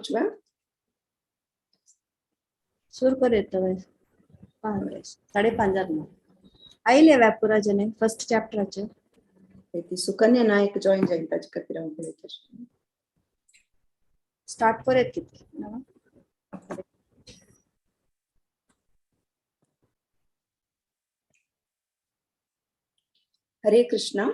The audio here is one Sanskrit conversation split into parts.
ಕೊಚ್ಚುವ सुरकर येतवे 5:30 आइले व्यापुरा जने फर्स्ट चैप्टर आचे ती सुकन्या नायक जॉइन जाईल ताज करतीरा होते स्टार्ट करेत किती ना हरे कृष्णा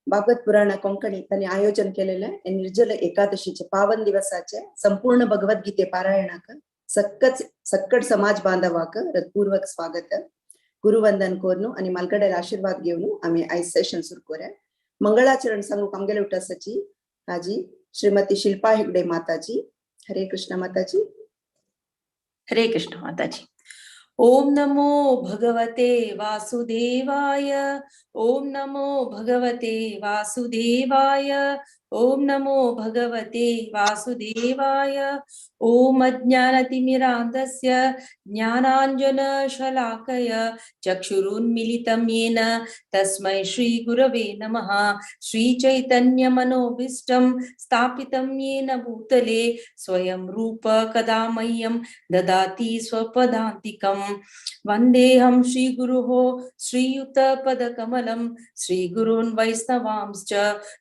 भागवत पुराण कोंकणी त्यांनी आयोजन केलेले निर्जल एकादशीचे पावन दिवसाचे संपूर्ण भगवद्गीते पारायणाक सक्कड समाज बांधवाक हृदयपूर्वक स्वागत गुरुवंदन कोरनु आणि मलगडेर आशीर्वाद घेऊन आम्ही आयज सेशन सुरू करूया मंगळाचरण सांगू कामगेले उठासाची हाजी श्रीमती शिल्पा हेगडे माताजी हरे कृष्ण माताजी हरे कृष्ण माताजी ओम नमो भगवते वासुदेवाय ओम नमो भगवते वासुदेवाय ओम नमो भगवते वासुदेवाय ओम अज्ञानतिमिरान्धस्य ज्ञानाञ्जनशलाकय चक्षुरुन्मीलितं येन तस्मै श्रीगुरवे नमः श्रीचैतन्यमनोभीष्टं स्थापितं येन भूतले स्वयं रूप कदा मह्यं ददाति स्वपदान्तिकम् वन्देऽहं श्रीगुरोः श्रीयुतपदकमलं श्रीगुरून् वैष्णवांश्च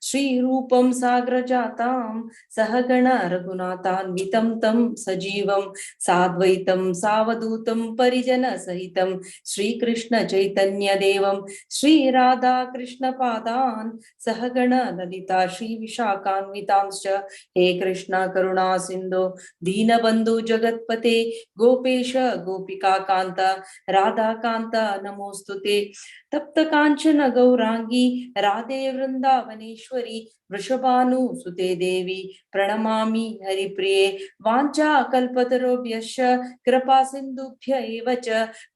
श्रीरूपं साग्रजातां सहगण रघुनाथान्वितं तं सजीवं साद्वैतं सावधूतं परिजनसहितं श्रीकृष्ण चैतन्यदेवं श्रीराधाकृष्णपादान् सहगण ललिता श्रीविशाखान्वितांश्च हे कृष्ण करुणा सिन्धो दीनबन्धु जगत्पते गोपेश गोपिका कांत राधा कांत नमोस्तुते तप्त कांचन गौरांगी राधे वृंदावनेश्वरी वृषभानुसुते देवी प्रणमामि हरिप्रिये वाञ्छा कल्पतरुभ्यश्च कृपा सिन्धुभ्य एव च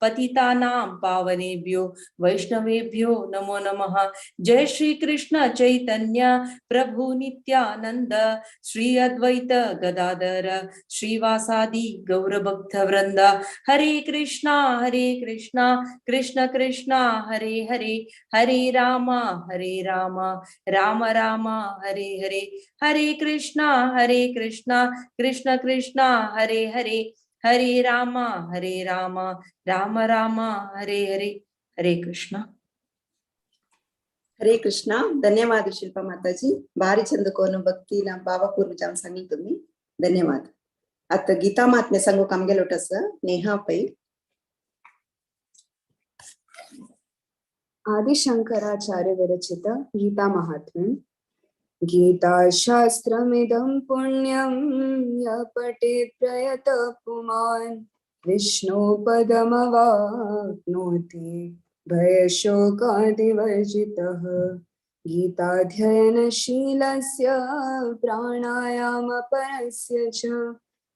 पतितानां पावनेभ्यो वैष्णवेभ्यो नमो नमः जय श्री कृष्ण चैतन्य प्रभु नित्यानंद श्री अद्वैत गदाधर श्रीवासादि गौरभक्त वृंद हरे कृष्णा कृष्ण कृष्णा हरे हरे हरे राम राम राम हरे हरे हरे कृष्णा कृष्ण कृष्णा हरे हरे हरे राम राम राम हरे हरे हरे कृष्णा हरे कृष्णा धन्यवाद शिल्पा माताजी भारी चंद कोनु भक्तीला भावपूर्वक सांगितलं तुम्ही धन्यवाद आता गीता महात्म्य सांगू कामगेल होतस नेहा पै आदि शंकराचार्य विरचित गीता महात्म्यं गीता शास्त्रमिदं पुण्यं यः पठेत् प्रयतः पुमान् विष्णु पदमवाप्नोति भयशोकादिवर्जितः गीताध्ययनशीलस्य प्राणायामपरस्य च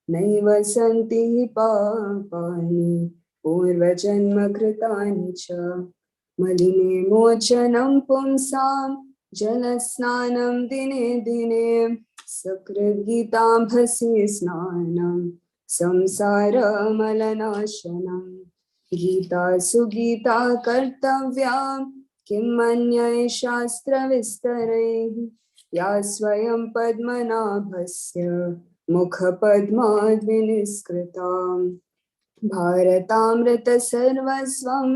नैव सन्ति पापानि पूर्वजन्म कृतानि च मलिने मोचनं पुंसां जलस्नानं दिने दिने सकृद्गीताभसि स्नानं संसारमलनाशनं गीता सुगीता कर्तव्या किम् अन्यै शास्त्रविस्तरैः या स्वयं पद्मनाभस्य मुखपद्माद्विनिष्कृता भारतामृत सर्वस्वं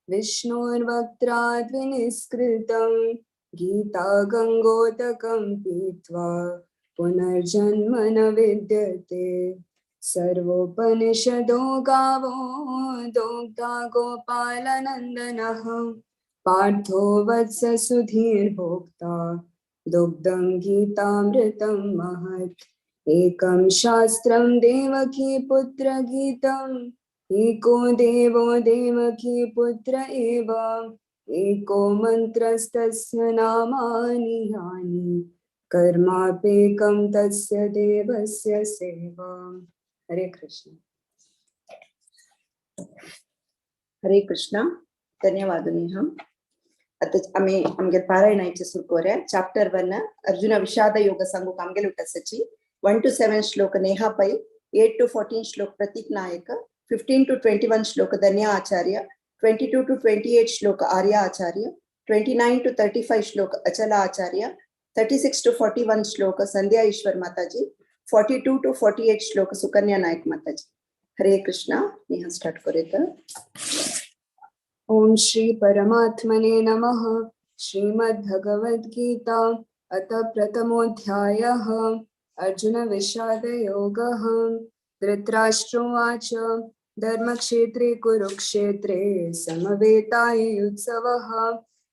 विष्णोर्वक्त्राद्विनिष्कृतं गीता गंगोदकं पीत्वा पुनर्जन्म न विद्यते सर्वोपनिषदो गावो दोग्धा गोपालनन्दनः पार्थो वत्स सुधीर्भोक्ता दुग्धं गीतामृतं महत् एकं शास्त्रं देवकी पुत्र गीतम् एको देवो देवकी पुत्र एव एको मन्त्रस्तस्य नामानि यानि कर्मापेकं तस्य देवस्य सेवा हरे कृष्ण हरे कृष्णा धन्यवाद नेहा आता आम्ही आमगे पारायणाचे सुरू करूया चॅप्टर 1 अर्जुन विषाद योग सांगू कामगेल उठसची 1 to 7 shloka Neha Pai 8 to 14 श्लोक प्रतीक नायक 15 to 21 श्लोक धन्या आचार्य 22 to 28 श्लोक आर्य आचार्य 29 to 35 श्लोक अचला आचार्य 36 to 41 श्लोक संध्या ईश्वर माताजी 42 to 48 श्लोक सुकन्या नायक माताजी. हरे कृष्णा. मी स्टार्ट करूया. ओम श्री परमात्मने नमः. श्रीमद्भगवद्गीता अथ प्रथमोऽध्यायः. अर्जुन विषाद योगः. धृतराष्ट्रोवाच धर्मक्षेत्रे कुरुक्षेत्रे समवेतायुत्सवः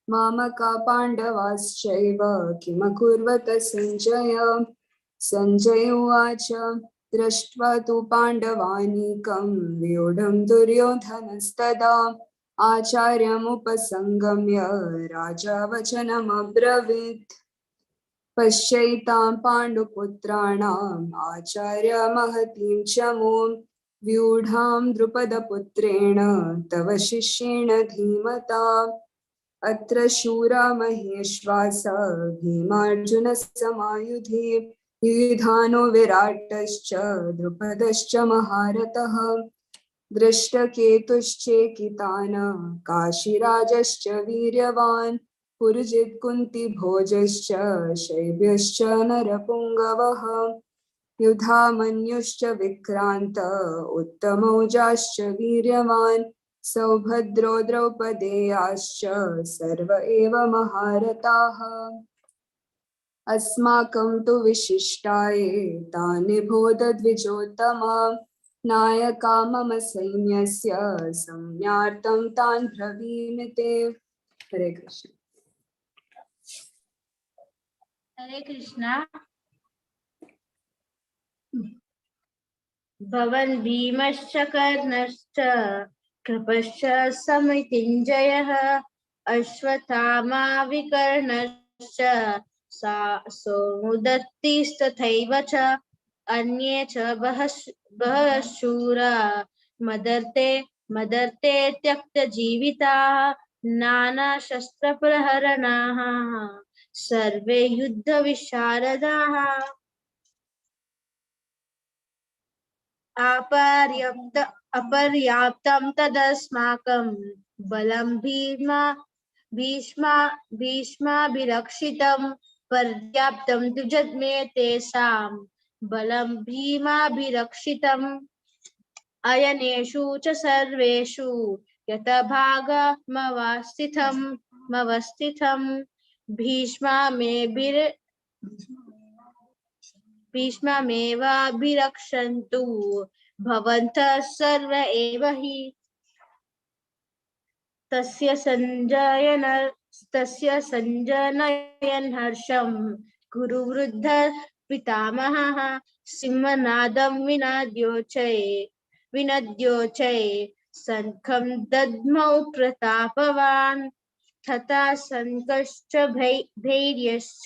मामका पाण्डवाश्चैव किमकुर्वत सञ्जय. सञ्जय उवाच दृष्ट्वा तु पाण्डवानीकं व्यूढं दुर्योधनस्तदा आचार्यमुपसंगम्य राजा वचनमब्रवीत्. पश्यैतां पाण्डुपुत्राणाम् आचार्य महतीं च मूं व्यूढां द्रुपदपुत्रेण तव शिष्येण धीमता. अत्र शूरा महेश्वासा भीमार्जुनसमायुधि युधानो विराटश्च द्रुपदश्च महारथः. दृष्टकेतुश्चेकितान काशीराजश्च वीर्यवान् पुरुजित् कुन्तिभोजश्च शैब्यश्च नरपुङ्गवः. युधामन्युश्च विक्रान्त उत्तमौजाश्च वीर्यवान् सौभद्रो द्रौपदेयाश्च सर्व एव महारथाः. अस्माकं तु विशिष्टाये तानि बोधद्विजोत्तमा नायका मम सैन्यस्य सम्यार्थं तान् ब्रवीमि ते. हरे कृष्ण. हरे कृष्णा. भवन् भीमश्च कर्णश्च कृपश्च समितिञ्जयः अश्वत्थामा विकर्णश्च सौमुदत्तिस्तथैव च अन्ये च बहवः शूरा मदर्ते त्यक्तजीविताः नानाशस्त्रप्रहरणाः सर्वे युद्धविशारदाः. अपर्याप्तं तदस्माकं बलं भीष्माभिरक्षितं पर्याप्तं तु जज्ञे तेषां बलं भीमाभिरक्षितम्. अयनेषु च सर्वेषु यतभागमवस्थितं भीष्मामेवाभिरक्षन्तु भवन्तः सर्व एव हि. तस्य सञ्जनयन् हर्षं कुरुवृद्ध पितामहः सिंहनादं विनद्योचै शङ्खं दद्मौ प्रतापवान्. तथा शङ्खश्च धैर्यश्च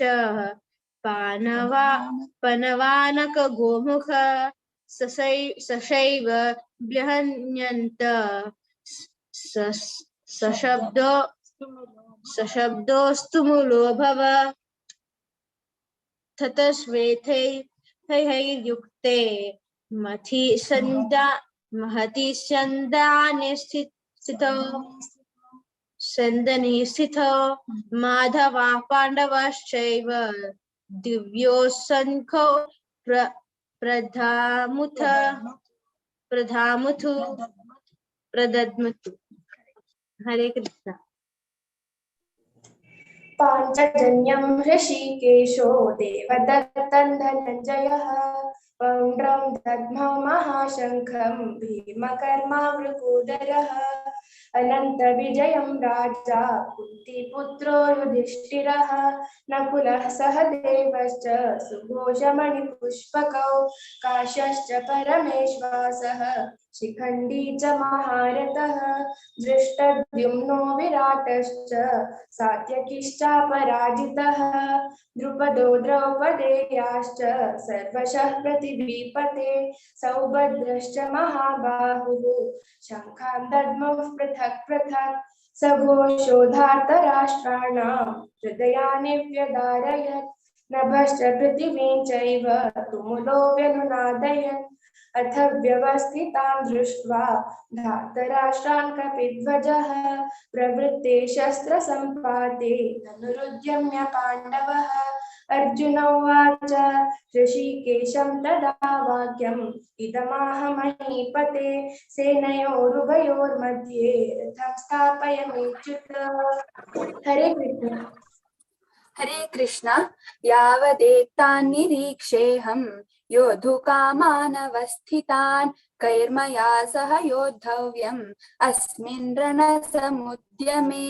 पनवानक गोमुख सशैव व्यहन्यन्त सशब्दोऽस्तु मूलो भव. ततस्वेथैर्युक्ते महति सन्दने स्थितो माधवः पाण्डवाश्चैव दिव्यो शङ्खो प्रदद्मतु. हरे कृष्ण. पाञ्चजन्यं ऋषिकेशो देवदत्तं धनञ्जयः पौण्ड्रं दद्मौ महाशङ्खं भीमकर्मावृकोदरः अनन्तविजयं राजा कुन्तीपुत्रो युधिष्ठिरः नकुलः सहदेवश्च सुघोषमणिपुष्पकौ काश्यश्च परमेश्वासः शिखण्डी च महारथः दृष्टद्युम्नो विराटश्च सात्यकिश्चापराजितः द्रुपदो द्रौपदेयाश्च सर्वशः पृथिवीपते सौभद्रश्च महाबाहुः शङ्खां दद्मौ पृथक् पृथक् सघोषो धार्तराष्ट्राणां हृदयानि व्यदारयत् नभश्च पृथिवीं चैव तुमुलो व्यनुनादयन् अथ व्यवस्थितां दृष्ट्वा धार्तराष्ट्रान् कपिध्वजः प्रवृत्ते शस्त्रसम्पाते धनुरुद्यम्य पाण्डवः अर्जुन उवाच ऋषिकेशं तदा वाक्यम् इदमाह महीपते सेनयोरुभयोर्मध्ये रथं स्थापयामीच्युत। हरे कृष्ण। हरे कृष्ण। यावदेतान् निरीक्षेऽहं योद्धुकामानवस्थितान् कैर्मया सह योद्धव्यम् अस्मिन् रणसमुद्यमे।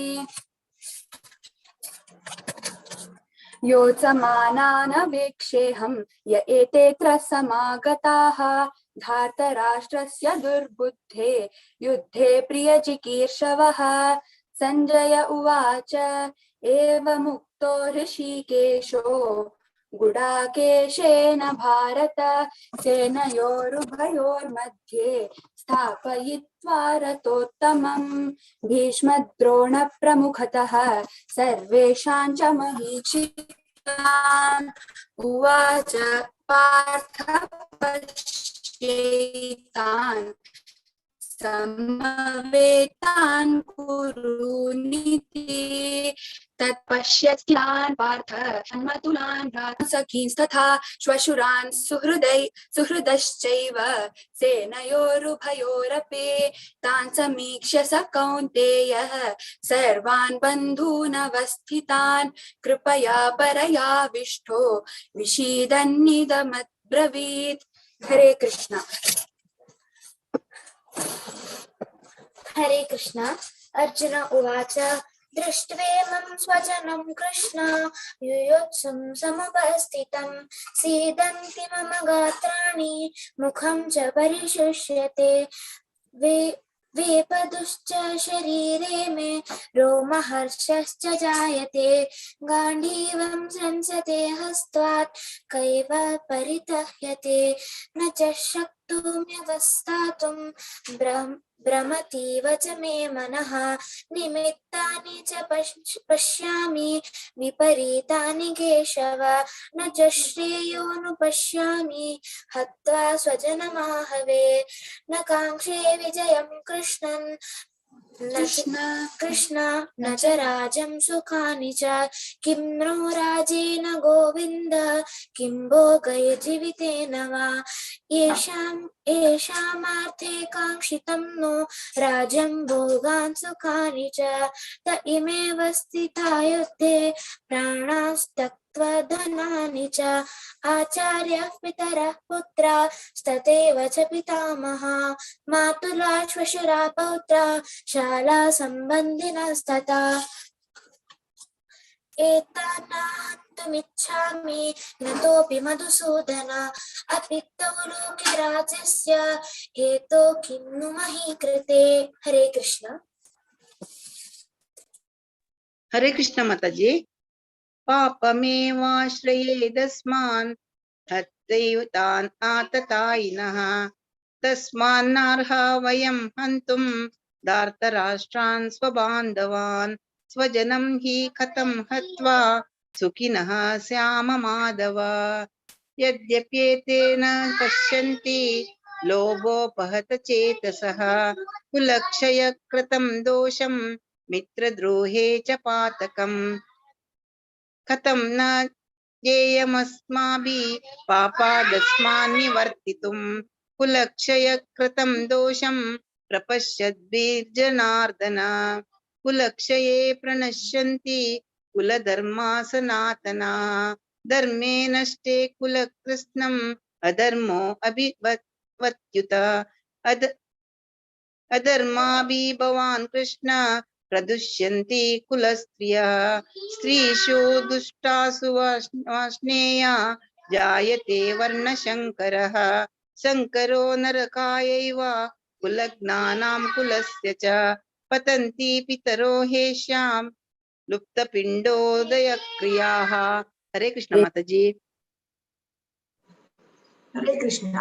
योत्समानानवेक्षेऽहं य एतेऽत्र समागताः धार्तराष्ट्रस्य दुर्बुद्धे युद्धे प्रियचिकीर्षवः। संजय उवाच एवमुक्तो ऋषिकेशो गुडाकेशेन भारत सेनयोरुभयोर्मध्ये स्थापयित्वा रथोत्तमम् भीष्मद्रोणप्रमुखतः सर्वेषां च महीक्षितान् उवाच पार्थ पश्येतान् समवेतान् कुरुनीति तत्पश्यत्यान् पार्थ अन्मतुलान् सखींस्तथा श्वशुरान् सुहृदश्चैव सेनयोरुभयोरपि तान् समीक्ष्य स कौन्तेयः सर्वान् बन्धूनवस्थितान् कृपया परयाविष्टो विषीदन्निदमब्रवीत्। हरे कृष्ण। हरे कृष्ण। अर्जुन उवाच दृष्ट्वेमं स्वजनं कृष्ण युयोत्सुं समुपस्थितं सीदन्ति मम गात्राणि मुखं च परिशुष्यते वेपदुश्च शरीरे मे रोमहर्षश्च जायते गाण्डीवं संसते हस्त्वात् कैव परितह्यते न च शक्तुम्यवस्थातुं भ्रमतीव च मे मनः निमित्तानि च पश्यामि विपरीतानि केशव न च श्रेयोनुपश्यामि हत्वा स्वजनमाहवे न काङ्क्षे विजयं कृष्ण न च राज्यं सुखानि च किं नो राजेन गोविन्द किं भोगैर्जीवितेन वा येषामार्थे काङ्क्षितं नो राज्यं भोगान् सुखानि च त इमेव स्थिता युद्धे प्राणास्तक्त्वा धनानि च आचार्यः पितरः पुत्रा स्तथैव च पितामहा मातुला श्वशुरा पौत्रा शाला सम्बन्धिनस्तथा एतान्नाहन्तुमिच्छामि नतोऽपि मधुसूदन अपि तौ लोके राज्यस्य हेतो किं नु मही कृते। हरे कृष्ण। हरे कृष्ण माताजी। पापमेवाश्रयेदस्मान् हत्यैव तान् आततायिनः तस्मान्नार्हा वयं हन्तुं धार्तराष्ट्रान् स्वबान्धवान् स्वजनं हि कथं हत्वा सुखिनः स्याम माधव। यद्यप्येतेन पश्यन्ति लोभोपहत चेतसः कुलक्षयकृतं दोषं मित्रद्रोहे च पातकम् कथं न ज्ञेयमस्माभिः पापादस्मान् निवर्तितुं कुलक्षयकृतं दोषं प्रपश्यद्भिर्जनार्दन कुलक्षये प्रणश्यन्ति कुलधर्मा सनातना धर्मे नष्टे कुलकृत्स्नम् अधर्मो अभिवत्युत अधर्माभिभवान् कृष्ण प्रदुष्यन्ति कुलस्त्रियः स्त्रीषु दुष्टासु वाष्णेया जायते वर्णशङ्करः शङ्करो नरकायैव कुलज्ञानां कुलस्य च पतन्ति पितरो हेषां लुप्तपिण्डोदयक्रियाः। हरे कृष्ण माताजी। हरे कृष्ण।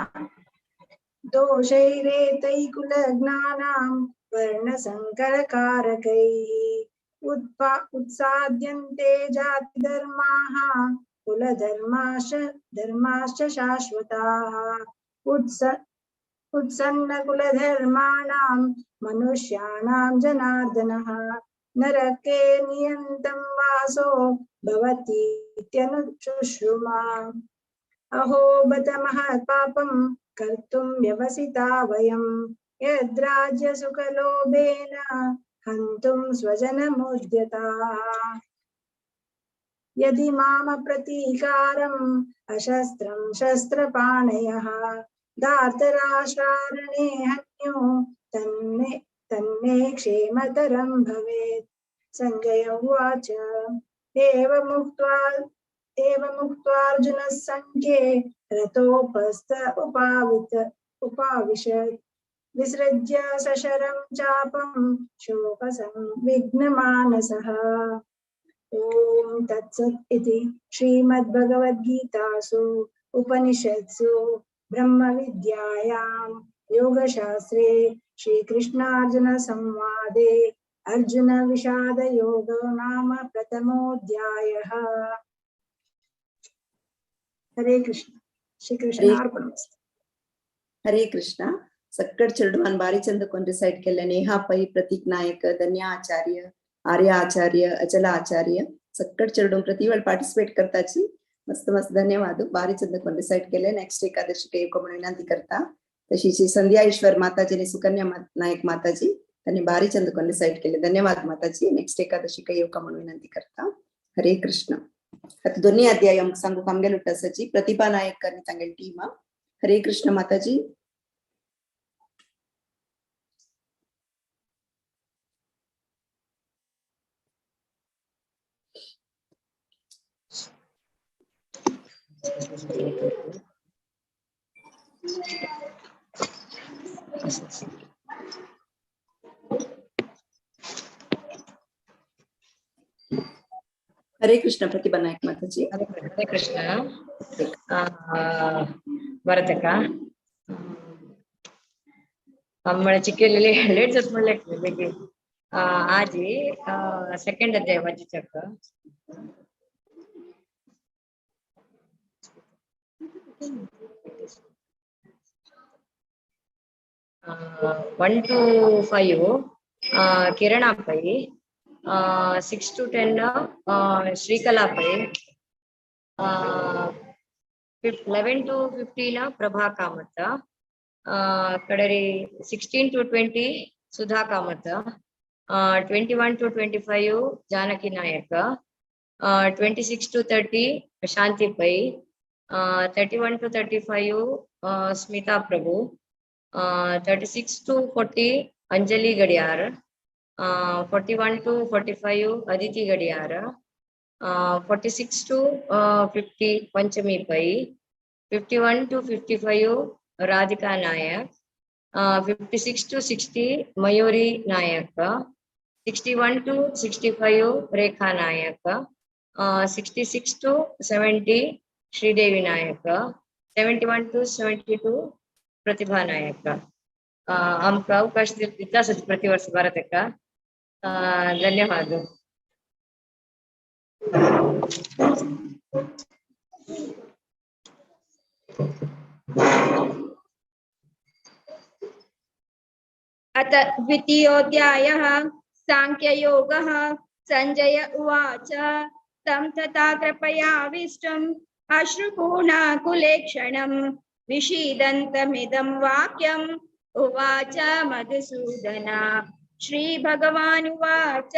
दोषैरेतैकुलज्ञानां वर्णसङ्करकारकैः उत्साद्यन्ते जातिधर्माः कुलधर्माश्च शाश्वताः उत्सन्नकुलधर्माणां मनुष्याणां जनार्दनः नरके नियन्तं वासो भवति इत्यनुशुश्रुमा अहो बत महत्पापं कर्तुं व्यवसिता वयं यद्राज्यसुखलोभेन हन्तुं स्वजनमुद्यताः यदि माम प्रतीकारम् अशस्त्रं शस्त्रपाणयः धार्तराष्ट्रारणे हन्यो तन्मे क्षेमतरं भवेत् संजय उवाच एवमुक्त्वार्जुनः संख्ये रथोपस्थ उपाविशत् विसृज्य सशरं चापं शोकसंविघ्नमानसः ओम तत्सत् इति श्रीमद्भगवद्गीतासु उपनिषत्सु ब्रह्मविद्यायां योगशास्त्रे श्रीकृष्णार्जुन संवादे अर्जुन विषाद योगो नाम प्रथमोऽध्यायः। हरे कृष्ण श्री कृष्णार्पणमस्तु। हरे कृष्ण सक्कड चिरडवान बारीचंद कोण रिसाइट केले नेहा पै प्रतीक नायक धन्या आचार्य आर्य आचार्य अचला आचार्य सक्कड चिरडून प्रतिवेळ पार्टिसिपेट करताची मस्त मस्त धन्यवाद बारीचंद कोण रिसाइट केले नेक्स्ट एकादशी के एक विनंती करता तशीच संध्या ईश्वर माताजी सुकन्या नायक माताजी त्यांनी बारीचंद कोण रिसाइट केले धन्यवाद माताजी नेक्स्ट एकादशी के एक विनंती करता हरे कृष्ण आता दोन्ही अध्याय सांगू कामगेल उट्टासाची प्रतिभा नायक करनी सांगेल टीम हरे कृष्ण माताजी। हरे कृष्ण प्रतिभा नायक माताजी। हरे कृष्ण ಬರತಕ್ಕ ಅಮ್ಮಳ ಚಿಕ್ಕಲ್ಲಿ ಲೇಟ್ ಸತ್ ಮಾಡ್ಲಿಕ್ಕೆ ಬೆಗ್ಗೆ ಆಜಿ ಸೆಕೆಂಡ್ ಅಧ್ಯಾಯ ವಜ್ಜಕ್ಕ 1 to 5 ಕಿರಣಾಪೈ 6 to 10 ಶ್ರೀಕಲಾಪೈ 11 to 15 Prabha Kamath ಕಡರಿ 16 to 20 Sudha Kamath 21 to 25 Janaki ನಾಯಕ 26 to 30 Shanti Pai 31 to 35 Smita Prabhu 36 to 40 Anjali Gadiyar 41 to 45 Aditi Gadiyar 46 to 50 Panchami Pai 51 to 55 Radhika Nayak 56 to 60 Mayuri नायक 61 to 65 रेखा नायक 66 to 70 श्रीदेवी नायक 71 to 72 प्रतिभा नायक आमका अवकाश दिला प्रतिवर्ष भारतಕ್ಕ धन्यवाद। अथ द्वितीयोऽध्यायः सांख्ययोगः। संजय उवाच तं तथा कृपयाविष्टम् अश्रुपूर्णाकुलेक्षणं विषीदन्तमिदं वाक्यम् उवाच मधुसूदन। श्रीभगवानुवाच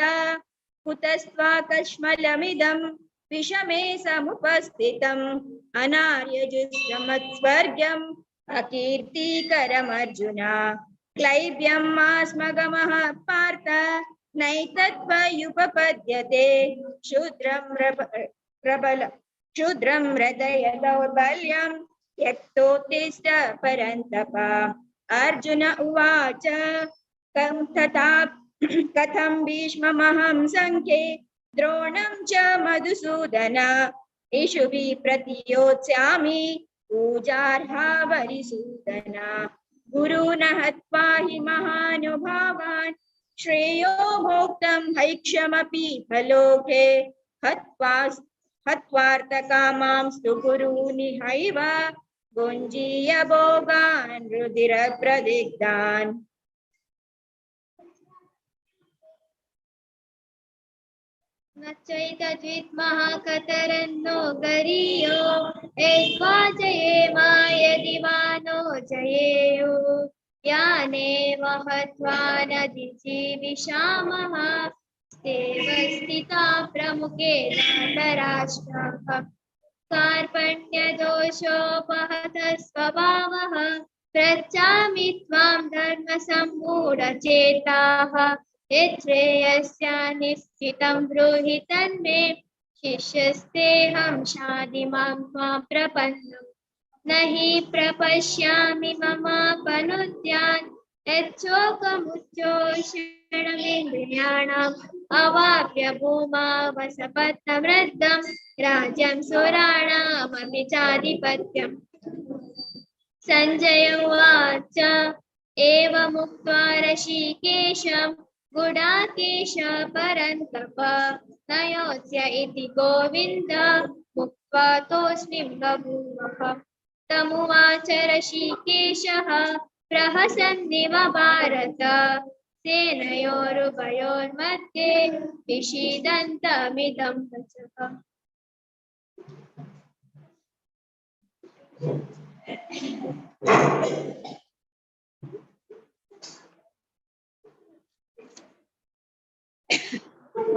कुतस्त्वाकश्मलमिदं विषमे समुपस्थितम् अनार्यजुष्टमत्स्वर्ग्यम् अकीर्तिकरमर्जुन। क्लैब्यं मास्मगमः पार्थ नैतत्त्वयुपपद्यते। क्षुद्रं हृदय दौर्बल्यं त्यक्तोत्तिष्ठ परन्तप। अर्जुन उवाच कथं भीष्ममहं संख्ये द्रोणं च मधुसूदन। इषुभिः प्रतियोत्स्यामि पूजार्हा वरिसूदन। गुरून् हत्वा हि महानुभावान् श्रेयो भोक्तुं हैक्षमपि फलोके। हत्वार्थकामांस्तु गुरूनिहैव भुञ्जीय भोगान् रुधिरप्रदिग्धान्। नचैतद्विद्मः कतरन्नो गरीयो यद्वा जयेमा यदि वा नो जयेयुः यानेव हत्वा नदीजीविषामः स्तेव स्थिता प्रमुखे नाटराष्ट्राः कार्पण्यदोषोपहतः स्वभावः पृच्छामि त्वां धर्मसम्मूढचेताः यच्छ्रेयस्यानिश्चितं ब्रूहि तन्मे शिष्यस्तेऽहं शाधिमां त्वां प्रपन्नम् न हि प्रपश्यामि ममापनुद्यान् यच्छोकमुच्चोषणमिन्द्रियाणाम् अवाप्य भूमा वसपत्नवृद्धं राज्यं सुराणामपि चाधिपत्यम् सञ्जय उवाच एवमुक्त्वा ऋषिकेशं गुडाकेश परन्तप न योत्स्य इति गोविन्द मुक्त्वा तोऽस्मिन् बभूवः तमुवाच ऋषिकेशः प्रहसन्निव भारत सेनयोरुभयोर्मध्ये विषीदन्तमिदं वचः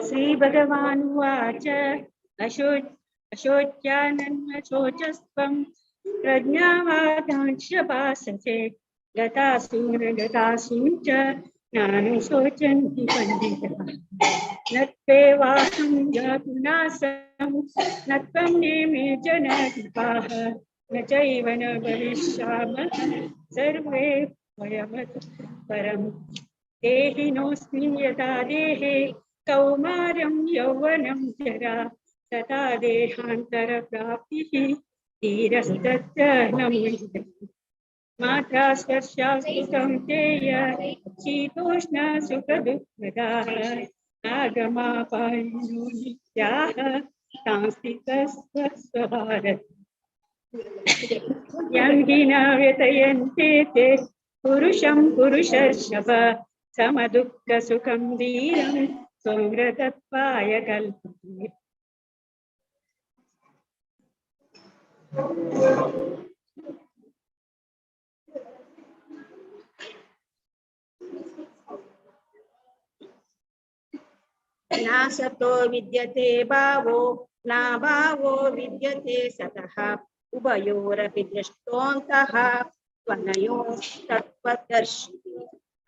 श्रीभगवानुवाच अशोच्यानन्वशोचस्त्वं प्रज्ञावादांश्च भाससे गतासु च ज्ञानशोचन्ति पण्डिताः न त्वेवाहं जातु नासं न त्वं नेमे जनकृपाः न चैव न भविष्यामः सर्वे वयमतः परम् देहिनोऽस्मिन् यथा देहे कौमारं यौवनं जरा तथा देहान्तरप्राप्तिः धीरस्तत्र न मुह्यते मात्रा स्पर्शास्तु कौन्तेय शीतोष्णसुखदुःखदाः आगमापायिनो नित्याः सांस्थितस्वभारत यं हि न व्यतयन्ते ते पुरुषं पुरुषर्षभ समदुःखसुखं धीरं संहृतत्वाय कल्पते नासतो विद्यते भावो नाभावो विद्यते सतः उभयोरपि दृष्टोऽन्तः त्वनयोस्तत्त्वदर्शिः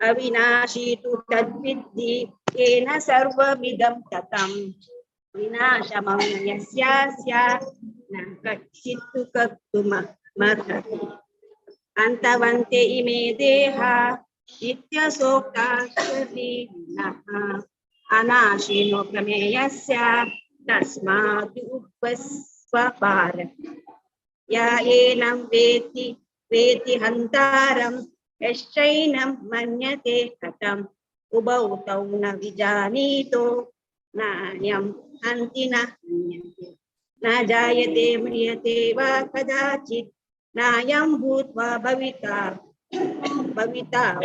अविनाशी तु तद्विद्धि येन सर्वमिदं ततं विनाशमौनयस्यास्य न कच्चित् तु कर्तुमर्हति अन्तवन्ते इमे देहा नित्यशोकाश्चरीनः अनाशिनो प्रमेयस्य तस्मात् उपस्व भारत या एनं वेति हन्तारं यश्चैनं मन्यते कथम् उभौ तौ न विजानीतो नान्यं हन्ति न हन्यते न जायते म्रियते वा कदाचित् नायं भूत्वा भविता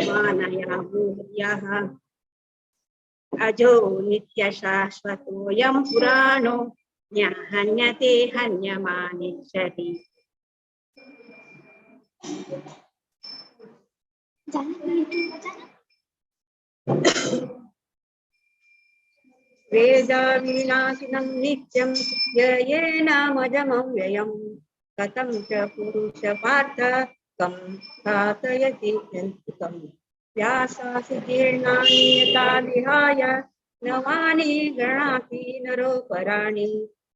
मानया भूयः अजो नित्यशाश्वतोऽयं पुराणो न हन्यते हन्यमानेष्यति वेदाविनाशिनं नित्यं येनामजमं व्ययं कथं च पुरुष पार्थ कं घातयति जन्तुकम् व्यासासि जीर्णानि यथा विहाय नवानि गृह्णाति नरोपराणि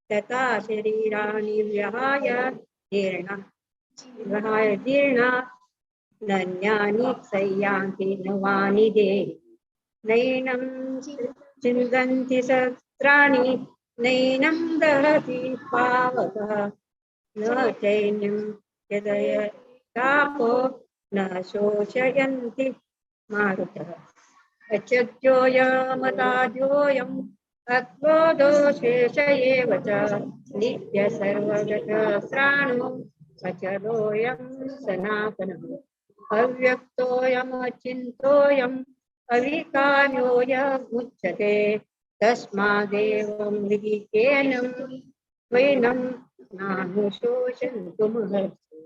तथा शरीराणि विहाय जीर्णान्यानि संयान्ति नवानि देहि नैनं चिन्तन्ति सहस्राणि नैनं दहति पावकः न चैनं यदयतापो न शोषयन्ति मारुतः अच्युतोऽयमताजोऽयम् अक्रोधो शेष एव च नित्य सर्वगतः प्राणो अचलोऽयं सनातनः अव्यक्तोऽयमचिन्तोऽयम् अविकार्योऽयमुच्यते तस्मादेवं विहितेनं वैनं नानुशोचन्तुमर्हसि।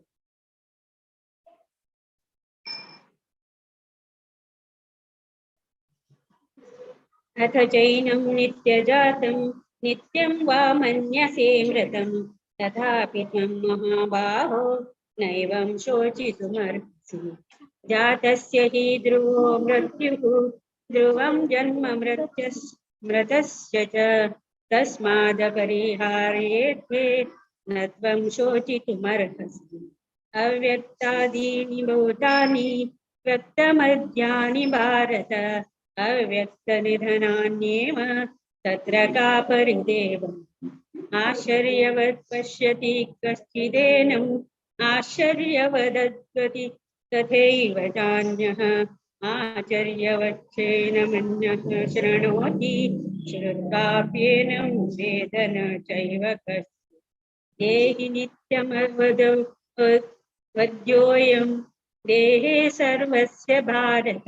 अथ चैनं नित्यजातं नित्यं वा मन्यसे मृतं तथापि त्वं महाबाहो नैवं शोचितुमर्हसि। जातस्य हि ध्रुवो मृत्युः ध्रुवं जन्म मृतस्य च तस्मादपरिहार्येऽर्थे न त्वं शोचितुमर्हसि। अव्यक्तादीनि भूतानि व्यक्तमध्यानि भारत अव्यक्तनिधनान्येव तत्र का परिदेवम्। आश्चर्यवत् पश्यति कश्चिदेनम् आश्चर्यवदद्वति तथैव चान्यः आश्चर्यवच्छेनमन्यः शृणोति श्रुत्वाप्येनं वेद न चैव कश्चित्। देहि नित्यमवद्योऽयं देहे सर्वस्य भारत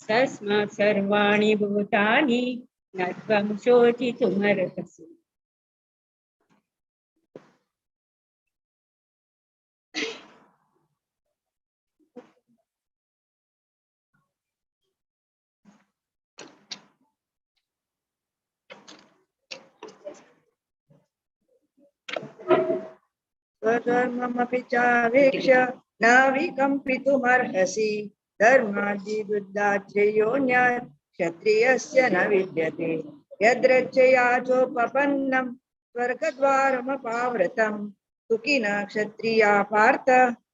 तस्मात् सर्वाणि भूतानि न त्वं शोचितुमर्हसि। स्वधर्ममपि चावेक्ष्य न विकम्पितुमर्हसि। धर्माद्धिबुद्धाश्रयोऽन्यत् क्षत्रियस्य न विद्यते। यद्रक्षया चोपपन्नं स्वर्गद्वारमपावृतं सुखिनः क्षत्रिया पार्थ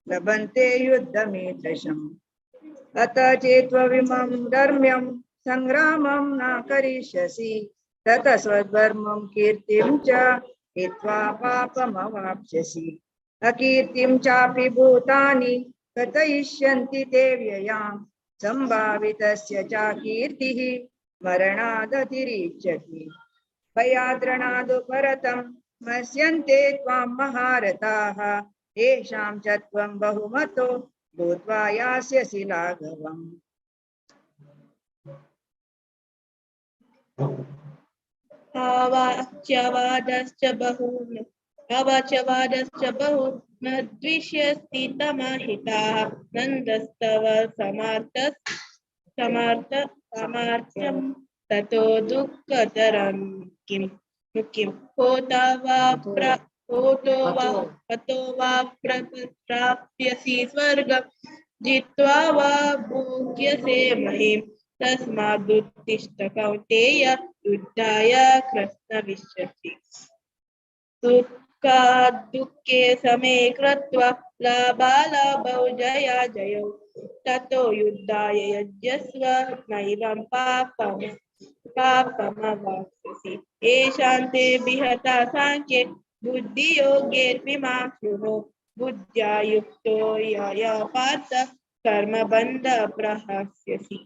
लभन्ते युद्धमीदृशम्। अत चेत्त्वमिमं धर्म्यं संग्रामं न करिष्यसि ततः स्वधर्मं कीर्तिं च हित्वा पापमवाप्स्यसि। अकीर्तिं चापि भूतानि कथयिष्यन्ति ते व्ययाम् सम्भावितस्य च कीर्तिः मरणादतिरिच्यते। भयाद्रणादु परतं मस्यन्ते त्वां महारथाः येषां च त्वं बहुमतो भूत्वा यास्यसि लाघवम्। अवाच्यवादश्च बहु न द्विष्यसि तमहिताः नन्दस्तव समार्थ्यं ततो दुःखतरं किं हतो वा प्राप्स्यसि स्वर्गं जित्वा वा भुङ्क्ष्यसे महीम्। तस्मादुत्तिष्ठ कौन्तेय युद्धाय कृष्णविशति। दुःखे समे कृत्वा लाभालाभौ जयाजयौ ततो युद्धाय युज्यस्व नैवं पापमवाप्स्यसि। येषां ते विहता सांख्ये बुद्धियोगेऽर्पिमां शृणु। बुद्ध्या युक्तो यया पार्थ कर्मबन्ध प्रहस्यसि।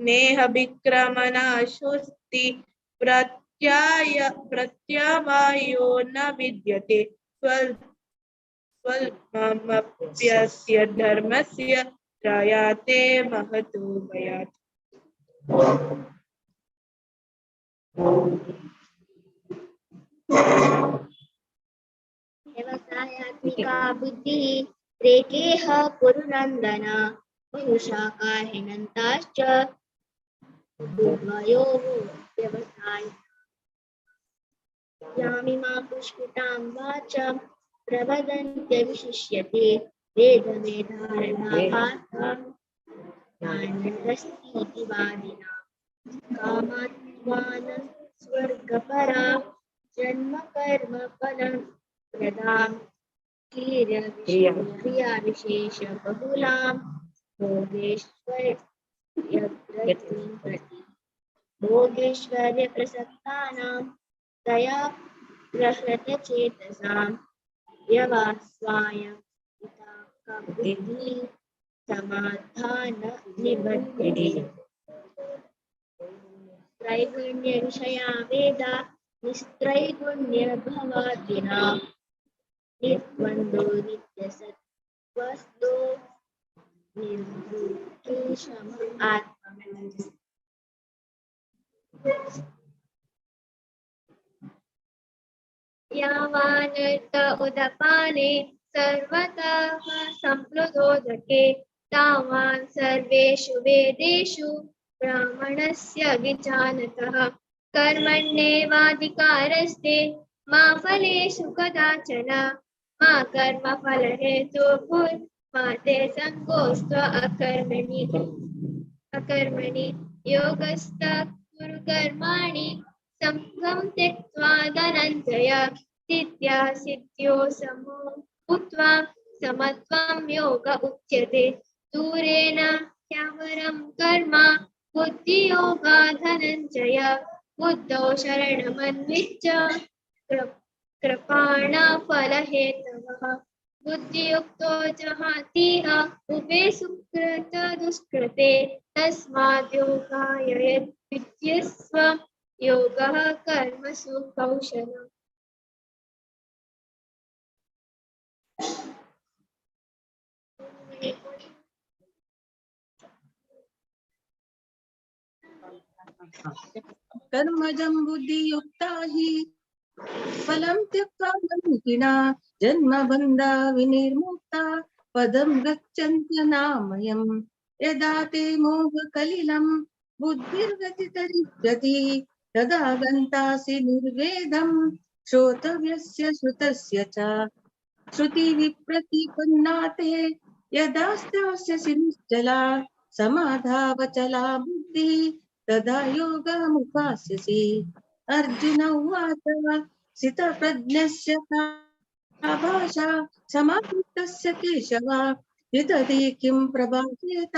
नेह विक्रमणाशुस्ति प्रत्यवायो न विद्यते स्वल्पमप्यस्य धर्मस्य त्रयाते महतो भयात्। व्यवसायात्मिका बुद्धिः रेकेह कुरुनन्दन बहुशाखा हिनन्ताश्च उभयोः व्यवसाय यामिमा पुष्पितां वाचां प्रवदन्त्य विशिष्यते वेदमेधारणास्तीति वादिना कामात्मान स्वर्गपरा जन्म कर्म फलं प्रदां क्रिया विशेष बहुलां भोगेश्वर्य प्रसक्तानां दया प्रहृत चेतसां व्यवास्वायं बुद्धि समाधान निबध्यते। त्रैगुण्य विषया वेदा निस्त्रैगुण्य भवाद्विना निर्द्वन्द्वो नित्यसत्त्वस्तो निर्दुःखेशम आत्मा। यावानर्थ उदपाने सर्वतः सम्प्लुतोदके तावान् सर्वेषु वेदेषु ब्राह्मणस्य विजानतः कर्मण्येवाधिकारस्ते मा फलेषु कदाचन मा कर्मफलहेतुर्भुर् मा ते सङ्गोऽस्त्व अकर्मणि योगस्थः कुरु कर्माणि संगं त्यक्त्वा धनञ्जय सिद्ध्या सिद्ध्यो समो भूत्वा समत्वं योग उच्यते दूरेण ह्यवरं कर्म बुद्धियोगा धनञ्जय बुद्धौ शरणमन्विच्य कृपाणफलहेतवः बुद्धियुक्तो जहातीह उभे सुकृत दुष्कृते तस्माद् योगाय यद्विद्यस्व योगः कर्मसु कौशलम्। कर्मजं बुद्धियुक्ता हि फलं त्यक्त्वा बन्धिना जन्मबन्धा विनिर्मुक्ता पदं गच्छन्त्यनामयम् यदा ते मोहकलिलं बुद्धिर्गतितरिष्यति तदा गन्तासि निर्वेदं श्रोतव्यस्य श्रुतस्य च श्रुतिविप्रतिपन्ना ते यदा स्थास्यसि निश्चला समाधावचला बुद्धिः तदा योगमुपास्यसि। अर्जुन उवाच स्थितप्रज्ञस्य का भाषा समाहितस्य केशव विदधि किं प्रभाषेत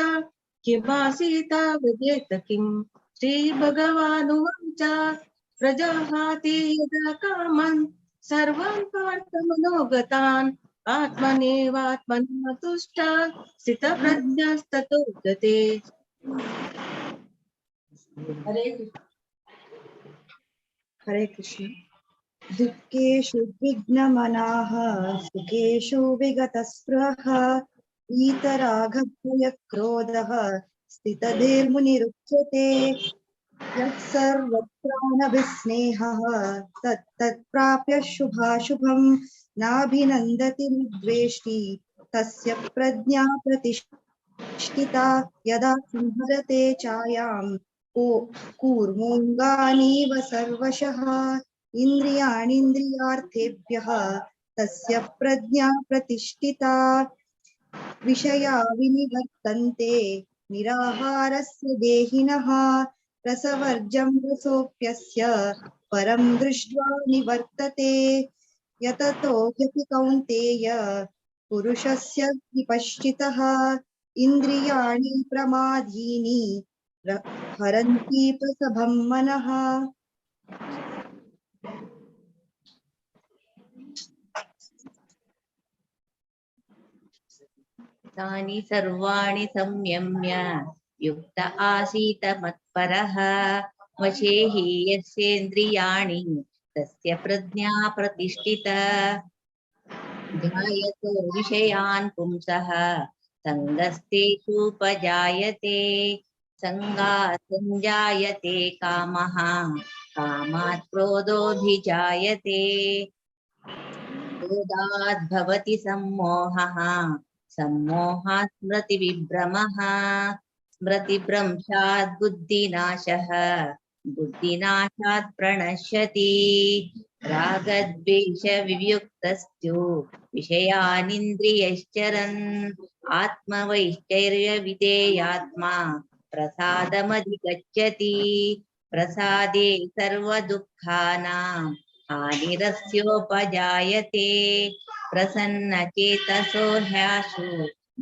किमासीता वदेत किम्। श्रीभगवानुवाच प्रजाहाति यदा कामन् सर्वान् पार्थमनोगतान् आत्मनेवात्मना तुष्टा स्थितप्रज्ञस्ततो गते। हरे कृष्ण। दुःखेषु विघ्नमनाः सुखेषु विगतस्पृहः वीतरागभयक्रोधः स्थितधीर्मुनिरुच्यते यः सर्वत्राणभिस्नेहः तत्तत्प्राप्य शुभाशुभं नाभिनन्दति निर्द्वेष्टि तस्य प्रज्ञा प्रतिष्ठिता यदा संहरते छायां कूर्मोऽङ्गानीव सर्वशः इन्द्रियाणीन्द्रियार्थेभ्यः तस्य प्रज्ञा प्रतिष्ठिता विषया विनिवर्तन्ते निराहारस्य देहिनः रसवर्जं रसोऽप्यस्य परं दृष्ट्वा निवर्तते यततो ह्यपि कौन्तेय पुरुषस्य विपश्चितः इन्द्रियाणि प्रमादीनि हरन्ति प्रसभं मनः। तानि सर्वाणि संयम्य युक्त आसीत मत्परः वशे हि यस्येन्द्रियाणि तस्य प्रज्ञा प्रतिष्ठिता ध्यायतो विषयान् पुंसः सङ्गस्तेषुपजायते सङ्गात् सञ्जायते कामः कामात् क्रोधोऽभिजायते क्रोधात् भवति सम्मोहः सम्मोहात् स्मृतिविभ्रमः स्मृतिभ्रंशात् बुद्धिनाशः बुद्धिनाशात् प्रणश्यति रागद्वेषवियुक्तस्तु विषयानिन्द्रियश्चरन् आत्मवैश्चर्यविधेयात्मा प्रसादमधिगच्छति प्रसादे सर्वदुःखानां हानिरस्योपजायते प्रसन्नचेतसो ह्याशु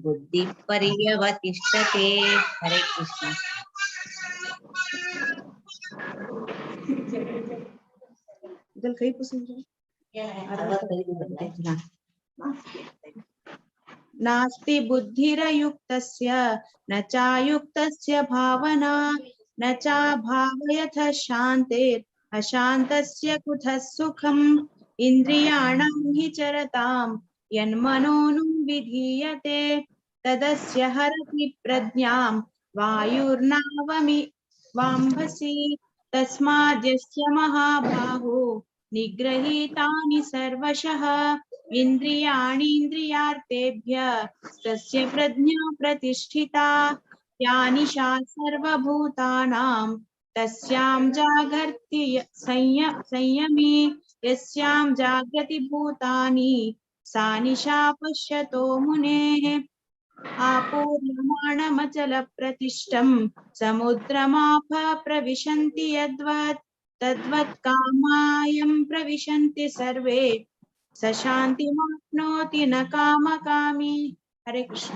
बुद्धिः पर्यवतिष्ठते। हरे कृष्ण। नास्ति बुद्धिरयुक्तस्य न चायुक्तस्य भावना न चाभावयथ शान्तिर् अशान्तस्य कुतः सुखम् इन्द्रियाणां हि चरतां यन्मनोनुविधीयते तदस्य हरति प्रज्ञां वायुर्नावमि वाम्भसि तस्माद्यस्य महाबाहो निगृहीतानि सर्वशः इन्द्रियाणीन्द्रियार्थेभ्यः तस्य प्रज्ञा प्रतिष्ठिता या निशा सर्वभूतानां तस्यां जागर्ति संयमी यस्यां जागृति भूतानि सा निशा पश्यतो मुनेः आपूर्यमाणमचलप्रतिष्ठं समुद्रमाप प्रविशन्ति यद्वत् तद्वत् कामायं प्रविशन्ति सर्वे स शान्तिमाप्नोति न कामकामी। हरे कृष्ण।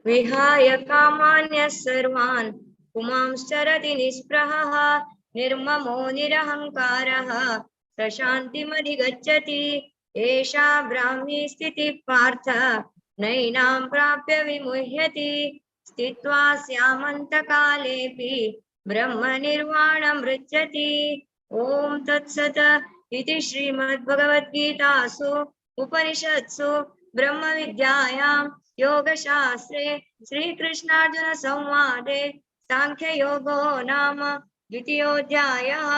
विहाय कामान्यः सर्वान् पुमांश्चरति निःस्पृहः निर्ममो निरहङ्कारः प्रशान्तिमधिगच्छति एषा ब्राह्मी स्थितिः पार्थ नैनां प्राप्य विमुह्यति स्थित्वा स्यामन्तकालेऽपि ब्रह्मनिर्वाणमृच्छति। ॐ तत्सत् इति श्रीमद्भगवद्गीतासु उपनिषत्सु ब्रह्मविद्यायां योगशास्त्रे श्रीकृष्णार्जुन संवादे सांख्ययोगो नाम द्वितीयोऽध्यायः।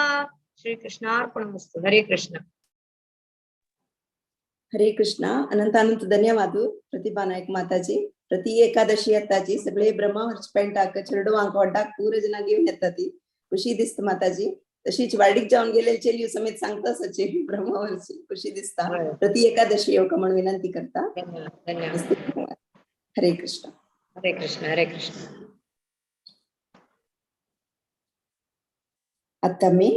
श्रीकृष्णार्पणमस्तु। हरे कृष्ण। हरे कृष्ण. अनंत धन्यवाद प्रतिभा नायक माताजी. प्रति एकादशी येताची सगळे ब्रह्मावरची पेंटाक चेडवांक वड्डाक पूर जना घेऊन येतात ती खुशी दिसत माताजी. तशीच वाडीक जाऊन गेलेली चेलियो समेत सांगता सचे ब्रह्मावरची खुशी दिसता. प्रति एकादशी योग म्हणून विनंती करता. धन्यवाद. हरे कृष्ण. हरे कृष्ण. हरे कृष्ण. आता मी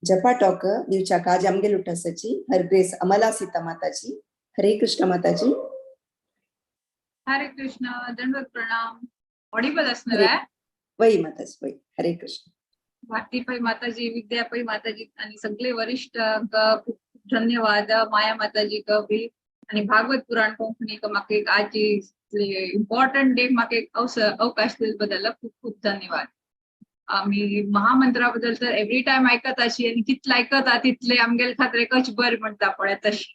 जपा टॉक दिवच्या काज आमगेल उठासाची हर ग्रेस अमला सीता माताजी. हरे कृष्ण माताजी. हरे कृष्ण. दंडवत प्रणाम. ऑडिबल असणार आहे. वही माताजी वही. हरे कृष्ण. भारती पै माताजी, विद्या पै माताजी आणि सगळे वरिष्ठ खूप धन्यवाद. माया माताजी क भी आणि भागवत पुराण कोंकणी क म्हाका एक आजची इम्पॉर्टंट डे म्हाका एक अवकाश दिले बद्दल खूप खूप धन्यवाद. आम्ही महामंत्राबद्दल तर एव्हरी टाइम ऐकत अशी आणि कितले ऐकता तितले आमगेल खातीर कच बरें म्हणटा पळय तशी.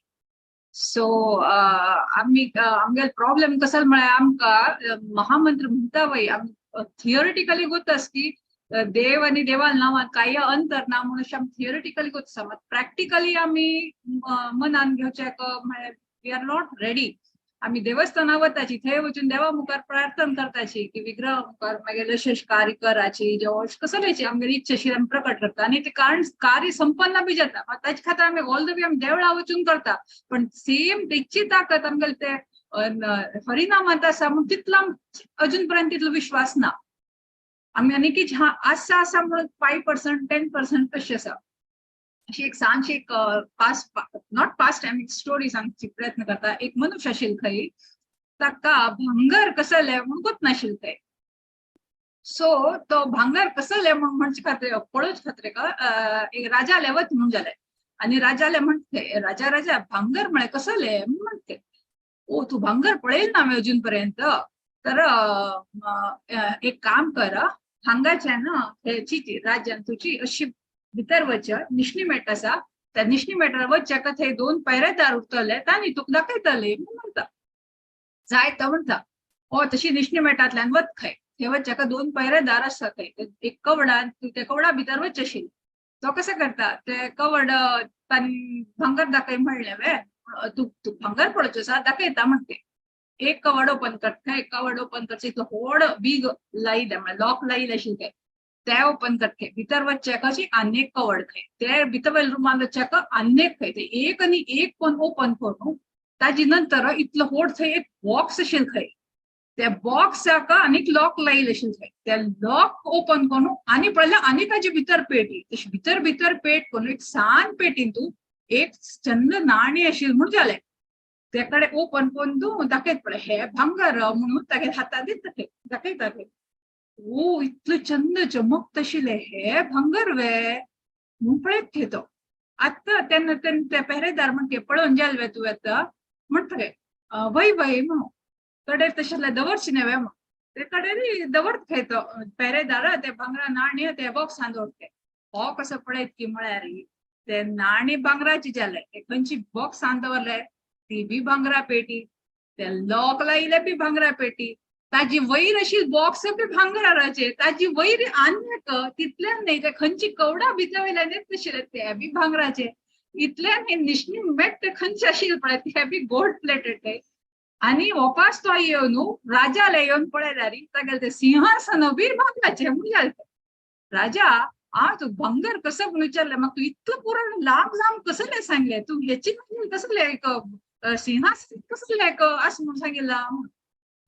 सो आम्ही आमगेल प्रॉब्लेम कसो म्हळ्यार आमकां महामंत्र म्हणटा वय आमी थियोरिटिकली गोतस की देव आणि देवाल नावात काही अंतर ना म्हणून आमी थियोरिटिकली गोतस मात प्रॅक्टिकली आम्ही मनान घेवचे म्हळ्यार वी आर नॉट रेडी. आम्ही देवस्थाना वताची थंय वचून देवा मुखार प्रार्थना करताची की विग्रह मुखार मागीर यशस्वी कार्य कराची जेव्हा कसल्याची आमगे इच्छाशील आमी प्रकट करता आणि ते कारण कार्य संपन्न बी जाता. ताचे खातीर आमी ऑल द वे आमी देवळा वचून करता पण सेम तेची ताकद आमगेले ते हरिनामांत आसा म्हणून तितलो अजून पर्यंत तितलो विश्वास ना. आमी आनी की आसा आसा म्हणून 5% 10% कशी आसा अशी एक सांगशी एक पास्ट नॉट पास्ट टाइम एक स्टोरी सांगची प्रयत्न करता. एक मनुष्य आशिल्लो खंय ताका भांगर कसले म्हणून गोत नाशिल्लो थंय. सो तो भांगर कसले म्हणून म्हणचे खातीर पळोवचे खातीर एक राजाले वच म्हणून जाले आणि राजाले म्हणते राजा राजा भांगर म्हळ्यार कसले म्हणते. ओ तू भांगर पळयलो ना हांवें अजून पर्यंत तर एक काम कर हांगाच्या ना हेची राज्यान तुझी अशी भितर वच निशणी मेट आसा त्या निशणी मेटार वच जाका थंय 2 पैरेदार उरतले तांणी तुका दाखयतले म्हणटा. जाय तो म्हणटा ओ तशी निशणी मेटांतल्यान वच खंय थंय वच जाका 2 पैरेदार आसा थंय एक कवडान तू त्या कवडा भितर वच आशिल्ली. तो कसो करता ते कवड तांणी भांगर दाखय म्हणलें वे तू भांगर पळोवचो आसा दाखयता म्हणते. एक कवड ओपन करता एक कवड ओपन करचे तो व्हड बीग लायिल्ले म्हळ्यार लॉक लायिल्ले आशिल्ले ते ओपन करते भितर वच्चे कशी आनी एक कवड खंय ते भितर रुमान वच्चे आनी एक खंय ते एक आनी एक पण ओपन करून ताजे नंतर इतलो व्हड थंय एक बॉक्स आशिल्लो खंय त्या बॉक्साक आनीक लॉक लायिल्ले आशिल्ले खंय ते लॉक ओपन करून आनी पळयलें आनी ताजे भितर पेटी तशी भितर भितर पेट करून एक सान पेटींतू एक चंद नाणी आशिल्ली म्हूण जालें. ते कडेन ओपन करून तूं दाखयत पळय हे भांगर म्हणून तागे हातांत दिता ते दाखयता ते. ओ इतलो चंद चमकत आशिल्ले हे भांगर वे म्हणून पळयत घेतो. आतां तेन्ना ते पेरेदार म्हणटे पळोवन गेल वे तुवें आतां म्हणटले वय वय म्हणून कडेर तशें दवरची न्हय वे म्हणून ते कडेन दवरत खंय तो पेरेदार ते भांगरा नाणी ते बॉक्सान दवरते. हो कसो पळयत की म्हळ्यार ते नाणी भांगराची जाले ते खंयची बॉक्सान दवरले ती बी भांगरा पेटी ते लॉक लायिल्ले बी भांगरा पेटी ताजी वयर अशी बॉक्स बी भांगराचे ताजी वयर आनीक तितल्यान न्ही ते खंयची कवडा भितर वयल्यान तशें ते बी भांगराचे इतल्यान हे निशणी मेट खंयचे आशिल्ले पळय ते बी गोल्ड प्लेटेड ते आणि वापस तो येवन राजाला येवन पळयल्यार तागेले ते सिंहासन बी भांगराचे म्हणजे राजा तू भंगर कसं म्हणून विचारलं मग तू इतकं पुरण लांब लांब कसले सांगले तू ह्याची कसले सिंहासन कसले असं म्हणून सांगितलं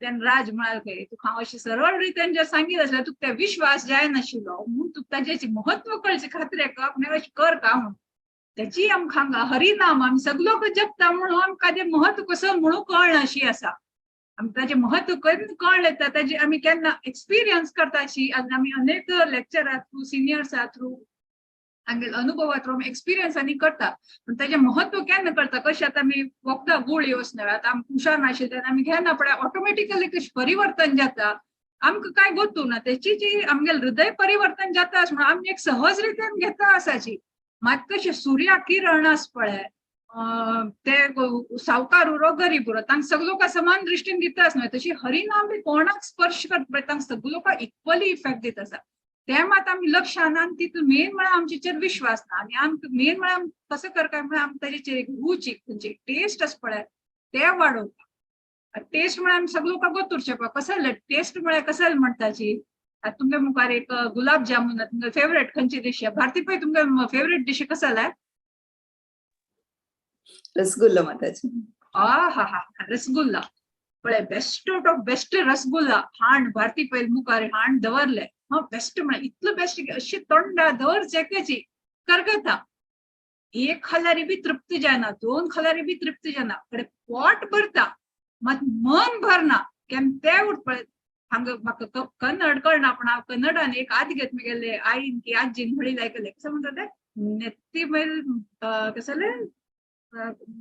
त्यान राज म्हणाले तू हांव अशी सरळ रितीन जर सांगितलं असल्यार तुका ते विश्वास जायनाशिल्लो म्हणून तुका ताजेची महत्व कळचे खात्रेक आपण अशी कर का म्हणून त्याची आमकां हांगा हरिनाम आमी सगलो जपता म्हणून आमकां ते महत्व कसं म्हणून कळना अशी आसा आमकां ताजें महत्व कळलें ताजे आमी केन्ना एक्सपिरियन्स करता अशी आमी अनेक लेक्चरा थ्रू सिनियर्सा थ्रू आमगे अनुभवा थ्रू आमी एक्सपिरियन्सांनी करता पण ताजें महत्व केन्ना कळटा कशें आतां आमी वखदां गुळयो वचना आतां आमी हुशार नाशिल्ले तेन्ना आमी घेना पण ऑटोमॅटिकली कशें परिवर्तन जाता आमकां काय गोतू ना त्याची जी आमगे हृदय परिवर्तन जाता अशें म्हणून आमी एक सहज रितीन घेता आसाची मात कशें सुर्या किरण आस पळय ते सावकार उरो गरीब उरो तांकां सगलो का समान दृश्टीन दिता आसना तशी हरिनाम बी कोणाक स्पर्श करता पळय तांकां सगलो का इक्वली इफेक्ट दिता आसा ते मात आमी लक्षान आनी तितून मेन म्हळ्यार आमचेर विश्वास ना आनी आमकां मेन म्हळ्यार कसं करता म्हळ्यार आमी ताजेचेर एक रुची खंयची टेस्ट आस पळय ते वाडोवता टेस्ट म्हळ्यार आमी सगलो का गोतुरचे पळय कसले टेस्ट म्हळ्यार कसले म्हणटाची आता तुमगे मुखार एक गुलाब जामुन तुमगे फेवरेट खंयची डिश भारती पळय तुमगे फेवरेट डिश कसले रसगुल्ला माताजी हा रसगुल्ला पळय best out of best rasgulla हांड भारती पळय मुखार हांड दवरले बेस्ट म्हळ्यार इतलो बेस्ट अशी तोंडा दवर चेकाची करगता एक खाल्यारी बी तृप्त जायना दोन खाल्यारी बी तृप्त जायना पोट भरता मात मन भरना केम ते उठ पळय हांगा म्हाका कन्नड कळना पण हांव कन्नडान एक आद घेत गेले आईन की आजीन म्हणिल्लें आयकलें कसं म्हणटा ते नेत्ती मेल कसले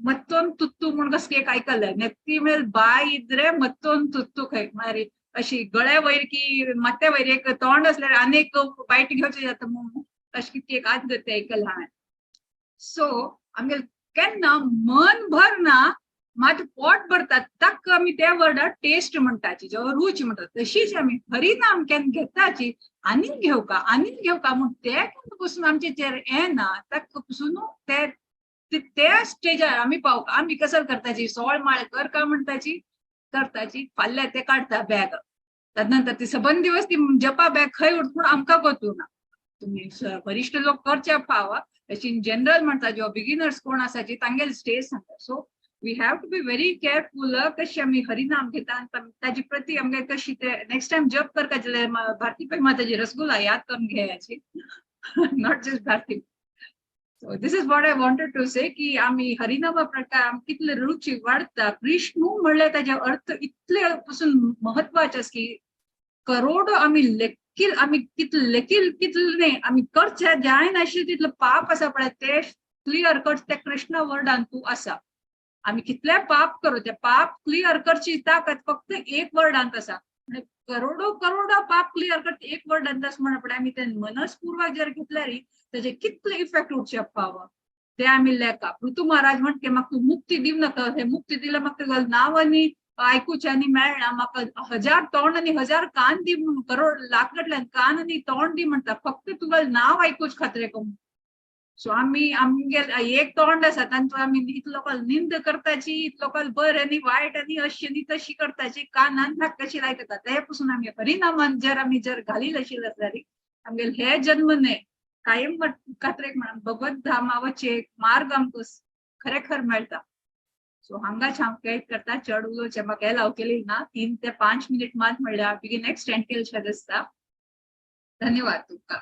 मत्तोन तुत्तू म्हणून कसं एक आयकलें नेत्ती मेल बाय इद्रे मत्तोन तुत्तू खंय म्हळ्यार अशी गळ्या वयर की माथ्या वयर एक तोंड असल्यार आनीक बायट घेवचें जाता म्हणून अशी कितें एक आद गती आयकलें हांवें सो आमगे केन्ना मन भरना मात पोट भरतात ताका आमी त्या वर्डाक टेस्ट म्हणटाची जेव्हा रुच म्हणटात तशीच आमी हरिनाम केन्ना घेताची आनीक घेवका म्हूण ते केन्ना पासून आमचेर येना ताका पासून त्या स्टेजार आमी पावता आमी कसं करताची सोळ माळ करका म्हणटाची करताची फाल्यां ते काडता बॅग तदनंतर ती सबंद दिवस ती जपा बॅग खंय उठून आमकां गोतू ना तुम्ही वरिष्ठ लोक करचे फावा अशी जनरल म्हणटा जेव्हा बिगिनर्स कोण आसाची तांगेले स्टेज सांगता so we have to be very careful कशी आमी हरिनाम घेता ताजी प्रती आमगे कशी ते नेक्स्ट टाइम जप करता जाल्यार भारती पळय माताजी रसगुल्ला याद करून घेयाची not just Bharati so this is what I wanted to say की आमी हरिनामा प्रकार कितले रुची वाढता कृष्ण म्हणले ताजे अर्थ इतले पासून महत्वाचे की करोडो आमी लेखील आमी कितले आमी करचे जायना आशिल्ले तितले पाप आसा पळय ते क्लियर करचे त्या कृष्ण वर्डान तू आसा आमी कितले पाप करू ते पाप क्लियर करची ताकद फक्त एक वर्डांत आसा करोडो पाप क्लियर करते एक वर्डांत आसा म्हणा पण आमी ते मनस्पूर्वक जर घेतल्यार ताजे कितले इफेक्ट उरचे फावा ते आमी लेखा ऋतू महाराज म्हणटे म्हाका तू मुक्ती दिव नाका हे मुक्ती दिल्यार म्हाका नांवांनी आयकुच्यांनी मेळना म्हाका 1000 तोंड आनी 1000 कान दी म्हणून करोड लाखांतल्यान कान आनी तोंड दी म्हणटा फक्त तुगेलें नांव आयकूच खात्रेक सो आमी आमगे एक तोंड आसा तांचो आमी इतलो लोकांक निंद करताची इतलो लोकांक बरें आनी वायट आनी अशी आनी तशी करताची कानान नाक कशी आयकता ते पासून आमी हरिनामान जर घालील आशिल्ले जाल्यार आमगे हे जन्म न्हय कायम खात्रेक म्हणून भगवत धामा वचचे मार्ग आमकां खरेखर मेळटा सो हांगाच हांव कैद करता चड उलोवचें म्हाका एलाव केली ना 3 ते 5 मिनिट मात म्हणल्यार बेगीन एक्सटेंड केलशें दिसता धन्यवाद तुमकां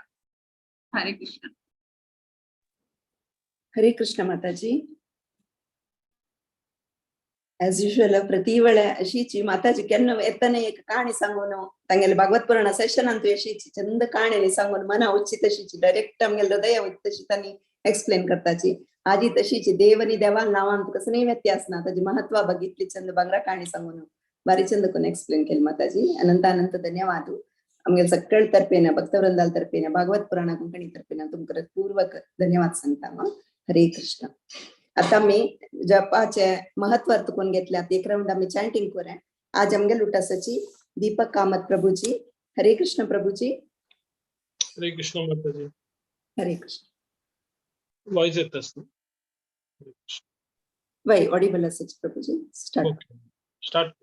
हरे कृष्ण हरे कृष्ण माताजी ऍज युजल प्रति वेळे अशीची माताजी केन्ना येताना एक काणी सांगून तांगेले भागवत पुराण सेशनान तू अशीची चंद काणी सांगून मना उच्ची तशीची डायरेक्ट आमगेले हृदय तशी तांणी एक्सप्लेन करताची आजी तशीची देवनी देवाल नावान कसं नाही व्यत्यास ना ताजी महत्व बघितली चंद बांगरा काणी सांगून बारी चंद कोण एक्सप्लेन केली माताजी अनंत धन्यवाद आमगे सगळे तर्फेन भक्तवृंदाल तर्फेन भागवत पुराण कोंकणी तर्फेन तुमकां पूर्वक धन्यवाद सांगता हरे कृष्ण आता मी जपाचे महत्व कोण घेतल्यात एक राउंड आम्ही चॅन्टिंग करूया आज आमगे लुटासाची दीपक कामत प्रभु जी, हरे कृष्ण प्रभु जी। हरे कृष्ण माता जी। हरे कृष्ण। वॉइस येत असतं. वही ऑडिबल असेल प्रभू जी। स्टार्ट। Okay, start.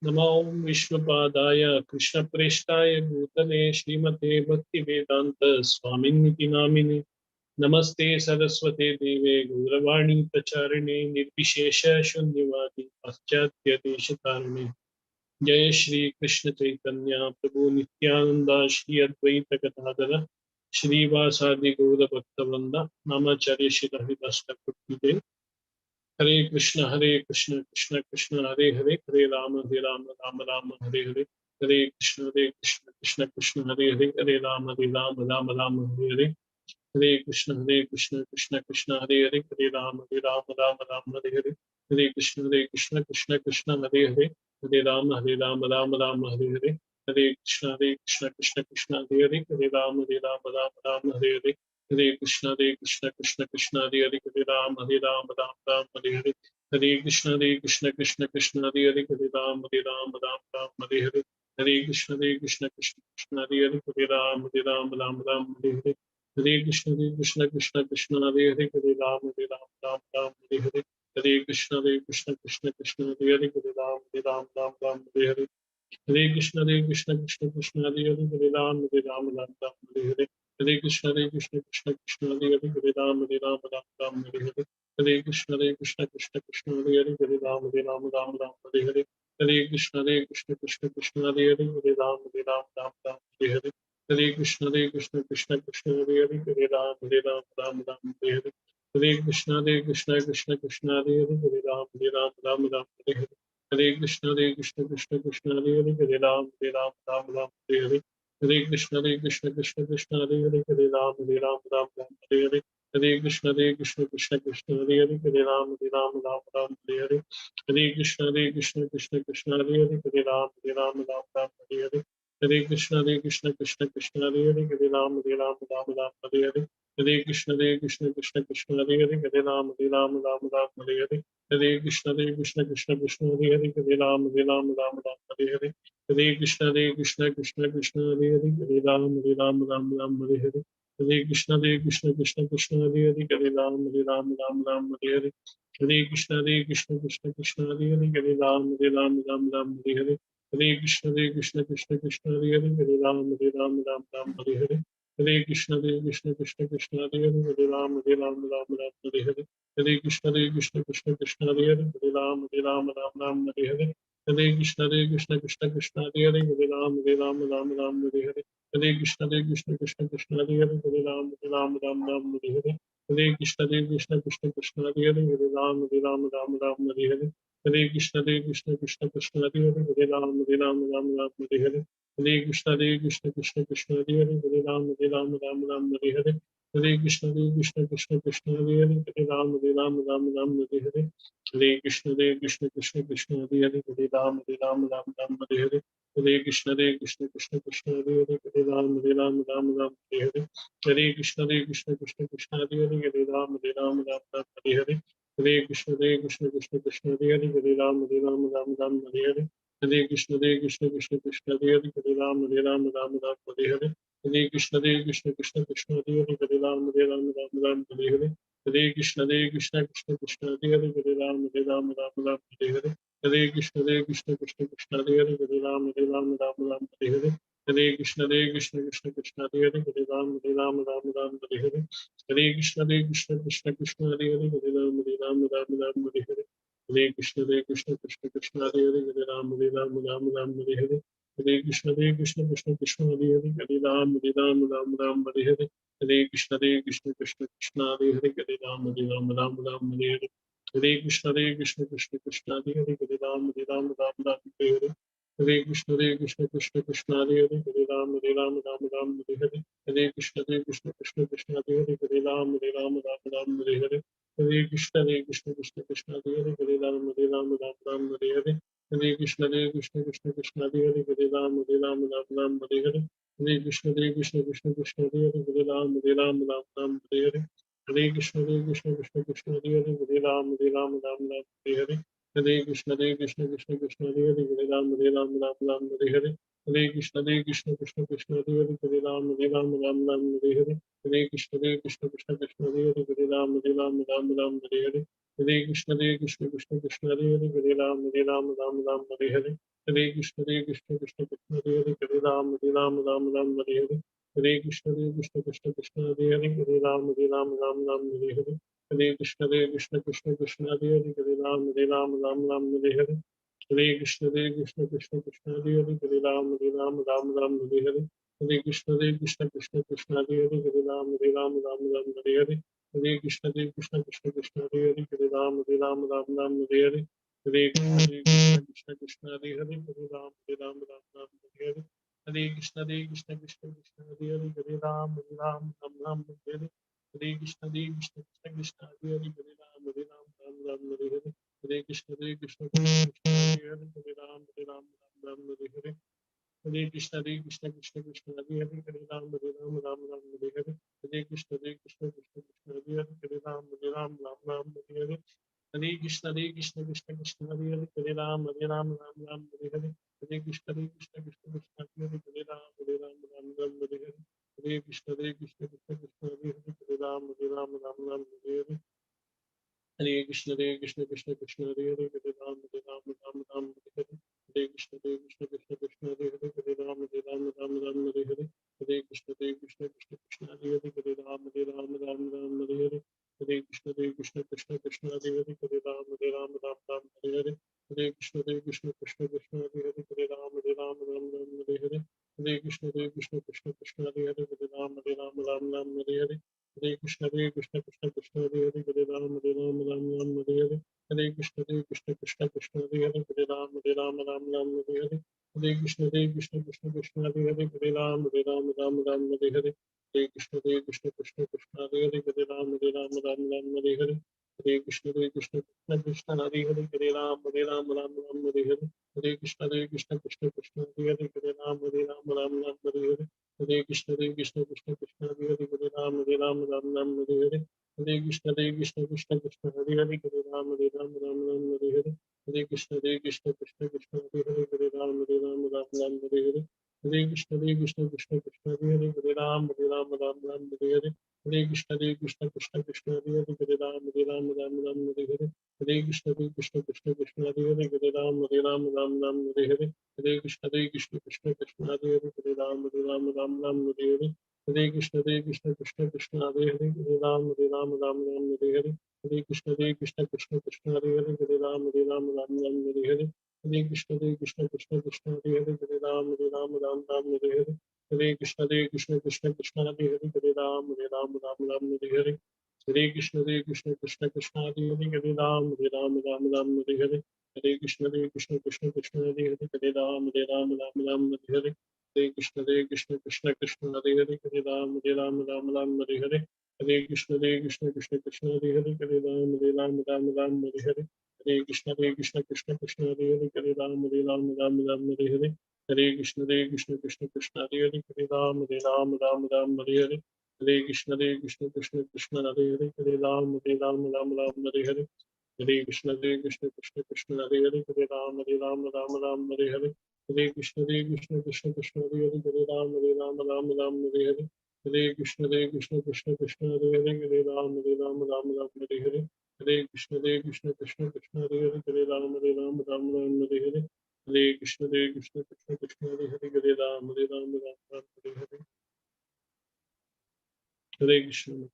नमो विष्णुपादाय कृष्णप्रेष्ठाय भूतले श्रीमते भक्तिवेदांत स्वामिनिति नामिने नमस्ते सरस्वते देवे गौरवाणी प्रचारिणे निर्विशेष शून्यवादी पाश्चात्य देशतारिणे जय श्री कृष्ण चैतन्य प्रभु नित्यानंदा श्री अद्वैत गदाधर श्रीवासादि गौर भक्तवृंद नामाचार्य श्री हरिदास ठाकुर की जय। हरे कृष्ण कृष्ण कृष्ण हरे हरे, हरे राम राम राम हरे हरे, हरे कृष्ण कृष्ण कृष्ण हरे हरे, हरे राम राम राम हरे हरे, हरे कृष्ण कृष्ण कृष्ण हरे हरे, हरे राम राम राम हरे हरे, हरे कृष्ण कृष्ण कृष्ण हरे हरे, हरे राम राम राम हरे हरे, हरे कृष्ण कृष्ण कृष्ण हरे हरे, हरे राम राम हरे हरे, हरे कृष्ण कृष्ण कृष्ण हरे हरे, हरे राम राम हरे हरे, हरे कृष्ण कृष्ण कृष्ण हरे हरे, हरे राम राम हरे हरे, हरे कृष्ण कृष्ण कृष्ण हरे हरे, हरे राम राम हरे हरे, हरे कृष्ण कृष्ण कृष्ण हरे हरे, हरे राम राम हरे हरे, हरे कृष्ण कृष्ण कृष्ण हरे हरे, हरे राम राम हरे हरे, हरे कृष्ण कृष्ण कृष्ण हरे हरे, हरे राम राम हरे हरे, हरे कृष्ण कृष्ण कृष्ण हरे हरे, हरे राम राम हरे हरे, हरे कृष्ण कृष्ण कृष्ण हरे हरे, हरे राम राम हरे हरे, हरे कृष्ण कृष्ण कृष्ण हरे हरे, हरे राम राम हरे हरे, हरे कृष्ण कृष्ण कृष्ण हरे हरे, हरे राम हरे हरे, हरे कृष्ण कृष्ण कृष्ण हरे हरे, हरे राम हरे हरे, हरे कृष्ण कृष्ण कृष्ण हरे हरे, हरे राम राम हरे हरे, हरे कृष्ण कृष्ण कृष्ण हरे हरे, हरे राम हरे हरे, हरे कृष्ण कृष्ण कृष्ण हरे हरे, हरे राम हरे हरे, हरे कृष्ण कृष्ण कृष्ण हरे हरे, हरे राम हरे हरे, हरे कृष्ण कृष्ण कृष्ण हरे हरे, हरे राम हरे हरे, हरे कृष्ण कृष्ण कृष्ण हरे हरे, हरे राम हरे हरे, हरे कृष्ण कृष्ण कृष्ण हरे हरे, हरे राम हरे हरे, हरे कृष्ण कृष्ण कृष्ण हरे हरे, हरे राम हरे हरे, हरे कृष्ण कृष्ण कृष्ण हरे हरे, हरे राम हरे हरे, हरे कृष्ण कृष्ण कृष्ण हरे हरे, हरे राम हरे हरे, हरे कृष्ण कृष्ण कृष्ण हरे हरे, हरे राम हरे हरे, हरे कृष्ण कृष्ण कृष्ण हरे हरे, हरे राम हरे हरे, हरे कृष्ण कृष्ण कृष्ण हरे हरे, हरे राम हरे हरे, हरे कृष्ण कृष्ण कृष्ण हरे हरे, हरे राम हरे हरे, हरे कृष्ण कृष्ण कृष्ण हरे हरे, हरे राम हरे हरे, हरे कृष्ण कृष्ण कृष्ण हरे हरे, हरे राम हरे हरे, हरे कृष्ण कृष्ण कृष्ण हरे हरे, हरे राम हरे हरे, हरे कृष्ण कृष्ण कृष्ण हरे हरे, हरे राम हरे हरे, हरे कृष्ण कृष्ण कृष्ण हरे हरे, हरे राम हरे हरे, हरे कृष्ण कृष्ण कृष्ण हरे हरे, हरे राम हरे हरे, हरे कृष्ण कृष्ण कृष्ण हरे हरे, हरे राम हरे हरे, हरे कृष्ण कृष्ण कृष्ण हरे हरे, हरे राम हरे हरे, हरे कृष्ण कृष्ण कृष्ण हरे हरे, हरे राम हरे हरे, हरे कृष्ण कृष्ण कृष्ण हरे हरे, हरे राम हरे हरे, हरे कृष्ण कृष्ण कृष्ण हरे हरे, हरे राम हरे हरे, हरे कृष्ण कृष्ण कृष्ण हरे हरे, हरे राम हरे हरे, हरे कृष्ण कृष्ण कृष्ण हरे हरे, हरे राम हरे हरे, हरे कृष्ण कृष्ण कृष्ण हरे हरे, हरे राम हरे हरे, हरे कृष्ण कृष्ण कृष्ण हरे हरे, हरे राम हरे हरे, हरे कृष्ण कृष्ण कृष्ण हरे हरे, हरे राम हरे हरे, हरे कृष्ण कृष्ण कृष्ण हरे हरे, हरे राम हरे हरे, हरे कृष्ण कृष्ण कृष्ण हरे हरे, हरे राम हरे हरे, हरे कृष्ण कृष्ण कृष्ण हरे हरे, हरे राम हरे हरे, हरे कृष्ण कृष्ण कृष्ण हरे हरे, हरे राम हरे हरे, हरे कृष्ण कृष्ण कृष्ण हरे हरे, हरे राम हरे हरे, हरे कृष्ण कृष्ण कृष्ण हरे हरे, हरे राम हरे हरे, हरे कृष्ण कृष्ण कृष्ण हरे हरे, हरे राम हरे हरे, हरे कृष्ण कृष्ण कृष्ण हरे हरे, हरे राम हरे हरे, हरे कृष्ण कृष्ण कृष्ण हरे हरे, हरे Ram Hare Hare, Hare Krishna Krishna Krishna Hare Hare Hare Ram Ram Ram Hare Hare Hare Krishna Krishna Krishna Hare Hare Hare Ram Ram Hare Hare Hare Krishna Krishna Krishna Hare Hare Hare Ram Ram Hare Hare Hare Krishna Krishna Krishna Hare Hare Hare Ram Ram Hare Hare Hare Krishna Krishna Krishna Hare Hare Hare Ram Ram Hare Hare Hare Krishna Krishna Krishna Hare Hare Hare Ram Ram Hare Hare Hare Krishna Krishna Krishna Hare Hare Hare Ram Ram Hare Hare Hare Krishna Krishna Krishna Hare Hare Hare Ram Ram Hare Hare Hare Krishna Krishna Krishna Hare Hare Hare Ram Ram Hare Hare Hare Krishna Krishna Krishna Hare Hare Hare Ram Ram Hare Hare Hare Krishna Krishna Hare Hare Hare Ram Ram Hare Hare Hare Krishna Krishna Krishna Hare Hare Hare Ram Ram Hare Hare Hare Krishna Krishna Krishna Hare Hare Hare Ram Ram Hare Hare Hare Krishna Krishna Krishna Hare Hare Hare Ram Ram Hare Hare Hare Krishna Krishna Krishna Hare Hare Hare Ram Ram Hare Hare Hare Krishna Krishna Krishna Hare Hare Hare Ram Ram Hare Hare Hare Krishna Krishna Krishna Hare Hare Hare Ram Ram Hare Hare Hare Krishna Krishna Krishna Hare Hare Hare Ram Ram Hare Hare Hare Krishna Krishna Krishna Hare Hare Hare Ram Ram Hare Hare Hare Krishna Krishna Krishna Hare Hare Hare Ram Ram Hare Hare Hare Krishna Krishna Krishna Hare Hare Hare Ram Ram Hare Hare Hare Krishna Krishna Krishna Hare Hare Hare Ram Ram Hare Hare Hare Krishna Krishna Krishna Hare Hare Hare Ram Ram Hare Hare Hare Krishna Krishna Krishna Hare Hare Hare Ram Ram Hare Hare Hare Krishna Krishna Krishna Hare Hare Hare Ram Ram Hare Hare Hare Krishna Krishna Krishna Hare Hare Hare Ram Ram Hare Hare Hare Krishna Krishna Krishna Hare Hare Hare Ram Ram Hare Hare Hare Krishna Krishna Krishna Hare Hare Hare Ram Ram Hare Hare Hare Krishna Krishna Krishna Hare Hare Hare Ram Ram Hare Hare Hare Krishna Krishna Krishna Hare Hare Hare Ram Ram Hare Hare Hare Krishna Krishna Krishna Hare Hare Hare Ram Ram Hare Hare Hare Krishna Krishna Krishna Hare Hare Hare Ram Ram Hare Hare Hare Krishna Krishna Krishna Hare Hare Hare Ram Ram Hare Hare Hare Krishna Krishna Krishna Hare Hare Hare Ram Ram Hare Hare Hare Krishna Krishna Krishna Hare Hare Hare Ram Ram Hare Hare Hare Krishna Krishna Krishna Hare Hare Hare Ram Ram Hare Hare Hare Krishna Krishna Krishna Hare Hare Hare Ram Ram Hare Hare Hare Krishna Krishna Krishna Hare Hare Hare Ram Ram Hare Hare Hare Krishna Krishna Krishna Hare Hare Hare Ram Ram Hare Hare Hare Krishna Krishna Krishna Hare Hare Hare Ram Ram Hare Hare Hare Krishna Krishna Krishna Hare Hare Hare Ram Ram Hare Hare Hare Krishna Krishna Krishna Hare Hare Hare Ram Ram Hare Hare Hare Krishna Krishna Krishna Hare Hare Hare Ram Ram Hare Hare Hare Krishna Krishna Krishna Hare Hare Hare Ram Ram Hare Hare Hare Krishna Krishna Krishna Hare Hare Hare Ram Ram Hare Hare Hare Krishna Krishna Krishna Hare Hare Hare Ram Ram Hare Hare Hare Krishna Krishna Krishna Hare Hare Hare Ram Ram Hare Hare Hare Krishna Krishna Krishna Hare Hare Hare Ram Ram Hare Hare Hare Krishna Krishna Krishna Hare Hare Hare Ram Ram Hare Hare Hare Krishna Krishna Krishna Hare Hare Hare Ram Ram Hare Hare Hare Krishna Krishna Krishna Hare Hare Hare Ram Ram Hare Hare Hare Krishna Krishna Krishna Hare Hare Hare Ram Ram Hare Hare Hare Krishna Krishna Krishna Hare Hare Hare Ram Ram Hare Hare Hare Krishna Krishna Krishna Hare Hare Hare Ram Ram Hare Hare Hare Krishna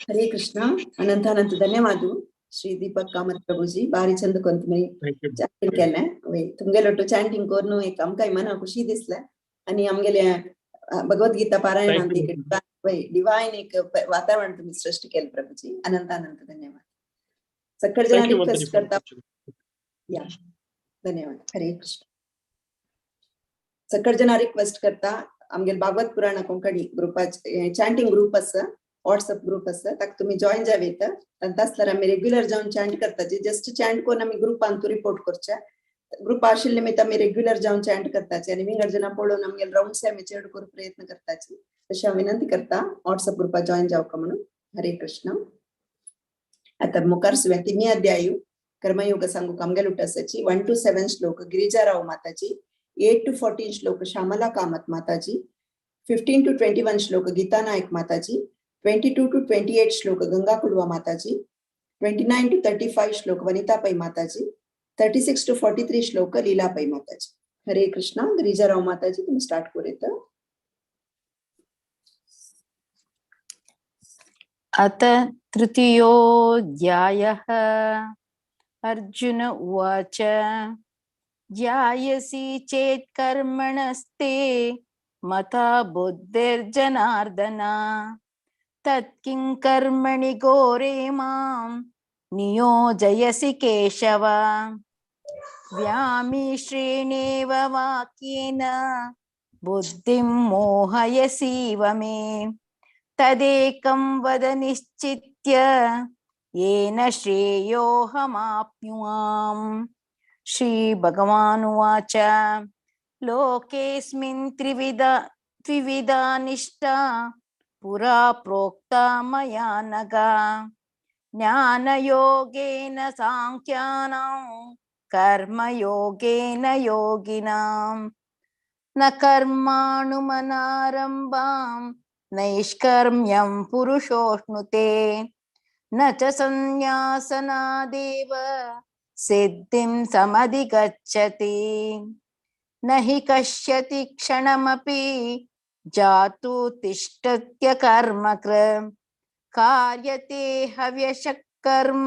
Hare Krishna ಅನಂತ ಧನ್ಯವಾದ ಶ್ರೀ ದೀಪಕ್ ಕಾಮತ್ ಪ್ರಭುಜಿ ಬಾರಿ ಚಂದ ಕೊಂತ ಮೈ चॅटिंग केलें वय तुमगेलो चॅटिंग करून एक आमकां मना खुशी दिसले आणि आमगेले भगवद्गीता पारायण वय डिवाइन एक वातावरण तुम्ही सृष्टी केलं प्रभुजी अनंत धन्यवाद सकळ जना रिक्वेस्ट करता या धन्यवाद हरे कृष्ण सकळ जना रिक्वेस्ट करता आमगेल भागवत पुराण कोंकणी ग्रुपाचे चॅटिंग ग्रुप आसा व्हॉट्सअप ग्रुप आसा ताका तुम्ही जॉइन जावेत आणि तासल्यार आमी रेग्युलर जावन चॅन्ट करताचे जस्ट चॅन्ट करून आमी ग्रुपान तू रिपोर्ट करचे ग्रुप आशिल्ले निमित्त आमी रेग्युलर जावन चॅन्ट करताचे आणि विंगड जना पळोवन आमगेले राउंड्स आमी चड करून प्रयत्न करताचे तशी हांव विनंती करता व्हॉट्सअप ग्रुपात जॉईन जावका म्हणून. हरे कृष्ण. आता मुखार सुया तिनी अध्यायू कर्मयोग सांगू कामगेल उठासाची 1 to 7 श्लोक गिरिजाराव माताजी, 8 to 14 श्लोक श्यामला कामत माताजी, 15 to 21 श्लोक गीता नायक माताजी, 22 to 28 श्लोक गंगा कुडवा माताजी, 29 to 35 श्लोक वनिता पै माताजी, 36 to 43 श्लोक लीला पै माताजी. हरे कृष्णा. गिरिजाराव माताजी तुम्ही स्टार्ट करूयात. अथ तृतीयोऽध्यायः. अर्जुन उवाच ध्यायसि चेत् कर्मणस्ते मता बुद्धिर्जनार्दन तत्किं कर्मणि घोरे मां नियोजयसि केशव. व्यामिश्रेणेव वाक्येन बुद्धिं मोहयसीव मे तदेकं वद निश्चित्य येन श्रेयोऽहमाप्नुयाम्. श्रीभगवानुवाच लोकेऽस्मिन् त्रिविधा निष्ठा पुरा प्रोक्ता मया नघ. ज्ञानयोगेन साङ्ख्यानां कर्मयोगेन योगिनां. न कर्माणुमनारम्भां नैष्कर्म्यं पुरुषोऽश्नुते. न च संन्यासनादेव सिद्धिं समधिगच्छति. न हि कश्यति क्षणमपि जातु तिष्ठत्य कर्मकृत्. कार्यते हव्यशः कर्म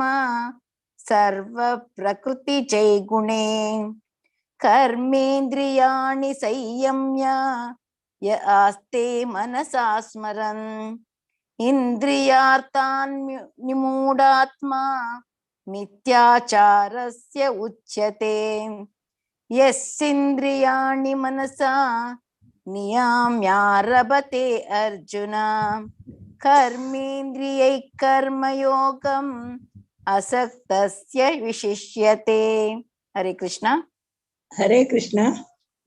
सर्वप्रकृतिजैगुणे. कर्मेन्द्रियाणि संयम्य य आस्ते मनसा स्मरन्. इन्द्रियार्थान् निमूढात्मा मिथ्याचारस्य उच्यते. यस्येन्द्रियाणि मनसा नियम्यारभते अर्जुन. कर्मेन्द्रियैः कर्मयोगम् असक्तस्य विशिष्यते. हरे कृष्ण. हरे कृष्ण.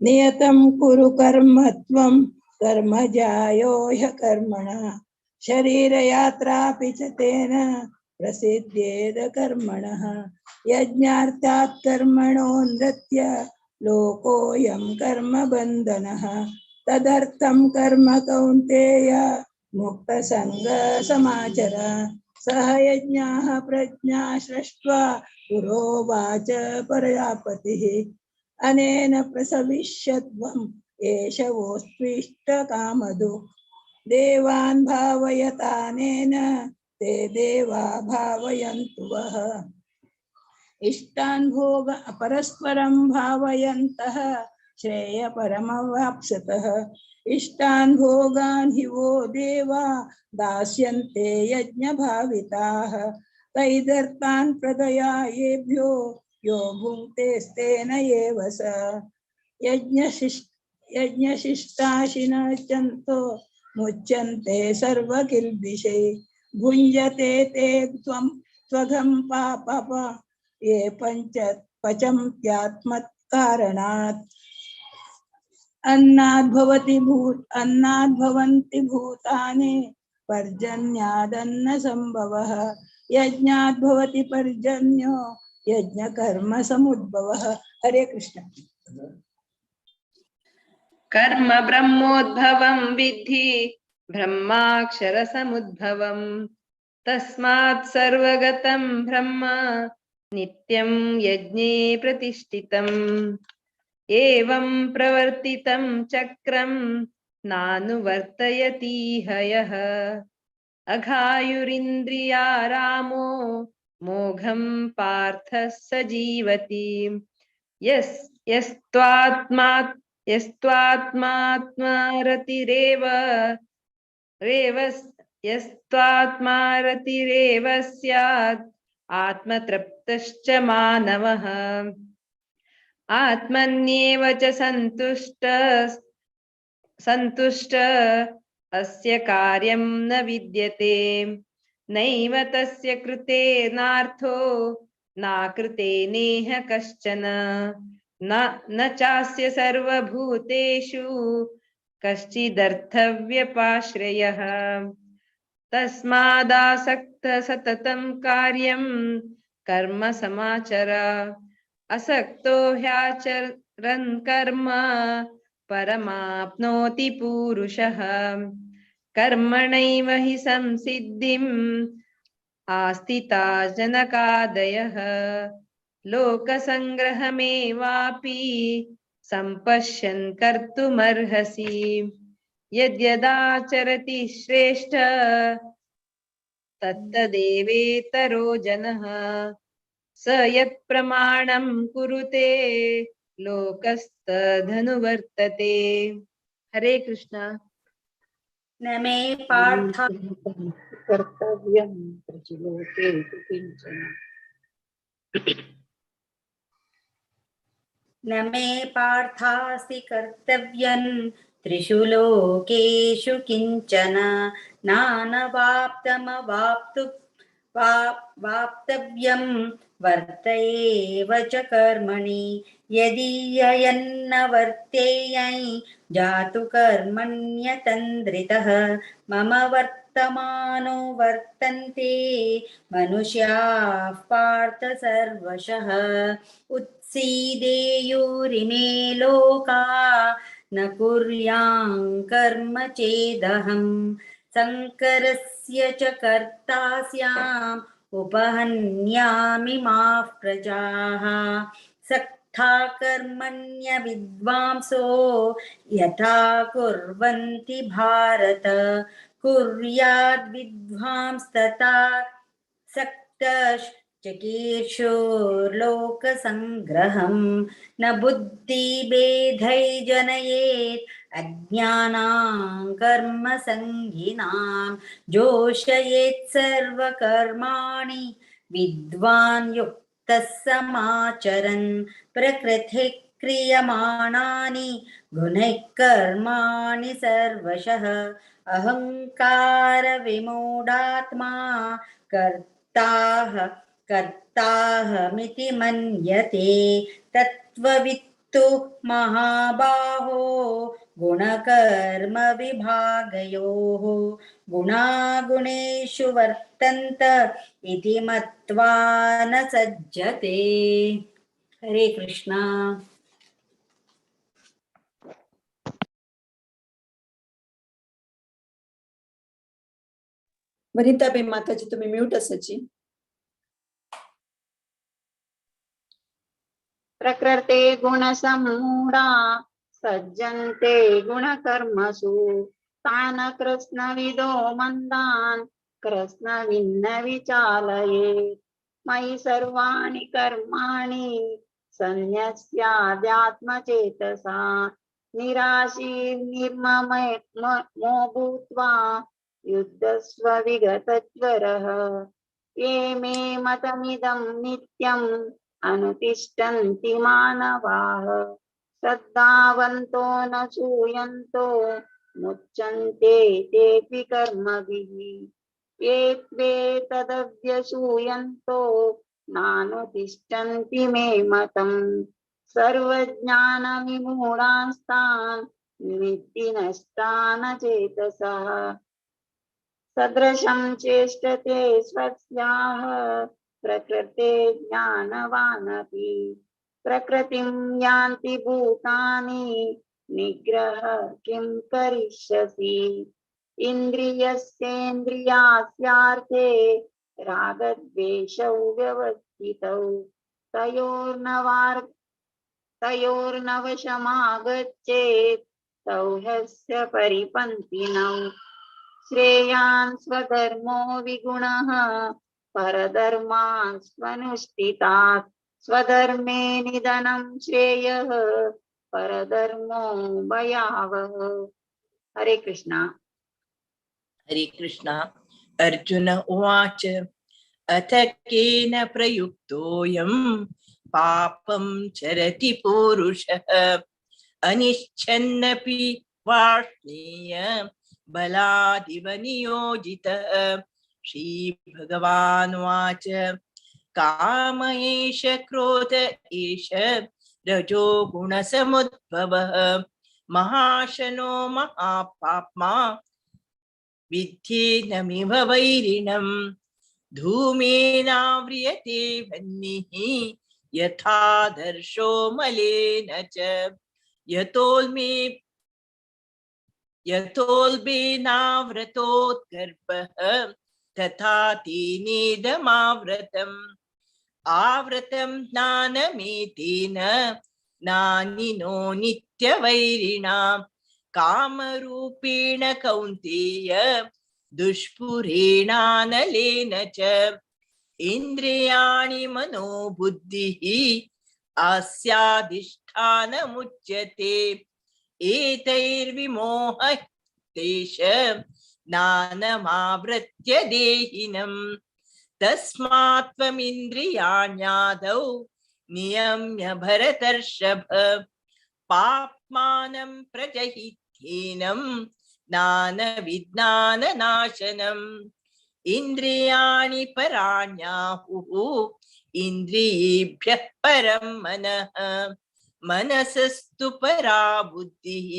नियतं कुरु कर्म त्वं कर्मजायो ह्यकर्मणः. शरीरयात्रापि च तेन प्रसिद्ध्येद कर्मणः. यज्ञार्थात् कर्मणो नृत्य लोकोऽयं कर्मबन्धनः. तदर्थं कर्म कौन्तेय मुक्तसङ्गसमाचर. सह यज्ञाः प्रज्ञा सृष्ट्वा पुरोवाच प्रजापतिः. अनेन प्रसविष्यत्वम् एष वोऽस्त्विष्टकामधु. देवान् भावयतानेन ते देवा भावयन्तु वः. इष्टान् भोग परस्परं भावयन्तः श्रेयपरमवाप्स्यतः. इष्टान् भोगान् हि वो देवा दास्यन्ते यज्ञभाविताः. तैदर्थान् प्रदयायेभ्यो यो भुङ्क्तेस्तेन एव स. यज्ञशिष्टाशिनश्चन्तो मुच्यन्ते सर्वकिल्बिषै. भुञ्जते ते त्वघं पापप ये पचन्त्यात्मकारणात्. अन्नाद्भवन्ति भूतानि पर्जन्यादन्न संभवः. यज्ञाद्भवति पर्जन्यो यज्ञकर्म समुद्भवः. हरे कृष्ण. कर्म ब्रह्मोद्भवं विद्धि ब्रह्माक्षर समुद्भवं. तस्मात् सर्वगतं ब्रह्म नित्यं यज्ञे प्रतिष्ठितम्. एवं प्रवर्तितं चक्रं नानुवर्तयतीह यः. अघायुरिन्द्रियारामो मोघं पार्थः स जीवति. यस्त्वात्मारतिरेव स्यात् आत्मतृप्तश्च मानवः. आत्मन्येव च सन्तुष्ट अस्य कार्यं न विद्यते. नैव तस्य कृते नार्थो नाकृते नेह कश्चन. न चास्य सर्वभूतेषु कश्चिदर्थव्यपाश्रयः तस्मादासक्त सततं कार्यं कर्म समाचर असक्तो ह्याचरन् कर्म परमाप्नोति पूरुषः कर्मणैव हि संसिद्धिम् आस्थिता जनकादयः लोकसंग्रहमेवापि सम्पश्यन् कर्तुमर्हसि यद्यदाचरति श्रेष्ठ तत्तदेवेतरो जनः स यत्प्रमाणं कुरुते लोकस्तदनुवर्तते। हरे कृष्ण। न मे पार्थ कर्तव्यं प्रचिलोके किंचन न मे पार्थास्ति कर्तव्यं त्रिषु लोकेषु किंचन वाप्तव्यं वर्त एव च कर्मणि यदीयन्न वर्तेयै जातु कर्मण्यतन्द्रितः मम वर्तमानो वर्तन्ते मनुष्याः पार्थ सर्वशः उत्सीदेयुरिमे लोका न कुर्यां कर्म चेदहम् संकरस्य च कर्ता स्याम् उपहन्यामि माः प्रजाः सक्था कर्मण्य विद्वांसो यथा कुर्वन्ति भारत कुर्याद् विद्वांस्तथा सक्तश्चिकीर्षोर्लोकसंग्रहम् न बुद्धिभेदै जनयेत् अज्ञानां कर्मसङ्गिनां जोषयेत् सर्वकर्माणि विद्वान् युक्तः समाचरन् प्रकृतिः क्रियमाणानि गुणैः कर्माणि सर्वशः अहङ्कार विमूढात्मा कर्ताहमिति मन्यते तत्त्ववित्तु महाबाहो गुणकर्म विभागयोः गुणागुणेषु वर्तन्त इति मत्वा न सज्जते। हरे कृष्णा। वनिताबेन माताजी तुम्ही म्यूट असायची. प्रकृते गुणसमूढा सज्जन्ते गुणकर्मसु तान् कृत्स्नविदो मन्दान् कृत्स्नविन्न विचालयेत् मयि सर्वाणि कर्माणि सन्न्यस्याध्यात्मचेतसा निराशीर्निर्ममो भूत्वा युद्धस्व विगतज्वरः ये मे मतमिदं नित्यम् अनुतिष्ठन्ति मानवाः श्रद्धावन्तो न सूयन्तो मुच्यन्ते तेऽपि कर्मभिः ये त्वेतदव्यसूयन्तो नानुतिष्ठन्ति मे मतम् सर्वज्ञानविमूढांस्तान् निमित्ति नष्टान चेतसः सदृशं चेष्टते स्वस्याः प्रकृते ज्ञानवानपि प्रकृतिं यान्ति भूतानि निग्रह किं करिष्यसि इन्द्रियस्येन्द्रियास्यार्थे रागद्वेषौ व्यवस्थितौ तयोर्नवशमागच्छेत् तौ ह्यस्य परिपन्थिनौ श्रेयान् स्वधर्मो विगुणः परधर्मान् स्वनुष्ठितात् स्वधर्मे निधनं श्रेयः परधर्मो भयावह। हरे कृष्णा। हरे कृष्णा। अर्जुन उवाच अथ केन प्रयुक्तोऽयं पापं चरति पूरुषः अनिच्छन्नपि वाष्णेय बलादिव नियोजितः। श्रीभगवानुवाच काम एष क्रोध एष रजो गुणसमुद्भवः महाशनो महापाप्मा विद्येनमिव वैरिणम् धूमेनाव्रियते वह्निः यथादर्शो मलेन च यतोल्बेनावृतोद्गर्भः तथा तेनेदमावृतम् आवृतं ज्ञानमेतेन नानिनो नित्यवैरिणा कामरूपेण कौन्तेय दुष्पुरेणानलेन च इन्द्रियाणि मनोबुद्धिः अस्याधिष्ठानमुच्यते एतैर्विमोहतेष ज्ञानमावृत्य देहिनम् तस्मात् त्वमिन्द्रियाण्यादौ नियम्य भरतर्षभ पाप्मानं प्रजहित्येनं ज्ञानविज्ञाननाशनम् इन्द्रियाणि पराण्याहुः इन्द्रियेभ्यः परं मनः मनसस्तु परा बुद्धिः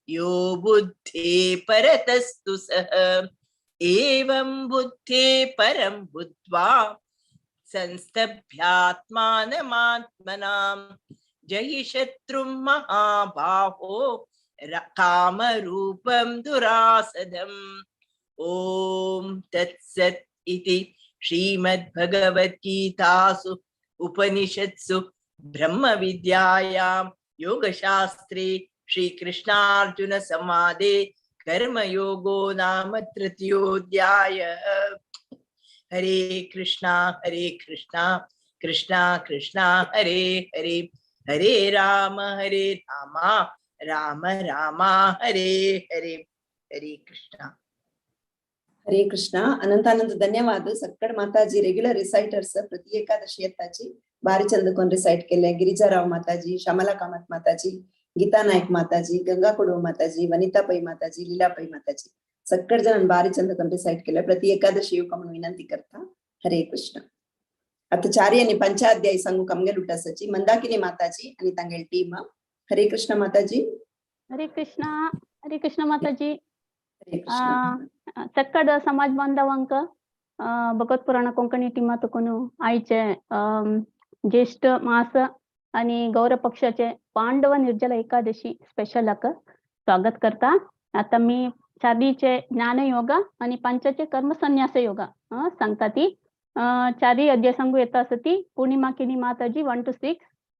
यो बुद्धे परतस्तु सः एवं बुद्धे परं बुद्ध्वा संस्तभ्यात्मानमात्मनां जहि शत्रुं महाबाहो कामरूपं दुरासदम् ओम तत्सत् इति श्रीमद्भगवद्गीतासु उपनिषत्सु ब्रह्म विद्यायां योगशास्त्रे श्रीकृष्णार्जुन संवादे कर्मयोगो नाम तृतीयोऽध्यायः। हरे कृष्णा कृष्णा कृष्णा हरे हरे हरे राम राम राम हरे हरे हरे कृष्णा हरे कृष्णा अनंतानंद धन्यवाद सक्कड माताजी रेग्युलर रिसाइटर्स प्रति एकादशी येताची बारी चंदकोन रिसाइट केले गिरिजाराव माताजी श्यामला कामत माताजी गीता नायक माताजी गंगा कुडव माताजी वनिता पै माताजी लीला पै माताजी सक्कड जन बारी चंदकोन रिसाइट केले प्रति एकादशी युग म्हणून विनंती करता हरे कृष्ण आता चारी आणि पंचाध्यायी संगू कमगेल उठासची मंदाकिनी माताजी आणि तांगेल टीम हरे कृष्ण माताजी हरे कृष्ण माताजी हरे कृष्ण सक्कड समाज बांधवांक भगवत पुराण कोंकणी टीमा तुकोन आयचे ज्येष्ठ मास आणि गौर पक्षाचे पांडव निर्जल एकादशी स्पेशल स्वागत करता। आता मी चारीचे ज्ञान योग आणि पंचाचे कर्म संन्यास योग सांगता ती चारी अध्याय सांगू येता असती पूर्णिमा किनी माताजी 1 to 6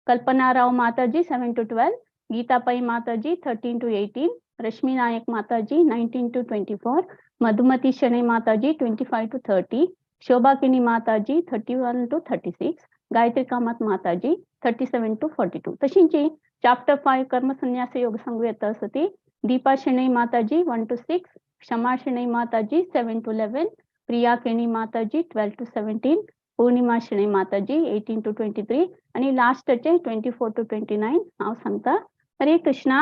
कल्पना राव माताजी 7 to 12 गीता पै माताजी 13 to 18 रश्मि नायक माताजी 19 to 24 मधुमती शनै माताजी 25 to 30 शोभा किनी माताजी 31 to 36 गायत्री कामत माताजी 37 to 42 तशींची चॅप्टर 5 कर्म संन्यास योग सांगू येता असती दीपा शनै माताजी 1 to 6 क्षमा शनै माताजी 7 to 11 प्रिया केनी माताजी 12 to 17 पूर्णिमा शनै माताजी 18 to 23 आणि लास्टचे 24 to 29 हांव सांगता। हरे कृष्णा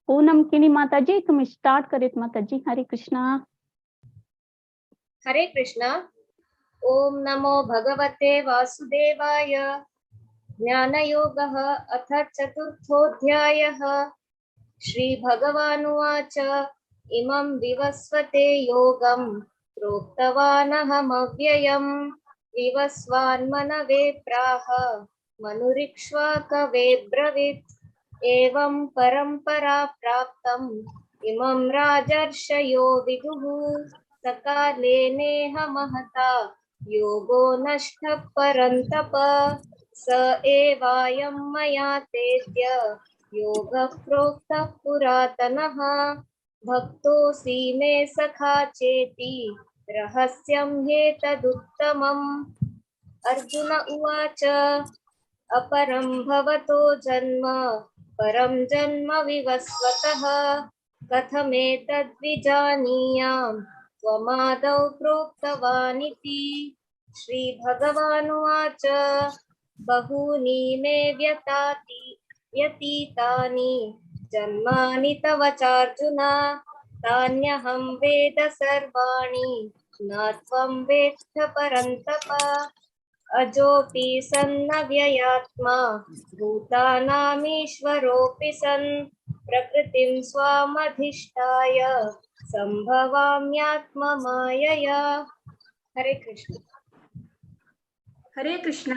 पूनम किनी माताजी तुम्ही स्टार्ट करीत माताजी। हरे कृष्णा हरे कृष्णा। ओम नमो भगवते वासुदेवाय। ज्ञानयोगः अथ चतुर्थोऽध्यायः। श्री भगवानुवाच इमं विवस्वते योगं प्रोक्तवानहमव्ययम् विवस्वान्मनवे प्राह मनुरिक्ष्वाकवे ब्रवीत् एवं परंपरा प्राप्तम् इमं राजर्षयो विदुः सकाले नेह महता योगो नष्टः परन्तप स एवायं मया तेद्य योगः प्रोक्तः पुरातनः भक्तोऽसि मे सखा चेति रहस्यं ह्येतदुत्तमम्। अर्जुन उवाच अपरं भवतो जन्म परं जन्म विवस्वतः कथमेतद्विजानीयाम् त्वमादौ प्रोक्तवानिति। श्रीभगवानुवाच बहूनि मे व्यतीतानि जन्मानि तव चार्जुन तान्यहं वेद सर्वाणि न त्वं वेत्थ परन्तप अजोऽपि सन्नव्ययात्मा भूतानामीश्वरोऽपि सन् प्रकृतिं स्वामधिष्ठाय सम्भवाम्यात्ममायया। हरे कृष्ण। हरे कृष्ण।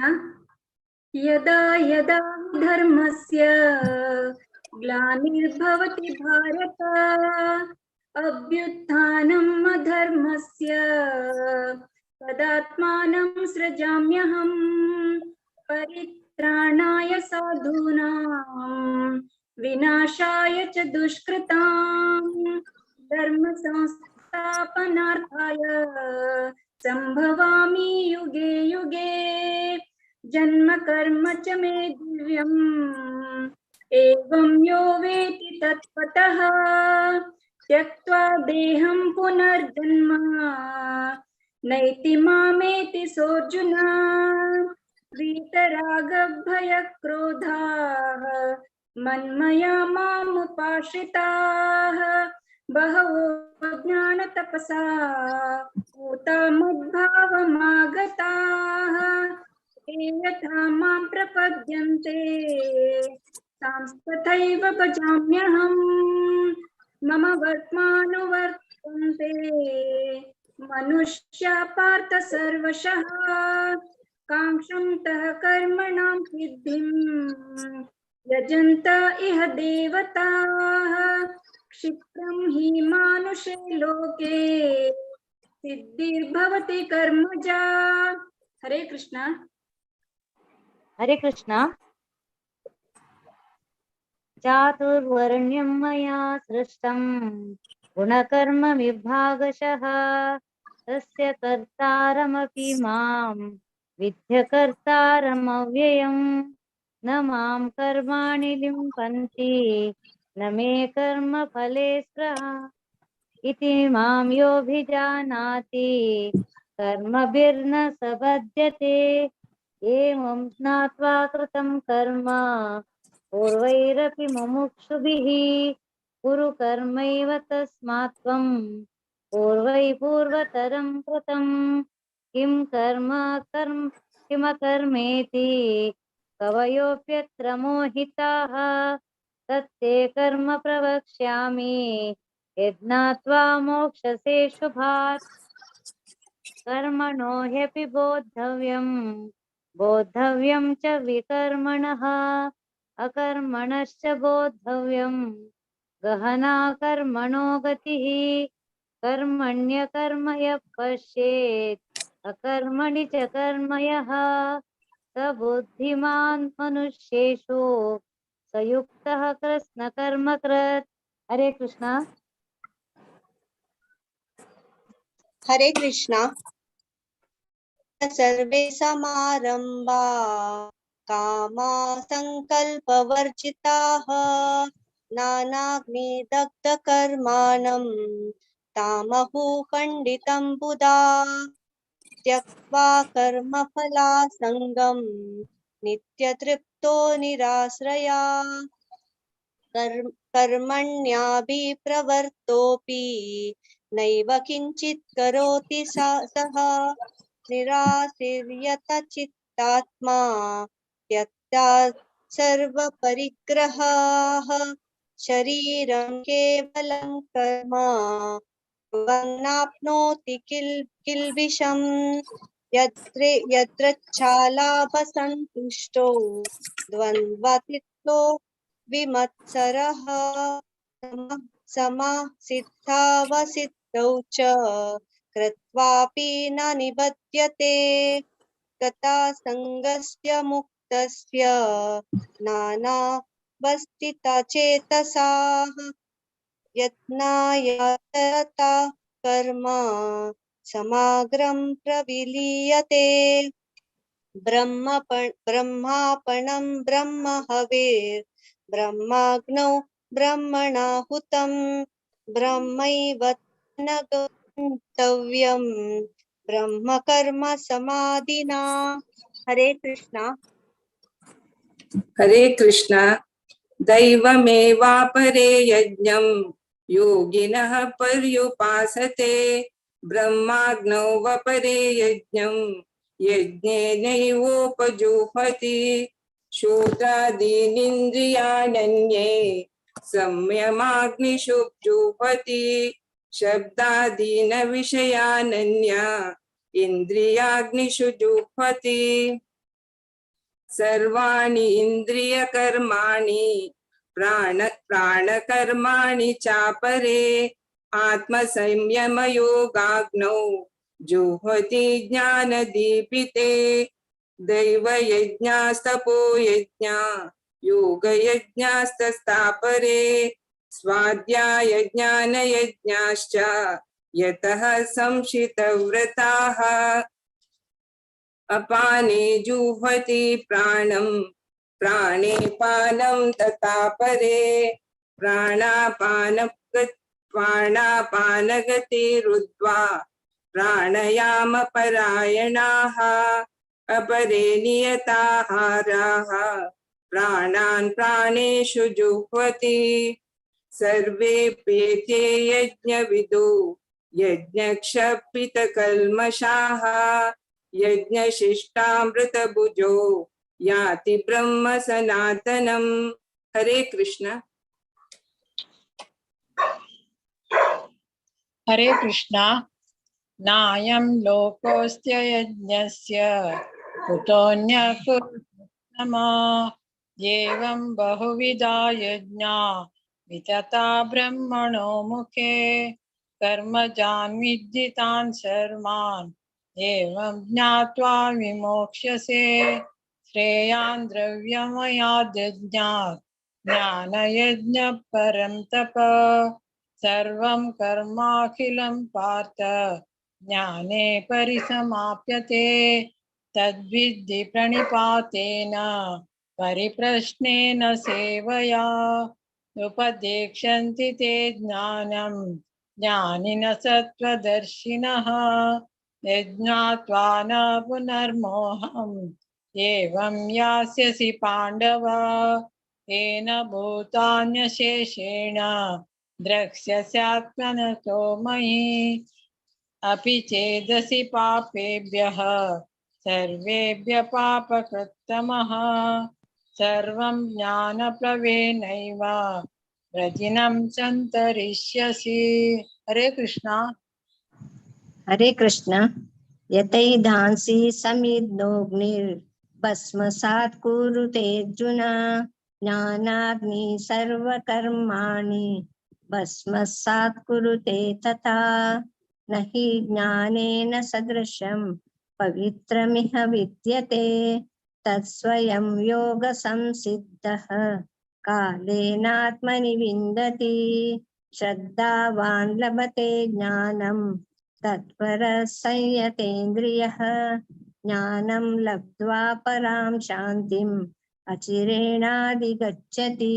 यदा यदा धर्मस्य ग्लानिर्भवति भारत अभ्युत्थानम् अधर्मस्य तदात्मानं सृजाम्यहम् परित्राणाय साधूनां विनाशाय च दुष्कृतां धर्म संस्थापनार्थाय संभवामि युगे युगे जन्म कर्म च मे दिव्यम् एवं यो वेति तत्त्वतः त्यक्त्वा देहं पुनर्जन्म नैति मामेति सोऽर्जुन। वीतरागभयक्रोधाः मन्मया मामुपाश्रिताः बहवो ज्ञानतपसा भूता मद्भावमागताः ते यथा मां प्रपद्यन्ते तथैव भजाम्यहम् मम वर्त्मानुवर्तन्ते मनुष्या पार्थ सर्वशः काङ्क्षन्तः कर्मणां सिद्धिं यजन्त इह देवताः क्षिप्रं हि मानुषे लोके सिद्धिर्भवति कर्मजा। हरे कृष्ण। हरे कृष्ण। चातुर्वर्ण्यं मया सृष्टं गुणकर्म विभागशः तस्य कर्तारमपि मां विद्य कर्तारमव्ययम् न मां कर्माणि लिम्पन्ति न मे कर्म फले स्पृहा इति मां योऽभिजानाति कर्मभिर्न स बध्यते एवं ज्ञात्वा कृतं कर्म पूर्वैरपि मुमुक्षुभिः कुरु कर्मैव तस्मात् त्वं पूर्वतरं कृतं किमकर्मेति कवयोऽप्यत्र मोहिताः तत्ते कर्म प्रवक्ष्यामि यज्ञात्वा मोक्षसे शुभात् कर्मणो ह्यपि बोद्धव्यं च विकर्मणः अकर्मणश्च बोद्धव्यं गहना कर्मणो गतिः कर्मण्यकर्म यः पश्येत् अकर्मणि च कर्म यः स बुद्धिमान् मनुष्येषु स युक्तः कृष्णकर्मकृत्। हरे कृष्ण। हरे कृष्णा। सर्वे समारंभा कामा संकल्पवर्जिताः नानाग्निदग्धकर्माणं तामहुः खण्डितं बुधा त्यक्त्वा कर्मफलासङ्गं नित्यतृप्तो निराश्रया कर्मण्याभिप्रवर्तोऽपि नैव किञ्चित् करोति सः निराशीर्यतचित्तात्मा त्यक्त्वा सर्वपरिग्रहाः शरीरं केवलं कर्म कुर्वन्नाप्नोति किल्बिषम् यत्रच्छालाभसन्तुष्टो द्वन्द्वातीतो विमत्सरः समासिद्धावसिद्धौ च कृत्वापि न निबध्यते तथा संगस्य मुक्तस्य नानावस्थितचेतसाः यत्नायतरता कर्म समाग्रं प्रविलीयते ब्रह्मापणं ब्रह्म हविर्ब्रह्माग्नौ ब्रह्मणाहुतं ब्रह्मैव न गन्तव्यं ब्रह्म कर्म समाधिना। हरे कृष्णा। हरे कृष्ण। दैवमेवापरे यज्ञं योगिनः पर्युपासते ब्रह्माग्नौ वपरे यज्ञं यज्ञेनैवोपजुह्वति शूद्रादीनीन्द्रियाण्ये संयमाग्निषु जुह्वति शब्दादीन विषयानन्य इन्द्रियाग्निषु जुह्वति सर्वाणि इन्द्रियकर्माणि प्राणकर्माणि चापरे आत्मसंयमयोगाग्नौ जुह्वति ज्ञानदीपिते दैवयज्ञास्तपोयज्ञा योगयज्ञास्तस्थापरे स्वाध्यायज्ञानयज्ञाश्च यतः संशितव्रताः अपाने जुह्वति प्राणं प्राणे पानं तथा परे प्राणापानगतिरुद्ध्वा प्राणायामपरायणाः अपरे नियताहाराः प्राणान् प्राणेषु जुह्वति सर्वेऽप्येते यज्ञविदो यज्ञक्षपितकल्मषाः यज्ञशिष्टामृतभुजो याति ब्रह्म सनातनम्। हरे कृष्ण। हरे कृष्णा। नायं लोकोऽस्त्य यज्ञस्य कुतोऽन्यः कुरुष्वत्तमा एवं बहुविधा यज्ञा वितता ब्रह्मणो मुखे कर्मजान् विद्धितान् सर्वान् एवं ज्ञात्वा विमोक्ष्यसे श्रेयान् द्रव्यमयाद्यज्ञात् ज्ञानयज्ञः परं तप सर्वं कर्माखिलं पार्थ ज्ञाने परिसमाप्यते तद्विद्धि प्रणिपातेन परिप्रश्नेन सेवया उपदेक्षन्ति ते ज्ञानं ज्ञानिनः सत्त्वदर्शिनः यज्ञात्वा न पुनर्मोहम् एवं यास्यसि पाण्डव येन भूतान्यशेषेण द्रक्ष्यस्यात्मनतो मयि अपि चेदसि पापेभ्यः सर्वेभ्यः पापकृत्तमः सर्वं ज्ञानप्लवेनैव व्रजिनं सन्तरिष्यसि। हरे कृष्णा। हरे कृष्ण। यतैधांसि समिद्धोऽग्निर्भस्मसात् कुरुते अर्जुन ज्ञानाग्नि सर्वकर्माणि भस्मसात् कुरुते तथा न हि ज्ञानेन सदृशं पवित्रमिह विद्यते तत्स्वयं योगसंसिद्धः कालेनात्मनि विन्दति श्रद्धावान् लभते ज्ञानं तत्परः संयतेन्द्रियः ज्ञानं लब्ध्वा परां शान्तिम् अचिरेणाधिगच्छति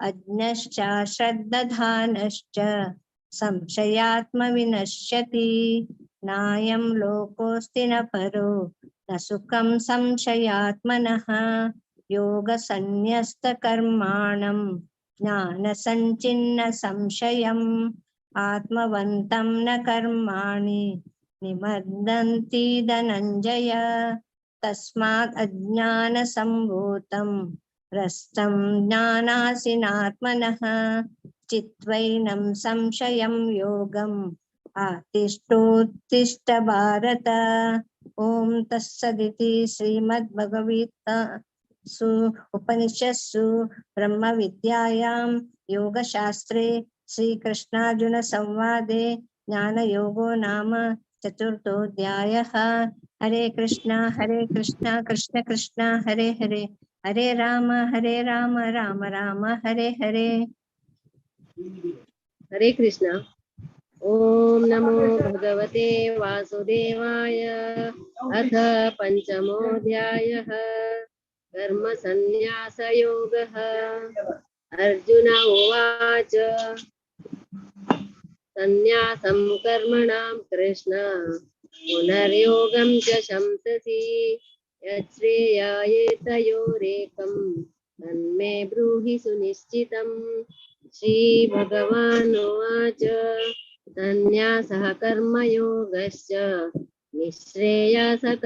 अज्ञश्च श्रद्धानश्च संशयात्मविनश्यति नायं लोकोऽस्ति न परो न सुखं संशयात्मनः योगसन्न्यस्तकर्माणं ज्ञानसञ्चिन्न संशयम् आत्मवन्तं न कर्माणि निबध्नन्ति धनञ्जय तस्मात् अज्ञानसम्भूतं भ्रष्टं ज्ञानासीनात्मनः चित्वैनं संशयं योगम् आतिष्ठोत्तिष्ठ भारत। ओम तत्सदिति श्रीमद्भगवद्गीतासु उपनिषत्सु ब्रह्म विद्यायां योगशास्त्रे श्रीकृष्णार्जुन संवादे ज्ञान योगो नाम चतुर्थोऽध्यायः। हरे कृष्णा कृष्ण कृष्ण हरे हरे हरे राम राम राम हरे हरे। हरे कृष्णा। ओम नमो भगवते वासुदेवाय। अथ पंचमोऽध्यायः कर्म संन्यास योगः। अर्जुन उवाच संन्यासं कर्मणां कृष्ण पुनर्योगं च शंससि यच्छ्रेयायेतयोरेकं तन्मे ब्रूहि सुनिश्चितम्। श्रीभगवानुवाच संन्यासः कर्मयोगश्च निःश्रेयसकरावुभौ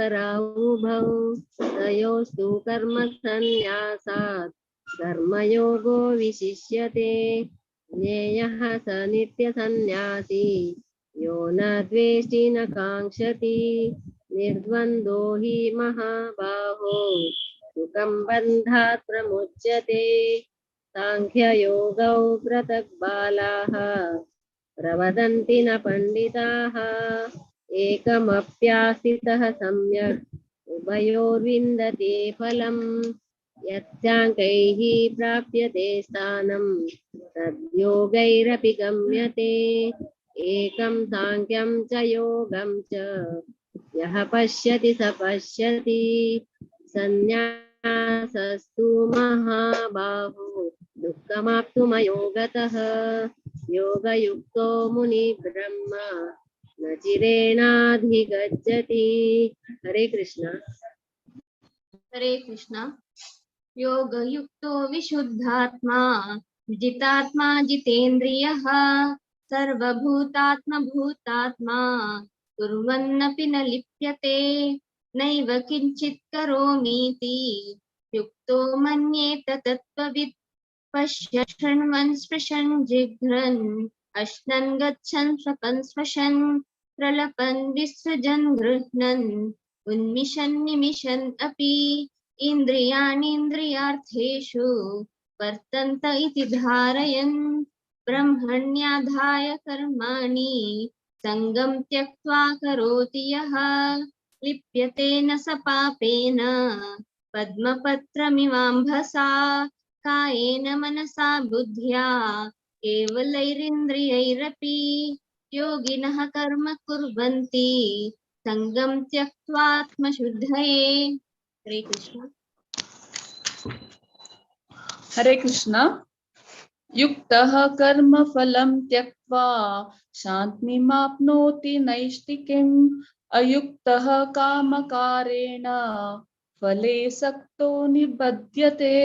तयोस्तु कर्म संन्यासात् कर्मयोगो विशिष्यते ज्ञेयः स नित्यसन्न्यासी यो न द्वेष्टि न काङ्क्षति निर्द्वन्द्वो हि महाबाहो सुखं बन्धात् प्रमुच्यते साङ्ख्ययोगौ पृथक् बालाः प्रवदन्ति न पण्डिताः एकमप्यासितः सम्यक् उभयोर्विन्दते फलम् यस्याङ्कैः प्राप्यते स्थानं तद्योगैरपि गम्यते एकं साङ्ख्यं च योगं च यः पश्यति स पश्यति सन्न्यासस्तु महाबाहो दुःखमाप्तुमयोगतः योगयुक्तो मुनिब्रह्म न चिरेणाधिगच्छति। हरे कृष्ण। हरे कृष्ण। योगयुक्तो विशुद्धात्मा जितात्मा जितेन्द्रियः सर्वभूतात्मा भूतात्मा कुर्वन्नपि न लिप्यते नैव किञ्चित् करोमीति युक्तो मन्येत तत्त्ववित् पश्य शृण्वन् स्पृशन् जिघ्रन् अश्नन् गच्छन् स्वपन् स्वशन् प्रलपन् विसृजन् गृह्णन् उन्मिषन् निमिषन् अपि इन्द्रियाणीन्द्रियार्थेषु वर्तन्त इति धारयन् ब्रह्मण्याधाय कर्माणि सङ्गं त्यक्त्वा करोति यः लिप्यते न स पापेन पद्मपत्रमिवाम्भसा कायेन मनसा बुद्ध्या केवलैरिन्द्रियैरपि योगिनः कर्म कुर्वन्ति सङ्गं त्यक्त्वात्मशुद्धये। हरे कृष्ण। हरे कृष्ण। युक्तः कर्मफलं त्यक्त्वा शान्तिमाप्नोति नैष्टिकीम् अयुक्तः कामकारेण फले सक्तो निबध्यते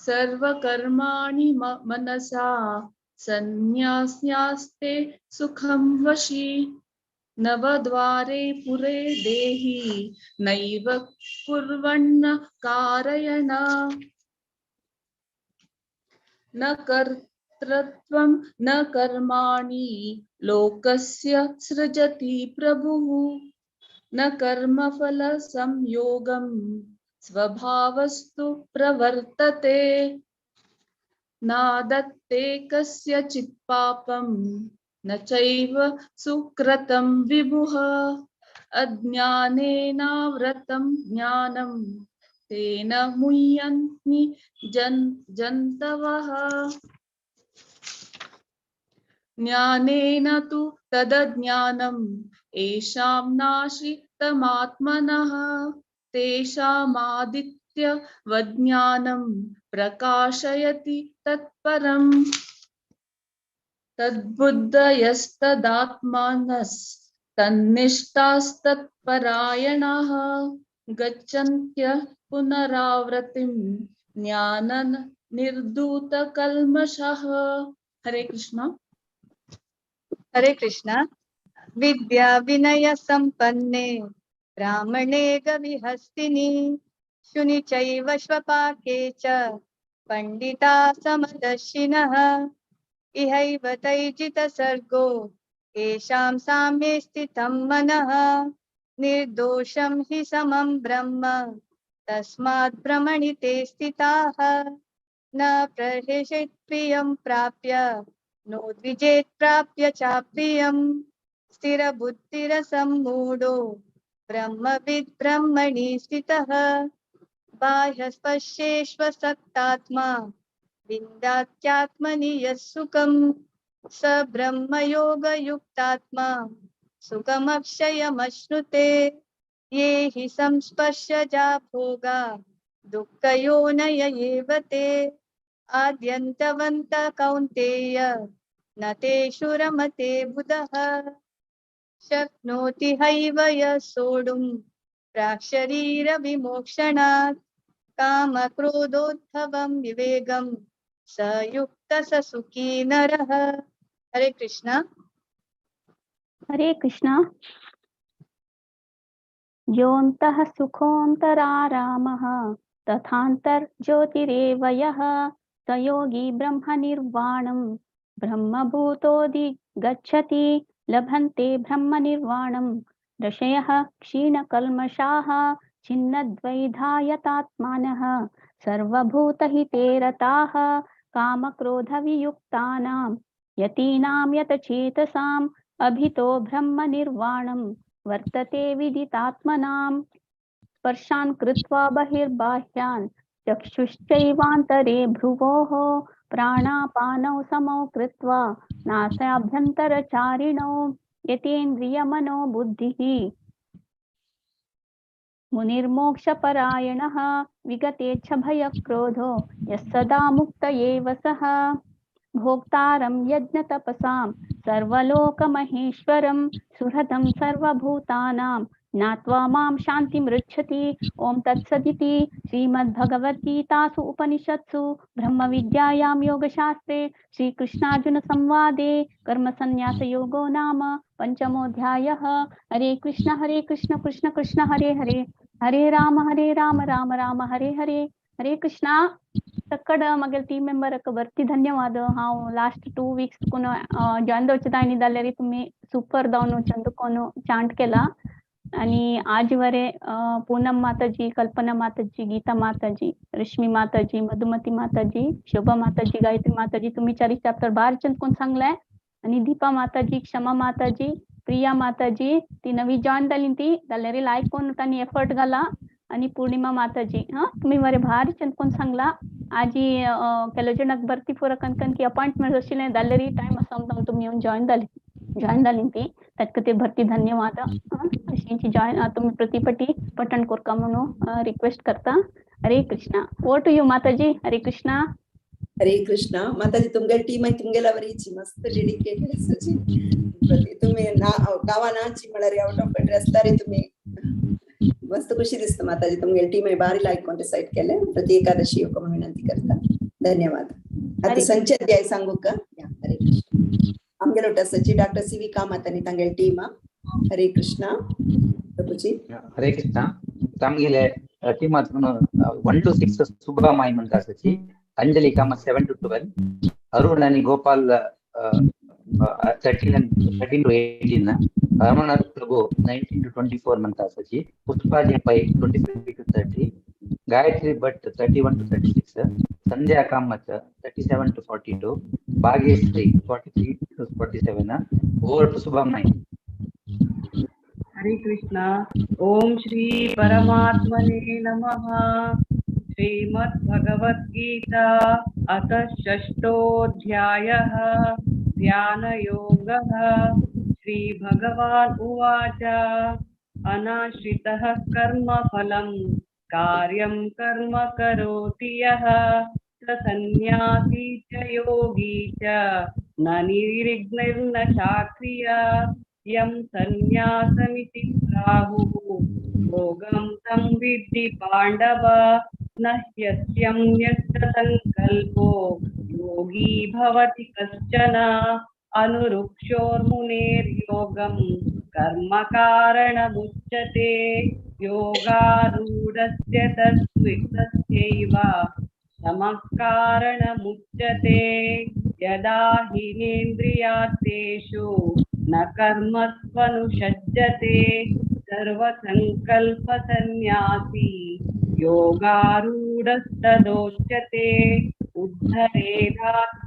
सर्वकर्माणि मनसा सन्न्यास्यास्ते सुखं वशी नवद्वारे पुरे देहि नैव कुर्वन्न कारयण न कर्तृत्वं न कर्माणि लोकस्य सृजति प्रभुः न कर्मफल संयोगं स्वभावस्तु प्रवर्तते नादत्ते कस्यचित् पापं न चैव सुकृतं विभुः अज्ञानेनावृतं ज्ञानं तेन मुह्यन्ति जन्तवः ज्ञानेन तु तदज्ञानम् येषां नाश्रितमात्मनः तेषामादित्यवज्ञानं प्रकाशयति तत्परम् तद्बुद्धयस्तदात्मानस्तन्निष्ठास्तत्परायणाः गच्छन्त्य पुनरावृत्तिं ज्ञानं निर्धूतकल्मषः। हरे कृष्ण। हरे कृष्ण। विद्या विनय संपन्ने ब्राह्मणे गविहस्तिनि शुनि चैव श्वपाके च पंडिता समदर्शिनः इहैव तैजित सर्गो येषां साम्ये स्थितं मनः निर्दोषं हि समं ब्रह्म तस्मात् ब्रह्मणि ते स्थिताः न प्रहृषेत् प्रियं प्राप्य नो द्विजेत् प्राप्य चाप्रियम् स्थिरबुद्धिरसम्मूढो ब्रह्मविद् ब्रह्मणि स्थितः बाह्यस्पर्शेष्वसक्तात्मा विन्दात्यात्मनि यः सुखम् स ब्रह्मयोगयुक्तात्मा सुखमक्षयमश्नुते ये हि संस्पर्शजा भोगा दुःखयोनय एव ते आद्यन्तवन्तः कौन्तेय न तेषु रमते बुधः शक्नोति हैव यः सोढुं प्राक्शरीरविमोक्षणात् कामक्रोधोद्भवं विवेगं स युक्तः स सुखी नरः। हरे कृष्ण। हरे कृष्ण। योऽन्तः सुखोऽन्तरारामः तथांतर ज्योतिरेव यः स योगी ब्रह्म निर्वाणं ब्रह्मभूतोऽधिगच्छति लभन्ते ब्रह्म निर्वाणं ऋषयः क्षीणकल्मषाः छिन्नद्वैधायतात्मानः सर्वभूतहिते रताः कामक्रोधवियुक्तानां यतीनां यतचेतसाम् अभितो ब्रह्म निर्वाणं वर्तते विदितात्मनां स्पर्शान् कृत्वा बहिर्बाह्यान् चक्षुश्चैवान्तरे भ्रुवोः प्राणापानौ समौ कृत्वा नासाभ्यन्तरचारिणौ यतेन्द्रियमनो बुद्धिः मुनिर्मोक्षपरायणः विगतेच्छ भयक्रोधो यः सदा मुक्त एव सः भोक्तारं यज्ञतपसां सर्वलोकमहेश्वरं सुहृदं सर्वभूतानां ज्ञात्वा मां शान्तिमृच्छति। ओम तत्सदिति श्रीमद्भगवद्गीतासु उपनिषत्सु ब्रह्मविद्यायां योगशास्त्रे श्रीकृष्णार्जुन संवादे कर्मसन्न्यासयोगो नाम पंचमोऽध्यायः। हरे कृष्ण कृष्ण कृष्ण हरे हरे, हरे राम राम राम हरे हरे. हरे कृष्ण. ತಕ್ಕಡ ಮಗಲ್ ಟೀಮ್ ಮೆಂಬರ್ ಬರ್ತಿ ಧನ್ಯವಾದ. ಹಾವು ಲಾಸ್ಟ್ 2 weeks कुनो जॉइन दोचतानी दालेरी तुम्ही सुपर दावनो चंदकोनो चांट केला आणि आजवरे पूनम माताजी, कल्पना माताजी, गीता माताजी, रश्मी माताजी, मधुमती माताजी, शोभा माताजी, गायत्री माताजी तुम्ही 4 चॅप्टर बाहेर चंद कोण सांगलाय आणि दीपा माताजी, क्षमा माताजी, प्रिया माताजी ती नवी जॉइन झाली ती दालेरी लाईक कोण तानी एफर्ट घाला आणि पूर्णिमा माताजी हा तुम्ही मरे भारी चंद कोण सांगला आजी ಕೆಲವು ಜನಕ್ಕೆ ಬರ್ತಿ ಪೂರ ಕನ್ಕನ್ಕಿ ಅಪಾಯಿಂಟ್ಮೆಂಟ್ ಅಷ್ಟಿಲ್ಲ ದಲ್ಲರಿ ಟೈಮ್ ಅಸಂತ तुम्ही येऊन जॉइन झाली ती तत्कते भरती धन्यवाद. अशीची जॉइन तुम्ही प्रतिपटी पठण कोरका म्हणून रिक्वेस्ट करता. हरे कृष्ण. ओवर टू यू माताजी. हरे कृष्ण. हरे कृष्ण. माताजी तुमगे टीम आहे तुमगेला वरीची मस्त डेडिकेटेड असाची तुम्ही गावा नाची मळरी आउट ऑफ कंट्री असतारी तुम्ही मस्त खुशी दिसतं माताजी तुमगे टीम आहे बारी लाईक कोणते साईट केले प्रति एकादशी योग म्हणून विनंती करता. धन्यवाद. आता संचय अध्याय सांगू का. हरे कृष्ण. आमगे लोटा सची डॉक्टर सीवी कामतानी तांगे टीम. हरे कृष्ण प्रभुजी. हरे कृष्ण. तामगेले टीम 1 to 6 सुबह माई म्हणता सची अंजलि कामा 7 to 12 अरुण आणि गोपाल 13 to 18 रामनाथ प्रभु 19 to 24 म्हणता सची पुष्पाजी Pai 25 to 30 Gayatri Bhatt 31 to 36 Sandhya Kamat 37 to 42 Bhagyashree 43 to 47 over to सुबह माई. हरे कृष्ण. ओम श्री परमात्मने नमः. श्रीमद्भगवद्गीता अथ षष्ठोऽध्यायः ध्यानयोगः. श्रीभगवान् उवाच अनाश्रितः कर्मफलं कार्यं कर्म करोति यः स सन्न्यासी च योगी च न निर्विघ्नर्न चाक्रिया यं सन्न्यासमिति प्राहुः भोगं तं विद्धि पाण्डव न ह्यस्यं यस्य संकल्पो योगी भवति कश्चन अनुरुक्षोर्मुनेर्योगं कर्म कारणमुच्यते योगारूढस्य तस्यैव शमः कारणमुच्यते यदा हीनेन्द्रियार्थेषु न कर्मस्वनुषज्यते सर्वसंकल्पसन्न्यासी योगारूढस्तदोच्यते उद्धरेदात्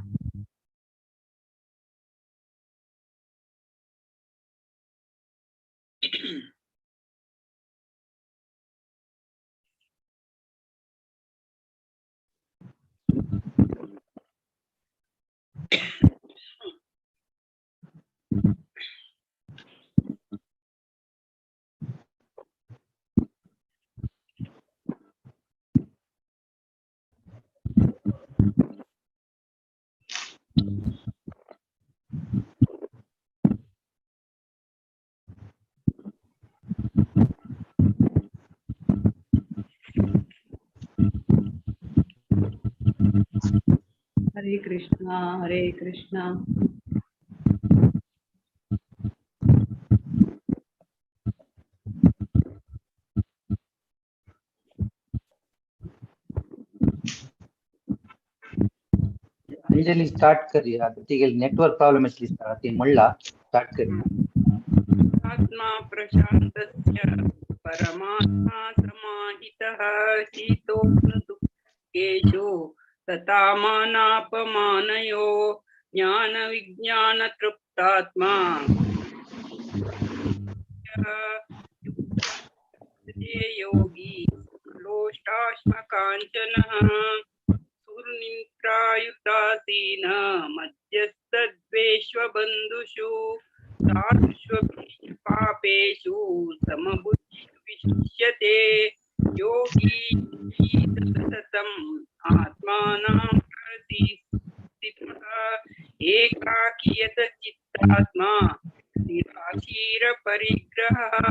हरे कृष्ण. हरे कृष्ण. अंजलि स्टार्ट करी नेटवर्क प्रॉब्लम ती मुल्ला स्टार्ट करी आत्मा प्रशान्तस्य परमात्मा समाहितः शीतोष्ण दुःखेषु तथा मानापमानयो ज्ञान विज्ञान तृप्तात्मा योगी लोष्टाश्मकाञ्चनः सुनिन्द्रायुदासीन मध्यस्थद्वेष्वबन्धुषु पापेषु समबुद्धिः विशिष्यते योगी सततम् आत्मानां प्रति स्थितः एकाकीयत चित्तात्मा निराशीर परिग्रहः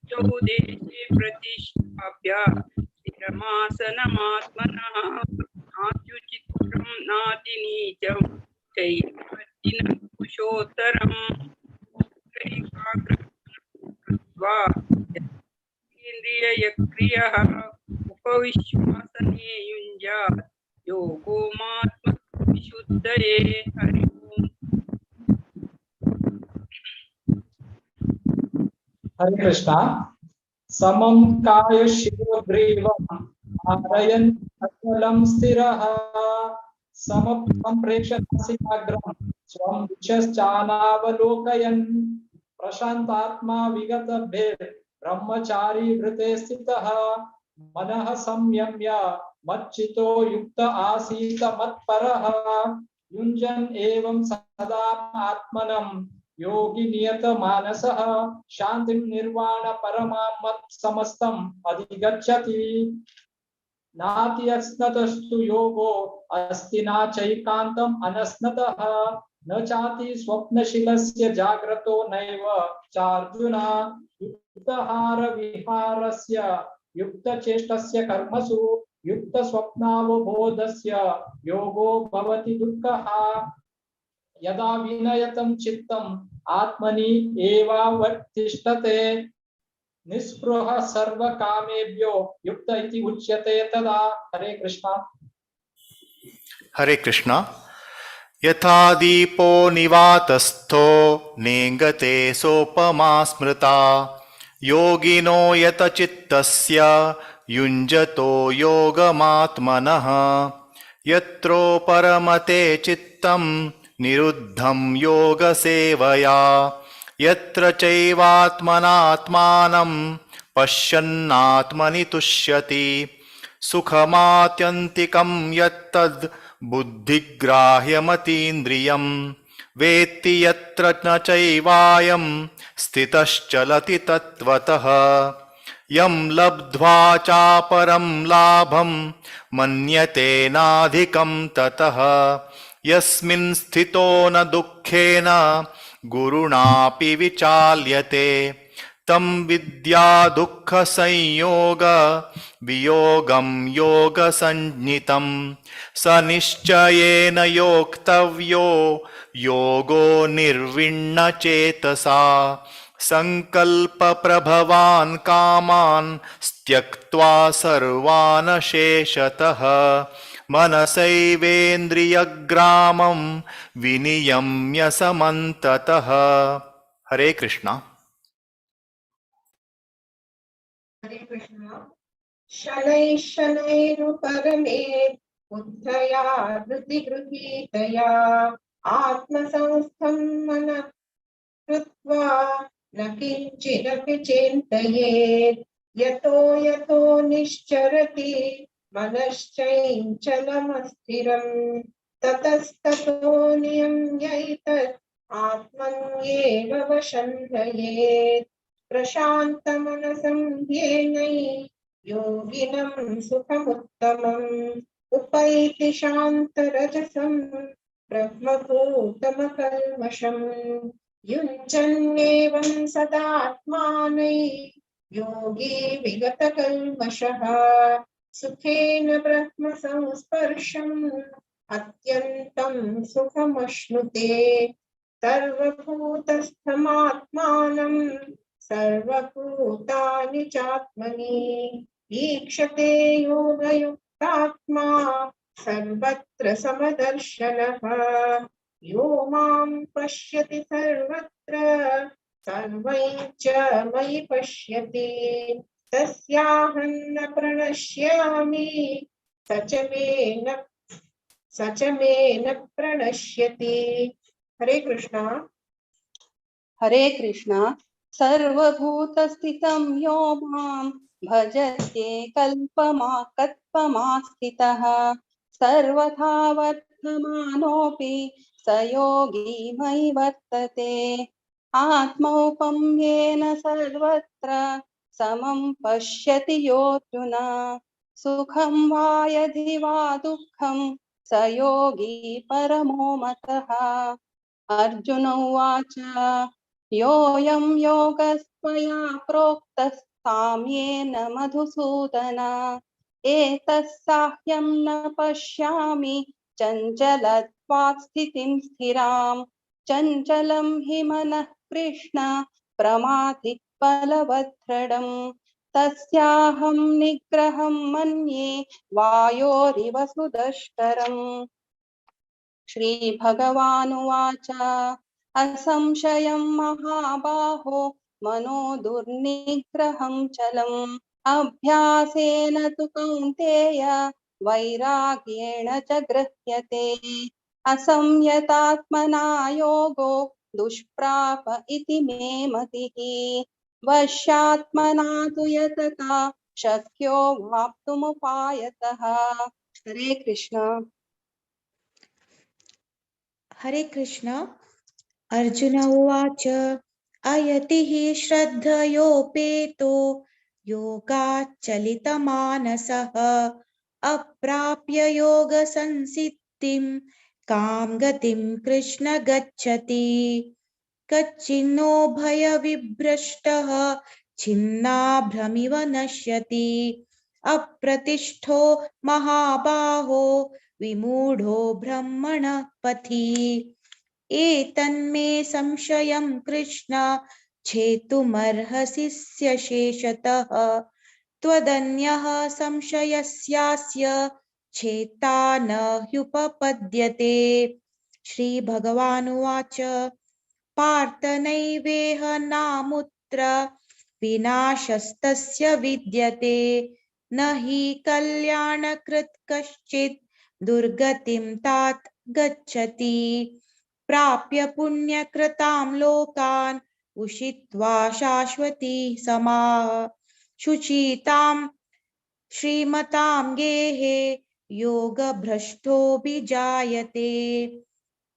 चौदेशे प्रतिष्ठाप्य स्थिरमासनमात्मनः नात्युचित्रं नातिनीचं चैतन्यं कुशोत्तरम् इन्द्रियक्रियः उपविश्वासने युञ्जात् योगो मात्म विशुद्धये हरि ओम्। हरे कृष्णा। समं काय शिरोग्रीवं धारयन् अचलं स्थिरः समप्रेक्ष्य नासिकाग्रं स्वं दिशश्चानावलोकयन् प्रशान्तात्मा विगतभिर्ब्रह्मचारी वृते स्थितः मनः संयम्य मच्चितो युक्त आसीत मत्परः युञ्जन् एवं सदा आत्मनं योगी नियत मानसः शांतिं निर्वाण परमां मत् समस्तम् अधिगच्छति नाति अस्नतस्तु योगो अस्ति न चैकान्तम् अनस्नतः न चाति स्वप्नशीलस्य जाग्रतो नैव चार्जुन युक्तहार विहारस्य युक्तचेष्टस्य कर्मसु युक्तस्वप्नावबोधस्य योगो भवति दुःखः यदा विनयतं चित्तम् आत्मनि एवावतिष्ठते निस्पृह सर्वकामेभ्यो युक्त इति उच्यते तदा। हरे कृष्णा। हरे कृष्णा। यथा दीपो निवातस्थो नेङ्गते सोपमा स्मृता योगिनो यतचित्तस्य युञ्जतो योगमात्मनः यत्रो परमते चित्तं निरुद्धं योगसेवया यत्र चैवात्मनात्मानं पश्यन्नात्मनि तुष्यति सुखमात्यन्तिकं यत्तद् बुद्धिग्राह्यमतीन्द्रियं वेत्ति यत्र न चैवायं स्थितश्चलति तत्त्वतः यं लब्ध्वा चापरं लाभं मन्यते नाधिकं ततः यस्मिन् स्थितो न दुःखेन गुरुणापि विचाल्यते तं विद्या दुःख संयोग वियोगं योग संज्ञितं स निश्चयेन योक्तव्यो योगो निर्विण्ण चेतसा संकल्प प्रभवान् कामान् त्यक्त्वा सर्वान् शेषतः मनसैवेन्द्रियग्रामं विनियम्य समन्ततः। हरे कृष्णा। हरे कृष्णा। शनैः शनैरुपरमे बुद्धया धृतिगृहीतया आत्मसंस्थं मनः कृत्वा न किञ्चिदपि चिन्तयेत् यतो यतो निश्चरति मनश्चञ्चलमस्थिरम् ततस्ततो नियम्यैतत् आत्मन्येव वशन्धयेत् प्रशान्तमनसं येनै योगिनं सुखमुत्तमम् उपैति शान्तरजसं ब्रह्मभूतमकल्मषम् युञ्जन्नेवं सदात्मानै योगी विगतकल्मषः सुखेन ब्रह्म संस्पर्शम् अत्यन्तं सुखमश्नुते सर्वभूतस्थमात्मानं सर्वभूतानि चात्मनि ईक्षते योगयुक्तात्मा सर्वत्र समदर्शनः यो मां पश्यति सर्वत्र सर्वं च मयि पश्यति तस्याहं न प्रणश्यामि स च मे न प्रणश्यति। हरे कृष्णा। हरे कृष्णा। सर्वभूतस्थितं यो मां भजते कल्पमास्थितः सर्वथा वर्तमानोऽपि स योगी मयि वर्तते। आत्मौपम्येन सर्वत्र समं पश्यति योऽर्जुन सुखं वा यदि वा दुःखं स योगी परमो मतः। अर्जुन उवाच योऽयं योगस्त्वया प्रोक्तः साम्येन मधुसूदन एतत्साह्यं न पश्यामि चञ्चलत्वात् स्थितिं स्थिरां चञ्चलं हि मनः कृष्ण प्रमाथि बलवदृढम् तस्याहं निग्रहं मन्ये वायोरिव सुदुष्करम्। श्रीभगवानुवाच असंशयं महाबाहो मनो दुर्निग्रहं चलम् अभ्यासेन तु कौन्तेय वैराग्येण च गृह्यते। असंयतात्मना योगो दुष्प्राप इति मे मतिः वश्यात्मना तु यतता शक्यो वाप्तुमुपायतः। हरे कृष्ण। हरे कृष्ण। अर्जुन उवाच अयति हि श्रद्धयोपेतो योगाच्चलितमानसः अप्राप्य योगसंसिद्धिं कां गतिं कृष्ण गच्छति। कच्चिन्नो भयविभ्रष्टः छिन्नाभ्रमिव नश्यति अप्रतिष्ठो महाबाहो विमूढो ब्रह्मणः पथि। एतन्मे संशयं कृष्ण छेतुमर्हसि शेषतः त्वदन्यः संशयस्यास्य छेता न ह्युपपद्यते। श्रीभगवानुवाच पार्थ नैवेह नामुत्र विनाशस्तस्य विद्यते न हि कल्याणकृत् कश्चित् दुर्गतिं तात गच्छति। प्राप्य पुण्यकृतां लोकान् उषित्वा शाश्वती समाः शुचितां श्रीमतां गेहे योगभ्रष्टोऽभिजायते।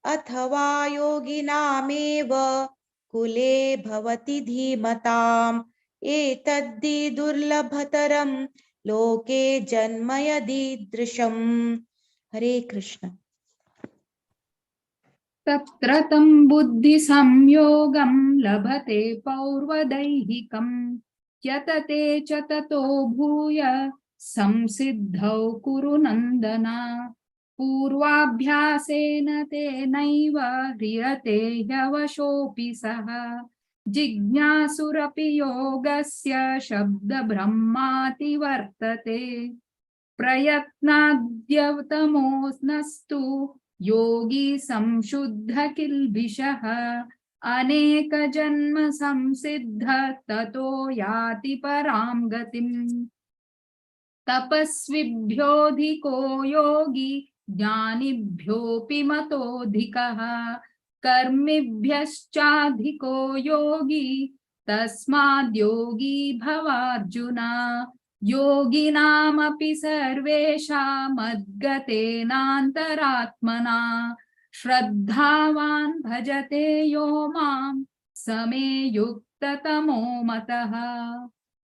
अथवा योगिनामेव कुले भवति धीमताम् एतद्धि दुर्लभतरं लोके जन्म यदीदृशम्। हरे कृष्ण। तत्र तं बुद्धिसंयोगं लभते पौर्वदैहिकं यतते च ततो भूय संसिद्धौ कुरु नन्दन पूर्वाभ्यासेन तेनैव ह्रियते ह्यवशोऽपि सः जिज्ञासुरपि योगस्य शब्दब्रह्माति वर्तते प्रयत्नाद्यतमोऽनस्तु योगी संशुद्ध किल्बिषः अनेक जन्म संसिद्ध ततो याति परां गतिम् तपस्विभ्योऽधिको योगी ज्ञानिभ्योऽपि मतोऽधिकः कर्मिभ्यश्चाधिको योगी तस्माद्योगी भवार्जुन योगिनामपि सर्वेषामद्गतेनान्तरात्मना श्रद्धावान् भजते यो मां समे युक्ततमो मतः।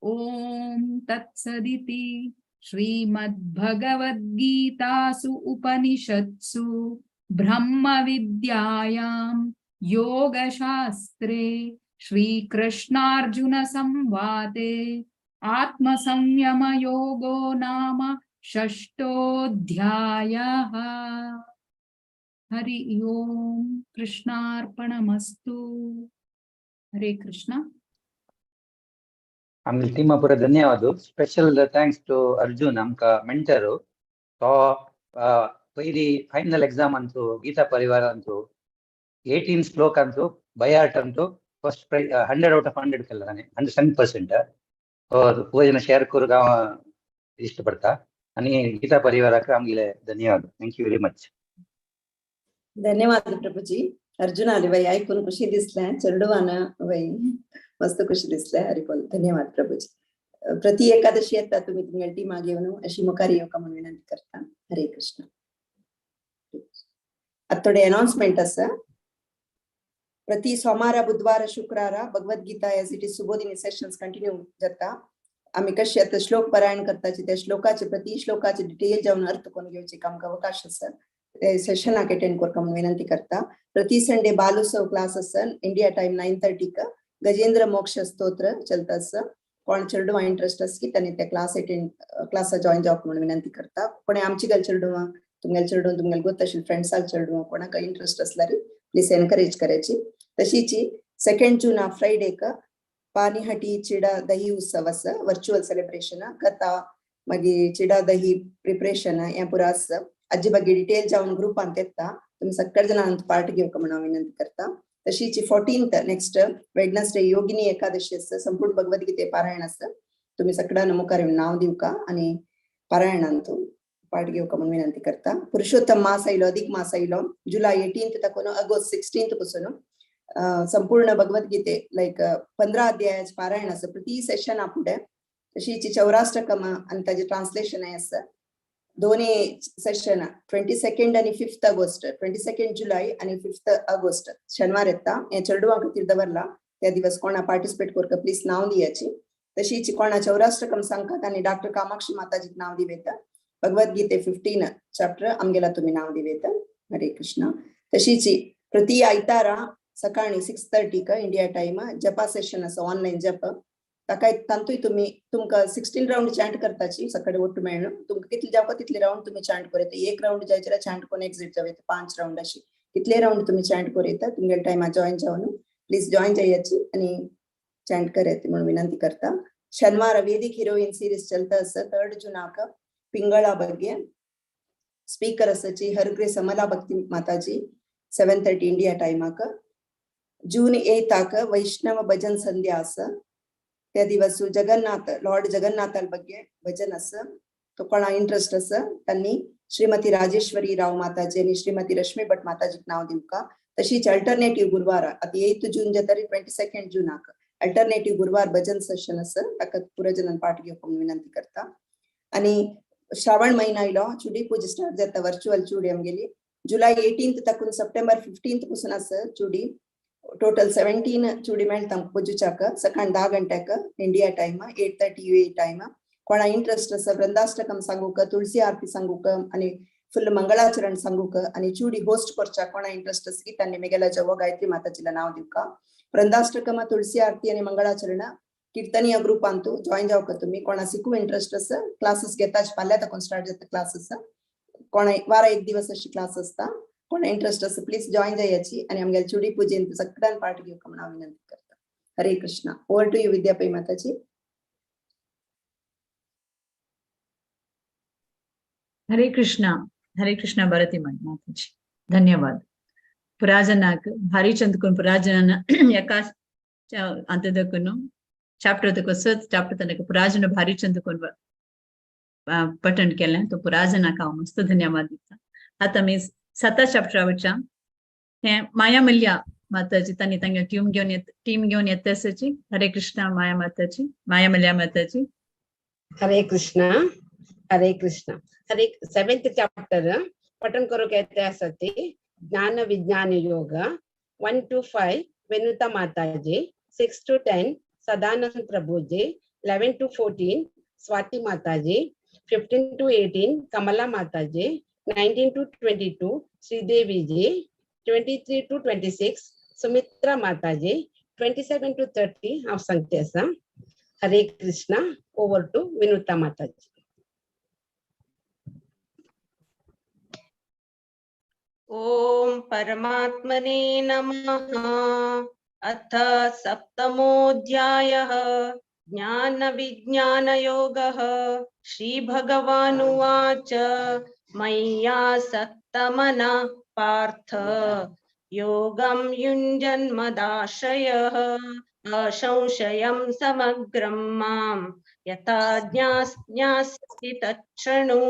ओम तत्सदिति श्रीमद्भगवद्गीतासु उपनिषत्सु ब्रह्मविद्यायां योगशास्त्रे श्रीकृष्णार्जुन संवादे आत्मसंयमयोगो नाम षष्ठोऽध्यायः। हरि ओम कृष्णार्पणमस्तु। हरे कृष्ण। ಆಮೇಲೆ ಟೀಮ್ ಪೂರ ಧನ್ಯವಾದ. ಸ್ಪೆಷಲ್ ಥ್ಯಾಂಕ್ಸ್ ಟು ಅರ್ಜುನ್ ನಮ್ಕ ಮೆಂಟರು. ಸೊ पयली फायनल एग्जाम अंतू गीता परिवार अंतू 18 श्लोक अंतू बयाट अंतू फर्स्ट प्राइज 100 out of 100 केला 100% और पूर्ण शेअर करू का इष्टपडता आणि गीता परिवाराक आमगे धन्यवाद. Thank you very much. धन्यवाद प्रभूजी. अर्जुनाली बाई ऐकून खुशी दिसल्या, चरडवाना बाई मस्त खुशी दिसल्या. हरिपोल धन्यवाद प्रभूजी. प्रति एकादशी येता तुम्ही तुमच्या टीमा घेऊन अशी मुखारी येवका म्हणून विनंती करता. हरे कृष्ण. आता थोडे अनाउन्समेंट आसा. प्रति सोमार बुधवार शुक्रार Bhagavad Gita as it is Subodhini sessions continue जाता. आम्ही कशी आता श्लोक पारायण करताचे त्या श्लोकाचे प्रति श्लोकाचे डिटेल जाऊन अर्थ कोण घेवचे आमकां अवकाश आसा. ते सेशनाक अटेंड करता म्हणून विनंती करता. प्रति संडे बालोत्सव क्लास आसा इंडिया टाइम 9:30 का गजेंद्र मोक्ष स्तोत्र चलता आसा. कोण चेडवा इंटरेस्ट आसा की त्यांनी त्या क्लासा जॉइन जावक म्हणून विनंती करता. कोणी आमची गल चेडवा तुमगेल चेडून तुमगेल गोत असेल फ्रेंड्साक चेडवा कोणाक इंटरेस्ट असल्यार प्लीज एनकरेज करायची. तशीची 2 जून फ्रायडे का पानीहाटी चिडा दही उत्सव आसा वर्चुअल सेलिब्रेशन कथा मागीर चिडा दही प्रिपरेशन हे पुरा आसा. हाजे ಬಗ್ಗೆ डिटेल जावन ग्रुपांत येता. तुम्ही सगळे जणांत पार्ट घेवक म्हणून विनंती करता. तशीची 14th next Wednesday Yogini Ekadashi आसा. संपूर्ण भगवद्गीते पारायण आसा. तुम्ही सगळ्यांना मुखार येवन नाव दिवका आणि पारायणांत पार्ट घेवक म्हणून विनंती करता. पुरुषोत्तम मास आयलो अधिक मास आयलो जुलै 18th ताकून ऑगस्ट 16th पासून संपूर्ण भगवद्गीते लाईक 15 अध्यायाचे पारायण आसा प्रति सेशन फुडें. तशीची 84 आणि ताजे ट्रान्सलेशन आसा. दोन्ही सेशन 22 आणि 5 ऑगस्ट 22 जुलै आणि 5 ऑगस्ट शनिवार येता. हे चेडवा खातीर दवरला. त्या दिवस कोणा पार्टिसिपेट करता प्लीज नाव दियाची. तशीची कोणा 84 सांगतात आणि डॉक्टर कामाक्षी माताजीक नाव दिवेता. भगवद्गीते 15 चॅप्टर आमगेला तुम्ही नाव दिवेता. हरे कृष्ण. तशीची प्रति आयतारा सकाळी 6:30 का इंडिया टाइम जपा सेशन आसा ऑनलाईन जप. ताका तांतूय तुम्ही तुमकां 16 राउंड चॅन्ट करताची सकाळी ओट्ट मेळून तुमकां कितले जावका तितले राउंड तुम्ही चॅन्ट करेता. 1 राउंड जायचे चॅन्ट कोण एक्झिट जावेता 5 राउंड अशी कितले राउंड तुम्ही चॅन्ट करेता. तुमगे टाइमा जॉइन जावन प्लीज जॉइन जायची आणि चॅन्ट करायची म्हणून विनंती करता. शनिवार वेदिक हिरोइन सीरीज चलता आसा 3 जूनाक पिंगळा ಬಗ್ಗೆ स्पीकर आसाची हरग्रे समला भक्ती माताजी 7:30 इंडिया टाइमाक. जून 8 वैष्णव भजन संध्या आसा. त्या दिवस जगन्नाथ लॉर्ड जगन्नाथाल ಬಗ್ಗೆ भजन आसा. तो कोणा इंटरेस्ट आसा त्यांनी श्रीमती राजेश्वरी राव माताजी आणि श्रीमती रश्मी भट माताजीक नाव दिवका. तशीच अल्टरनेटिव्ह गुरुवार आता 8 जून जे तरी 22 जूनाक अल्टरनेटिव्ह गुरुवार भजन सेशन आसा. ताका पुरजनान पाठ घेवक विनंती करता. आणि श्रावण महिना आयलो चुडी पूजा स्टार्ट जाता वर्चुअल चुडी आमगेली जुलै 18 ताकून सप्टेंबर 15 पासून आसा चुडी. टोटल 17 चुडी मेळटा पूजेच्याक सकाळी 10 गंटेक इंडिया टाइम 8:30 UAE टाइम. कोणा इंटरेस्ट आसा वृंदाष्टकम सांगूक तुळसी आरती सांगूक आणि फुल मंगळाचरण सांगूक आणि चुडी होस्ट करच्या कोणा इंटरेस्ट आसा की त्यांनी मेगेला जवळ गायत्री माताजीला नाव दिवका. वृंदाष्टकम तुळसी आरती आणि मंगळाचरण कीर्तनीय ग्रुपांत जॉइन जावक तुम्ही कोणा शिकू इंटरेस्ट आसा क्लासेस घेताच फाल्यां ताकून स्टार्ट जाता क्लासेस. कोणा वारा 1 दिवस अशी क्लास असता. कोणा इंटरेस्ट आसा प्लीज जॉइन जायची आणि आमगे चुडी पूजेन सगळ्यांना पार्ट घेवक म्हणून विनंती करता. हरे कृष्ण. ओवर टू यू विद्यापै माताजी. हरे कृष्ण भरती माताजी धन्यवाद. पुराजनाक भारी चंदकुन पुराजन एका अंतदकुन चॅप्टर तक सच चॅप्टर तनक पुराजन भारी चंदकुन पठण केलें. तो पुराजनाक हांव मस्त धन्यवाद दिता. आता मी 7 चॅप्टरावरच्या हे माया मल्ल्या माताजी तांणी तांगे टीम घेवन येता आसाची. हरे कृष्ण माया माताजी माया मल्ल्या माताजी. हरे कृष्ण हरे कृष्ण. हरे 7th चॅप्टर पठन करूक येता आसा ती ज्ञान विज्ञान योग 1 to 5 वेनुता माताजी 6 to 10 Sadanand Prabhuji 11 to 14 Swati माताजी 15 to 18 कमला माताजी 19 to 22 Sridevi ji 23 to 26 Sumitra माताजी 27 to 30 हांव सांगते आसा. हरे कृष्ण. ओवर टू विनुता माताजी. ओम परमात्मने नमः. अथ सप्तमोऽध्यायः ज्ञान विज्ञान योगः. श्री भगवानुवाच मय्यासक्तमनः पार्थ योगं युञ्जन्मदाश्रयः असंशयं समग्रं मां यथा ज्ञास्यसि तच्छृणु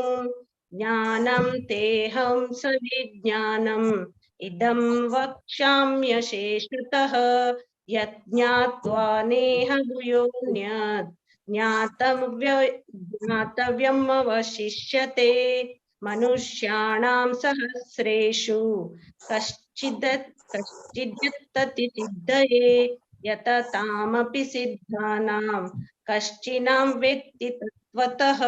ज्ञानं तेऽहं सविज्ञानम् इदं वक्ष्याम्यशेषतः यज्ञात्वा नेह भूयोऽन्यत् ज्ञातव्यम् अवशिष्यते मनुष्याणां सहस्रेषु कश्चिदत्तति सिद्धये यततामपि सिद्धानां कश्चिनां वेत्ति तत्त्वतः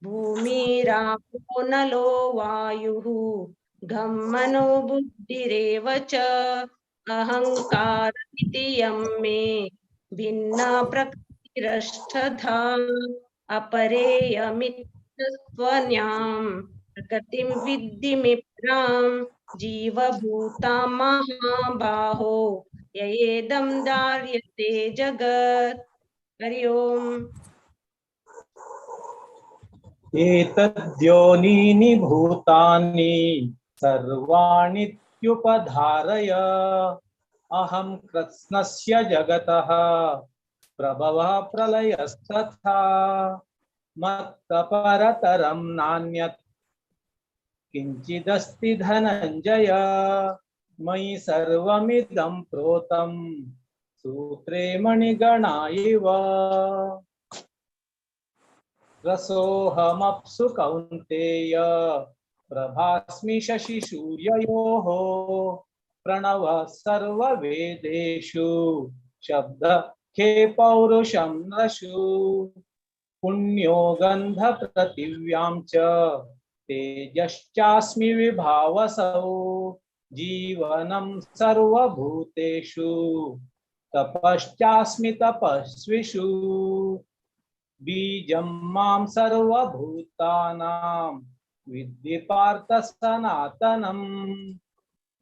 भूमिरापो नलो वायुः घं मनो बुद्धिरेव च अहंकार इति यं मे भिन्ना प्रकृतिरष्टधा अपरेयमित्यस्त्वन्यां प्रकृतिं विद्धि मित्रां जीवभूतां महाबाहो ययेदं धार्यते जगत्। हरि ओम्। एतद्योनीनि भूतानि सर्वाणीत्युपधारय अहं कृत्स्नस्य जगतः प्रभवः प्रलयस्तथा मत्तपरतरं नान्यत् किञ्चिदस्ति धनञ्जय मयि सर्वमिदं प्रोतं सूत्रे मणिगणा इव रसोऽहमप्सु कौन्तेय प्रभास्मि शशिसूर्ययोः प्रणवः सर्ववेदेषु शब्दखे पौरुषं नशु पुण्यो गन्धपृथिव्यां च तेजश्चास्मि विभावसौ जीवनं सर्वभूतेषु तपश्चास्मि तपस्विषु बीजं मां सर्वभूतानां विद्धि पार्थ सनातनम्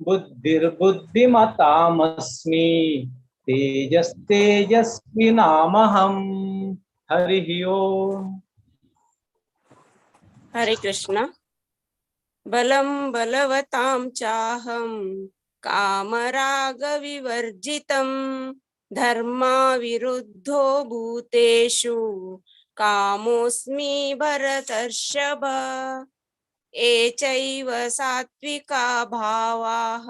बुद्धिर्बुद्धिमतामस्मि तेजस्तेजस्विनामहम्। हरिः ओम्। हरे कृष्ण। बलं बलवतां चाहं कामरागविवर्जितं धर्माविरुद्धो भूतेषु कामोऽस्मि भरतर्षभ ये चैव सात्विका भावाः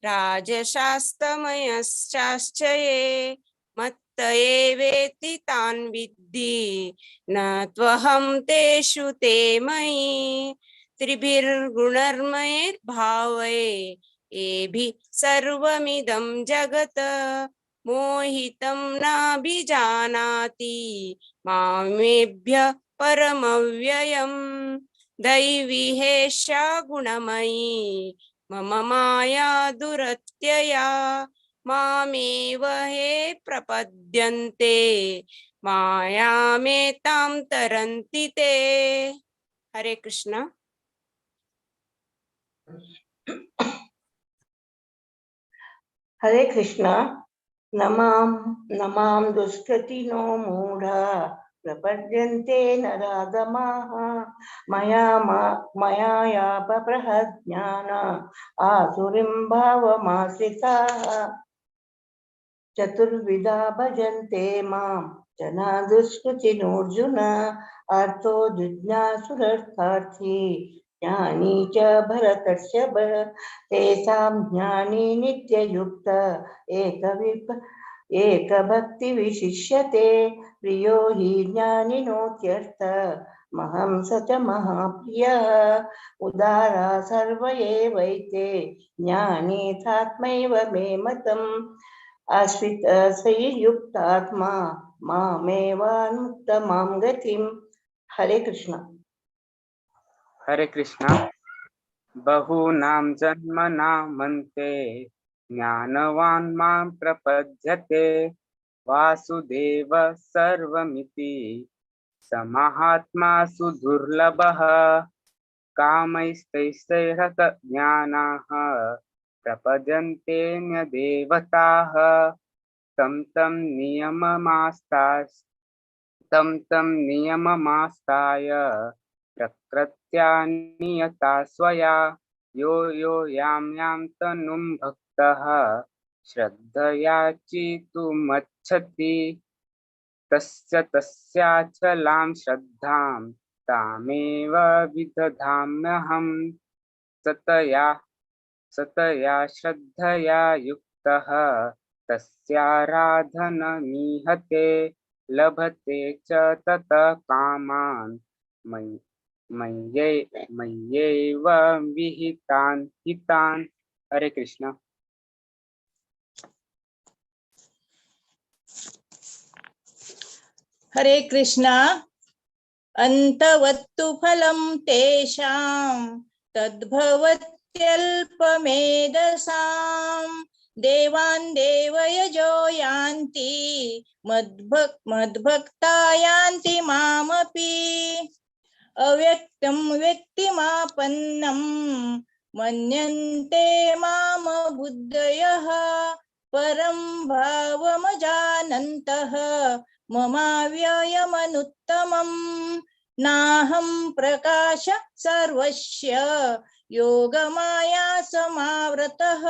राजसास्तमयश्चाश्च ये मत्त एवेति तान् विद्धि न त्वहं तेषु ते मयि त्रिभिर्गुणर्मयैर्भावै एभिः सर्वमिदं जगत् मोहितं नाभिजानाति मामेभ्यः परमव्ययम् दैवी हेषा गुणमयी मम माया दुरत्यया मामेव हे प्रपद्यन्ते मायामेतां तरन्ति ते। हरे कृष्ण। हरे कृष्ण। नमां दुष्कृतिनो मूढा प्रपद्यन्ते नराधमाः मयायापप्रहज्ञान आसुरीं भावमाश्रिताः चतुर्विधा भजन्ते मां जना दुष्कृतिनोऽर्जुन अर्थो जिज्ञासुरर्थार्थी ज्ञानी च भरतर्षभ तेषां ज्ञानी नित्ययुक्त एकभक्ति विशिष्यते प्रियो हि ज्ञानिनोत्यर्थ महं स च महाप्रियः उदारा सर्व एवैते ज्ञानीतात्मैव मे मतम् आश्रितसंयुक्तात्मा मामेवानुत्तमां गतिम्। हरे कृष्ण। हरे कृष्ण। बहूनां जन्मनामन्ते ज्ञानवान् मां प्रपद्यते वासुदेव सर्वमिति स महात्मा सुदुर्लभः कामैस्तैस्तैरत ज्ञानाः प्रपद्यन्ते न्यदेवताः तं तं नियममास्ताय प्रकृत्या नियता स्वया यो यो यां तनुं भक्तः श्रद्धया चितुमच्छति तस्याचलां श्रद्धां तामेव विदधाम्यहम् सतया श्रद्धया युक्तः तस्याराधनमीहते लभते च ततः कामान् मय्येव विहितान् हितान्। हरे कृष्ण। हरे कृष्णा। अन्तवत्तु फलं तेषां तद्भवत्यल्पमेधसां देवान् देवयजो यान्ति मद्भक्ता यान्ति मामपि अव्यक्तं व्यक्तिमापन्नं मन्यन्ते माम बुद्धयः परं भावमजानन्तः ममाव्ययमनुत्तमम् नाहं प्रकाश सर्वस्य योगमाया समावृतः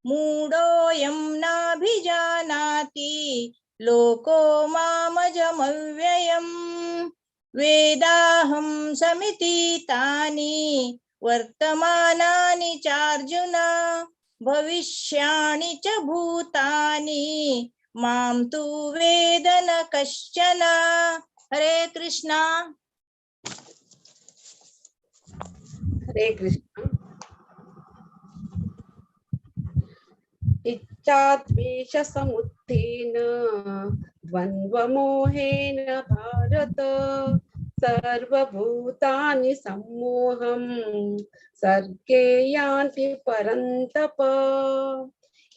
मूढोऽयं नाभिजानाति लोको मामजमव्ययम् वेदाहं समितीतानि वर्तमानानि चार्जुन भविष्याणि च भूतानि मां तु वेद न कश्चन। हरे कृष्णा। हरे कृष्ण। इच्छाद्वेषसमुत्थेन द्वन्द्वमोहेन भारत सर्वभूतानि सम्मोहं सर्गे यान्ति परन्तप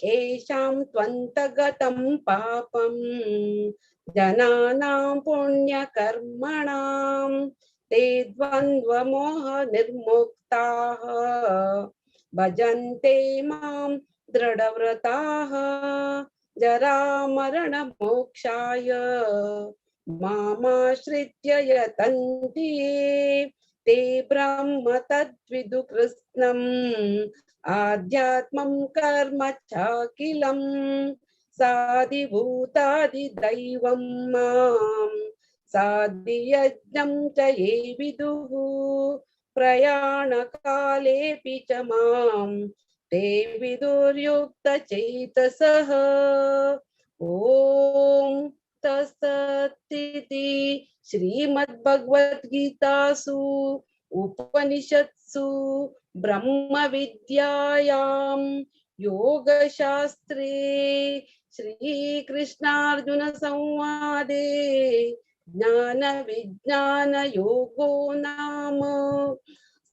येषां त्वन्तगतं पापं जनानां पुण्यकर्मणां ते द्वन्द्वमोह निर्मुक्ताः भजन्ते मां दृढव्रताः जरामरणमोक्षाय मामाश्रित्य यतन्ति ये ते ब्रह्म तद्विदु कृत्स्नम् आध्यात्मं कर्म चाखिलं साधिभूतादिदैवं मां साधियज्ञं च ये विदुः प्रयाणकालेऽपि च मां ते विदुर्युक्तचेतसः। ॐ तत्सदिति श्रीमद्भगवद्गीतासु उपनिषत्सु ब्रह्मविद्यायां योगशास्त्रे श्रीकृष्णार्जुन संवादे ज्ञानविज्ञानयोगो नाम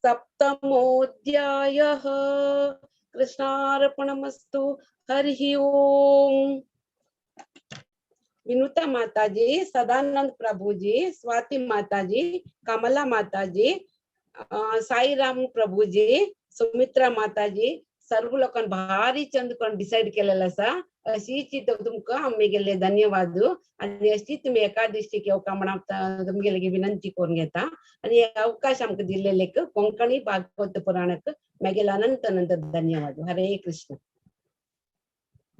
सप्तमोऽध्यायः। कृष्णार्पणमस्तु। हरिः ओम। विनुता माताजी, सदानंद प्रभु जी, स्वाति माताजी, कमला माताजी, साई राम प्रभू जी, सुमित्रा माताजी सर्व लोकांना भारी चंद कोण डिसाइड केलेलं असा अशीच तुमका आम्ही धन्यवाद आणि अशी तुम्ही एकादशी कामना तुमगे विनंती करून घेता आणि अवकाश आमक दिलेले कोंकणी भागवत पुराणक मागेल अनंत अनंत धन्यवाद। हरे कृष्ण।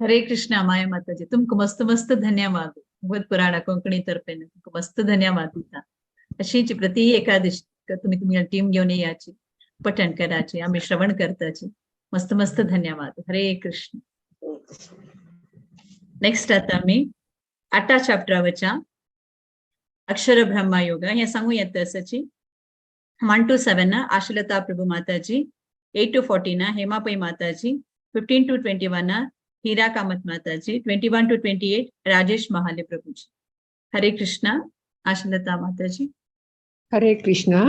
हरे कृष्णा माया माताजी, तुमको मस्त मस्त धन्यवाद। भगवत पुराण कोंकणी तर्फे तुमको मस्त धन्यवाद दिता। अशीच प्रति एकादशी तुम्ही तुम्ही टीम घेऊन याची पठण कराची आम्ही श्रवण करताची मस्त मस्त धन्यवाद। हरे कृष्ण। नेक्स्ट आता मी 8 चॅप्टरवरच्या अक्षर ब्रह्मा योगा हे सांगू येत असाची 1 to 7 आशलता प्रभु माताजी, 8 to 14 हेमापई माताजी, 15 to 21 हीरा कामत माताजी, 21 to 28 राजेश महाले प्रभुजी। हरे कृष्णा। आशलता माताजी। हरे कृष्णा।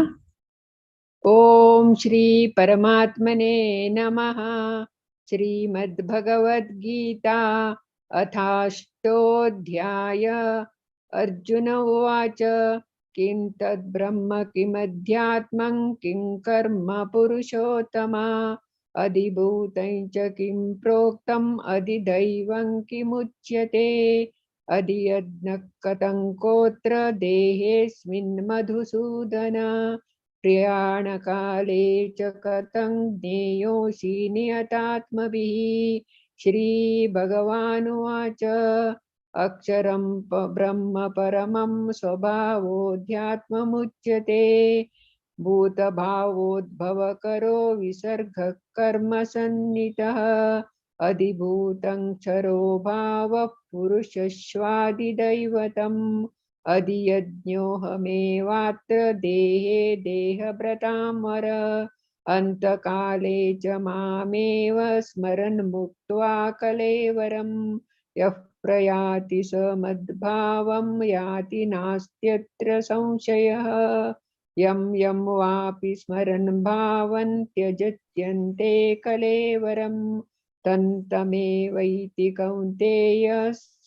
ओम श्री परमात्मने नमः। श्रीमद्भगवद्गीता अथाष्टोऽध्याय। अर्जुन उवाच किं तद्ब्रह्म किमध्यात्मं किं कर्म पुरुषोत्तमा अधिभूतं च किं प्रोक्तम् अधिदैवं किमुच्यते अधियज्ञः कथं कोत्र देहेऽस्मिन् मधुसूदन प्रयाणकाले च कथं ज्ञेयोऽसि नियतात्मभिः श्रीभगवानुवाच अक्षरं ब्रह्म परमं स्वभावोऽध्यात्ममुच्यते भूतभावोद्भवकरो विसर्गः कर्मसन्निधः अधिभूतं क्षरो भावः पुरुषश्वादिदैवतम् अधियज्ञोऽहमेवात्र देहे देहभृतामर अन्तकाले च मामेव स्मरन् मुक्त्वा कलेवरं यः प्रयाति स मद्भावं याति नास्त्यत्र संशयः यं यं वापि स्मरन् भावं त्यजत्यन्ते कलेवरम् तन्तमेवैति कौन्तेय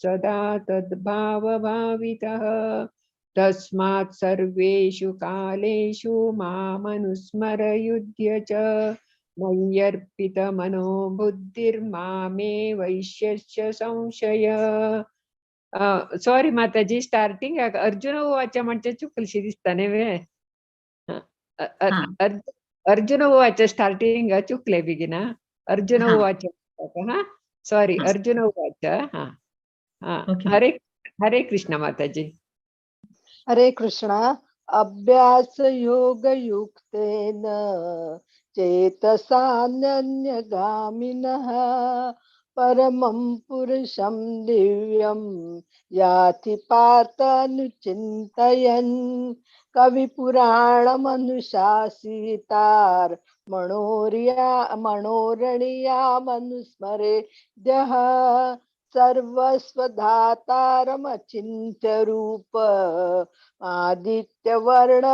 सदा तद्भावभावितः तस्मात् सर्वेषु कालेषु मामनुस्मर युध्य च मय्यर्पितमनो बुद्धिर्मामे वैश्यस्य संशय सॉरी माताजी स्टार्टिंग अर्जुन उवाच म्हणजे चुकलशी दिसताने वे अर्जुन उवाच स्टार्टिंग चुकले बिगिना अर्जुन उवाच सॉरी अर्जुन उवाच हरे हरे कृष्ण माताजी हरे कृष्ण अभ्यास योग युक्तेन चेतसान्यगामिनः परमं पुरुषं दिव्यं याति पार्थ अनुचिन्तयन् कविपुराणमनुशासितार मनोरणीयामनुस्मरेद्यः सर्वस्वधातारमचिन्त्य रूप आदित्यवर्ण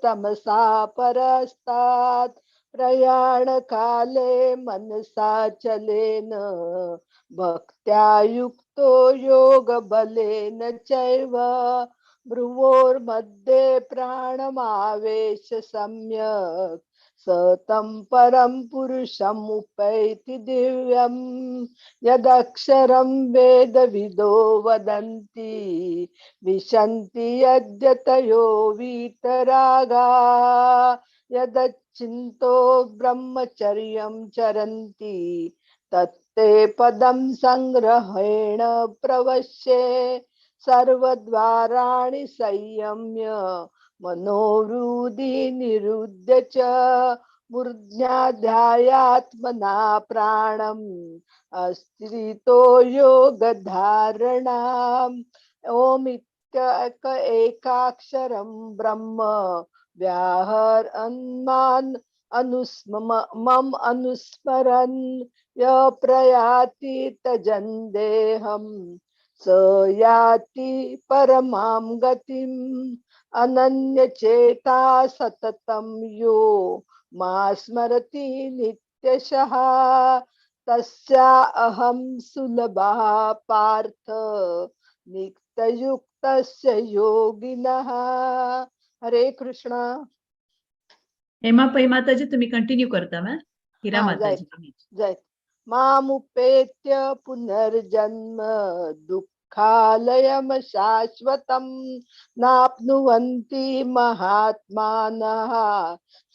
तमसा परस्तात् प्रयाणकाले मनसा चलेन भक्त्या युक्तो योगबलेन चैव भ्रुवोर्मध्ये प्राणमावेश सम्यक् स तं परं पुरुषमुपैति दिव्यं यदक्षरं वेदविदो वदन्ति विशन्ति यद्यतयो वीतरागा यदच्चिन्तो ब्रह्मचर्यं चरन्ति तत्ते पदं संग्रहेण प्रवश्ये सर्वद्वाराणि संयम्य मनोहृदि निरुद्य च मूर्ध्याध्यायात्मना प्राणम् अस्थितो योगधारणाम् ओमित्यक एकाक्षरं ब्रह्म व्याहरन्मान् मम अनुस्मरन् य प्रयाति तजन् देहम् स याति परमां गतिम् अनन्यचेता सततं यो मा स्मरति नित्यशः तस्या अहं सुलभः पार्थ नित्ययुक्तस्य योगिनः। हरे कृष्ण। हेमा पै माताजी तुम्ही कंटिन्यू करता ना हिरा माताजी जय मामुपेत्य पुनर्जन्म दुःखालयम शाश्वतं नाप्नुवन्ति महात्मानः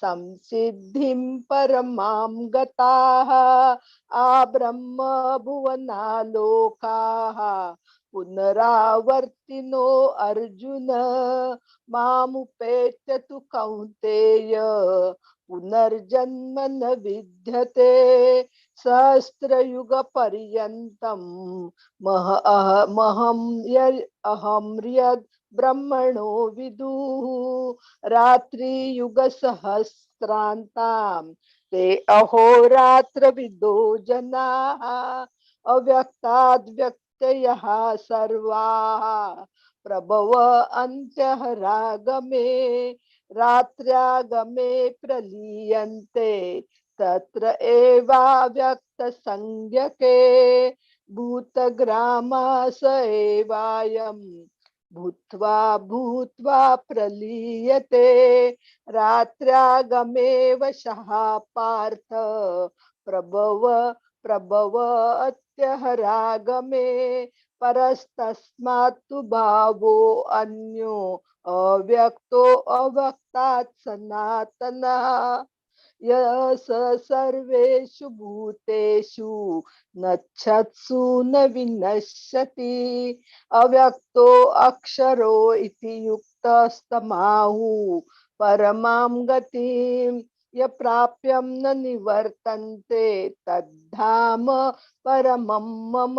संसिद्धिं परमां गताः आब्रह्म भुवनालोकाः पुनरावर्तिनो अर्जुन मामुपेत्य तु कौन्तेय पुनर्जन्म न विद्यते सहस्रयुग पर्यन्तं महं यद् ब्रह्मणो विदुः रात्रियुग सहस्रान्तां ते अहोरात्रविदो जनाः अव्यक्ताद्व्यक्तयः सर्वाः प्रभव अन्त्यरागमे रात्र्यागमे प्रलीयन्ते तत्र एवाव्यक्तसंज्ञके भूतग्रामस एवायं भूत्वा भूत्वा प्रलीयते रात्र्यागमे वशः पार्थ प्रभव अत्यहरागमे परस्तस्मात् तु भावो अन्यो अव्यक्तो अव्यक्तात् सनातनः यस सर्वेषु भूतेषु नच्छत्सु न विनश्यति अव्यक्तो अक्षरो इति युक्तस्तमाहु परमां गतिं य प्राप्यं न निवर्तन्ते तद्धाम परमं मम।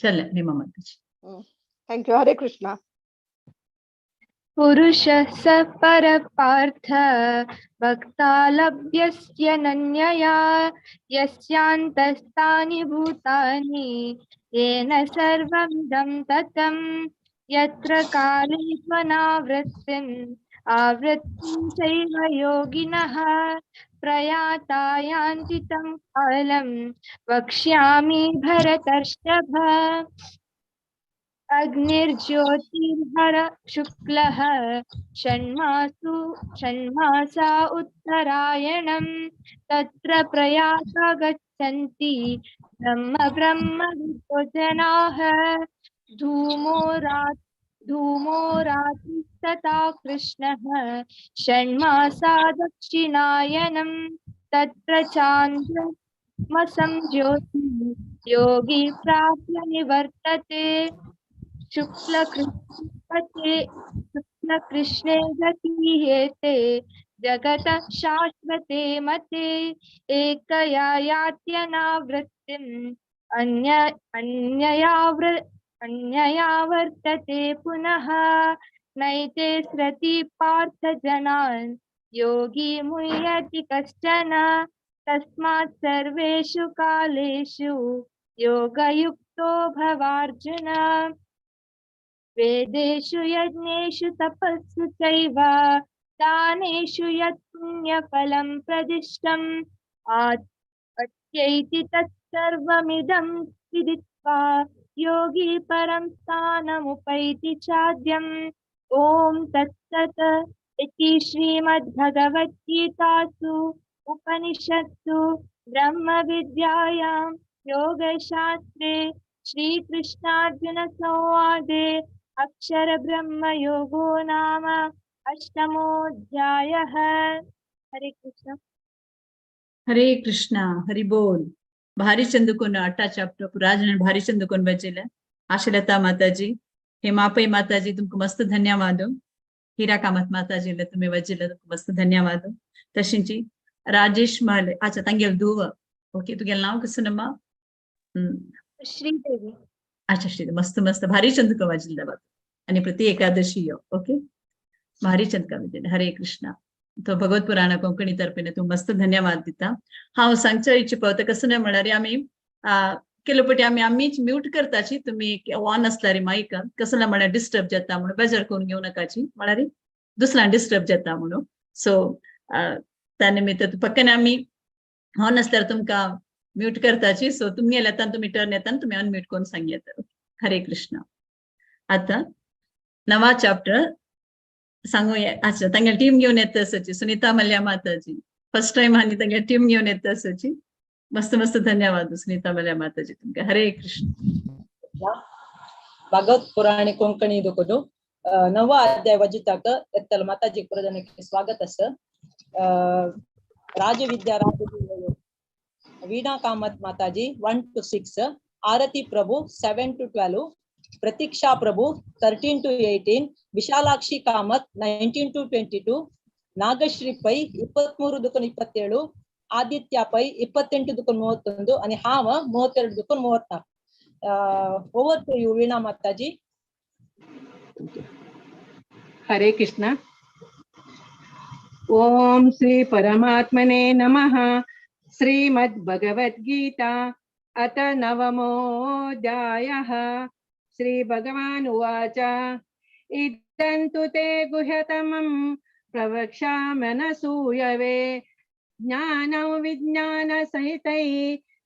चल हेमा माताजी। Thank you. हरे कृष्णा। पुरुषः स परपार्थ भक्ता लभ्यस्य नन्यया यस्यान्तस्तानि भूतानि येन सर्वमिदं ततं यत्र काले त्वनावृत्तिम् आवृत्तिं चैव योगिनः प्रयाता यान्ति तं कालं वक्ष्यामि भरतर्षभ। अग्निर्ज्योतिर्हर शुक्लः षण्मासा उत्तरायणं तत्र प्रयाता गच्छन्ति ब्रह्म ब्रह्मविदो जनाः धूमो रात्रिस्तथा कृष्णः षण्मासा दक्षिणायनं तत्र चान्द्रमसं ज्योतिः योगी प्राप्य निवर्तते शुक्लकृष्णे गतीयेते जगत शाश्वते मते एकया यात्यनावृत्तिम् अन्यया वर्तते पुनः नैते स्रति पार्थ जनान् योगी मुह्यति कश्चन तस्मात् सर्वेषु कालेषु योगयुक्तो भवार्जुन वेदेषु यज्ञेषु तपस्सु चैव दानेषु यत् पुण्यफलं प्रदिष्टम् अत्यैति तत्सर्वमिदं विदित्वा योगी परं स्थानमुपैति चाद्यम्। ॐ तत्सत् इति श्रीमद्भगवद्गीतासु उपनिषत्सु ब्रह्मविद्यायां योगशास्त्रे श्रीकृष्णार्जुन संवादे अक्षर ब्रह्म योगो नाम अष्टमोऽध्यायः। हरे कृष्ण। हरे कृष्णा। हरि बोल। भारी चंदुकोन 8 चॅप्टर पुराजन भारी चंदुकोन बचेला। आशलता माताजी, हेमापई माताजी तुमको मस्त धन्यवाद। हीरा कामत माताजी तुम्हें वजेला तुमको मस्त धन्यवाद। तशींची राजेश महल अच्छा तंगेल दूव ओके तुगेल नाव कसनम्मा श्रीदेवी। अच्छा श्री मस्त मस्त भारी चंदुक वाजिल बात आणि प्रति एकादशी ओके भारी चंदुक वाजिल। हरे कृष्णा। तो भगवत पुराण कोंकणी तर्फे तू मस्त धन्यवाद दिता। हांव सांगचा इच्छा पावता कसं नाही म्हणारे आम्ही केलोपटी आम्हीच म्यूट करताची तुम्ही ऑन असल्यारी माईक कसं ना म्हणा डिस्टर्ब जाता म्हणून बेजार करून घेऊ नकाची म्हणारे दुसरा डिस्टर्ब जाता म्हणून सो त्या निमित्त पक्कन आम्ही ऑन असल्यार तुमका म्यूट करताची सो तुम्ही येता तुम्ही टर्न येता तुम्ही अनम्यूट करून सांगितलं। हरे कृष्णा। आता नवा चॅप्टर सांगूया। अच्छा तांगे टीम घेऊन येत असची सुनीता मल्ल्या माताजी फर्स्ट टाइम आणि तांगे टीम घेऊन येत असची मस्त मस्त धन्यवाद सुनीता मल्ल्या माताजी तुमका। हरे कृष्ण। भगवत पुराण कोंकणी दुकुದು नव अध्याय वजिताक एತ್ತल माताजी पुरजनಕ್ಕೆ स्वागत अस राजविद्या वीणा कामत माताजी 1 to 6 आरती प्रभु 7 to 12 प्रतीक्षा प्रभु 13 to 18 विशालाक्षी कामत 19 to 22 नागश्री पै 23-27 आदित्य पै 28-31 आणि हाव 32-34 ओवर टू यू वीणा माताजी। हरे कृष्ण। ओम श्री परमात्मने नमः। श्रीमद् भगवद्गीता अथ नवमोऽध्यायः। श्री भगवान् उवाच इदं तु ते गुह्यतमं प्रवक्ष्याम्यनसूयवे ज्ञानं विज्ञानसहितै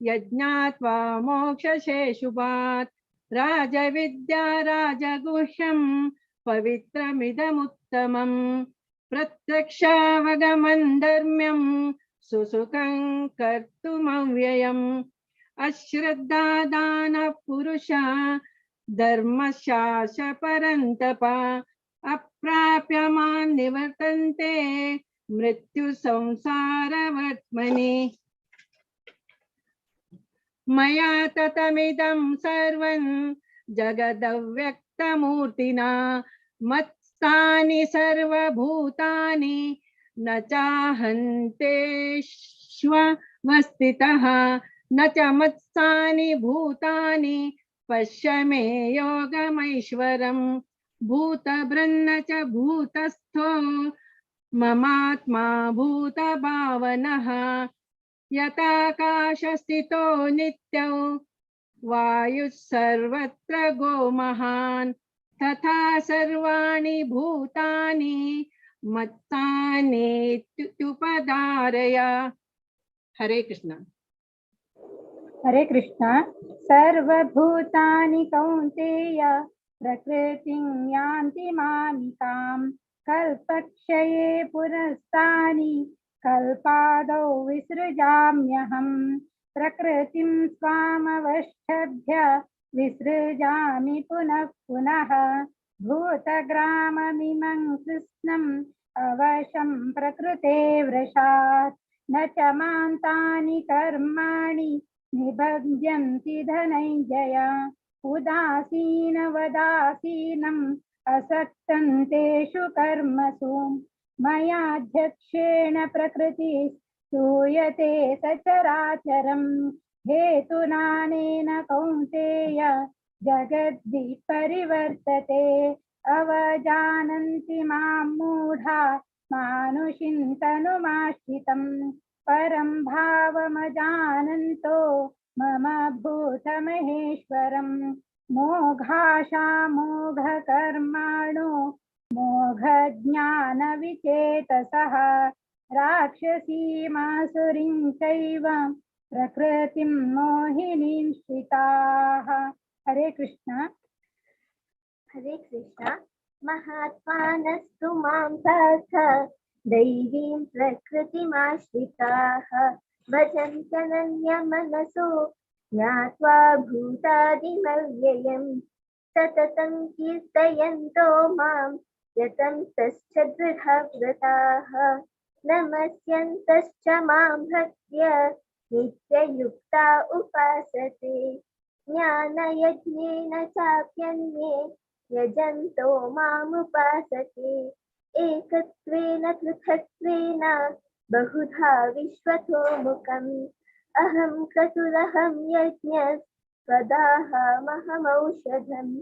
यज्ञात्वा मोक्षसे शुभात् राजविद्या राजगुह्यं पवित्रमिदमुत्तमं प्रत्यक्षावगमं धर्म्यं सुसुखं कर्तुमव्ययम् अश्रद्धा दानः पुरुषः धर्मशास परन्तप अप्राप्य मां निवर्तन्ते मृत्यु संसारवर्त्मनि मया ततमिदं सर्वं जगदव्यक्तमूर्तिना मत्स्थानि सर्वभूतानि न चाहन्तेष्वस्थितः न च मत्स्थानि भूतानि पश्य मे योगमैश्वरम् भूतभृन्न च भूतस्थो ममात्मा भूतभावनः यथाकाशस्थितो नित्यौ वायुः सर्वत्र गो महान् तथा सर्वाणि भूतानि मत्तानेत्युपधारय। हरे कृष्ण। हरे कृष्ण। सर्वभूतानि कौन्तेय प्रकृतिं यान्ति मामिकाम् कल्पक्षये पुनस्तानि कल्पादौ विसृजाम्यहम् प्रकृतिं स्वामवष्टभ्य विसृजामि पुनः पुनः भूतग्राममिमं कृष्णम् अवशं प्रकृते वृषात् न च मां तानि कर्माणि निबध्यन्ति धनञ्जय उदासीनवदासीनम् असक्तं तेषु कर्मसु मयाध्यक्षेण प्रकृतिः सूयते सचराचरम् हेतुनानेन कौन्तेय जगद्धि परिवर्तते अवजानन्ति मां मूढा मानुषीं तनुमाश्रितं परं भावमजानन्तो मम भूतमहेश्वरम् मोघाशामोघकर्माणो मोघज्ञानविचेतसः राक्षसीमासुरीं चैव प्रकृतिं मोहिनीं श्रिताः। हरे कृष्ण। हरे कृष्ण। महात्मानस्तु मां पार्थ दैवीं प्रकृतिमाश्रिताः भजन्त्यनन्यमनसो ज्ञात्वा भूतादिमव्ययम् सततं कीर्तयन्तो मां यतन्तश्च दृढव्रताः नमस्यन्तश्च मां भक्त्या नित्ययुक्ता उपासते ज्ञानयज्ञेन चाप्यन्ये यजन्तो मामुपासते एकत्वेन पृथक्त्वेन बहुधा विश्वतो मुखम् अहं क्रतुरहं यज्ञस्वदाहमहमौषधम्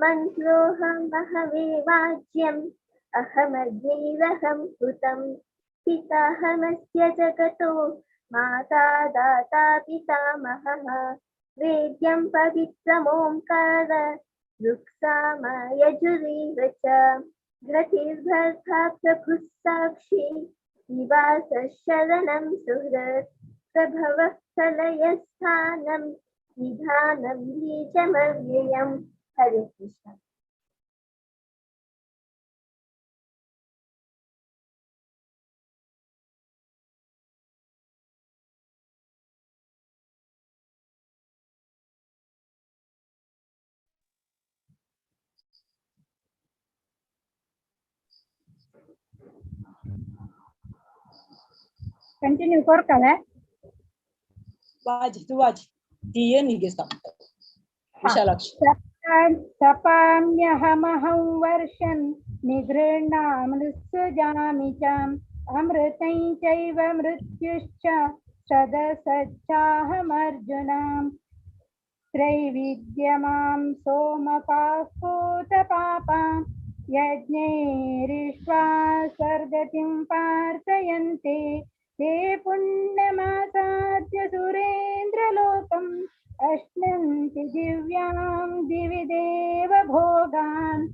मन्त्रोऽहमहमेवाज्यम् अहमग्निरहं कृतम् पिताहमस्य जगतो माता दाता पितामहः वेद्यं पवित्रमोङ्कार ऋक्साम यजुरेव च घृतिर्भर्ता प्रभुः साक्षी निवासः शरणं सुहृत् प्रभवः प्रलयस्थानं निधानं बीजमव्ययम्। हरे कृष्ण। कंटिन्यू कर कले वाज तू वाज दिये निगेसा विशालाक्षी तपाम्यहमहं वर्षं निगृह्णामृत्सृजामि च अमृतं चैव मृत्युश्च सदसच्चाहमर्जुनम् त्रैविद्यमां सोमपापूतपापा यज्ञैरिष्ट्वा स्वर्गतिं प्रार्थयन्ते ते पुण्यमासाद्य सुरेन्द्रलोकम् अश्नन्ति दिव्यां दिवि देव भोगान्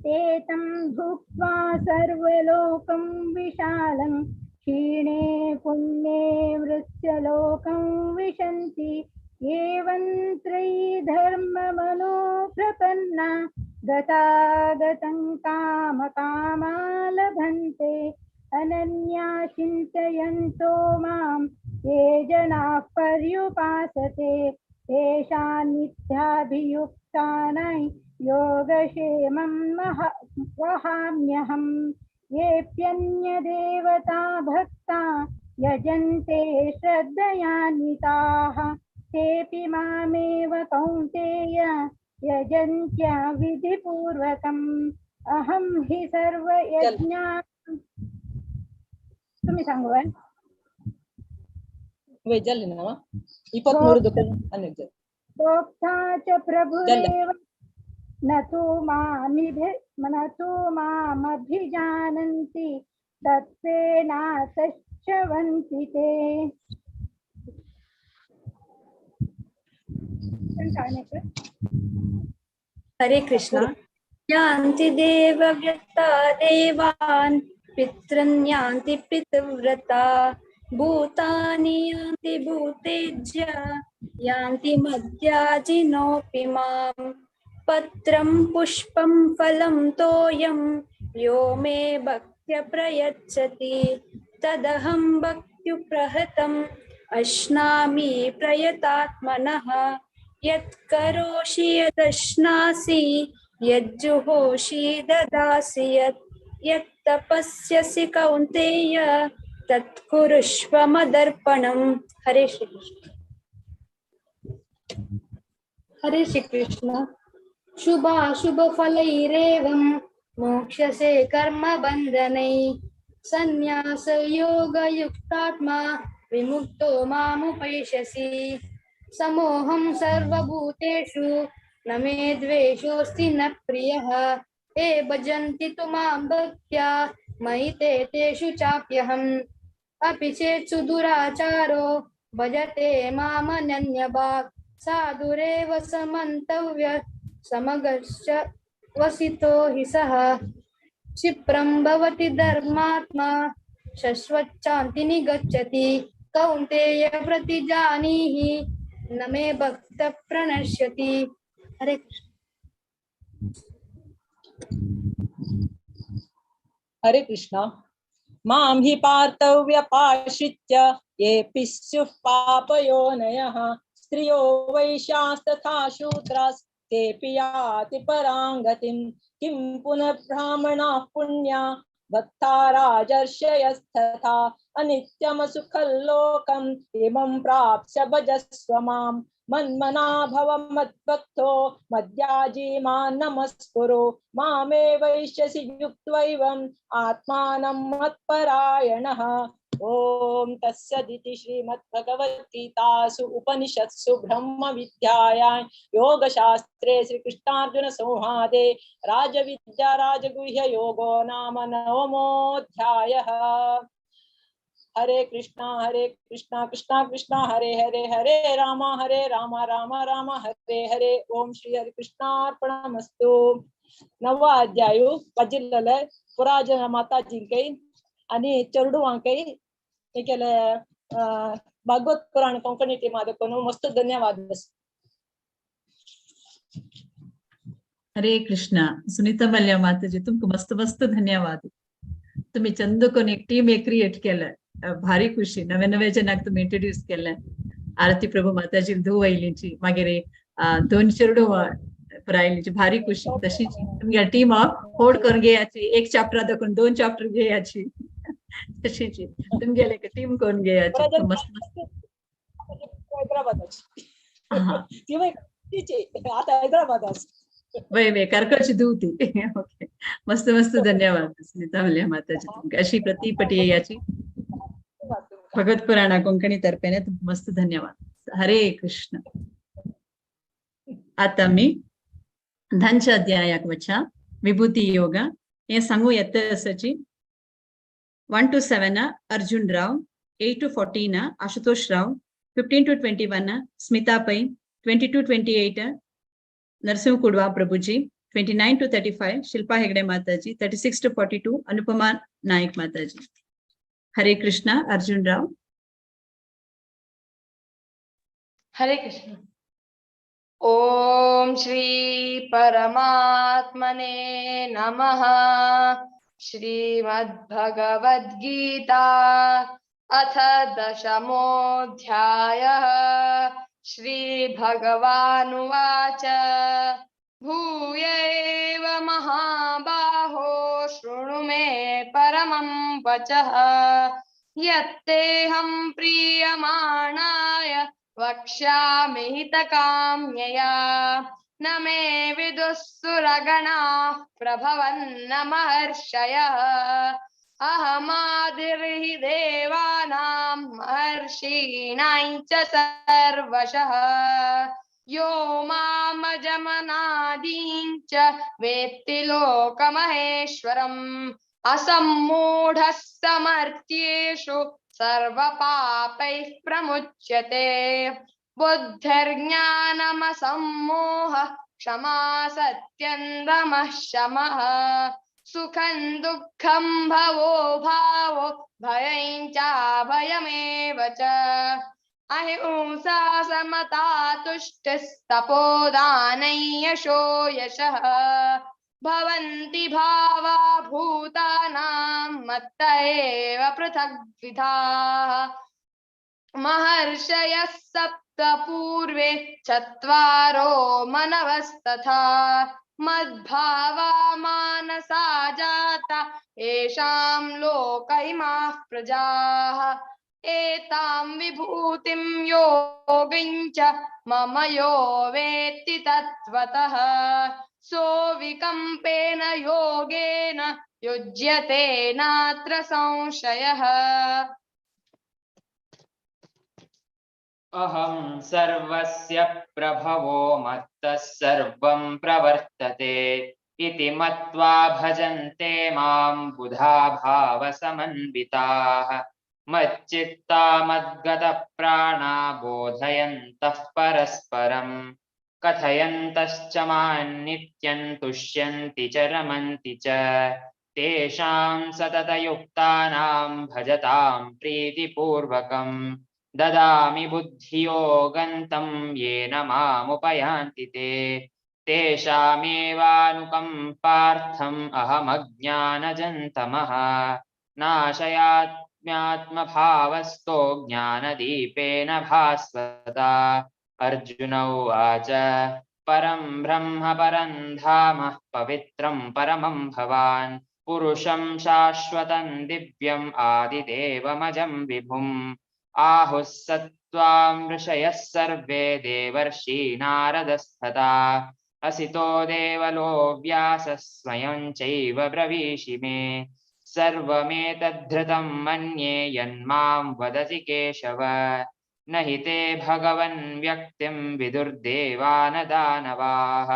ते तं भुक्त्वा सर्वलोकं विशालं क्षीणे पुण्ये मृत्युलोकं विशन्ति एवं त्रयीधर्ममनो प्रपन्ना गतागतं कामकामा लभन्ते अनन्या चिन्तयन्तो मां ये जनाः पर्युपासते तेषान्नित्याभियुक्तानां योगक्षेमं वहाम्यहम्। येऽप्यन्यदेवता भक्ता यजन्ते श्रद्धयान्विताः तेऽपि मामेव कौन्तेय यजन्त्या विधिपूर्वकम्। अहं हि सर्वयज्ञा तुम्ही सांगू प्रोक्ता च प्रभुरेव न तु मामभिजानन्ति तत्त्वेनातश्चवन्ति ते। हरे कृष्णा। यान्ति देवव्रता देवान् पितॄन् यान्ति पितृव्रता भूतानि यान्ति भूतेज्य यान्ति मद्याजिनोऽपि माम्। पत्रं पुष्पं फलं तोयं यो मे भक्त्या प्रयच्छति तदहं भक्त्युप्रहतम् अश्नामि प्रयतात्मनः। यत्करोषि यदश्नासि यज्जुहोषि ददासि यत् तपस्यसि कौन्तेय तत्कुरुष्व मदर्पणम्। हरे श्री कृष्ण। हरे श्री कृष्ण। शुभाशुभ फलैरेवं मोक्षसे कर्म बन्धनैः संन्यास योग युक्तात्मा विमुक्तो मामुपैष्यसि। समोहं सर्वभूतेषु न मे द्वेषोऽस्ति न प्रियः। ये भजन्ति तु मां भक्त्या मयि ते तेषु चाप्यहम्। अपि चेत् सुदुराचारो भजते मामनन्यभाक् साधुरेव समन्तव्यः समगश्च वसितो हि सः। क्षिप्रं भवति धर्मात्मा शश्वच्छान्ति निगच्छति कौन्तेय प्रतिजानीहि न मे भक्त प्रणश्यति। हरे कृष्ण। हरे कृष्णा। मां हि पार्थव्यपाश्रित्य येऽपि स्युः पापयोनयः स्त्रियो वैश्यास्तथा शूद्रास्तेऽपि याति परां गतिम्। किं पुनः ब्राह्मणाः पुण्या भक्ता राजर्षयस्तथा अनित्यमसुखल्लोकम् इमं प्राप्स्य भजस्व माम्। मन्मना भव मद्भक्तो मद्याजी मां नमस्कुरु मामे वैश्यसि युक्त्वैवम् आत्मानं मत्परायणः। ओम तस्सदिति श्रीमद्भगवद्गीतासु उपनिषत्सु ब्रह्म विद्यायां योगशास्त्रे श्रीकृष्णार्जुन संवादे राजविद्या राजगुह्य योगो नाम नवमोऽध्यायः। हरे कृष्णा कृष्णा कृष्णा हरे हरे हरे राम राम राम हरे हरे। ओम श्री हरे कृष्णार्पणमस्तु. नववा अध्यायु पजिल्लल पुराजन माताजींकೈ आणि चरडुवांकೈ केले भागवत पुराण कोंकणी टीम आदकोनु मस्त धन्यवाद. हरे कृष्ण. सुनीता मल्ल्या माताजी तुमको मस्त मस्त धन्यवाद. तुम्ही चंद कोण एक टीम एक क्रिएट केलं. भारी खुशी. नवे नवे जनाक तुम्ही इंट्रोड्यूस केलं. आरती प्रभू माताजी धू वयलींची मागीर दोन चेडू पुरायलींची भारी खुशी. तशीच तुमगे टीम होड करून घेयाची. एक चॅप्टर दाखवून दोन चॅप्टर घेयाची. तशीच तुमगेले टीम करून घेयाची. मस्त मस्त. वय वय करकळची धुवती. ओके मस्त मस्त धन्यवाद सुनीता मल्ल्या माताजी. तुमका अशी प्रतिपटी याची भगवत पुराण कोंकणी तर्फेने तुमका मस्त धन्यवाद. हरे कृष्ण. आता मी धनच्या अध्यायाक वचा विभूती योग हे सांगू येते असाची 1 to 7 Arjuna Rao, 8 to 14 Ashutosh Rao, 15 to 21 Smita Pai, 20 to 28 Narasimha Kudwa Prabhuji, 29 to 35 Shilpa Hegde माताजी, 36 to 42 अनुपमा नायक माताजी. हरे कृष्णा. अर्जुन राव. हरे कृष्ण. ओम श्री परमात्मने नमः. श्रीमद्भगवद्गीता अथ 10मोऽध्यायः. श्रीभगवानुवाच भूय एव महाबाहो शृणु मे परमं वचः यत्तेऽहं प्रीयमाणाय वक्ष्यामि हितकाम्यया न मे विदुः सुरगणाः प्रभवन्न महर्षयः अहमादिर्हि देवानां महर्षीणां च सर्वशः यो मामजमनादीं च वेत्ति लोकमहेश्वरम् असम्मूढः समर्थ्येषु सर्वपापैः प्रमुच्यते बुद्धिर्ज्ञानमसम्मोहः क्षमा सत्यं दमः शमः सुखं दुःखं भवो भावो भयं चाभयमेव च अहिंसा समता तुष्टिस्तपोदानं यशो यशः भवन्ति भावा भूतानां मत्त एव पृथग्विधाः महर्षयः सप्त पूर्वे चत्वारो मनवस्तथा मद्भावा मानसा जाता येषां लोक इमाः प्रजाः एतां विभूतिं योगिं च मम यो वेत्ति तत्त्वतः सो विकम्पेन योगेन युज्यते नात्र संशयः अहं सर्वस्य प्रभवो मत्तः सर्वं प्रवर्तते इति मत्वा भजन्ते मां बुधा भावसमन्विताः मच्चित्ता मद्गतप्राणा बोधयन्तः परस्परं कथयन्तश्च मां नित्यं तुष्यन्ति च रमन्ति च तेषां सततयुक्तानां भजतां प्रीतिपूर्वकम् ददामि बुद्धियोगं तं येन मामुपयान्ति ते तेषामेवानुकम्पार्थम् अहमज्ञानजन्तमः नाशयात्म्यात्मभावस्तो ज्ञानदीपेन भास्वता अर्जुन उवाच परं ब्रह्म परं धाम पवित्रं परमं भवान् पुरुषं शाश्वतं दिव्यम् आदिदेवमजं विभुम् आहुः सत्त्वां ऋषयः सर्वे देवर्षि नारदस्तथा असितो देवलो व्यासः स्वयं चैव ब्रवीषि मे सर्वमेतद्धृतं मन्ये यन्मां वदसि केशव न हि ते भगवन् व्यक्तिं विदुर्देवान दानवाः।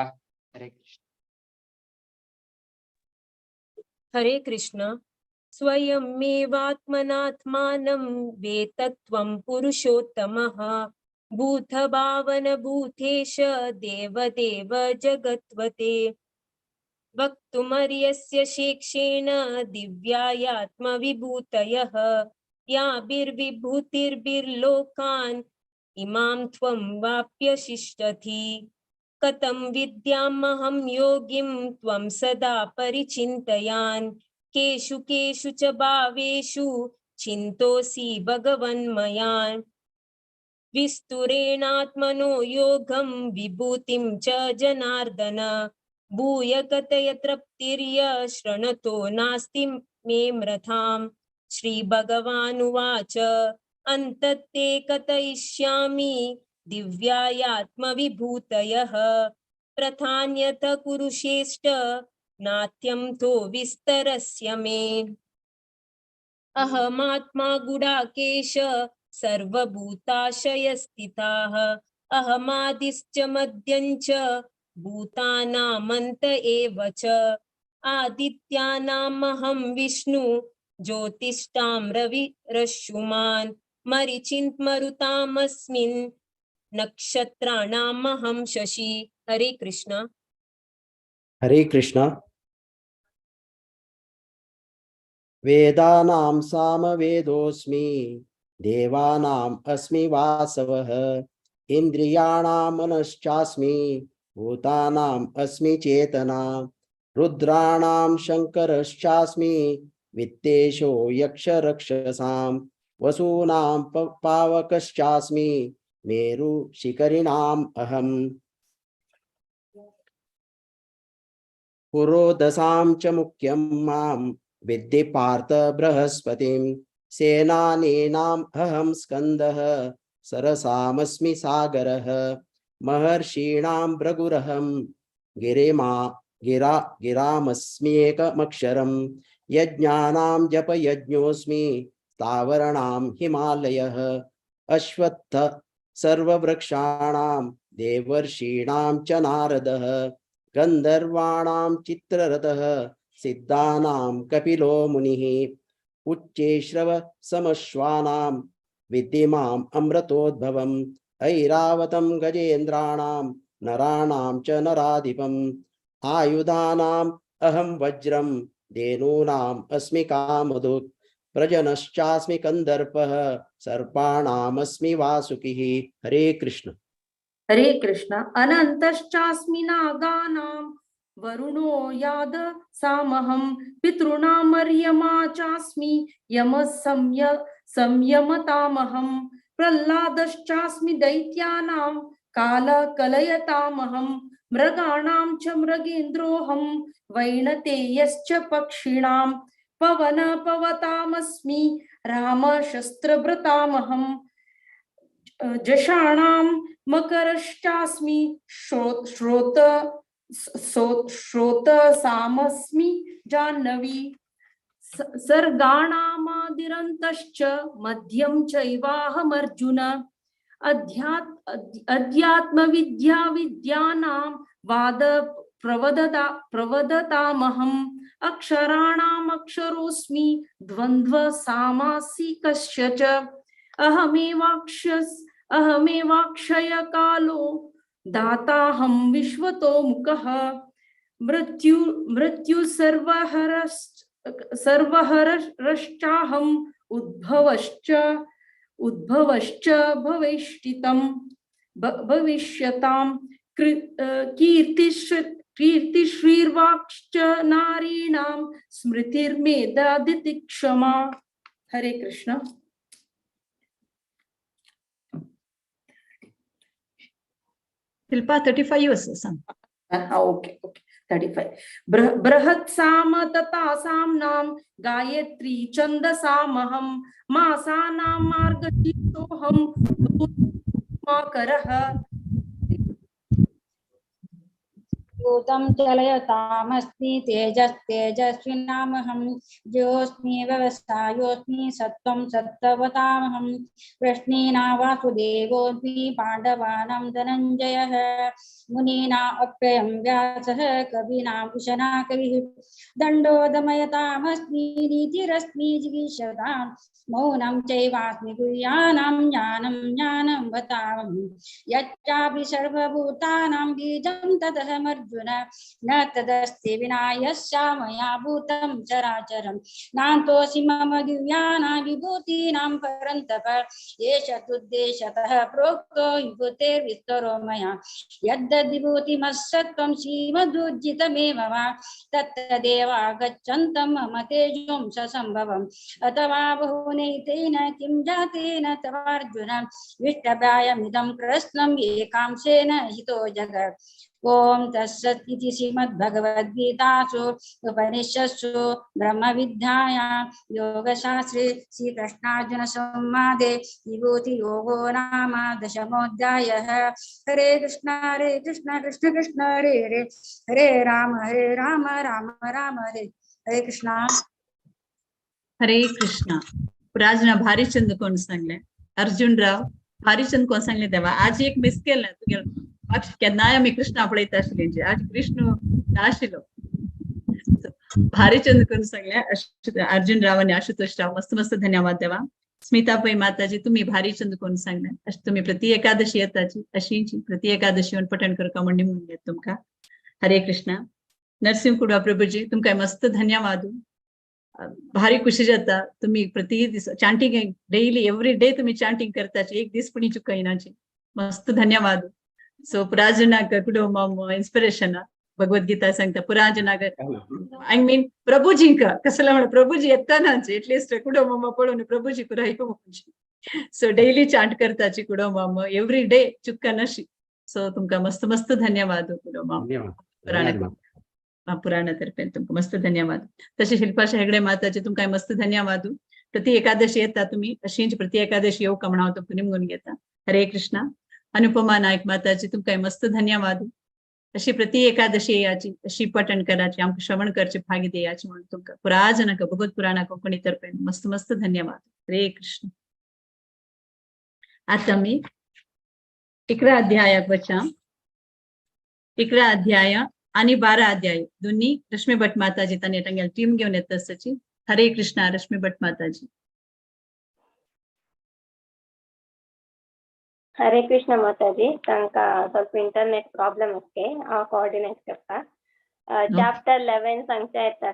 हरे कृष्ण। स्वयमेवात्मनात्मानं वेत्तत्वं पुरुषोत्तमः भूतभावन भूतेश देवदेव जगत्वते वक्तुमर्यस्य शेक्षेण दिव्यायात्मविभूतयः याभिर्विभूतिर्भिर्लोकान् इमां त्वं वाप्यशिष्यसि कथं विद्यामहं योगिं त्वं सदा परिचिन्तयान् केषु केषु च भावेषु चिन्तोऽसि भगवन्मयान् विस्तुरेणात्मनो योगं विभूतिं च जनार्दन भूय कथय तृप्तिर्य शृणुतो नास्ति मे मृथाम् श्रीभगवानुवाच अन्तत्ते कथयिष्यामि दिव्यायात्मविभूतयः प्रधान्यत कुरुश्रेष्ठ नात्यं तो विस्तरस्य मे अहमात्मा गुडाकेश सर्वभूताशयस्थिताः अहमादिश्च मध्यं च भूतानामन्त एव च आदित्यानामहं विष्णु ज्योतिष्ठां रविरश्मिमान् मरीचिन्मरुतामस्मिन् नक्षत्राणामहं शशि। हरे कृष्ण। हरे कृष्ण। वेदानां सामवेदोऽस्मि देवानाम् अस्मि वासवः इन्द्रियाणां मनश्चास्मि भूतानाम् अस्मि चेतना रुद्राणां शङ्करश्चास्मि वित्तेशो यक्षरक्षसां वसूनां पावकश्चास्मि मेरु शिखरिणाम् अहम् पुरोदसां च मुख्यं मां विद्धि पार्थ बृहस्पतिं सेनानीनाम् अहं स्कन्दः सरसामस्मि सागरः महर्षीणां भृगुरहं गिरामस्म्येकमक्षरं यज्ञानां जपयज्ञोऽस्मि स्थावराणां हिमालयः अश्वत्थ सर्ववृक्षाणां देवर्षीणां च नारदः गन्धर्वाणां चित्ररथः सिद्धानां कपिलो मुनिः उच्चैश्रव समश्वानां विद्धि माम् अमृतोद्भवम् ऐरावतं गजेन्द्राणां नराणां च नराधिपम् आयुधानाम् अहं वज्रं धेनूनाम् अस्मि कामधुक् प्रजनश्चास्मि कन्दर्पः सर्पाणामस्मि वासुकिः। हरे कृष्ण। हरे कृष्ण। अनन्तश्चास्मि नागानां वरुणो याद सामहं पितॄणां मर्यमा चास्मि यमः संयमतामहं प्रह्लादश्चास्मि दैत्यानां कालकलयतामहं मृगाणां च मृगेन्द्रोऽहं वैनतेयश्च पक्षिणां पवनपवतामस्मि रामशस्त्रभृतामहं जषाणां मकरश्चास्मि श्रोतसामस्मि जाह्नवी सर्गाणामादिरन्तश्च मध्यं चैवाहमर्जुन अध्यात्मविद्या विद्यानां वाद प्रवदतामहम् अक्षराणाम् अक्षरोऽस्मि द्वन्द्व सामासिकश्च च अहमेवाक्षय कालो दाताहं विश्वतो मुखः मृत्यु सर्वहरश्चाहम् उद्भवश्च भविष्यतां कीर्तिश्रीर्वाक्श्च नारीणां स्मृतिर्मेधादितिक्षमा। हरे कृष्ण। शिल्पा 35 वर्षे सांग। ओके 35 बृहत्साम तथा साम्नां गायत्री छन्दसामहं मासानां मार्गशीर्षोऽहं माकरः भूतं चलयतामस्मि तेजस्तेजस्विनामहं ज्योत्स्मि व्यवसायोऽस्मि सत्त्वं सत्त्ववतामहं कृष्णेना वासुदेवोऽस्मि पाण्डवानां धनञ्जयः मुनीना अप्ययं व्यासः कवीनां कुशना कविः दण्डो दमयतामस्मि नीतिरस्मि जिगीषतां मौनं चैवास्मि गुह्यानां ज्ञानं वतामि यच्चापि सर्वभूतानां बीजं तदहमर्जुन न तदस्ति विना यस्या मया भूतं चराचरं नान्तोऽसि मम दिव्यानां विभूतीनां परन्तप एष तुद्देशतः प्रोक्तो विभूतेर्विस्तरो मया यद्विभूतिमस्सत्त्वं श्रीमदुज्जितमेव वा तत्तदेवागच्छन्तं मम तेजोंस सम्भवम् अथवा बहुनैतेन किं जातेन तवार्जुन विष्टभ्यायमिदं कृष्णम् एकांशेन हितो जगत्। ओम तत्सत् इति श्रीमद्भगवद्गीतासु उपनिषत्सु ब्रह्मविद्यायां योगशास्त्रे श्रीकृष्णार्जुन संवादे विभूतियोगो नाम दशमोऽध्यायः। हरे कृष्ण कृष्ण कृष्ण हरे हरे हरे राम राम राम हरे हरे कृष्ण। हरे कृष्ण। प्राजना भारीचंद कोण सांगले अर्जुनराव भारीचंद कोण सांगले तेव्हा आज एक मिस केलं तुगे केन्नाय आमी कृष्णा पळयता आशिल्लीं आज कृष्ण नाशिल्लो भारीचंद कोण सांगले अर्जुनराव आणि आशुतोष राव मस्त मस्त धन्यवाद देवा। स्मिता पै माताजी तुम्ही भारीचंद कोण सांगले अशी तुम्ही प्रति एकादशी येताची अशींची प्रति एकादशी पठण करका म्हणणी म्हणले तुमका। हरे कृष्ण। नरसिंह कुडवा प्रभुजी तुमकां मस्त धन्यवाद भारी खुशी जाता तुम्ही प्रति दीस चांटिंग डेली एवरी डे तुम्ही चांटिंग करताची एक दीस पण चुकयनाची मस्त धन्यवाद। सो पुराजनाक कुटुंबम इन्स्पिरेशन भगवद्गीता सांगता पुराजनाक आय मीन प्रभुजींक कसला म्हण प्रभुजी येतानाच एटलीस्ट कुटुंबम पळोवन प्रभुजी पुराय सो डेली चांट करताची कुडोंबाम एवरी डे चुक्कनशी. सो तुमका मस्त मस्त धन्यवाद कुडोंबाम पुराण तर्फे तुमका मस्त धन्यवाद. तसे शिल्पाशा हेगडे माताचे तुमका मस्त धन्यवाद. प्रति एकादशी येता तुम्ही अशीच प्रति एकादशी येऊ कमणाव तुमका निमगून घेता. हरे कृष्णा. अनुपमा नायक माताजी तुमका मस्त धन्यवाद. अशी प्रति एकादशी याची अशी पठण कराची आमक श्रवण करचे भागी द्यायची म्हणून तुमका पुराजनक भगवत पुराणा कोकणी तर्फे मस्त मस्त धन्यवाद. हरे कृष्ण. आता मी 11 अध्यायाक वचा. 11 अध्याय आणि 12 अध्याय दोन्ही रश्मी भट माताजी तांणी तांगेल टीम घेऊन येत असताची. हरे कृष्णा रश्मी भट माताजी. हरे कृष्ण माताजी तांका ಸ್ವಲ್ಪ इंटरनेट प्रॉब्लम अस्ते कोऑर्डिनेट करता. चैप्टर 11 सांगता येता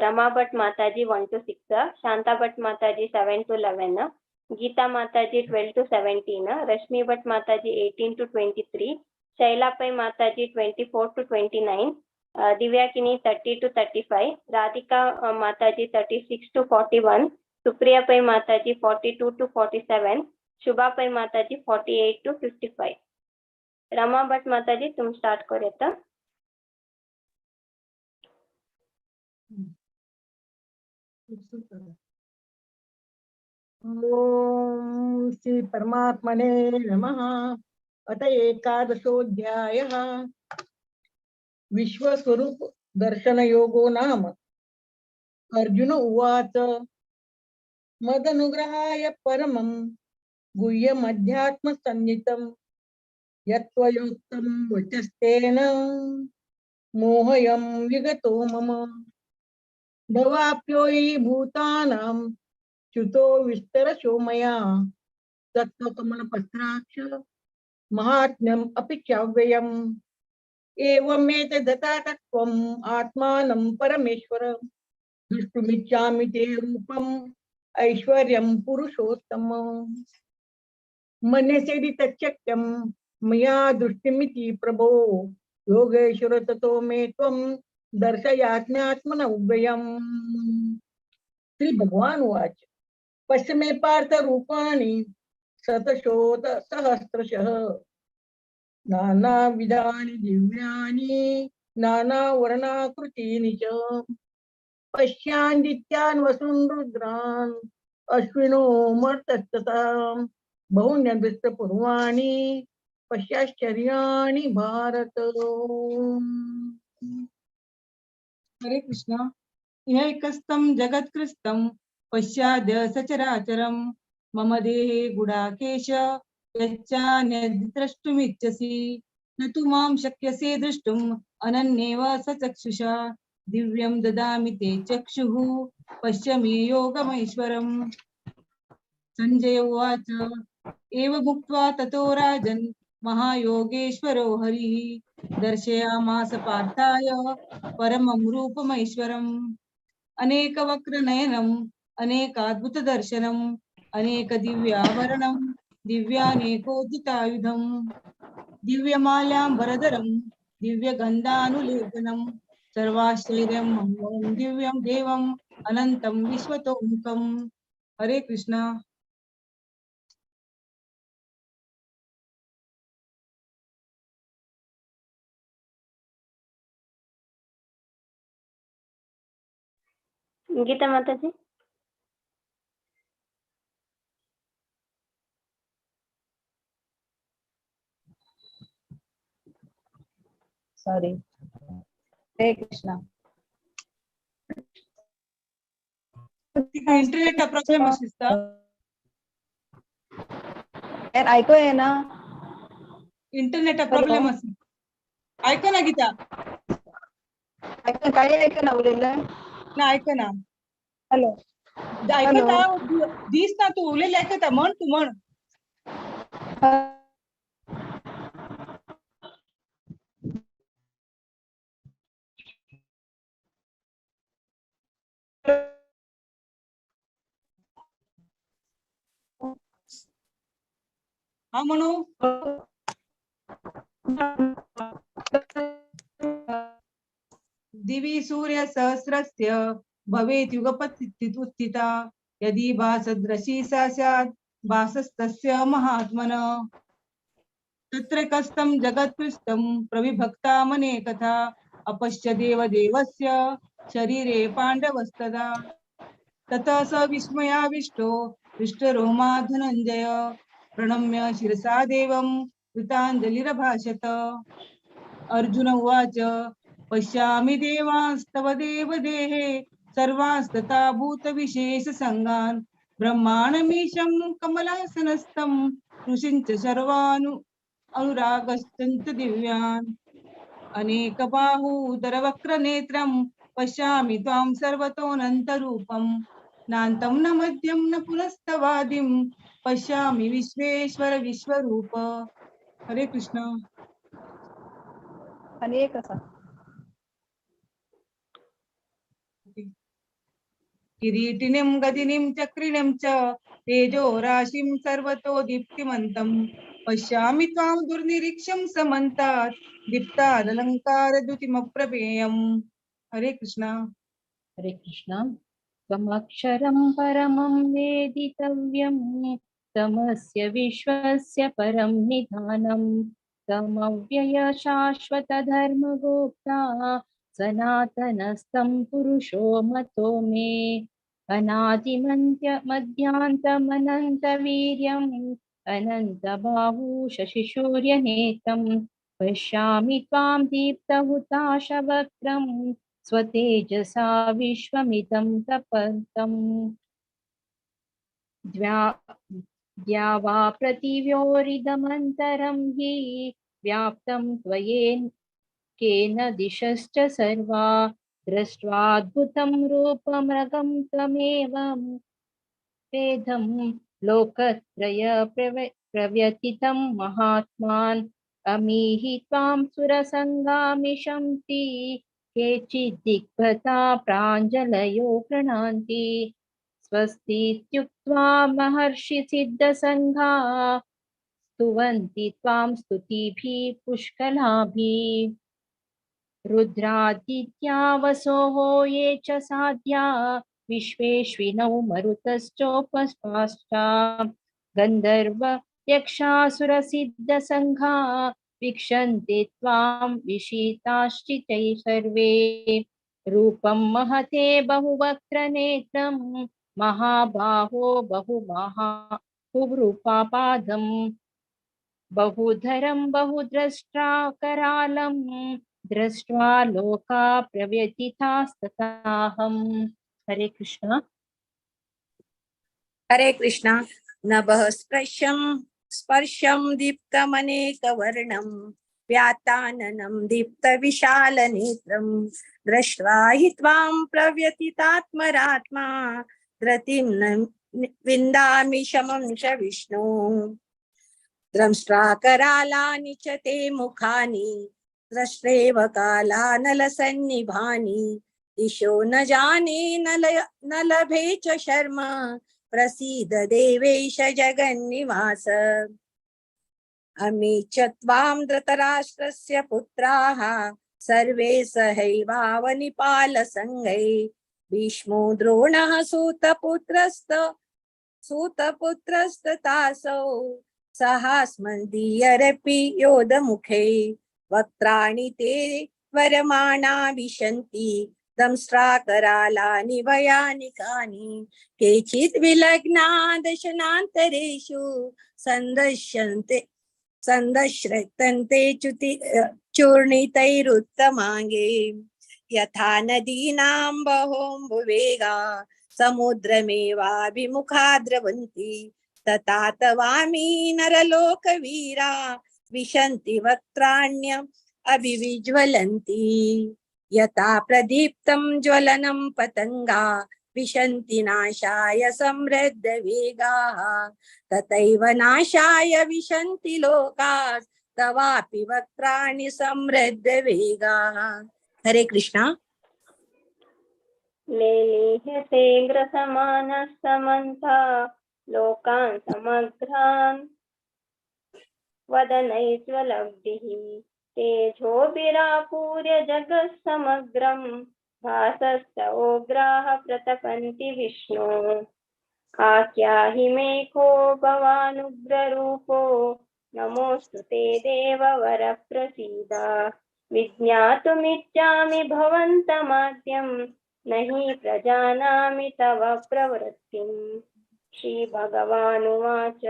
रमा भट माताजी 1 to 6, शांता भट माताजी 7 to 11, गीता माताजी 12 to 17, रश्मि भट माताजी 18 to 23, शैला पै माताजी 24 to 29, दिव्याकिनी 30 to 35, राधिका माताजी 36 to 41, सुप्रिया पै माताजी 42 to 47, शुभा पै माताजी 48 to 55. रमा भट माताजी तुम स्टार्ट करूया. ओम श्री परमात्मने नमः. अत एकादशोऽध्यायः. विश्वस्वरूप दर्शन योगो नाम. अर्जुन उवाच मदनुग्रहाय परमं गुह्यमध्यात्मसन्नितं यत्त्वयोक्तं वचस्तेन मोहयं विगतो मम. भवाप्योयि भूतानां च्युतो विस्तरशो मया तत्त्वकमलपत्राक्ष महात्म्यम् अपि चाव्ययम्. एवमेतदथातत्त्वम् आत्मानं परमेश्वर द्रष्टुमिच्छामि ते रूपम् ऐश्वर्यं पुरुषोत्तम. मन्यसेदि तच्चक्यं मया दृष्टिमिति प्रभो योगेश्वर ततो मे त्वं दर्शयात्म्यात्मनव्ययम्. श्री भगवान उवाच पश्य मे पार्थ रूपाणि शतशोथ सहस्रशः नानाविधानि दिव्यानि नानावर्णाकृतीनि च. पश्यादित्यान् वसून् रुद्रान् अश्विनो मर्तस्तथा बहुन्यदृष्टपूर्वाणि पश्याश्चर्याणि भारत. हरे कृष्ण. एकस्तं जगत्कृस्तं पश्चाद्य सचराचरं मम देहे गुडाकेश यच्चान्यद्द्रष्टुमिच्छसि न तु मां शक्यसे द्रष्टुम् अनन्येव सचक्षुषा दिव्यं ददामि ते चक्षुः पश्य मे योगमैश्वरम्. संजय उवाच एवमुक्त्वा ततो राजन् महायोगेश्वरो हरिः दर्शयामास पार्थाय परमं रूपमैश्वरम्. अनेकवक्त्रनयनम् अनेकाद्भुतदर्शनम् अनेकदिव्याभरणं दिव्यानेकोदितायुधम् दिव्यमाल्याम्बरधरं दिव्यगन्धानुलेपनं सर्वाश्चर्यं मङ्गलं दिव्यं देवम् अनन्तं विश्वतोमुखम्. हरे कृष्णा. गीता माताजी. सॉरी. हरे कृष्णा. Internet problem आशिस्ता. ऐकू आहे ना. इंटरनेट प्रॉब्लेम आसी. ऐक ना गीता. ऐक काय ऐक ना उरलेलं ना ऐक ना. हॅलो. ऐकता दिस ना तू उरलेलं ऐकता म्हण तू म्हण. हा म्हणू. दिवि सूर्य सहस्रस्य भवेत् युगपत् स्थिता यदि भासदृशी सा स्यात् वासस्तस्य महात्मन तत्र कस्तं जगत्कृष्टं प्रविभक्तामनेकथा अपश्य देवदेवस्य शरीरे पाण्डवस्तदा ततः स विस्मयाविष्टो हृष्टरोमा धनञ्जय प्रणम्य शिरसा देवं कृताञ्जलिरभाषत अर्जुन उवाच पश्यामि देवांस्तव देवदेहे सर्वांस्तथा भूतविशेषसङ्गान् ब्रह्माणमीशं कमलासनस्थं ऋषिञ्च सर्वानु अनुरागश्चञ्च दिव्यान् अनेकबाहूदरवक्रनेत्रं पश्यामि त्वां सर्वतोऽनन्तरूपं नान्तं न मध्यं न पुनस्तवादिं पश्यामि विश्वेश्वर विश्वरूप। हरे कृष्ण। अनेक किरीटिनीं गदिनीं चक्रिणीं च तेजो राशिं सर्वतो दीप्तिमन्तं पश्यामि त्वां दुर्निरीक्षं समन्तात् दीप्तादलङ्कारद्युतिमप्रमेयम्। हरे कृष्ण। हरे कृष्ण। त्वमक्षरं परमं वेदितव्यं तमस्य विश्वस्य परं निधानं तमव्यय शाश्वतधर्मगोप्ता सनातनस्तं पुरुषो मतो मे अनादिमन्त्यमध्यान्तमनन्तवीर्यम् अनन्तबाहु शशिशूर्यनेत्रं पश्यामि त्वां दीप्तहुताशवक्त्रं स्वतेजसा विश्वमिदं तपन्तम् द्या वा पृथिव्योरिदमन्तरं हि व्याप्तं त्वयेन केन दिशश्च सर्वा दृष्ट्वाद्भुतं रूपमृगं त्वमेवं वेदं लोकत्रय प्रव्यथितं महात्मान् अमीहि त्वां सुरसङ्गामिषन्ति केचिद्दिग्भता प्राञ्जलयो गृह्णन्ति स्वस्तीत्युक्त्वा महर्षिसिद्धसङ्घा स्तुवन्ति त्वां स्तुतिभिः पुष्कलाभिः रुद्रादित्या वसोः ये च साध्या विश्वेश्विनौ मरुतश्चोपस्पाष्टा गन्धर्व यक्षासुरसिद्धसङ्घा वीक्षन्ते त्वां विषिताश्चितै सर्वे रूपं महते बहुवक्त्रनेत्रं महाबाहो बहुरूपापादं बहुधरं बहुद्रष्टा करालं दृष्ट्वा लोका प्रव्यथितास्तथाहम्। हरे कृष्ण। हरे कृष्ण। नभः स्पर्शं दीप्तमनेकवर्णं व्याताननं दीप्तविशालनेत्रं दृष्ट्वा हि त्वां प्रव्यथितात्मरात्मा धृतिं न विन्दामि शमं च विष्णु द्रष्ट्राकरालानि च ते मुखानि दृष्ट्रेव कालानलसन्निभानि दिशो न जाने न लभे च शर्म प्रसीद देवेश जगन्निवास अमी च त्वां धृतराष्ट्रस्य पुत्राः सर्वे सहैवावनिपालसङ्घै भीष्मो द्रोणः सूतपुत्रस्तथासौ सहास्मदीयरपि योधमुखे वक्त्राणि ते वरमाणा विशन्ति दंष्ट्राकरालानि वयानिकानि केचित् विलग्ना दशनान्तरेषु सन्दश्रतन्ते चूर्णितैरुत्तमाङ्गे यथा नदीनां बहोऽम्बुवेगा समुद्रमेवाभिमुखा द्रवन्ति तथा तवामि नरलोकवीरा विशन्ति वक्त्राण्यम् अभिविज्वलन्ति यथा प्रदीप्तं ज्वलनं पतंगा विशन्ति नाशाय समृद्धवेगाः तथैव नाशाय विशन्ति लोकाः तवापि वक्त्राणि समृद्धवेगाः। हरे कृष्णा। लेलीह्यते ग्रसमानः समन्ता लोकान् समग्रान् वदनैज्वलब्धिः तेजोभिरापूर्य जगः समग्रं भासस्तवोग्राः प्रतपन्ति विष्णु आख्याहि मे को भवानुग्ररूपो नमोऽस्तु ते देववर प्रसीद विज्ञातुमिच्छामि भवन्तमाद्यं न हि प्रजानामि तव प्रवृत्तिम् श्रीभगवानुवाच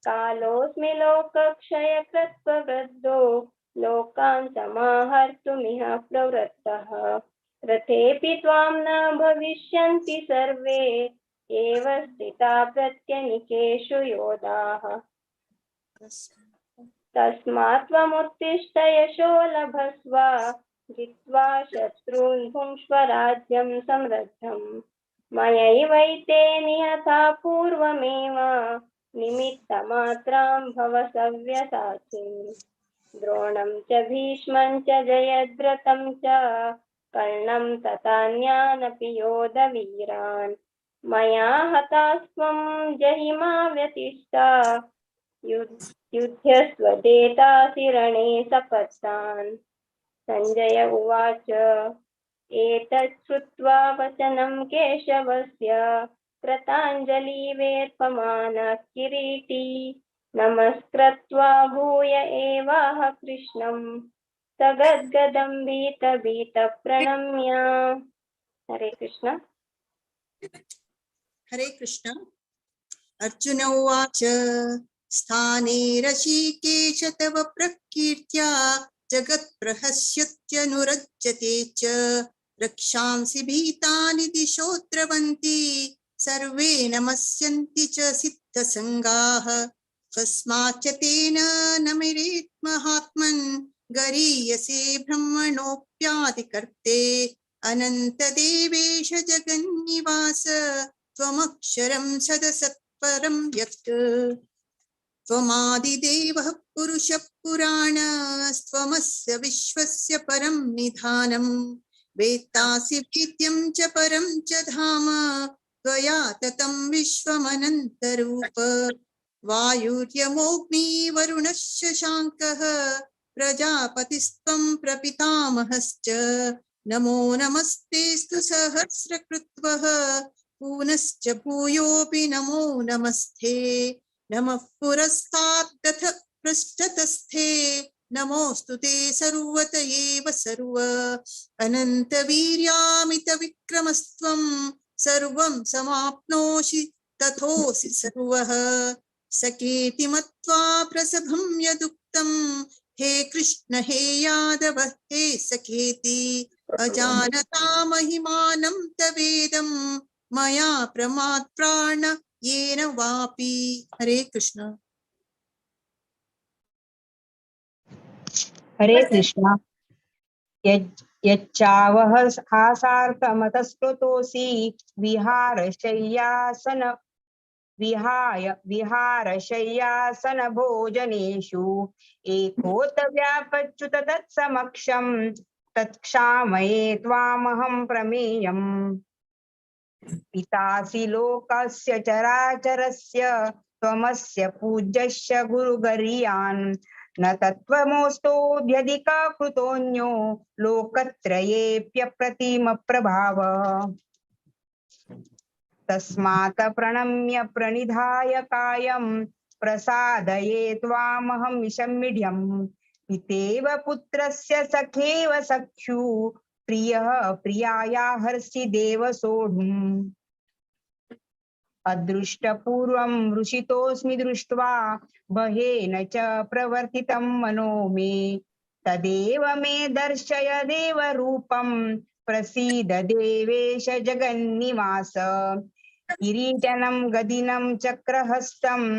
कालोऽस्मि लोकक्षयकृत् प्रवृद्धो लोकान् समाहर्तुमिह प्रवृत्तः रथेऽपि त्वां न भविष्यन्ति सर्वे एव स्थिता प्रत्यनिकेषु योधाः तस्मात् त्वमुत्तिष्ठ यशो लभस्व जित्वा शत्रून् भुङ्क्ष्व राज्यं समृद्धम् मयैवैते निहता पूर्वमेव निमित्तमात्रां भव सव्यसाचिन् द्रोणं च भीष्मं च जयद्रथं च कर्णं तथान्यानपि योधवीरान् मया हतास्त्वं जहिमा व्यतिष्ठा युध्यस्वदेतासि रणे सपत्तान् संजय उवाच एतत् श्रुत्वा वचनं केशवस्य कृताञ्जलिवेर्पमानः किरीटी नमस्कृत्वा भूय एवाह कृष्णं सगद्गदं भीतभीतप्रणम्य। हरे कृष्ण। हरे कृष्ण। अर्जुन उवाच स्थाने ऋषिकेश तव प्रकीर्त्या जगत्प्रहस्यत्यनुरज्यते च रक्षांसि भीतानि दिशो द्रवन्ति सर्वे नमस्यन्ति च सिद्धसङ्गाः कस्माच्च तेन नमिरेत् महात्मन् गरीयसे ब्रह्मणोऽप्यादिकर्ते अनन्तदेवेश जगन्निवास त्वमक्षरं सदसत्परं यत् त्वमादिदेवः पुरुषः पुराणस्त्वमस्य विश्वस्य परं निधानं वेत्तासि वेद्यं च परं च धाम त्वया ततं विश्वमनन्तरूप वायुर्यमोऽग्निवरुणश्च शाङ्कः प्रजापतिस्त्वं प्रपितामहश्च नमो नमस्तेस्तु सहस्रकृत्वः पुनश्च भूयोऽपि नमो नमस्ते नमः पुरस्तात् तथ पृष्ठतस्थे नमोऽस्तु ते सर्वत एव सर्व अनन्तवीर्यामितविक्रमस्त्वं सर्वं समाप्नोषि तथोऽसि सर्वः सखेति मत्वा प्रसभं यदुक्तं हे कृष्ण हे यादव हे सखेति अजानता महिमानं तवेदं मया प्रमात् प्राण येन वापि। हरे कृष्ण। हरे कृष्ण। यच्चावः हासार्थमतस्कृतोऽसि विहारशय्यासन भोजनेषु एकोतव्यापच्युत तत्समक्षं तत्क्षामये त्वामहं प्रमेयम् पितासि लोकस्य चराचरस्य त्वमस्य पूज्यस्य गुरुगरीयान् न तत्त्वमोऽस्तोऽभ्यधिकः कृतोऽन्यो लोकत्रयेऽप्यप्रतिमप्रभाव तस्मात् प्रणम्य प्रणिधाय कायं प्रसादये त्वामहं विषमीढ्यं पितेव पुत्रस्य सखेव सख्यु प्रियः प्रियाया हर्षिदेव सोढुम् अदृष्टपूर्वं वृषितोऽस्मि दृष्ट्वा भयेन च प्रवर्तितं मनो मे तदेव मे दर्शय देवरूपं प्रसीद देवेश जगन्निवास किरीटनं गदिनं चक्रहस्तम्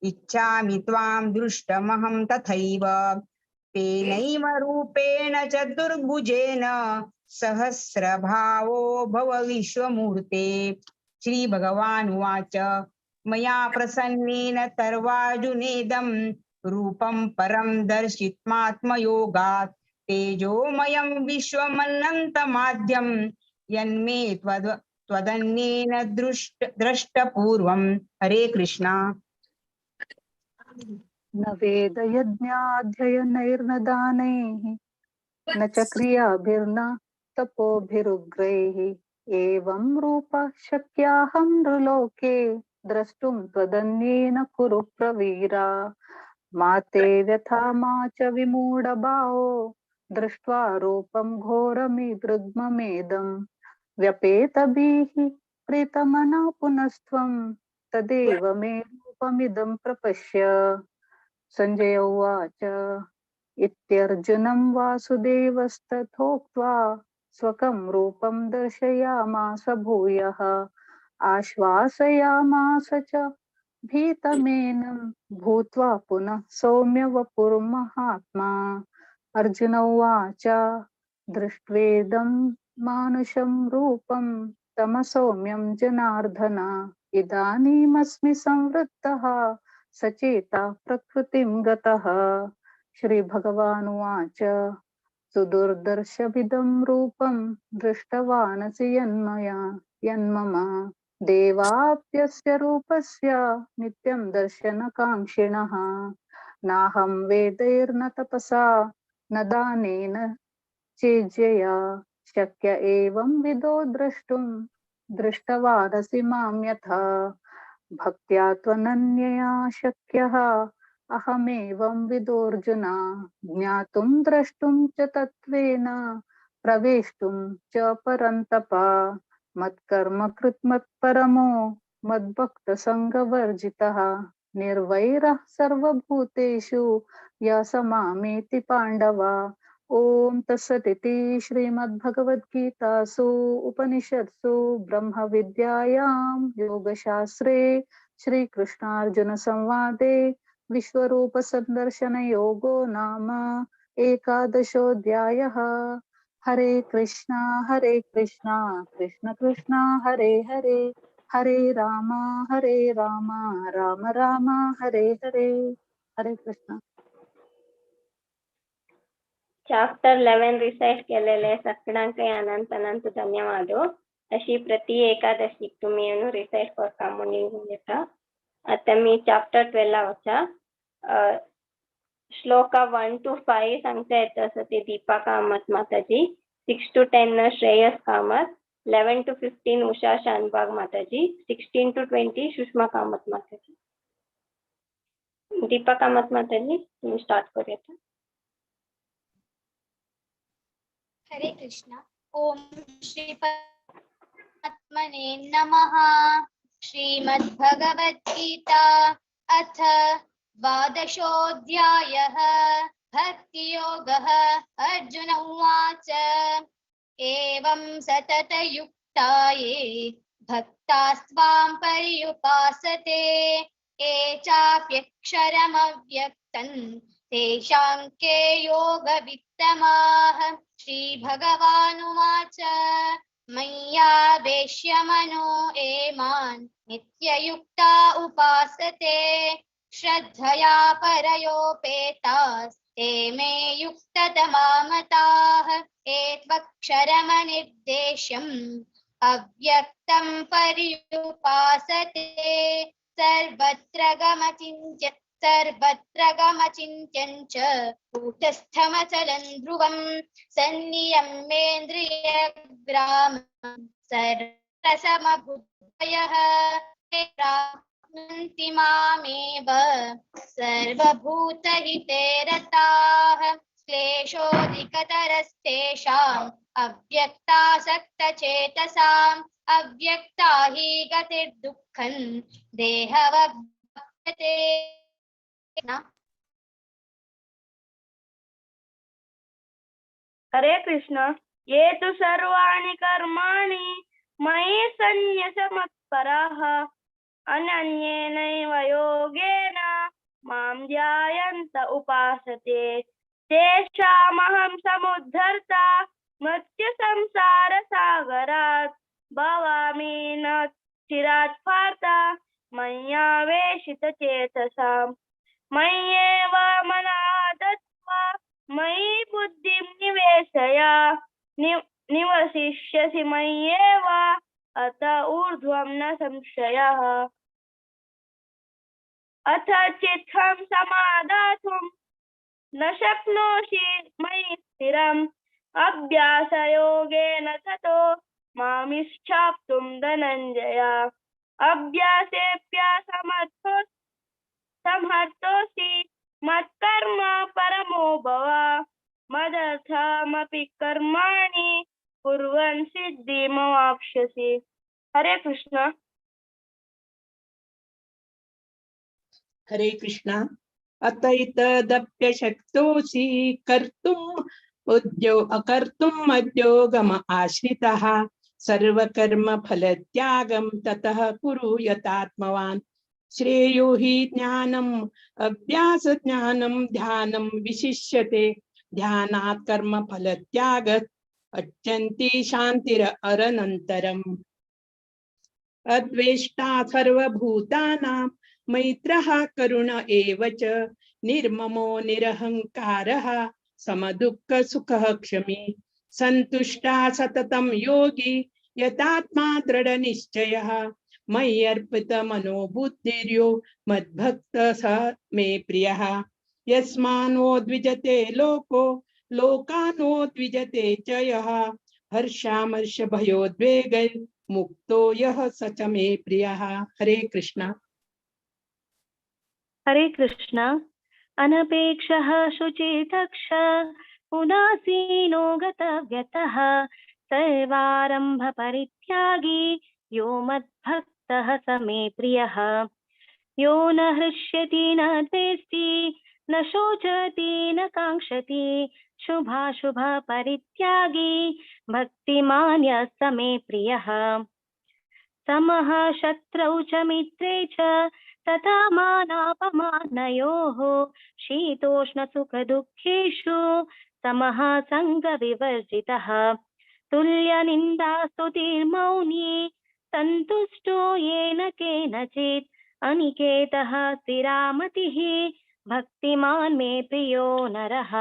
इच्छामि त्वां दृष्टमहं तथैव तेनैव रूपेण चतुर्भुजेन सहस्रभावो भव विश्वमूर्ते। श्री भगवान् उवाच मया प्रसन्नेन सर्वार्जुनेदं रूपं परं दर्शित्मात्मयोगात् तेजोमयं विश्वमनन्तमाद्यं यन्मे त्वदन्येन दृष्टपूर्वं। हरे कृष्णा। न वेदयज्ञाध्ययनैर्न दानैः न च क्रियाभिर्न तपोभिरुग्रैः एवं रूपः शक्याहं नृलोके द्रष्टुं त्वदन्येन कुरु प्रवीरा मा ते व्यथा मा च विमूढभावो दृष्ट्वा रूपं घोरमिदृग्ममेदम् व्यपेतभिः प्रीतमना पुनस्त्वं तदेव मे रूपमिदं प्रपश्य। संजय उवाच इत्यर्जुनं वासुदेवस्तथोक्त्वा स्वकं रूपं दर्शयामास भूयः आश्वासयामास च भीतमेनं भूत्वा पुनः सौम्य वपुर्महात्मा। अर्जुन उवाच दृष्ट्वेदं मानुषं रूपं तम सौम्यं जनार्दन इदानीमस्मि संवृत्तः सचेता प्रकृतिं गतः। श्री भगवानुवाच सुदुर्दर्शमिदं रूपं दृष्टवानसि यन्मम देवाप्यस्य रूपस्य नित्यं दर्शनकाङ्क्षिणः नाहं वेदैर्न तपसा न दानेन चेज्यया शक्य एवं विदो द्रष्टुं दृष्टवानसि मां यथा भक्त्या त्वनन्यया शक्यः अहमेवं विदोऽर्जुन ज्ञातुं द्रष्टुं च तत्त्वेन प्रवेष्टुं च परन्तप मत्कर्म कृत् मत्परमो मद्भक्तसङ्गवर्जितः निर्वैरः सर्वभूतेषु यः स मामेति पाण्डव। ओम तत्सदिति श्रीमद्भगवद्गीतासु उपनिषत्सु ब्रह्म विद्यायां योगशास्त्रे श्रीकृष्णार्जुन संवादे विश्वरूप संदर्शन योगो नाम एकादशोऽध्यायः। हरे कृष्णा कृष्ण कृष्णा हरे हरे हरे राम राम राम हरे हरे। हरे कृष्णा। चाप्टर 11 रिसाइट केलेले सगळ्यांकय अनंत अनंत धन्यवाद। अशी प्रति एकादशी तुम्ही रिसाइट करता म्हणून घेता। आता मी चॅप्टर 12 वचा श्लोक 1 to 5 सांगता येत असं ते दीपा कामत माताजी, 6 to 10 श्रेयस कामत, 11 to 15 उषा शानबाग माताजी, 16 to 20 सुषमा कामत माताजी। दीपा कामत माताजी तुम्ही स्टार्ट करूया। हरे कृष्ण। ओम श्री परमात्मने नमः। श्रीमद्भगवद्गीता अथ द्वादशोऽध्यायः भक्तियोगः। अर्जुन उवाच एवं सततयुक्ता ये भक्तास्त्वां पर्युपासते ये चाप्यक्षरमव्यक्तं तेषां के योगवित्तमाः। श्रीभगवानुवाच मय्यावेश्य मनो ये मां नित्ययुक्ता उपासते श्रद्धया परयोपेतास् ते मे युक्ततमा मताः। एत्वक्षरमनिर्देश्यम् अव्यक्तं पर्युपासते सर्वत्र गमचिन्त्यं च कूटस्थमचलं ध्रुवं सन्नियम्येन्द्रियग्रामं सर्वसमबुद्धयः ते प्राप्नुवन्ति मामेव सर्वभूतहिते रताः। क्लेशोऽधिकतरस्तेषाम् अव्यक्तासक्तचेतसाम् अव्यक्ता हि गतिर्दुःखं देहवद्भक्ते। हरे कृष्ण। ये तु सर्वाणि कर्माणि मयि सन्न्यस्य अनन्येनैव योगेन मां ध्यायन्त उपासते तेषामहं समुद्धर्ता मृत्युसंसारसागरात् भवामि न चिरात् पार्थ मय्यावेशितचेतसाम्। मय्येव मनः दत्त्वा मयि बुद्धिं निवेशय निवसिष्यसि मय्येव अत ऊर्ध्वं न संशयः। अथ चित्तं समादातुं न शक्नोषि मयि स्थिरम् अभ्यासयोगेन ततो मामिच्छाप्तुं धनञ्जय अभ्यासेऽप्यसमर्थोऽसि मत्कर्म परमो भव मदर्थमपि कर्माणि कुर्वन् सिद्धिमवाप्स्यसि। हरे कृष्ण। हरे कृष्ण। अत इतदप्यशक्तोऽसि अकर्तुम् उद्योगम आश्रितः सर्वकर्म फलत्यागं ततः कुरु यतात्मवान्। श्रेयो हि ज्ञानम् अभ्यास ज्ञानं ध्यानं विशिष्यते ध्यानात् कर्म फलत्यागत् अत्यन्ति शान्तिरनन्तरम्। अद्वेष्टा सर्वभूतानां मैत्रः करुण एव च निर्ममो निरहङ्कारः समदुःख सुखः क्षमी सन्तुष्टा सततं योगी यतात्मा दृढनिश्चयः मय्यर्पितमनो बुद्धिर्यो मद्भक्तः स मे प्रियः। यस्मान्नो द्विजते लोको लोकानो द्विजते च यः हर्षामर्षभयोद्वेगैर्मुक्तो यः स च मे प्रियः। हरे कृष्ण। हरे कृष्ण। अनपेक्षः शुचिर्दक्ष उदासीनो गतव्यतः सर्वारम्भ परित्यागी यो मद्भक्तः स मे प्रियः। यो न हृष्यति न द्वेष्टि न शोचति न काङ्क्षति शुभाशुभ परित्यागी भक्तिमान् यः स मे प्रियः। समः शत्रौ च मित्रे च तथा मानापमानयोः शीतोष्ण सुख दुःखेषु समः संगविवर्जितः। तुल्य निन्दा स्तुतिर्मौनी सन्तुष्टो येन केनचित् अनिकेतः स्थिरामतिः भक्तिमान् मे प्रियो नरः।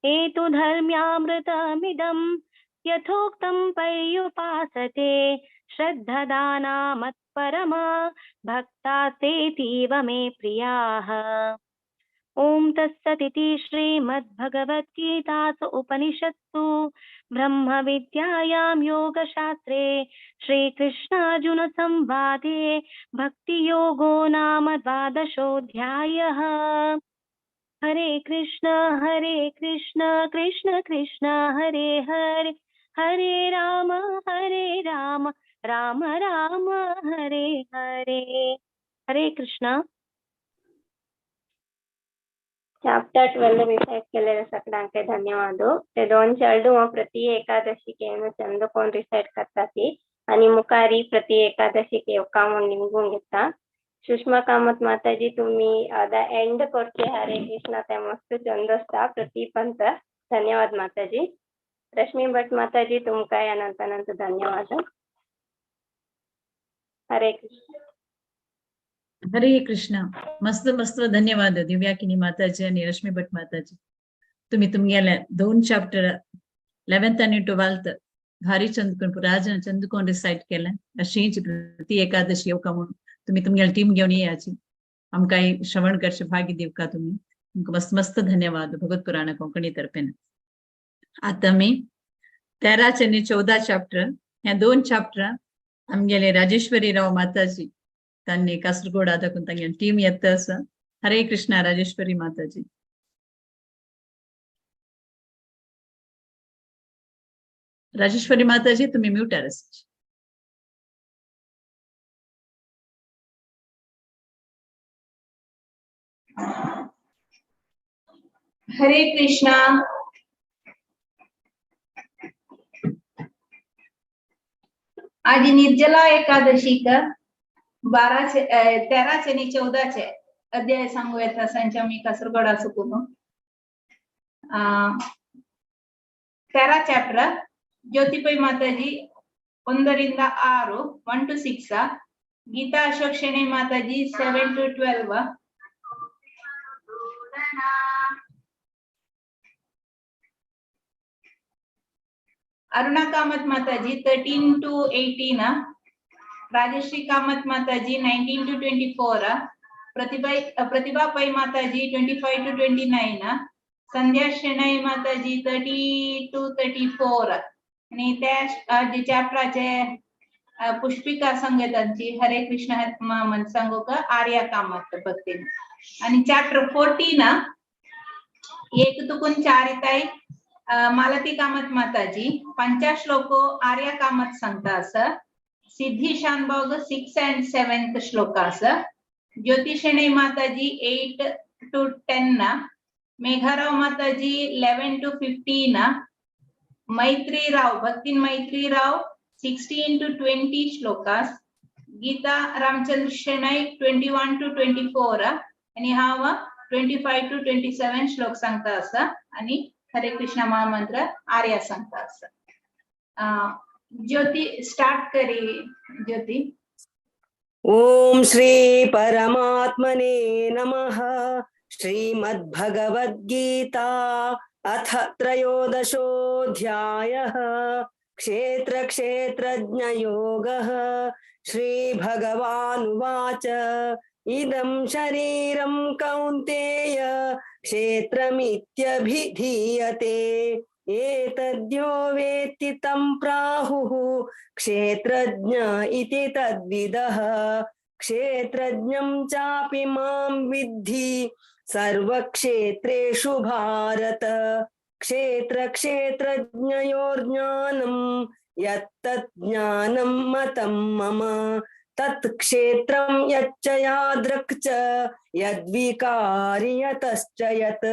एतु धर्म्यामृतमिदं यथोक्तं पर्युपासते श्रद्धदाना मत्परमा भक्तास्तेतीव मे प्रियाः। ओम तत्सदिति श्रीमद्भगवद्गीतासु उपनिषत्सु ब्रह्म विद्यायां योगशास्त्रे श्रीकृष्णार्जुन संवादे भक्ति योगो नाम द्वादशोऽध्यायः। हरे कृष्ण कृष्ण कृष्ण हरे हरे हरे राम राम राम हरे हरे। हरे कृष्ण। चाप्टर 12 रिसैट केलेल्या सगळ्यांचे धन्यवाद। ते दोन चेडू प्रति एकादशीके चंदकोन रिसैट करतात आणि मुखारी प्रति एकादशीके कामून निमगून घेता। सुषमा कामत माताजी तुम्ही द एंड करते हरे कृष्ण ते मस्त चंदस्ता प्रति पंत धन्यवाद माताजी। रश्मी भट माताजी तुमका यानंतर धन्यवाद। हरे कृष्ण। हरे कृष्ण। मस्त मस्त धन्यवाद दिव्याकिनी माताजी आणि रश्मी भट माताजी। तुम्ही तुमगेले दोन चॅप्टर 11th आणि 12th भारी चंदकोन पुराजन चंदकोन रिसाइट केले अशीच प्रति एकादशी येवका म्हणून तुम्ही तुमगेले टीम घेऊन याची आमकां श्रवण करचे भाग्य दिवका तुम्ही तुमका मस्त मस्त धन्यवाद भगवत पुराण कोंकणी तर्फेन। आता मी 13 आणि 14 चॅप्टर ह्या दोन चॅप्टर आमगेले राजेश्वरी राव माताजी त्यांनी कासरगोड आदकून तांगे टीम येत आसा। हरे कृष्ण राजेश्वरी माताजी। राजेश्वरी माताजी तुम्ही म्यूटर आसा। हरे कृष्णा। आज निर्जला एकादशी का 13 आणि 14 अध्याय सांगू येता सांच्या मी कासरगोड आसुकुन 13 चैप्टर ज्योतिपै माताजी 1 ರಿಂದ 6 1 to 6 गीता अशोक शेणे माताजी 7 to 12 अरुणा कामत माताजी 13 to 18 राजश्री कामत माताजी 19 to 24 प्रतिभा पै माताजी 25 to 29 संध्या शेणई माताजी 30 to 34 आणि त्या जे चॅप्टराचे पुष्पिका संगीतांची हरे कृष्ण मन सांगू का आर्या कामत भक्ती आणि चॅप्टर 14 एक तुकुन चारिताई मालती कामत माताजी 50 श्लोको आर्या कामत सांगता असं सिद्धी शानभोग 6 and 7th श्लोक असं ज्योतिषणे माताजी 8 to 10 ना मेघाराव माताजी 11 to 15 मैत्री राव भक्तीन मैत्री Rao 16 to 20 shlokas Gita Ramchandra शेनाई 21 to 24 आणि हावा 25 to 27 श्लोक सांगता असा आणि हरे कृष्ण महामंत्र आर्या सांगता असा ज्योति स्टार्ट करी ज्योति ओम श्री परमात्मने नमः श्रीमद्भगवद्गीता अथ त्रयोदशोऽध्यायः क्षेत्र क्षेत्रज्ञयोगः श्रीभगवानुवाच इदं शरीरं कौन्तेय क्षेत्रमित्यभिधीयते एतद्यो वेत्ति तं प्राहुः क्षेत्रज्ञ इति तद्विदः क्षेत्रज्ञं चापि मां विद्धि सर्वक्षेत्रेषु भारत क्षेत्र क्षेत्रज्ञयोर्ज्ञानं यत्तत् ज्ञानं मतं मम तत्क्षेत्रं यच्च यादृक् च यद्विकारि यतश्च यत्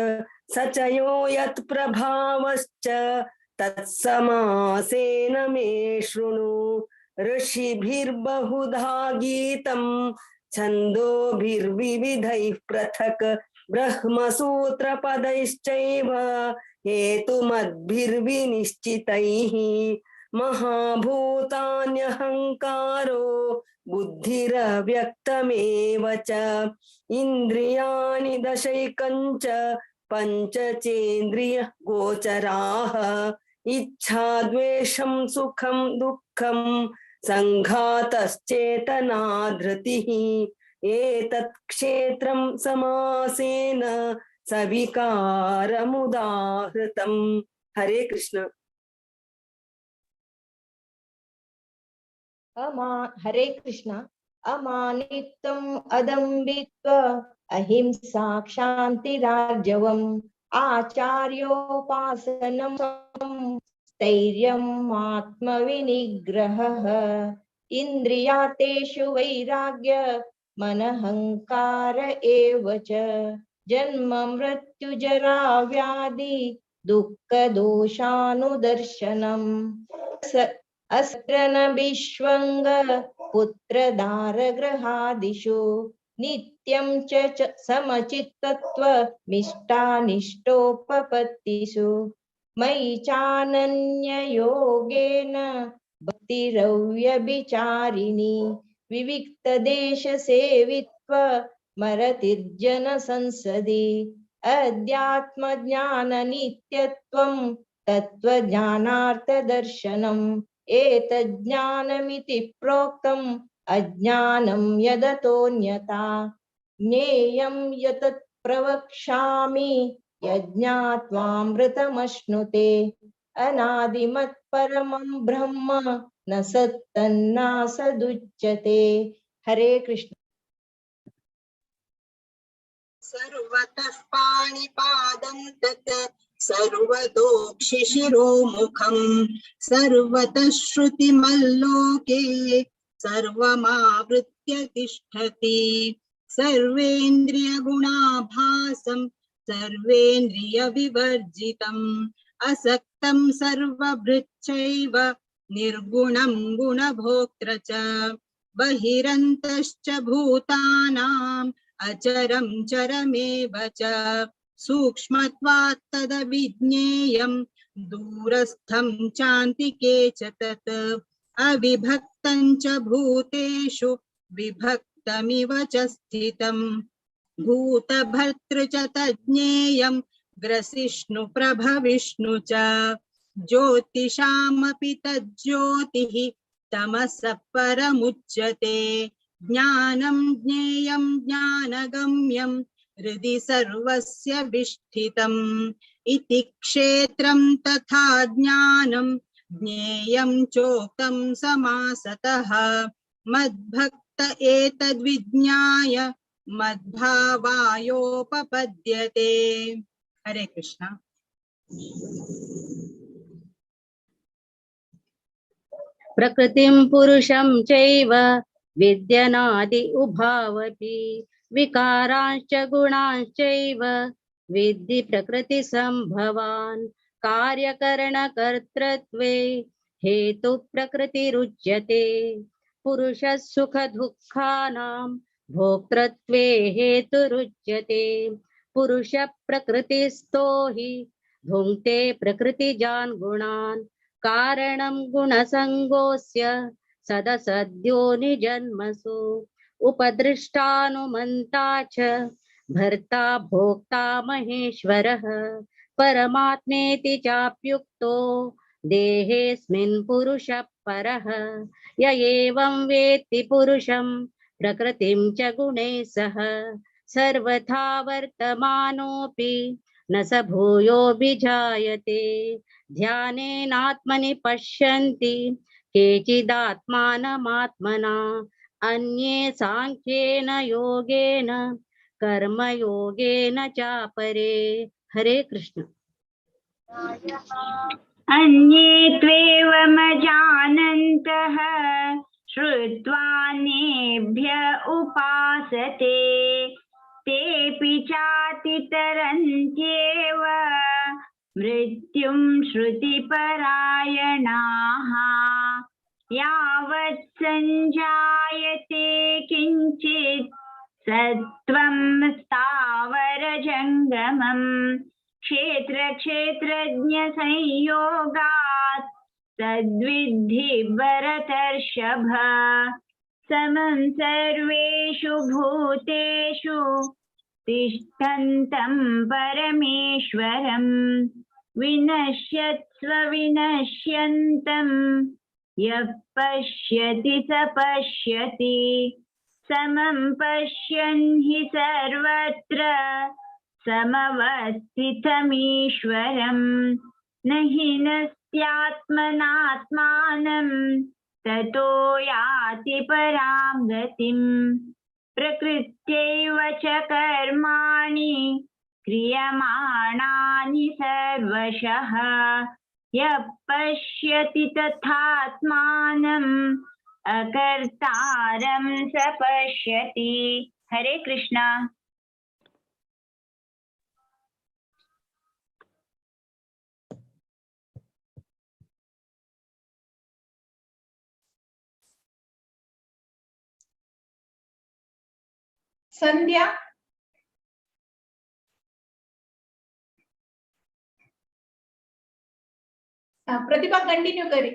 स च यो यत्प्रभावश्च तत्समासेन मे शृणु ऋषिभिर्बहुधा गीतं छन्दोभिर्विविधैः पृथक् ब्रह्मसूत्रपदैश्चैव हेतुमद्भिर्विनिश्चितैः महाभूतान्यहङ्कारो बुद्धिरव्यक्तमेव च इन्द्रियाणि दशैकञ्च पञ्चचेन्द्रिय गोचराः इच्छा द्वेषं सुखं दुःखं संघातश्चेतना धृतिः एतत् क्षेत्रं समासेन सविकारमुदाहृतम्। हरे कृष्ण। हरे कृष्ण। अमानित्वम् अदम्भित्वम् अहिंसा क्षान्तिरार्जवम् आचार्योपासनं स्थैर्यम् आत्मविनिग्रहः इन्द्रियातेषु वैराग्य मनहङ्कार एव च जन्म मृत्यु जरा व्याधि दुःखदोषानुदर्शनम् अस्त्रन विश्वंग पुत्रदारगृहादिषु नित्यं च समचित्तत्वमिष्टानिष्टोपपत्तिषु मयि चानन्ययोगेन भक्तिरव्यभिचारिणी विविक्तदेशसेवित्व मरतिर्जन संसदि अध्यात्मज्ञाननित्यत्वं तत्त्वज्ञानार्थदर्शनम् एतज्ज्ञानमिति प्रोक्तम् अज्ञानं यदतोऽन्यथा ज्ञेयं यतत् प्रवक्ष्यामि यज्ञात्वामृतमश्नुते अनादिमत् परमं ब्रह्म न सत्तन्नासदुच्यते। हरे कृष्ण। सर्वतः पाणिपादं तत् सर्वतोक्षिशिरोमुखं सर्वतः श्रुतिमल्लोके सर्वमावृत्य तिष्ठति सर्वेन्द्रियगुणाभासं सर्वेन्द्रियविवर्जितम् असक्तं सर्वभृच्चैव निर्गुणं गुणभोक्त्र च बहिरन्तश्च भूतानाम् अचरं चरमेव च सूक्ष्मत्वात् तदविज्ञेयं दूरस्थं चान्तिके च तत् अविभक्तं च भूतेषु विभक्तमिव च स्थितं भूतभर्तृ च तज्ज्ञेयं ग्रसिष्णु प्रभविष्णु च ज्योतिषामपि तज्ज्योतिः तमसः परमुच्यते ज्ञानं ज्ञेयं ज्ञानगम्यं हृदि सर्वस्य विष्ठितम् इति क्षेत्रं तथा ज्ञानं ज्ञेयं चोक्तं समासतः मद्भक्त एतद्विज्ञाय मद्भावायोपपद्यते। हरे कृष्ण। प्रकृतिं पुरुषं चैव विद्यनादि उभावपि विकारांश्च गुणांश्चैव विद्धि प्रकृतिसम्भवान् कार्यकरणकर्तृत्वे हेतु प्रकृतिरुच्यते पुरुषः सुखदुःखानां भोक्तृत्वे हेतुरुच्यते पुरुष प्रकृतिस्थो हि भुङ्क्ते प्रकृतिजान् गुणान् कारणं गुणसङ्गोऽस्य सदसद्यो निजन्मसु उपदृष्टानुमन्ता च भर्ता भोक्ता महेश्वरः परमात्मेति चाप्युक्तो देहेऽस्मिन् पुरुषः परः य एवं वेत्ति पुरुषं प्रकृतिं च गुणैः सह सर्वथा वर्तमानोऽपि न स भूयोऽभिजायते ध्यानेनात्मनि पश्यन्ति केचिदात्मानमात्मना अन्ये साङ्ख्येन योगेन कर्मयोगेन चापरे। हरे कृष्ण। अन्ये त्वेवमजानन्तः श्रुत्वान्येभ्य उपासते तेऽपि चातितरन्त्येव मृत्युं श्रुतिपरायणाः यावत् सञ्जायते किञ्चित् सत्त्वं स्थावरजङ्गमम् क्षेत्रक्षेत्रज्ञसंयोगात् तद्विद्धि भरतर्षभ समं सर्वेषु भूतेषु तिष्ठन्तं परमेश्वरं विनश्यत्स्व विनश्यन्तं यः पश्यति स पश्यति समं पश्यन् हि सर्वत्र समवस्थितमीश्वरं न हि नस्त्यात्मनात्मानं ततो याति परां गतिम् प्रकृत्यैव च कर्माणि क्रियमाणानि सर्वशः यः पश्यति तथात्मानम् अकर्तारं स पश्यति। हरे कृष्ण। संध्या प्रतिभा कंटिन्यू करे।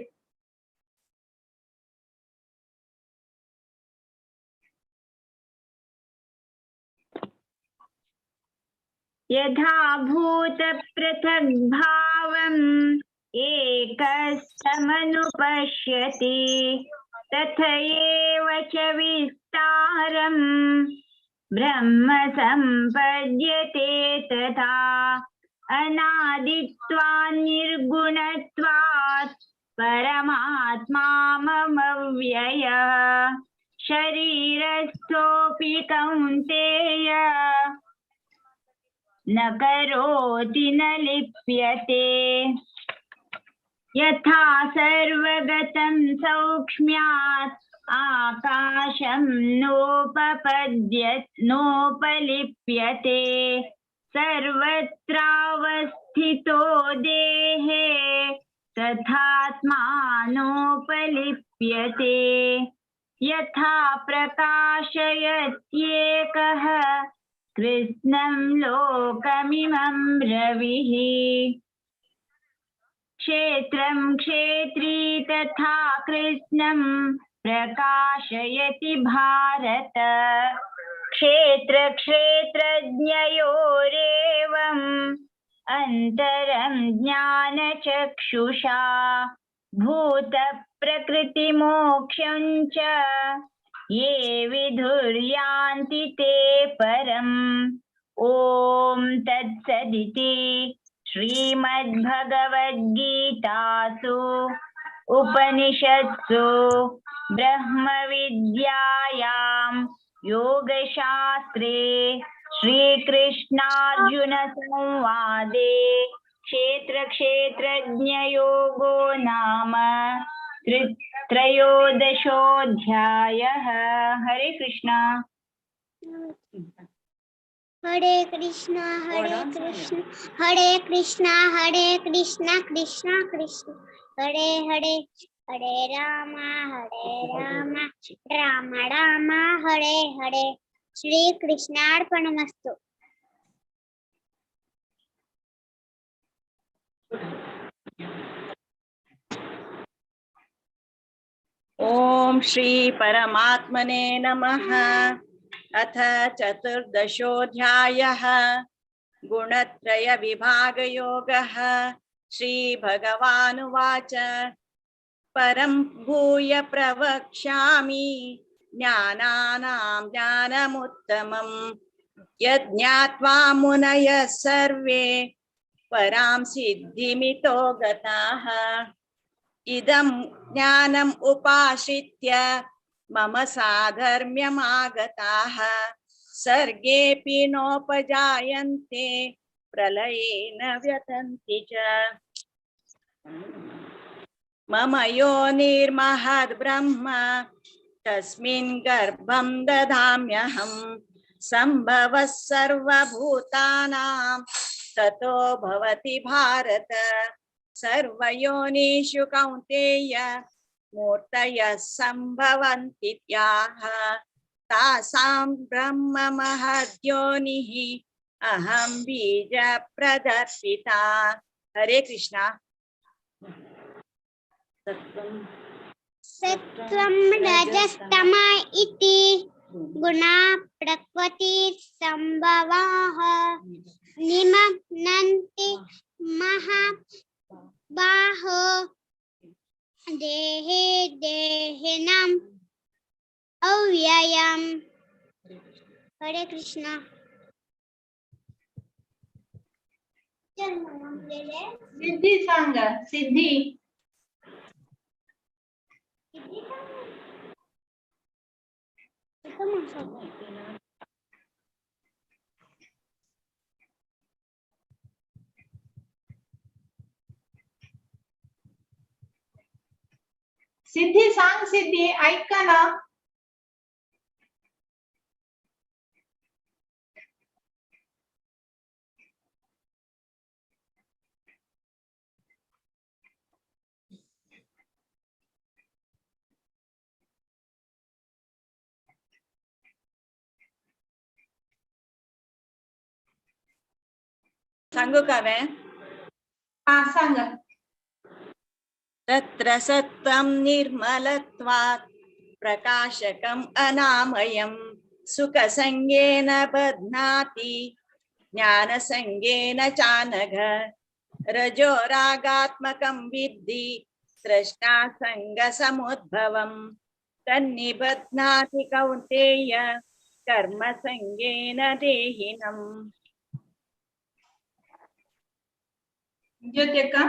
यथा भूत पृथक् भावम् एकस्तमनुपश्यति तथैव च विस्तारम् ब्रह्म सम्पद्यते तथा अनादित्वात् निर्गुणत्वात् परमात्मामव्ययः शरीरस्थोऽपि कौन्तेय न करोति न लिप्यते यथा सर्वगतं सौक्ष्म्यात् आकाशं नोपलिप्यते सर्वत्रावस्थितो देहे तथात्मानोपलिप्यते यथा प्रकाशयत्येकः कृष्णं लोकमिमं रविः क्षेत्रं क्षेत्री तथा कृष्णं प्रकाशयति भारत क्षेत्र क्षेत्रज्ञयोरेवम् अन्तरं ज्ञानचक्षुषा भूत प्रकृतिमोक्षं च ये विदुर्यान्ति ते परम् ॐ तत्सदिति श्रीमद्भगवद्गीतासु उपनिषत्सु ब्रह्मविद्यायां योगशास्त्रे श्रीकृष्णार्जुन संवादे क्षेत्रक्षेत्रज्ञयोगो नाम त्रयोदशोऽध्यायः। हरे कृष्णा। हरे कृष्णा हरे कृष्णा कृष्णा कृष्ण हरे हरे हरे राम राम राम हरे हरे। श्री कृष्णार्पणमस्तु। ओम श्री परमात्मने नमः। अथ चतुर्दशोऽध्यायः गुणत्रय विभागयोगः। श्री भगवानुवाच परं भूय प्रवक्ष्यामि ज्ञानानां ज्ञानमुत्तमं यज्ञात्वा मुनयः सर्वे परां सिद्धिमितो गताः। इदं ज्ञानम् उपाश्रित्य मम साधर्म्यमागताः सर्गेऽपि नोपजायन्ते प्रलये न व्यथन्ति च। मम योनिर्महद्ब्रह्म तस्मिन् गर्भं ददाम्यहं सम्भवः सर्वभूतानां ततो भवति भारत। सर्वयोनिषु कौन्तेय मूर्तयः सम्भवन्ति याः तासां ब्रह्म महद्योनिः अहं बीज प्रदर्शिता। हरे कृष्णा। सत्त्वं रजस्तम इति गुणा प्रकृति संभवाः निमग्नन्ति महाबाहो देहे देहिनम् अव्ययम्। हरे कृष्णा। सिद्धी सांग सिद्धी। सिद्धी सांग सिद्धी ऐका ना। सांगू का मैं? हाँ सांग। तत्र सत्त्वं निर्मलत्वात् प्रकाशकम् अनामयम् सुखसंगेन बध्नाति ज्ञानसंगेन चानघ। रजो रागात्मकं विद्धि तृष्णा संगसमुद्भवम् तन्निबध्नाति कौन्तेय कर्मसंगेन देहिनम्। ज्योतिका।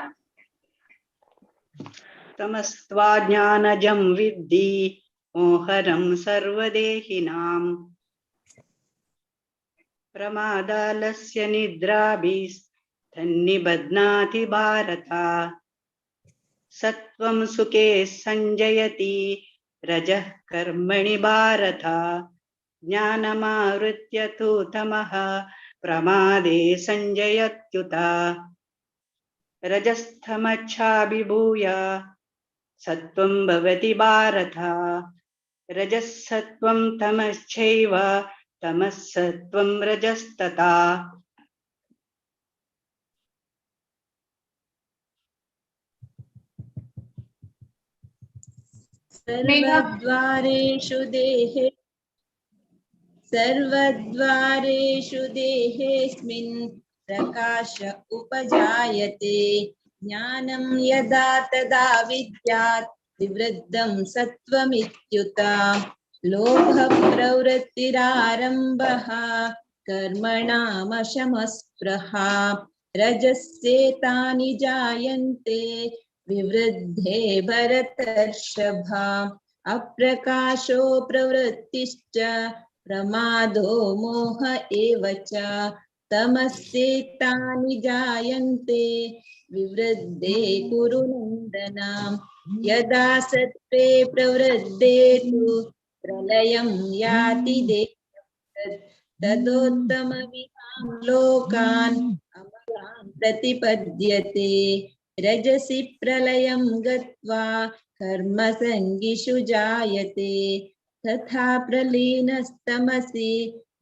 तमस्त्वा ज्ञानजं विद्धि मोहरं सर्वदेहिनां प्रमादालस्य निद्राभिस्तन्निबध्नाति भारत। सत्त्वं सुखे संजयति रजः कर्मणि भारत। ज्ञानमावृत्य तु तमः प्रमादे संजयत्युत। रजस्तमच्छाभिभूय सत्त्वं भवति भारत। रजः सत्त्वं तमश्चैव तमः सत्त्वं रजस्तथा। सर्वद्वारेषु देहेऽस्मिन् प्रकाश उपजायते ज्ञानं यदा तदा विद्यात् विवृद्धं सत्त्वमित्युत। लोभः प्रवृत्तिरारम्भः कर्मणामशमस्पृहा रजस्येतानि जायन्ते विवृद्धे भरतर्षभा अप्रकाशो प्रवृत्तिश्च प्रमादो मोह एव च तमस्येतानि जायन्ते विवृद्धे कुरु नन्दन यदा सत्त्वे प्रवृद्धे तु प्रलयं याति देवः तदोत्तमविदां लोकान् अमरान् प्रतिपद्यते रजसि प्रलयं गत्वा कर्मसङ्गिषु जायते तथा प्रलीनस्तमसि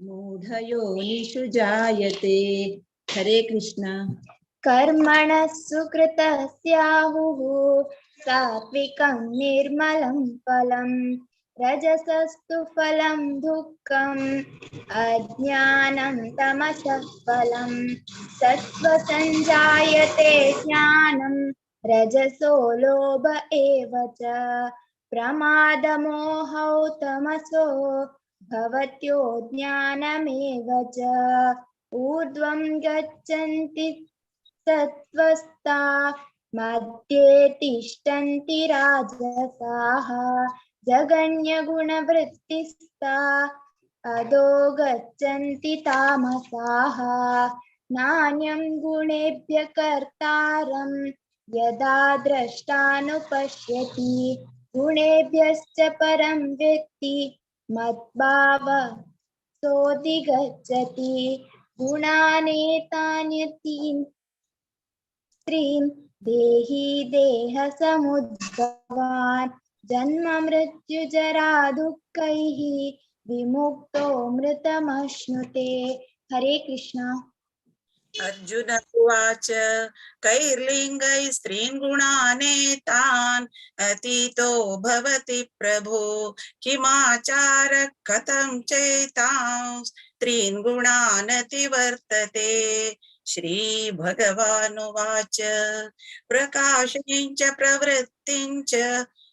मूढयोनिषु जायते। हरे कृष्ण। कर्मणः सुकृतस्याहुः सात्विकं निर्मलं फलं रजसस्तु फलं दुःखम् अज्ञानं तमसः फलं सत्त्वसञ्जायते ज्ञानं रजसो लोभ एव च प्रमादमोहौ तमसो भवत्यो ज्ञानमेव च ऊर्ध्वं गच्छन्ति सत्त्वस्ता मध्ये तिष्ठन्ति राजसाः जगन्यगुणवृत्तिस्ता अधो गच्छन्ति तामसाः नान्यं गुणेभ्यः कर्तारं यदा द्रष्टानुपश्यति गुणेभ्यश्च परं व्यक्ति मद्भावः सोऽधिगच्छति गुणानेतान्यतीन् त्रीन् देहि देहसमुद्भवान् जन्म मृत्यु जरा दुःखैः विमुक्तो मृतमश्नुते। हरे कृष्ण। अर्जुन उवाच कैर्लिङ्गैः स्त्रीन् गुणानेतान् अतीतो भवति प्रभो किमाचारः कथं चैतां स्त्रीन् गुणानतिवर्तते। श्रीभगवानुवाच प्रकाशं च प्रवृत्तिं च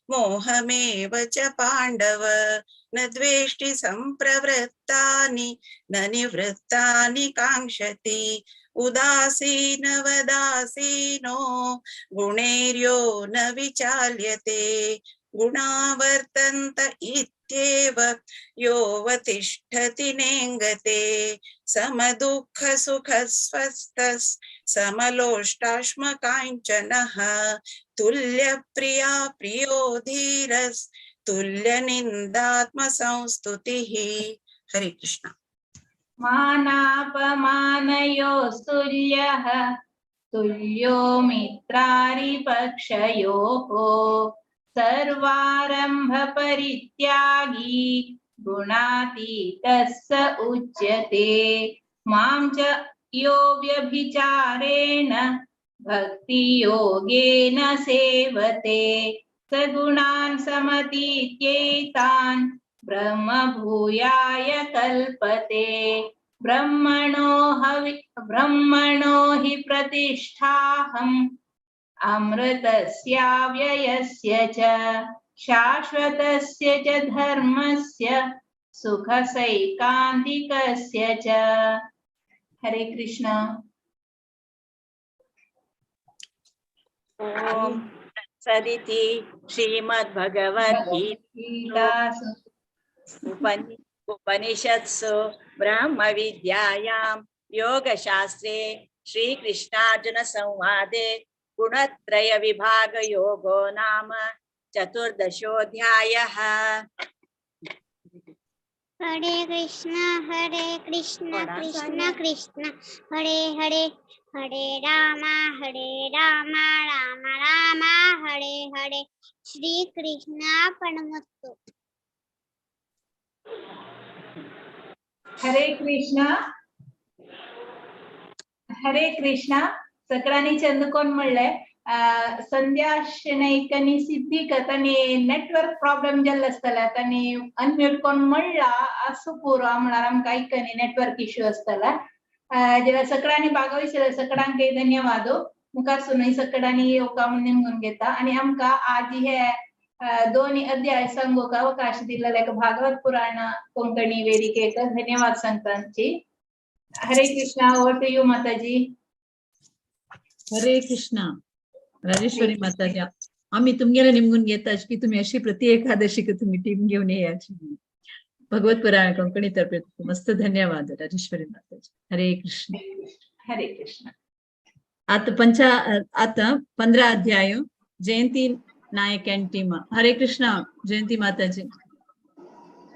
मोहमेव च पाण्डव न द्वेष्टि सम्प्रवृत्तानि न निवृत्तानि काङ्क्षति उदासीनवदासीनो गुणैर्यो न विचाल्यते गुणा वर्तन्त इत्येव योऽवतिष्ठति नेङ्गते समदुःखसुखस्वस्थः समलोष्टाश्मकाञ्चनः तुल्यप्रिया प्रियो धीरस्तुल्यनिन्दात्मसंस्तुतिः। हरे कृष्ण। मानापमानयोस्तुल्यः तुल्यो मित्रारिपक्षयोः सर्वारम्भ परित्यागी गुणातीतः स उच्यते मां च यो व्यभिचारेण भक्ति योगेन सेवते स गुणान् समतीत्येतान् ब्रह्म भूयाय कल्पते ब्रह्मणो हि प्रतिष्ठाहम् अमृतस्याव्ययस्य च शाश्वतस्य च धर्मस्य सुखसैकान्तिकस्य च। हरे कृष्ण। ओम तत्सदिति श्रीमद्भगवद्गीतासु उपनिषत्सु ब्रह्मविद्यायां योगशास्त्रे श्रीकृष्णार्जुन संवादे गुणत्रय विभाग योगो नाम चतुर्दशोऽध्यायः। हरे कृष्ण कृष्ण कृष्ण हरे हरे हरे राम राम राम हरे हरे। श्री कृष्णार्पणमस्तु। हरे कृष्ण सगळ्यांनी चंदकोन म्हणले संध्या शेणैकनी सिद्धी तांणी नेटवर्क प्रॉब्लेम जाल्लो आसतला तांणी अनम्यूट कोन म्हणला असो पुरो म्हणल्यार आमकां आयकनी नेटवर्क इश्यू आसतला जेव्हा सगळ्यांनी भागवहिसले सगळ्यांक धन्यवाद मुखार सुनई सगळ्यांनी योगा निमून घेता आणि आमकां आज हे दोन अध्याय सांगूक अवकाश दिलेले भागवत पुराण कोंकणी वेदिकेक धन्यवाद सांगतांची। हरे कृष्णा। ओवर टू यू माताजी। हरे कृष्णा। राजेश्वरी माताजी आम्ही तुमगेला निमगून घेताच की तुम्ही अशी प्रति एकादशीक तुम्ही टीम घेऊन याची भगवत पुराण कोंकणी तर्फे मस्त धन्यवाद राजेश्वरी माताजी. हरे कृष्ण. हरे कृष्ण. आता 15 अध्याय जयंती नायक एंड टीम. हरे कृष्ण जयंती माताजी.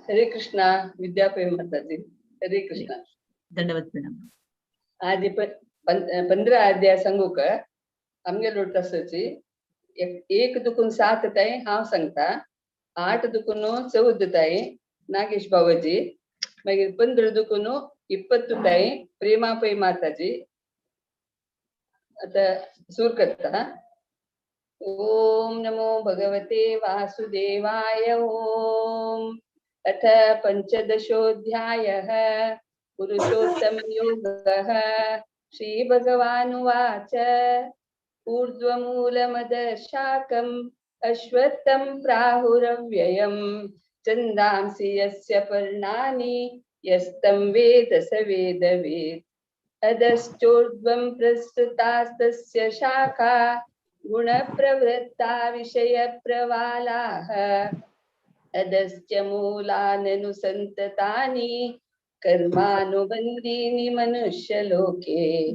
हरे कृष्णा विद्यापय माताजी. हरे कृष्णा. दंडवत प्रणाम. आज 15 अध्याय सांगू का आमगे लोटसची 1 दुकून 7 ताई हांव सांगता, 8 दुकून 14 ताई नागेश बाबाजी, मागीर 15 दुकून 20 ताई प्रेमापय माताजी. आता सुर करता. ओम नमो भगवते वासुदेवाय. ओम. अथ पंचदशोऽध्यायः पुरुषोत्तमयोगः. श्रीभगवानुवाच ऊर्ध्वमूलमदशाकम् अश्वत्थं प्राहुरव्ययम् छन्दांसि यस्य पर्णानि यस्तं वेद स वेदवेत्. अधश्चोर्ध्वं प्रसृतास्तस्य शाखा गुणप्रवृत्ता विषयप्रवालाः. अधश्च मूलाननुसन्ततानि कर्मानुबन्धीनि मनुष्यलोके.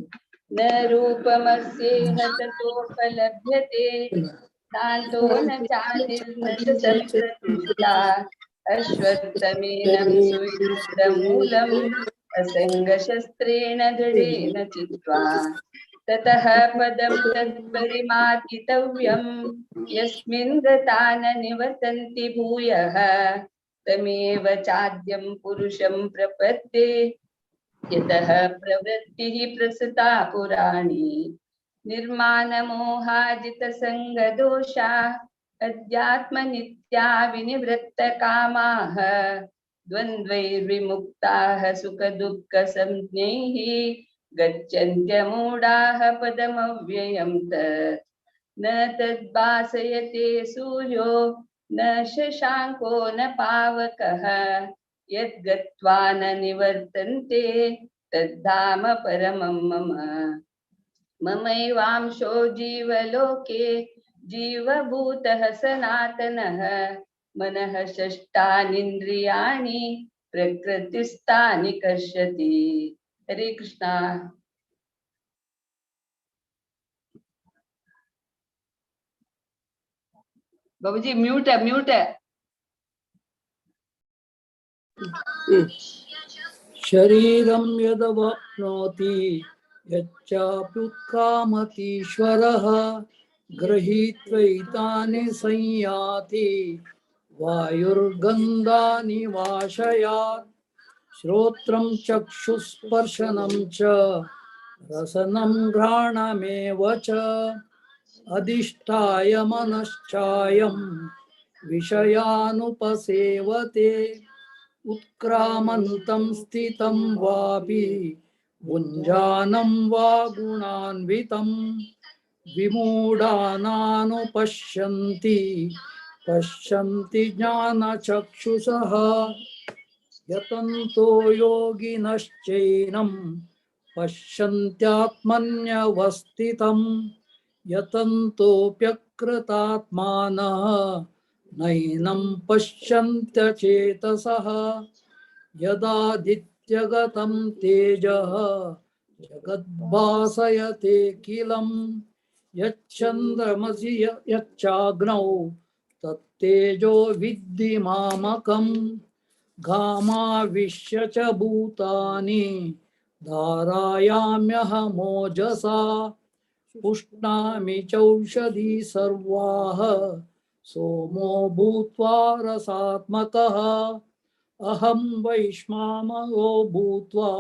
न रूपमस्येह ततोपलभ्यते नान्तो न चादिर्न च सम्प्रतिष्ठा. अश्वत्थमेनं सुविदितमूलम् असङ्गशस्त्रेण दृढेन चित्वा. ततः पदं तत्परिमार्गितव्यम् यस्मिन् गता न निवर्तन्ति भूयः. तमेव चाद्यं पुरुषं प्रपद्ये यतः प्रवृत्तिः प्रसृता पुराणी. निर्मानमोहाजितसङ्गदोषा अध्यात्मनित्या विनिवृत्तकामाः. द्वन्द्वैर्विमुक्ताः सुखदुःखसंज्ञैः गच्छन्त्यमूढाः पदमव्ययं तत्. न तद्भासयते सूर्यो न शशाङ्को न पावकः. यद्गत्वा न निवर्तन्ते तद्धाम परमं मम. ममैवांशो जीवलोके जीवभूतः सनातनः. मनः षष्ठानीन्द्रियाणि प्रकृतिस्थानि कर्षति. हरे कृष्णा. बाबूजी म्यूट है, म्यूट है. शरीरं यदवाप्नोति यच्चाप्युत्कामतीश्वरः गृहीत्वैतानि संयाति वायुर्गन्धानि वाशयात्. श्रोत्रं चक्षुस्पर्शनं च रसनं घ्राणमेव च अधिष्ठाय मनश्चायं विषयानुपसेवते. उत्क्रामन्तं स्थितं वापि भुञ्जानं वा गुणान्वितं विमूढानानुपश्यन्ति पश्यन्ति ज्ञानचक्षुषः. यतन्तो योगिनश्चैनं पश्यन्त्यात्मन्यवस्थितं यतन्तोऽप्यकृतात्मानः नैनं पश्यन्त्यचेतसः. यदादित्यगतं तेजः जगद्भासयतेऽखिलं यच्चन्द्रमसि यच्चाग्नौ तत्तेजो विद्धि मामकम्. घामाविश्य च भूतानि धारायाम्यहमोजसा पुष्णामि चौषधी सर्वाः सोमो भूत्वा रसात्मकः. अहं वैश्वानरो भूत्वा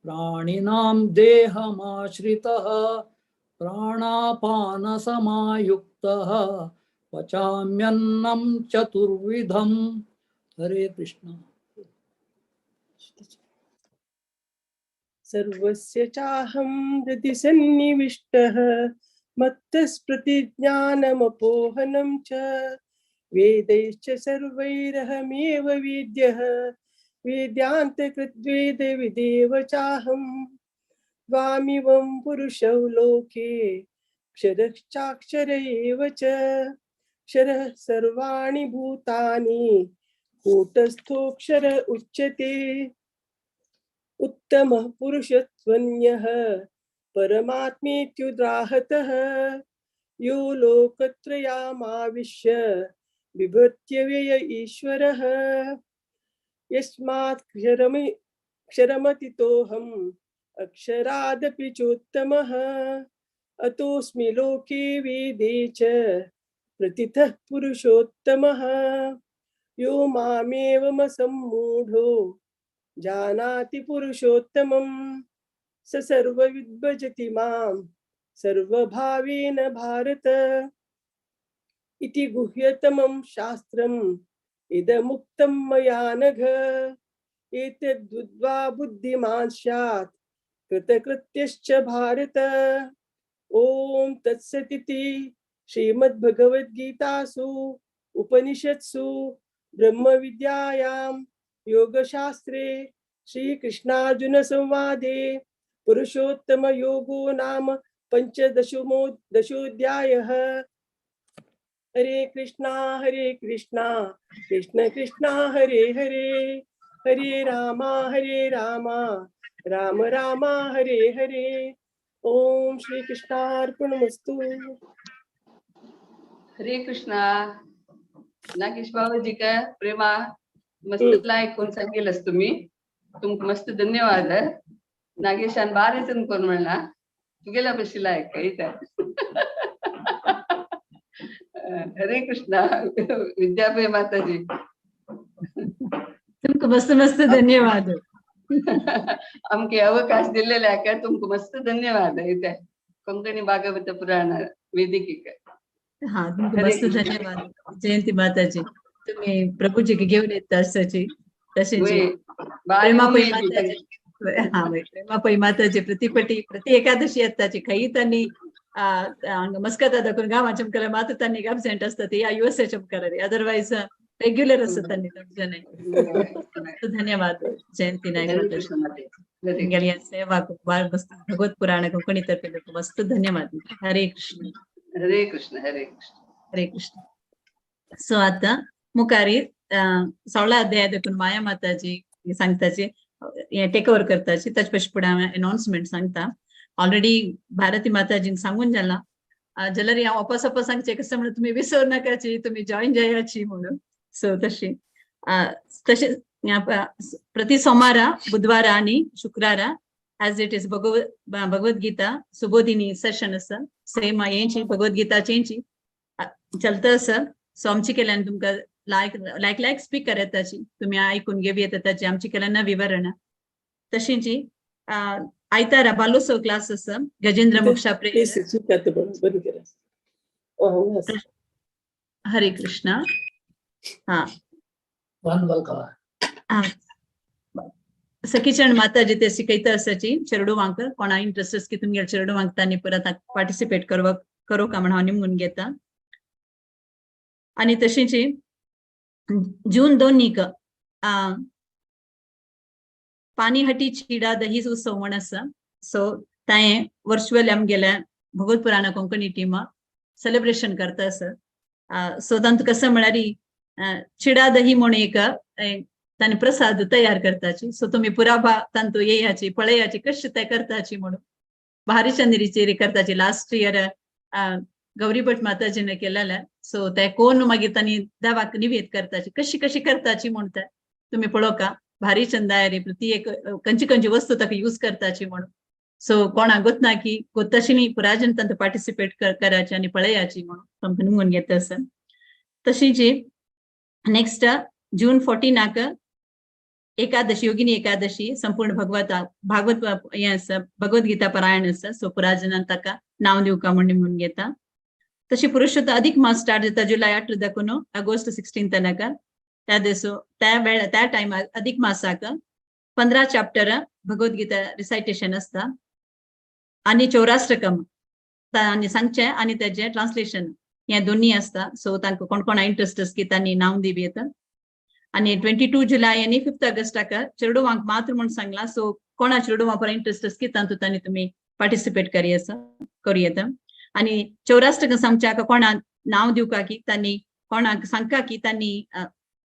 प्राणिनां देहमाश्रितः प्राणापानसमायुक्तः पचाम्यन्नं चतुर्विधम्. हरे कृष्ण. सर्वस्य चाहं हृदि सन्निविष्टः मत्तस्प्रतिज्ञानमपोहनं च वेदैश्च सर्वैरहमेव वेद्यः वेद्यान्तकृद्वेदविदेव चाहं. त्वामिमं पुरुषौ लोके क्षरश्चाक्षर एव च क्षरः सर्वाणि भूतानि कूटस्थोऽक्षर उच्यते उत्तमः पुरुषत्वन्यः परमात्मेत्युदाहतः यो लोकत्रयमाविश्य बिभर्त्यव्यय ईश्वरः यस्मात् क्षरमतितोऽहम् अक्षरादपि चोत्तमः अतोऽस्मि लोके वेदे च प्रतिथः पुरुषोत्तमः यो मामेवमसम्मूढो जानाति पुरुषोत्तमं स सर्वविद्भजति मां सर्वभावेन भारत इति गुह्यतमं शास्त्रम् इदमुक्तं मया नघ एतद्बुद्ध्वा बुद्धिमान् स्यात् कृतकृत्यश्च भारत ओम तत्सदिति श्रीमद्भगवद्गीतासु उपनिषत्सु ब्रह्म विद्यायां योगशास्त्रे श्रीकृष्णार्जुन संवादे पुरुषोत्तम योगो नाम पंचदशोऽध्यायः। हरे कृष्णा कृष्ण कृष्णा हरे हरे हरे राम राम राम हरे हरे। ओम श्री कृष्णार्पणमस्तु। हरे कृष्णा। नागेश बाबाजी का प्रेमा मस्त ऐकून सांगेलच तुम्ही, तुमक मस्त धन्यवाद। नागेशान बारे जण कोण म्हणला तुगेला बशीला ऐका इथं। हरे कृष्णा विद्याबाई माताजी तुमको मस्त मस्त धन्यवाद। आमके अवकाश दिलेला का तुमको मस्त धन्यवाद। इथे कोंकणी भागवत पुराण वेदिके हा तुमको मस्त धन्यवाद जयंती माताजी। तुम्ही प्रभूजी घेऊन येत तशी तशीची प्रेमापई माताजी। हा प्रेमापई माताजी प्रति एकादशी येताची खई तनी मस्कता दाखवून गावा चमकला मात्र त्यांनी अब्सेंट असतात या यूएसए चमकला अदरवाइज रेग्युलर असतात त्यांनी धन्यवाद जयंती नाईक सेवा मस्त भगवत पुराण कोकणी तर्फे मस्त धन्यवाद। हरे कृष्ण हरे कृष्ण हरे कृष्ण हरे कृष्ण। सो आता मुखारी 16 अध्याय देखून माया माताजी सांगताची टेक ओव्हर करताची ताचे पयलीं फुडें हांव अनाउन्समेंट सांगता। ऑलरेडी भारती माताजीन सांगून जाला जाल्यार हांव वापस सांगचें कसं म्हणून तुमी विसर नाकाची तुमी जॉइन जायाची म्हणून। सो तशी प्रति सोमारा बुधवारा आणि शुक्रारा as it is Bhagavad Gita Subodhini session आसा सेम येंची भगवद्गीता चेंची चलता आसा। सो आमची केल्यान तुमकां लायक स्पीकर येताची तुमी आयकून घेवी येता ताची आमची केल्यान विवरणा तशींची आयतारा बालोत्सव क्लास आसा गजेंद्र मोक्षाप्रे। हरे कृष्णा। हा सखीचरण माताजी ते शिकयता आसाची चेडू वांक कोणा इंटरेस्ट की तुमगे चेडू वांकतानी परत पार्टिसिपेट करो का म्हणून हांव निमून घेता। आणि तशीची जून 2 पानीहटी छिडा दही उत्सव म्हण आसा। सो ताये वर्चुअली आमगेल्या भगवत पुराण कोंकणी टीमा सेलिब्रेशन करता आसा। सो तांतूं कसं म्हळ्यार छिडा दही म्हणून एक तांणी प्रसाद तयार करताची। सो तुम्ही पुराबा तांतूं येयाची पळयाची कशी ते करताची म्हणून भारी चंद्रीचेरी करताची। लास्ट इयर गौरी भट माताजीने केलेल्या। सो ते कोण मागीर तांणी देवाक निवेद करताची कशी करताची म्हणून ते तुम्ही पळोवका भारी चंदायरी प्रति एक खंयची वस्तू ताका यूज करताची म्हणून। सो कोणाक गोतना की तशी पुराजन तांतूं पार्टिसिपेट करायची आणि पळयाची म्हणून तुमकां निमून घेता आसा। तशी जी नेक्स्ट जून 14 एकादशी योगिनी एकादशी संपूर्ण भगवद्गीता पारायण आसा। सो पुराजनान ताका नाव दिवका म्हणून घेता। तशी पुरुषोत्तम अधिक मास स्टार्ट जाता जुलै 8 दाखून ऑगस्ट 16 तनक त्या टायमार अधिक मासाक 15 चॅप्टर भगवद्गीता रिसायटेशन असता आणि 84 तांणी सांगचे आणि त्याचे ट्रान्सलेशन हे दोन्ही असता। सो तांकां कोण इंटरेस्ट की तांणी नाव दिवी येता। आणि 22 जुलै आणि 5 ऑगस्टाक चेडूवांक मात्र म्हणून सांगला। सो कोणा चेडूवां पर इंटरेस्ट की तांतूं तांणी तुम्ही पार्टिसिपेट करूं येता। आणि 84 सांगच्या कोणा नाव दिवका की त्यांनी कोणाक सांगका की त्यांनी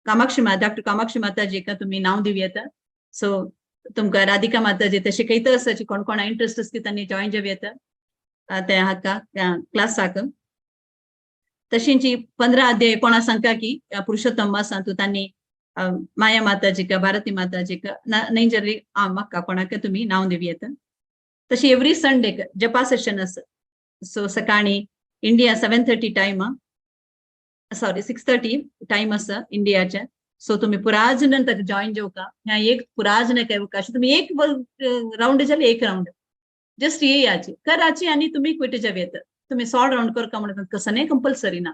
कामाक्षी माता डॉक्टर कामाक्षी माताजी का तुम्ही नाव दिव येता सो तुमका राधिका माताजी ते शिकयता असाची कोण कोणा इंटरेस्ट असते त्यांनी जॉईन जेव येता ते हाका क्लास साक तशींची 15 अध्याय कोणा सांगका की पुरुषोत्तम मासा तू त्यांनी माया माताजी का भारती माताजी का नाही जरी म्हाका कोणाक तुम्ही नाव दिव येता तशी एव्हरी संडे जपा सेशन असं सो सकाळी इंडिया 7:30 टाइम सॉरी 6:30 टाइम असा इंडियाच्या सो तुम्ही पुराजन तक जॉईन जेवका ह्या एक पुराजन काय तुम्ही एक राऊंड झाले एक राऊंड जस्ट ये याची कराची आणि तुम्ही क्विट जेव येत तुम्ही 100 राऊंड करका म्हणतात कसं नाही कंपल्सरी ना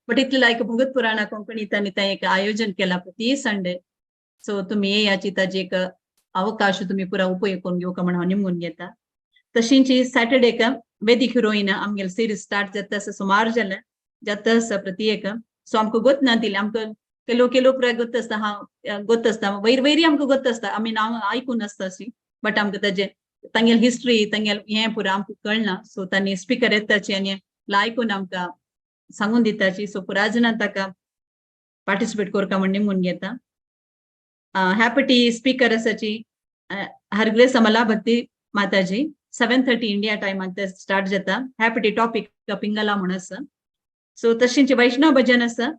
बट इतले लायक भगत पुराणा कोंकणी त्यांनी त्या एक आयोजन केला प्रति संडे सो तुम्ही ये याची ताजी एक अवकाश तुम्ही पुरा उपयोग करून घेऊ का म्हणून निमून घेता तशींची सॅटर्डे का वेदिक हिरोईन आमगेल सिरीज स्टार्ट जाता सुमार जाले जाता प्रति एक सो आमकां गोत ना दिले आमकां केलो पुरा गोत असता हा गोत असता वैरी आमकां गोत असता आमी नाव आयकून असता अशी बट आमकां ताजे तांगेल हिस्ट्री तांगेल हें पुरा आमकां कळना सो तांणी स्पीकर येताची आनी आयकून आमकां सांगून दिताची सो पुरा जाणां ताका पार्टिसिपेट करता म्हण निमून घेता हॅपी स्पीकर असाची हरग्रेस अमला भक्ती माताजी 7:30 इंडिया टाइमाक ते स्टार्ट जाता हॅपी टॉपिक पिंगला म्हण आसा सो तशींचे वैष्णव भजन आसा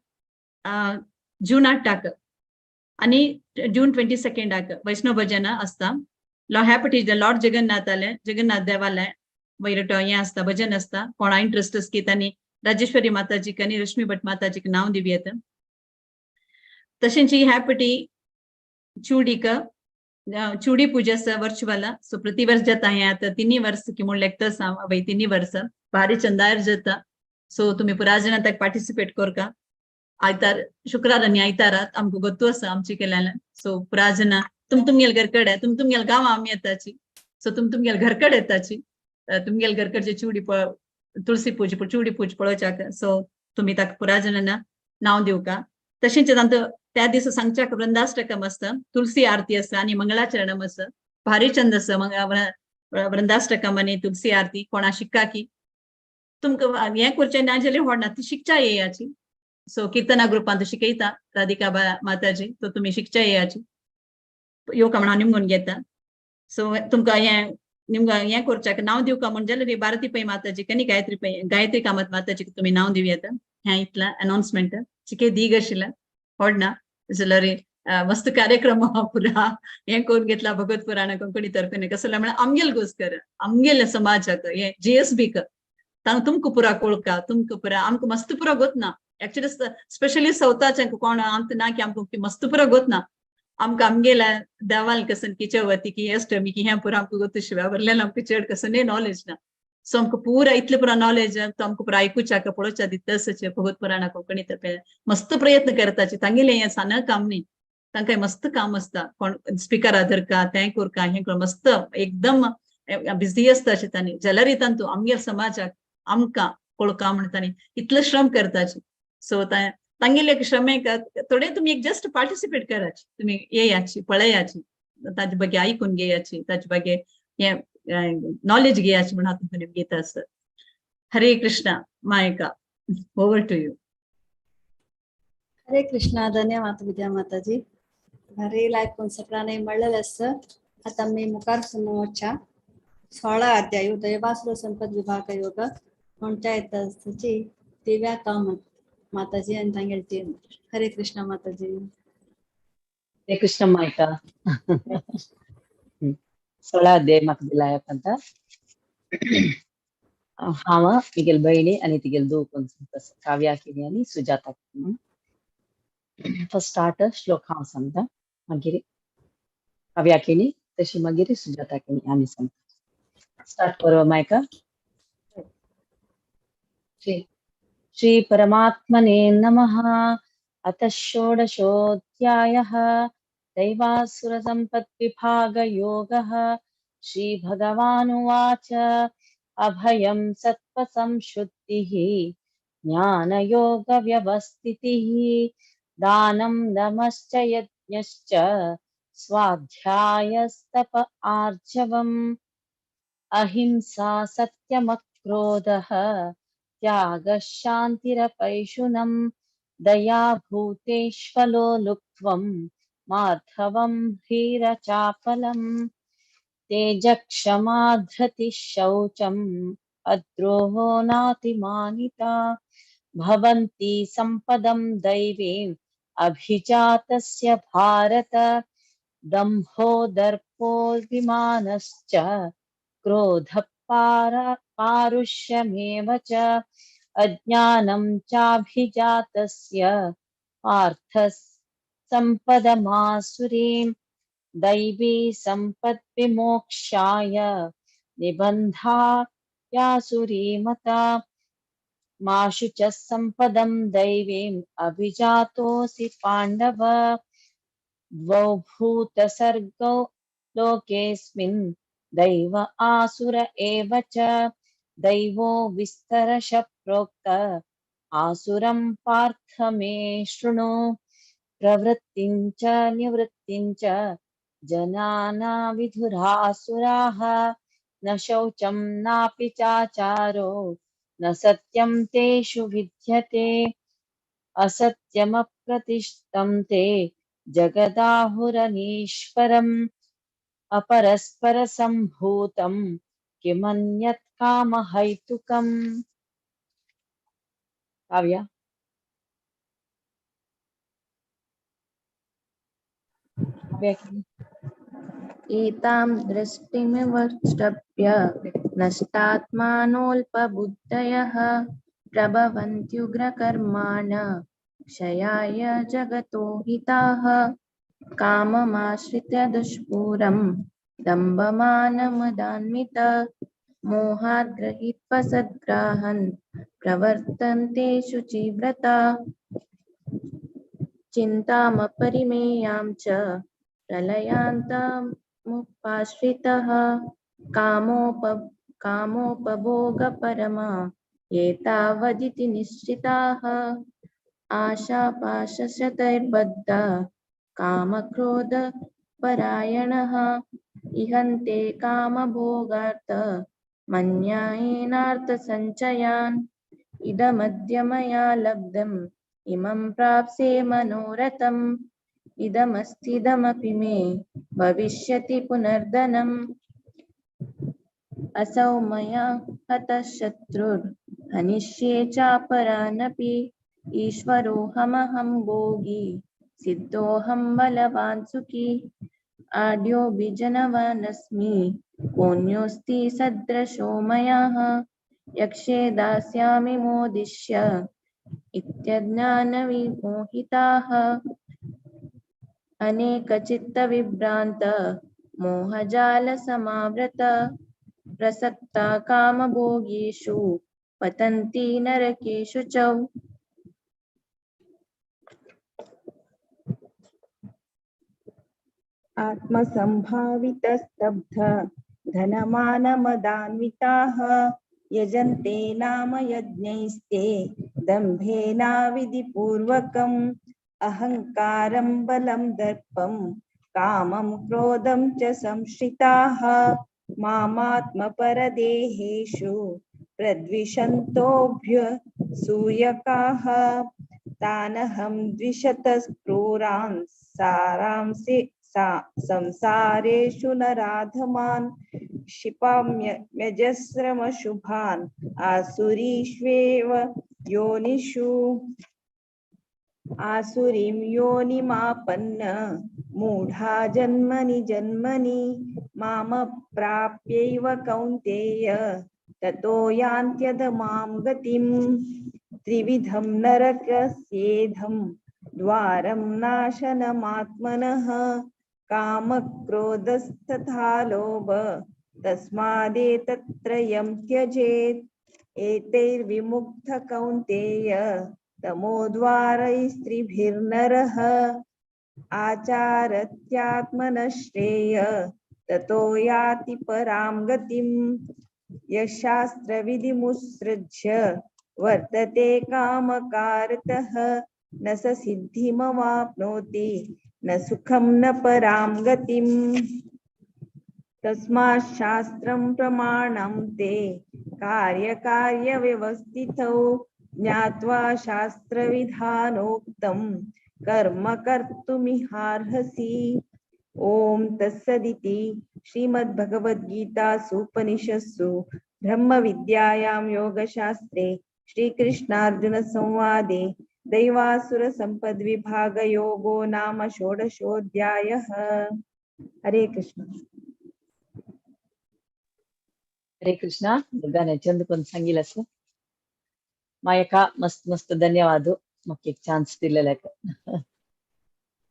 जून 8 आणि जून 22 वैष्णव भजन असता हॅपी लॉर्ड जगन्नाथ देवालय वैरट हें असता भजन असता कोणा इंटरेस्ट की त्यांनी राजेश्वरी माताजी आणि रश्मी भट माताजी नाव दिवी येता तशींची हॅपी चूड़ी पूजा वर्चुअल सो प्रति वर्ष जाता है आता 3 वर्ष की मुळे लेक्ता भाई 3 वर्ष भारी चंदायर जाता सो तुम्ही पुरा जण तक पार्टिसिपेट करका आयतार शुक्रार आणि आयतारात आमकां गोतू आसा आमची केल्यान सो पुरा जण तुमगेल घरकडे तुमगेल गांव आमी येताची सो तुमगेल घरकड येताची तुमगेल घरकडचे चूडी तुळसी पूज चूडी पूज पळोवच्याक सो तुम्ही ताका पुरा जणांना नाव दिवका तशेंच त्या दिवस सांगच्याक वृंदाष्टकम असता तुलसी आरती असता आणि मंगळाचरणम असता भारी छंद आसा वृंदाष्टकम आणि तुलसी आरती कोणा शिक्का की तुमकां हें करचें ना जाल्यार व्हडना ती शिकच्या येयाची सो कीर्तना ग्रुपांत शिकयता राधिका माताजी तो तुम्ही शिकच्या येयाची येवका म्हणून निमून घेता सो तुमकां हें करच्याक नाव दिवका म्हण जाल्यार भारती पै माताजी आनी गायत्री कामत माताजी तुम्ही नाव दिव येता ह्या इतला अनाउन्समेंट चिके दीग आशिल्ला व्हडना जाल्यार मस्त कार्यक्रम पुरा हें करून घेतला भगवत पुराण कोंकणी तर्फे कसं म्हणल्यार आमगेल घोस्कर आमगेल समाजाक हे GSB तुमकां पुरा कळका तुमकां पुरा आमकां मस्त पुरा गोतना एक्चुअली स्पेशली सावथाचे कोण आमकां ना की आमकां मस्त पुरा गोतना आमकां आमगेला देवाल कसन की चवती की अष्टमी की हें पुरा आमकां गोत शिवाय वरल्यान आमकां चड कसं नॉलेज ना सो आमकां पुरा इतले पुरा नॉलेज तो आमकां पुरा आयकुच्या पळोवच्या दिताचे भगवत पुराण कोंकणी तर्फे मस्त प्रयत्न करताचे तांगेले हें साना काम न्ही तांकां मस्त काम आसता कोण स्पिकरा धरका तें करका हें कर मस्त एकदम बिझी आसता अशें तांणी जाल्यार तांतू आमगे समाजाक आमकां कळका म्हण तांणी इतलो श्रम करताचे सो तांगेले श्रमेक थोडे तुम्ही एक जस्ट पार्टिसिपेट कराची तुम्ही येयाची पळयाची ताजे बगे आयकून घेयाची ताजे बगे हे नॉलेज घेयाची म्हणून तुमकां घेता सर हरे कृष्णा मायका ओवर टू यू हरे कृष्णा धन्यवाद विद्या माताजी भारी लायकून सगळ्यांनी म्हणलेले आसा आता आमी मुखार समोरच्या 16 अध्याय दैवासुर संपद विभाग योग पंचायत दिव्या कामत माताजी आणि तांगेल टीम हरे कृष्णा माताजी हरे कृष्ण मायका 16 अध्याय म्हाका दिलायकंता हांव तिगेल बहिणी आणि तिगेल दो कोण काव्या केली आणि सुजाता फर्स्ट स्टार्ट श्लोक हांव सांगता मागीर काव्या केली तशी मागीर सुजाता केली आमी सांगता स्टार्ट करवा मायका श्री परमात्मने नमः अथ षोडशोऽध्यायः दैवासुर संपद्विभाग योगः श्री भगवानुवाच अभयं सत्त्वसंशुद्धिः ज्ञानयोग व्यवस्थितिः दानं दमश्च यज्ञश्च स्वाध्यायस्तप आर्जवम् अहिंसा सत्यमक्रोधः क्रोधः त्यागः शान्तिरपैशुनम् दया भूतेष्वलोलुप्त्वम् मार्धवम् ह्रीरचापलम् तेजक्षमा धृतिः शौचम् अद्रोहो नातिमानिता भवन्ति सम्पदम् दैवीम् अभिजातस्य भारत दम्भो दर्पोऽभिमानश्च क्रोधः पारुष्यमेव च अज्ञानं चाभिजातस्य पार्थः सम्पदमासुरीं दैवी सम्पद्विमोक्षाय निबन्धायासुरीमता माशु च सम्पदं दैवीम् अभिजातोऽसि पाण्डव द्वौ भूतसर्गौ लोकेऽस्मिन् दैव आसुर एव च दैवो विस्तरश प्रोक्त आसुरं पार्थ मे शृणु प्रवृत्तिं च निवृत्तिं च जनाना विधुरासुराः न शौचं नापि चाचारो न सत्यं तेषु विद्यते असत्यमप्रतिष्ठं ते जगदाहुरनीश्वरम् अपरस्परसम्भूतं किमन्यत् कामहैतुकम् काव्य एतां दृष्टिमिवष्टभ्य नष्टात्मानोऽल्पबुद्धयः प्रभवन्त्युग्रकर्माण क्षयाय जगतो हिताः काममाश्रित्य दुष्पूरं दम्भमानमदान्वित मोहात् गृहीत्वा सद्ग्राहन् प्रवर्तन्ते शुचिव्रता चिन्तामपरिमेयां च प्रलयान्तमुपाश्रितः कामोपभोगपरमा एतावदिति निश्चिताः आशापाशशतैर्बद्धा कामक्रोधपरायणः इहन्ते कामभोगार्थ मन्यायेनार्थसञ्चयान् इदमद्य मया लब्धम् इमं प्राप्स्ये मनोरथम् इदमस्तीदमपि मे भविष्यति पुनर्धनम् असौ मया हतः शत्रुर्हनिष्ये चापरानपि ईश्वरोऽहमहं भोगी सिद्धोऽहं बलवान् सुखी आढ्योऽभिजनवानस्मि कोऽन्योऽस्ति सदृशो मया यक्षे दास्यामि मोदिष्य इत्यज्ञानविमोहिताः अनेकचित्तविभ्रान्त मोहजालसमावृत प्रसक्ता कामभोगीषु पतन्ति नरकेषु च आत्मसम्भावितस्तब्ध धनमानमदान्विताः यजन्ते नाम यज्ञैस्ते दम्भेनाविधिपूर्वकम् अहङ्कारं बलं दर्पं कामं क्रोधं च संश्रिताः मामात्मपरदेहेषु प्रद्विषन्तोऽभ्यसूयकाः तानहं द्विषतस्क्रूरान् सारांसि संसारेषु नराधमान् क्षिपाम्यजस्रमशुभान् आसुरीष्वेव योनिषु आसुरीं योनिमापन्न मूढा जन्मनि जन्मनि मामप्राप्यैव कौन्तेय ततो यान्त्यधमां गतिम् त्रिविधं नरकस्येधं द्वारं नाशनमात्मनः कामक्रोधस्तथा लोभ तस्मादेतत्त्रयं त्यजेत् एतैर्विमुक्तः कौन्तेय तमोद्वारैस्त्रिभिर्नरः आचारत्यात्मनश्रेय ततो याति परां गतिम् यशास्त्रविधिमुत्सृज्य वर्तते कामकारतः न स सिद्धिमवाप्नोति न सुखं न परां गतिम् तस्मात् शास्त्रं प्रमाणं ते कार्यकार्यव्यवस्थितौ ज्ञात्वा शास्त्रविधानोक्तं कर्म कर्तुमिहार्हसि। ओम तत्सदिति श्रीमद्भगवद्गीतासूपनिषत्सु ब्रह्मविद्यायां योगशास्त्रे श्रीकृष्णार्जुनसंवादे दैवासुरसम्पद्विभागयोगो नाम षोडशोऽध्यायः। हरे कृष्ण। हरे कृष्ण. दुर्गाने चंदुకొని संगीलस मायका मस्त मस्त धन्यवाद मक्के ಚಾನ್ಸ್ दिलेल्याक.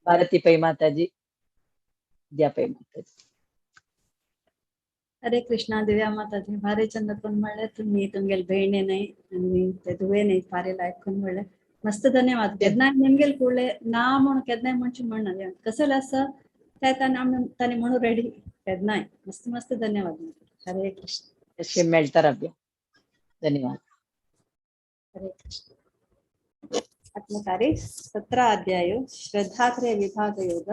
भारती पै माताजी, विद्या पै माताजी. हरे कृष्णा. दिव्या माताजी भारी चंद पण म्हणले तुम्ही तुमगेल बहिणी नाही आणि ते दुवे नाही फारेला ऐकून म्हणले मस्त धन्यवाद. केदनाय निमगेल कुडले ना म्हणून केदनाय म्हणची म्हणणं कसं असं त्या तानी म्हणून रेडी केदनाय मस्त मस्त धन्यवाद. हरे कृष्ण. अशे मेळतारब्या. धन्यवाद. हरे कृष्ण. आत्मकार्य 17 अध्याय श्रद्धात्रय विभाग योग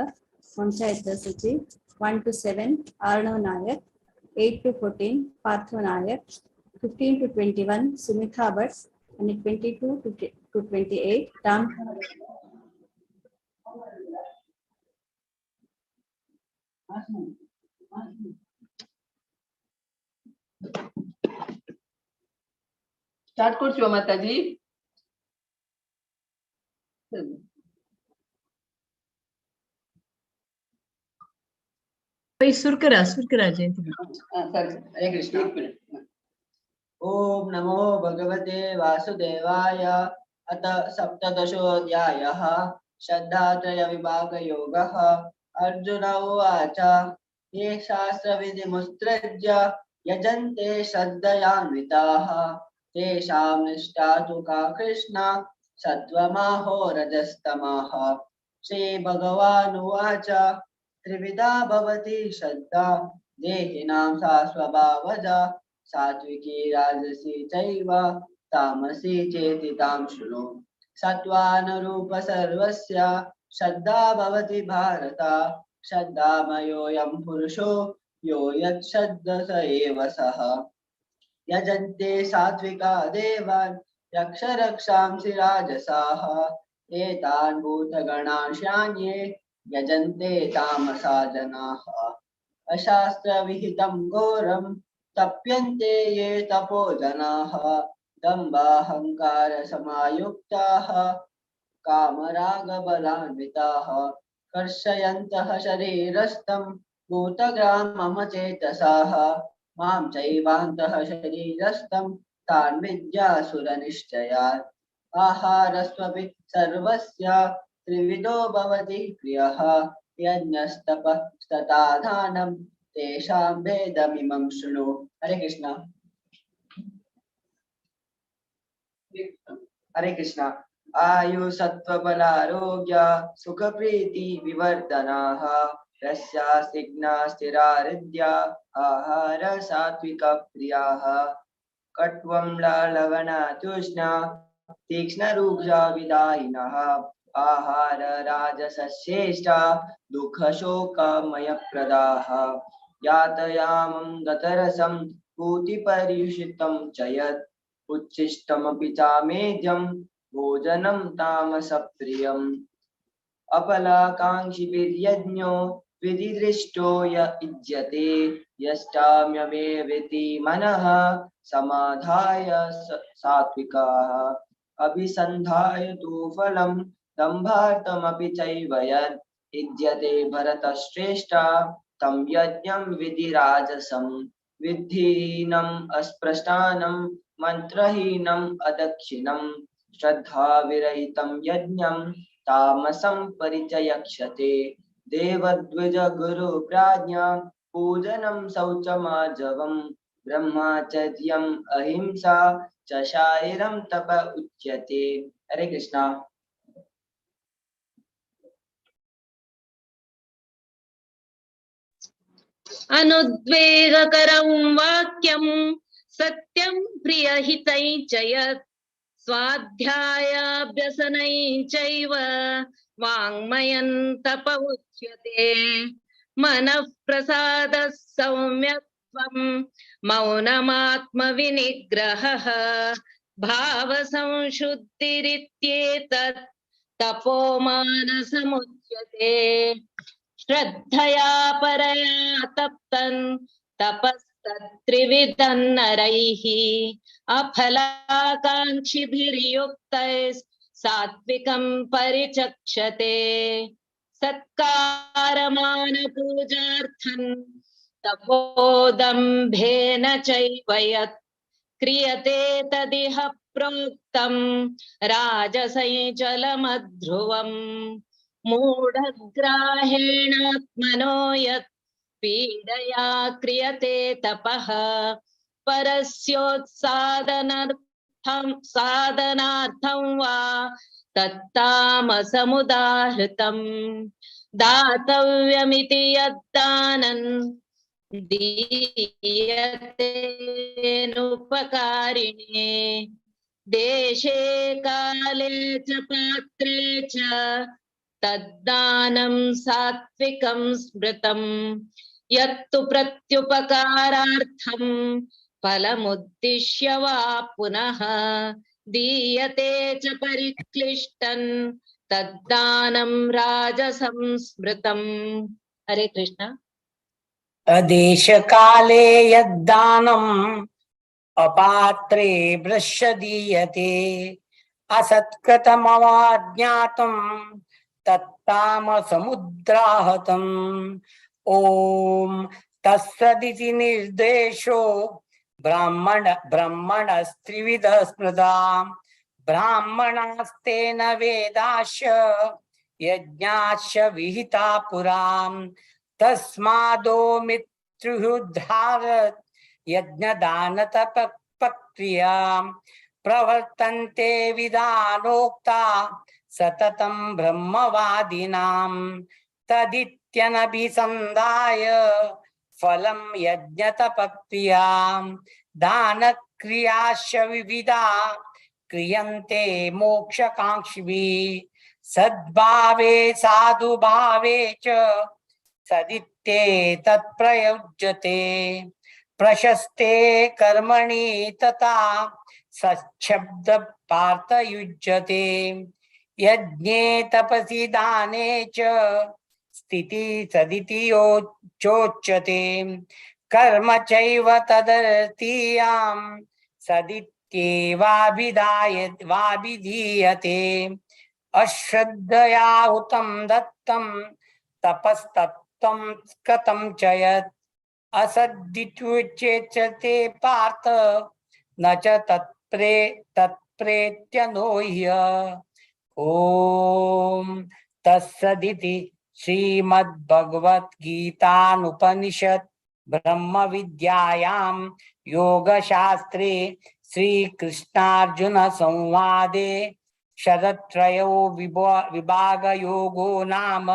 पंचायत सूची 1 to 7 अर्णव नायक, 8 to 14 पार्थो नायक, 15 to 21 सुमित्रा भट्ट आणि 22 to 28 राम. स्टार्ट करছো माताजी. सुरकरा जयंती. हरे कृष्ण. ओम नमो भगवते वासुदेवाय. अथ सप्तदशोऽध्यायः श्रद्धात्रय विभाग योगः. अर्जुन उवाच ये शास्त्रविधिमुत्सृज्य यजन्ते श्रद्धयान्विताः तेषां निष्ठा तु का कृष्ण सत्त्वमाहो रजस्तमः. श्रीभगवानुवाच त्रिविधा भवति श्रद्धा देहिनां सा स्वभावजा सात्विकी राजसी चैव तामसी चेति तां शृणु. सत्त्वानुरूप सर्वस्य श्रद्धा भवति भारत. श्रद्धामयोऽयं पुरुषो यो यच्छ्रद्ध स एव सः. यजन्ते सात्विका देवान् यक्षरक्षांसि राजसाः एतान् भूतगणान् शान्ये यजन्ते तामसा जनाः. अशास्त्रविहितं घोरं तप्यन्ते ये तपो जनाः दम्भाहङ्कारसमायुक्ताः कामरागबलान्विताः कर्षयन्तः शरीरस्थं भूतग्राममचेतसाः मां चैवान्तः शरीरस्थं तान् विद्यासुरनिश्चयात्. आहारस्त्वपि सर्वस्य त्रिविधो भवति प्रियः यज्ञस्तपः तथा दानं तेषां भेदमिमं शृणु. हरे कृष्ण. हरे कृष्ण. आयु सत्त्वबलारोग्य सुखप्रीति विवर्धनाः रस्यास्तिग्ना स्थिरारिद्या आहार सात्विक प्रियाः. कट्वं लवणा तृष्णा तीक्ष्णरुक्षा विदायिनः आहार राजसश्रेष्ठा दुःखशोकमयप्रदाः. यातयामं गतरसं पूतिपर्युषितं च यत् उच्छिष्टमपि चामेध्यं भोजनं तामसप्रियम्. अपलाकाङ्क्षिभिर्यज्ञो विधिदृष्टो य युज्यते यष्टाम्यवेवेति मनः समाधाय सात्विकाः. अभिसन्धाय तु फलं दम्भार्थमपि चैव यत् युज्यते भरतश्रेष्ठा तं यज्ञं विधिराजसं. विद्धिहीनम् अस्पृष्टानं मन्त्रहीनम् अदक्षिणं श्रद्धाविरहितं यज्ञं तामसं परिचयक्षते. देवद्विज गुरु प्राज्ञा पूजनं शौचमार्जवम् ब्रह्मचर्यम् अहिंसा च शारीरं तप उच्यते. हरे कृष्णा. अनुद्वेगकरं वाक्यं सत्यं प्रियहितं च यत् स्वाध्यायाभ्यसनं चैव वाङ्मयं तप उच्यते. मनः प्रसादः सौम्यत्वं त्वं मौनमात्मविनिग्रहः भावसंशुद्धिरित्येतत् तपोमानसमुच्यते श्रद्धया परया तप्तन् तपस्तत्त्रिविधं नरैः अफलाकाङ्क्षिभिर्युक्तैः सात्विकं परिचक्षते सत्कारमानपूजार्थं तपोदम्भेन चैव यत् क्रियते तदिह प्रोक्तं राजसैजलमध्रुवम् मूढग्राहेणात्मनो यत् पीडया क्रियते तपः साधनार्थं वा तत्तामसमुदाहृतम् दातव्यमिति यद्दानम् दीयतेनुपकारिणे देशे काले च पात्रे च तद्दानं सात्विकं स्मृतम् यत्तु प्रत्युपकारार्थं फलमुद्दिश्य वा पुनः दीयते च परिक्लिष्टन् तद्दानं राजसंस्मृतम्। हरे कृष्ण। अदेशकाले यद्दानम् अपात्रे भ्रश्य दीयते असत्कृतमवाज्ञातम् तत्तामसमुद्राहतम्। ओम तत्सदिति निर्देशो ब्राह्मणस्त्रिविध स्मृता ब्राह्मणास्तेन वेदाश्च यज्ञाश्च विहिता पुराम् तस्मादो मित्रुहुद्धारत् यज्ञदानतपक्रियाम् प्रवर्तन्ते विधानोक्ता सततं ब्रह्मवादिनाम् तदित्यनभिसन्धाय फलं यज्ञतपक्रियाम् दानक्रियाश्च विविधा क्रियन्ते मोक्षकाङ्क्षिभिः सद्भावे साधुभावे च सदित्ये तत्प्रयुज्यते प्रशस्ते कर्मणि तथा सच्छब्द पार्थयुज्यते यज्ञे तपसि दाने च स्थिति सदिति चोच्यते कर्म चैव तदर्थीयां सदित्येवाभिधीयते अश्रद्धया हुतं दत्तं तपस्तप्तं कृतं च यत् असद्दित्युच्यते पार्थ न च तत्प्रेत्य ह्य। ओम तत्सदिति श्रीमद्भगवद्गीतानुपनिषद ब्रह्म विद्यायां योगशास्त्रे श्रीकृष्णार्जुन संवादे शरत्रयो विभाग योगो नाम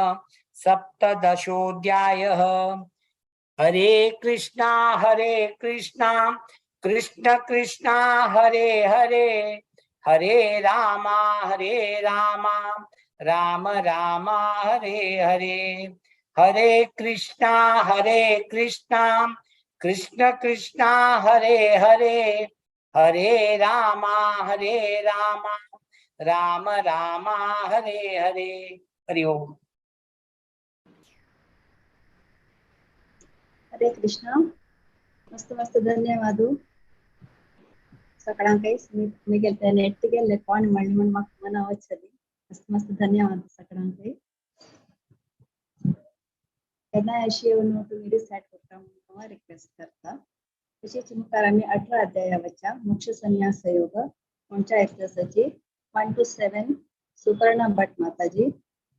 सप्तदशोऽध्यायः। हरे कृष्णा कृष्ण कृष्णा हरे हरे हरे राम राम राम हरे हरे हरे कृष्णा कृष्ण कृष्णा हरे हरे हरे राम राम राम हरे हरे। हरि ओम। हरे कृष्ण। मस्त मस्त ಧನ್ಯವಾದ ಸಕಳಂಕೈ ಮಿಗೆಲ್ತೆ ನೆಟ್ಟಿಗೆ ಲೆಕ್ಕಾನ್ ಮಾಡಿ ಮನ ಅವಚ್ಚದಿ मस्त मस्त धन्यवाद सगळ्यांचे। त्यांना विषयावर तुम्ही डिसाइड करता म्हणून रिक्वेस्ट करता। तसेच मुखार आम्ही 18 अध्यायावरच्या मोक्ष संन्यास योग कोणच्या एक्सरसाइजची 1 to 7 सुपर्णा भट माताजी,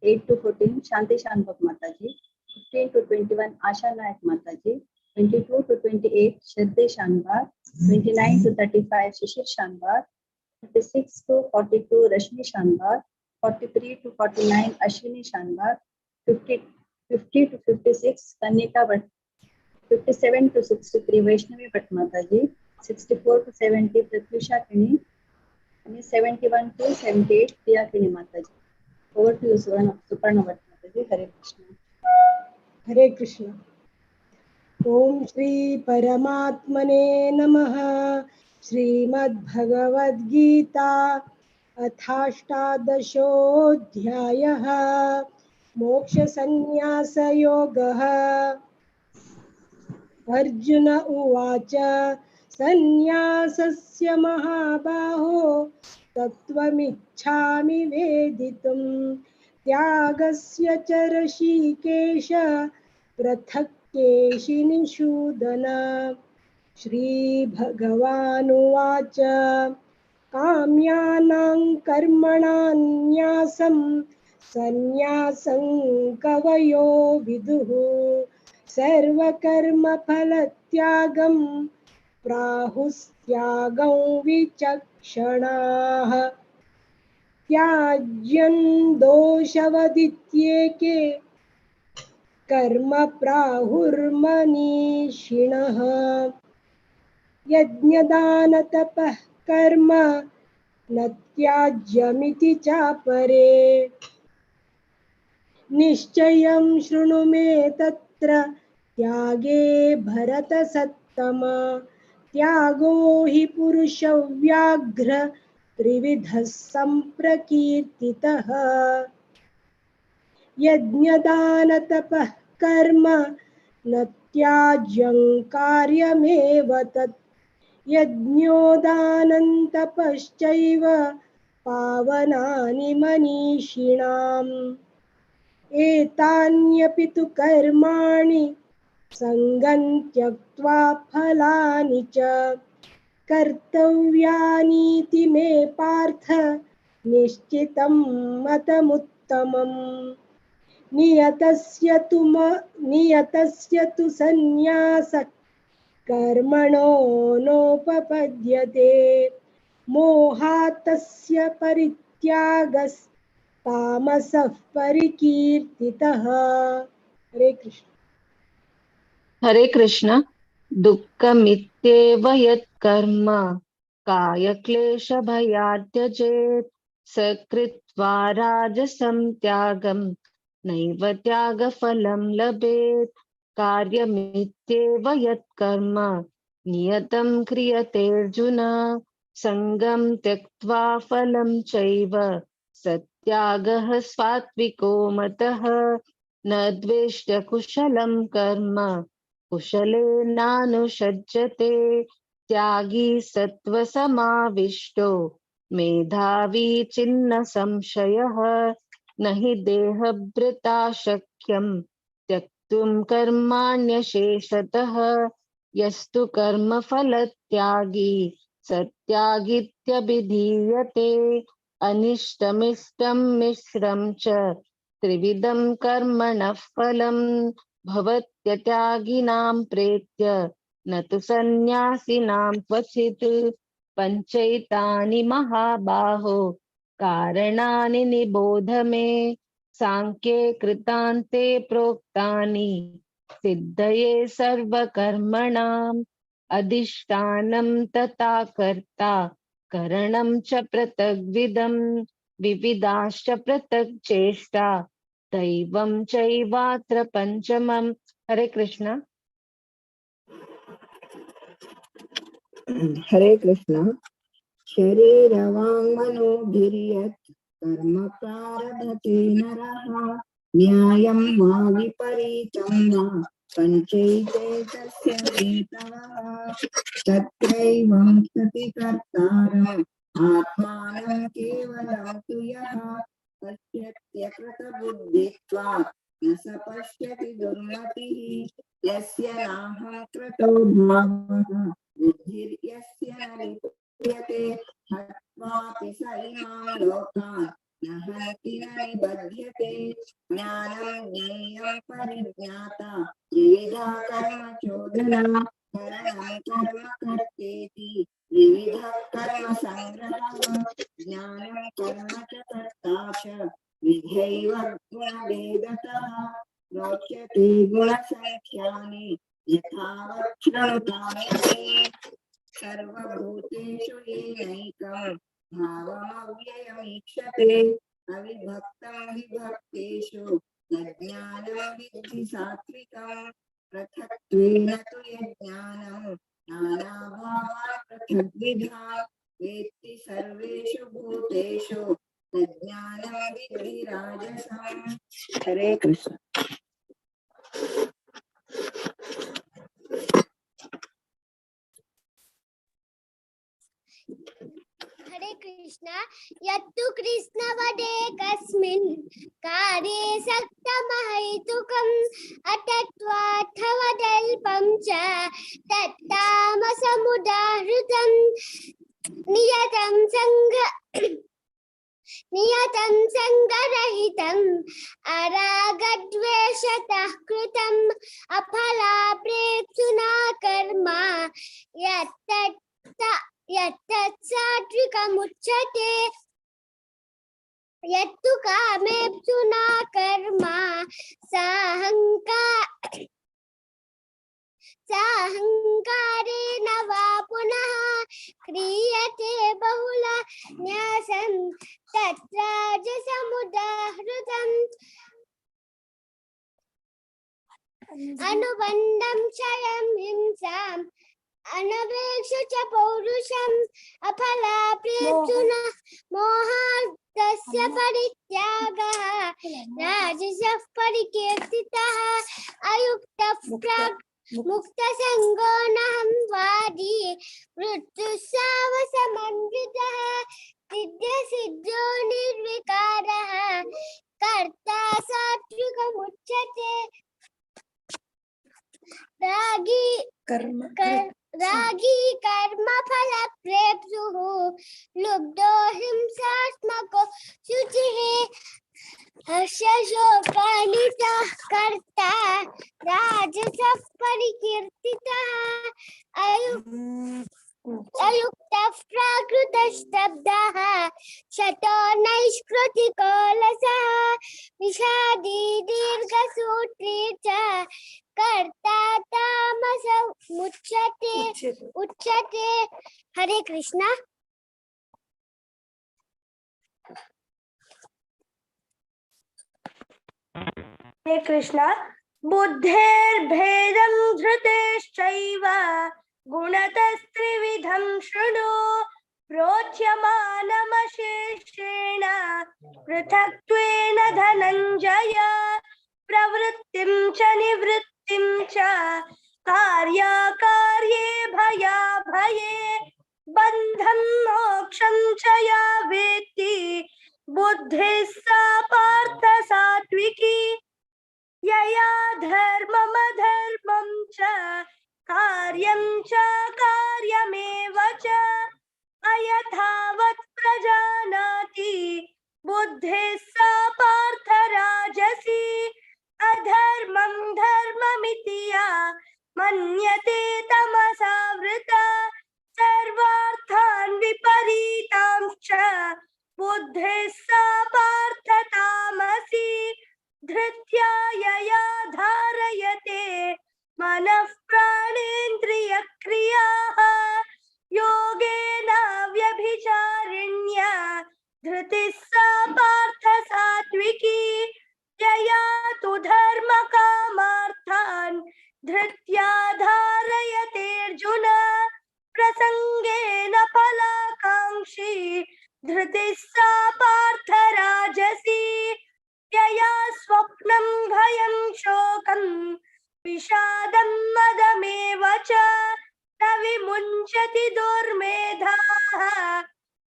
8 to 14 शांती शानभग माताजी, 15 to 21 आशा नायक माताजी, 22 to 28 श्रद्धे Shanbhag, 29 to 35 Shishir Shanbhag, 36 to 42 Rashmi Shanbhag, 43 to 49 Ashwini Shanbhag, 50 to 56 Kanika Bhat, 57 to 63 Vaishnavi भट माताजी, 64 to 70 प्रत्युषा किणी आणि 71 to 78 प्रिया किणी माताजी। ओवर टू यू सुपर्ण भट माताजी। हरे कृष्ण। हरे कृष्ण। ओम श्री परमात्मने नमः। श्रीमद्भगवद्गीता अथाष्टादशोऽध्यायः मोक्षसंन्यासयोगः। अर्जुन उवाच सन्न्यासस्य महाबाहो तत्त्वमिच्छामि वेदितुं त्यागस्य च ऋषिकेश पृथक् केशिनिषूदन। श्रीभगवानुवाच काम्यानां कर्मणां न्यासं सन्न्यासं कवयो विदुः सर्वकर्मफलत्यागं प्राहुस्त्यागं विचक्षणाः। त्याज्यं दोषवदित्येके कर्म प्राहुर्मनीषिणः। यज्ञदानतपः कर्म न त्याज्यमिति चापरे। निश्चयं शृणु मे तत्र त्यागे भरतसत्तम। त्यागो हि पुरुषव्याघ्र त्रिविधः सम्प्रकीर्तितः। यज्ञदानतपः कर्म न त्याज्यं कार्यमेव तत्। यज्ञोदानं तपश्चैव पावनानि मनीषिणाम्। एतान्यपि तु कर्माणि सङ्गं त्यक्त्वा फलानि च कर्तव्यानीति मे पार्थ निश्चितं मतमुत्तमम्। नियतस्य तु सन्न्यासः कर्मणो नोपपद्यते। मोहात् तस्य परित्यागस्तामसः परिकीर्तितः। हरे कृष्ण। हरे कृष्ण। दुःखमित्येव यत्कर्म कायक्लेशभयात् त्यजेत् स कृत्वा राजसं त्यागं नैव त्यागफलं लभेत्। कार्यमित्येव यत्कर्म नियतं क्रियते अर्जुन सङ्गं त्यक्त्वा फलं चैव स त्यागः सात्विको मतः। न द्वेष्ट कुशलं कर्म कुशलेनानुषज्यते। त्यागी सत्त्वसमाविष्टो मेधावी चिन्न संशयः। न हि देहभृता शक्यं त्यक्तुं कर्माण्यशेषतः। यस्तु कर्मफलत्यागी स त्यागीत्यभिधीयते। अनिष्टमिष्टं मिश्रं च त्रिविधं कर्मणः फलं भवत्यत्यागिनां प्रेत्य न तु सन्न्यासिनां क्वचित्। पञ्चैतानि महाबाहो कारणानि निबोध मे। सांख्ये कृतान्ते प्रोक्तानि सिद्धये सर्वकर्मणाम्। अधिष्ठानं तथा कर्ता करणं च पृथग्विधं विविधाश्च पृथक् चेष्टा दैवं चैवात्र पंचमम्। हरे कृष्ण। हरे कृष्ण। शरीरवाङ्मनोभिर्यत् कर्म प्रारभते नरः न्यायं वा विपरीतं वा पञ्चैते तस्य हेतवः। तत्रैवं सति कर्तारम् आत्मानं केवलं तु यः पश्यत्यकृतबुद्धित्वात् न स पश्यति दुर्मतिः। यस्य नाहं कृतो भावः बुद्धिर्यस्य न लिप्यते हत्वापि स इमां लोकान् न हन्ति न निबध्यते। ज्ञानं ज्ञेयं परिज्ञाता त्रिविधा कर्म चोदना करणं कर्म कर्तेति विविधः कर्म संग्रहः। ज्ञानं कर्म च कर्ता च विधैव गुणभेदतः। रोचते गुणसङ्ख्यानि यथावत् शृणुतानि। सर्वभूतेषु येनैकं भावमव्ययमीक्षते अविभक्तं विभक्तेषु तज्ज्ञानं विद्धि सात्विकम्। पृथक्त्वेन तु यज्ञानं नानाभावान् पृथग्विधान् वेत्ति सर्वेषु भूतेषु तज्ज्ञानं विद्धि राजसम्। हरे कृष्ण। हरे कृष्ण। यत्तु कृष्ण वदे कस्मिन् कार्ये सक्तमहैतुकम् अतत्त्वार्थवदल्पं च तत्तामसमुदाहृतम् नियतं संगरहितम् अरागद्वेषतः कृतम् अफलाप्रेप्सुना कर्म यत्तत्सात्विकमुच्यते। यत्तु कामेप्सुना कर्म साहंकारेण वा पुनः क्रियते बहुलान्यासं तत्राजसमुदाहृतम् अनुबन्धं क्षयं हिंसाम् अनवेक्ष च पौरुषम् अफलाप्रेप्सुना मोहास्तस्य परित्यागः राजसः परिकीर्तितः अयुक्तः मुक्तसंगो नहं वादी मृत्युस्सावसमन्वितः सिद्ध्यसिद्ध्यो निर्विकारः कर्ता सात्विकमुच्यते। रागी कर्म फल प्रेप्सुः लुब्धो हिंसात्मको शुचिः हर्षशोकान्वितः कर्ता राजसः परिकीर्तितः अयुक्तः प्राकृतस्तब्धः शतो नैष्कृतिको लसः विषादी दीर्घसूत्री च कर्ता तामसमुच्यते। हरे कृष्ण। हरे कृष्ण। बुद्धेर्भेदं धृतेश्चैव गुणतस्त्रिविधं शृणु प्रोच्यमानमशेषेण पृथक्त्वेन धनञ्जय प्रवृत्तिं च निवृत्तिं च कार्याकार्ये भयाभये बन्धं मोक्षं च या वेत्ति बुद्धिः सा पार्थ सात्विकी यया धर्ममधर्मं च कार्यं च कार्यमेव च अयथावत् प्रजानाति बुद्धिः सा पार्थ राजसी अधर्मं धर्ममिति या मन्यते तमसावृता सर्वार्थान् विपरीतांश्च बुद्धिः सा पार्थ तामसी धृत्या यया धारयते मनः प्राणेन्द्रियक्रियाः योगेन व्यभिचारिण्या धृतिः सा पार्थ सात्विकी यया तु धर्मकामार्थान् धृत्या धारयते अर्जुन प्रसंगेन फलाकांक्षी धृतिः सा पार्थ राजसी यया स्वप्नं भयं शोकं विषादं मदमेव च न विमुञ्चति दुर्मेधाः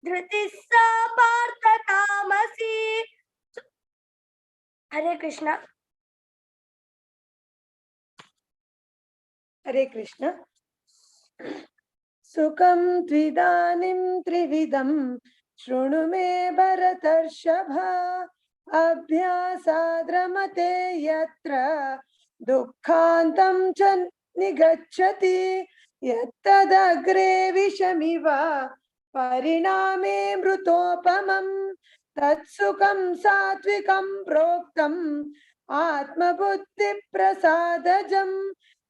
धृतिः सा पार्थ तामसी। हरे कृष्ण। हरे कृष्ण। सुखं त्विदानीं त्रिविधं शृणु मे भरतर्षभ अभ्यासाद्रमते यत्र दुःखान्तं च निगच्छति यत्तदग्रे विषमिव परिणामे मृतोपमं तत्सुखं सात्विकं प्रोक्तम् आत्मबुद्धिप्रसादजं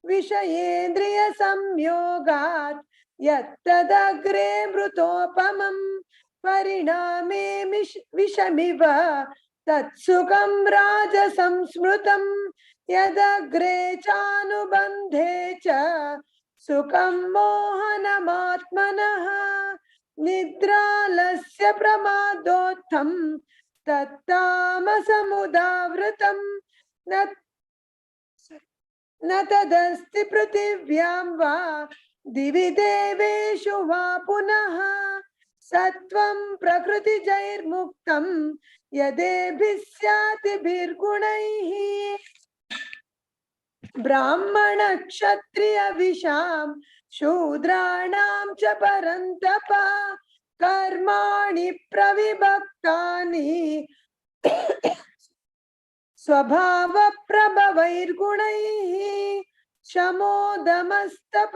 विषयेन्द्रिय संयोगात् यत्तदग्रे मृतोपमं परिणामे विषमिव तत्सुखं राजसं स्मृतं यदग्रे चानुबन्धे च सुखं मोहनमात्मनः निद्रालस्य प्रमादोत्थं तत्तामसमुदावृतं न तदस्ति पृथिव्यां वा दिवि देवेषु वा पुनः सत्वं प्रकृतिजैर्मुक्तं यदेभिः स्यातिभिर्गुणैः ब्राह्मण क्षत्रिय विशां शूद्राणां च परन्तप कर्माणि प्रविभक्तानि स्वभाव प्रभवैर्गुणैः शमोदमस्तप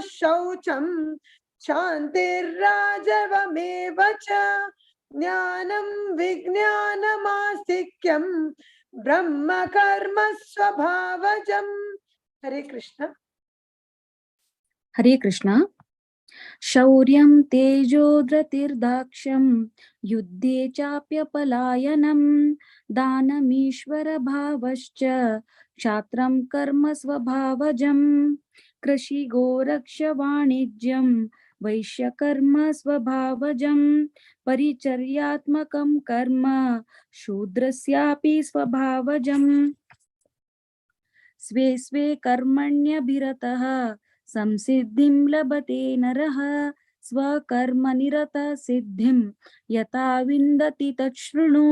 शौचं शान्तिर्राजवमेव च ज्ञानं विज्ञानमास्तिक्यं ब्रह्म कर्म स्वभावजम्। हरे कृष्ण। हरे कृष्ण। शौर्यं तेजो धृतिर्दाक्ष्यं युद्धे चाप्यपलायनं दानमीश्वर भावश्च क्षात्रं कर्म स्वभावजं कृषि गोरक्ष वाणिज्यं वैश्यकर्म स्वभावजं परिचर्यात्मकं कर्म शूद्रस्यापि स्वभावजं स्वे स्वे कर्मण्यभिरतः संसिद्धिं लभते नरः स्वकर्मनिरत सिद्धिं यथा विन्दति तच्छृणु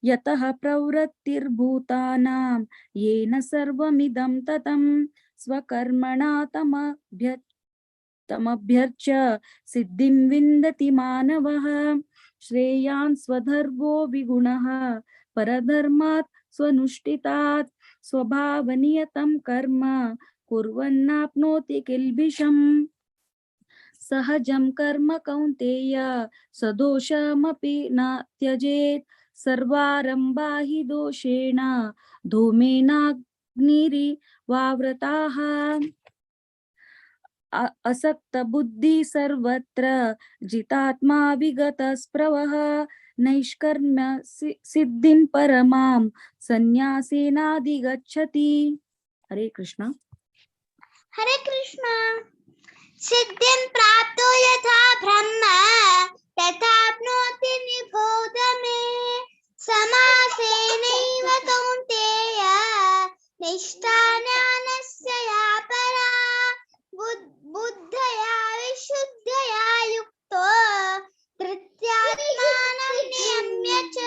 यतः प्रवृत्तिर्भूतानां येन सर्वमिदं ततं स्वकर्मणा तमभ्यर्च्य सिद्धिं विन्दति मानवः श्रेयान् स्वधर्मो विगुणः परधर्मात् स्वनुष्ठितात् स्वभावनियतं कर्म कुर्वन्नाप्नोति किल्बिषम् सहजं कर्म कौन्तेय सदोषमपि न त्यजेत् सर्वारम्भा हि दोषेण धूमेनाग्निरिवावृताः असक्त बुद्धि सर्वत्र जितात्मा विगतस्पृहः नैष्कर्म्य सिद्धिं परमां संन्यासेनाधिगच्छति। हरे कृष्ण। हरे कृष्ण। सिद्धिं प्राप्तो यथा ब्रह्म तथाप्नोति निबोध मे समासेनैव कौन्तेय निष्ठा ज्ञानस्य या परा बुद्धया विशुद्धया युक्तो धृत्यात्मानं नियम्य च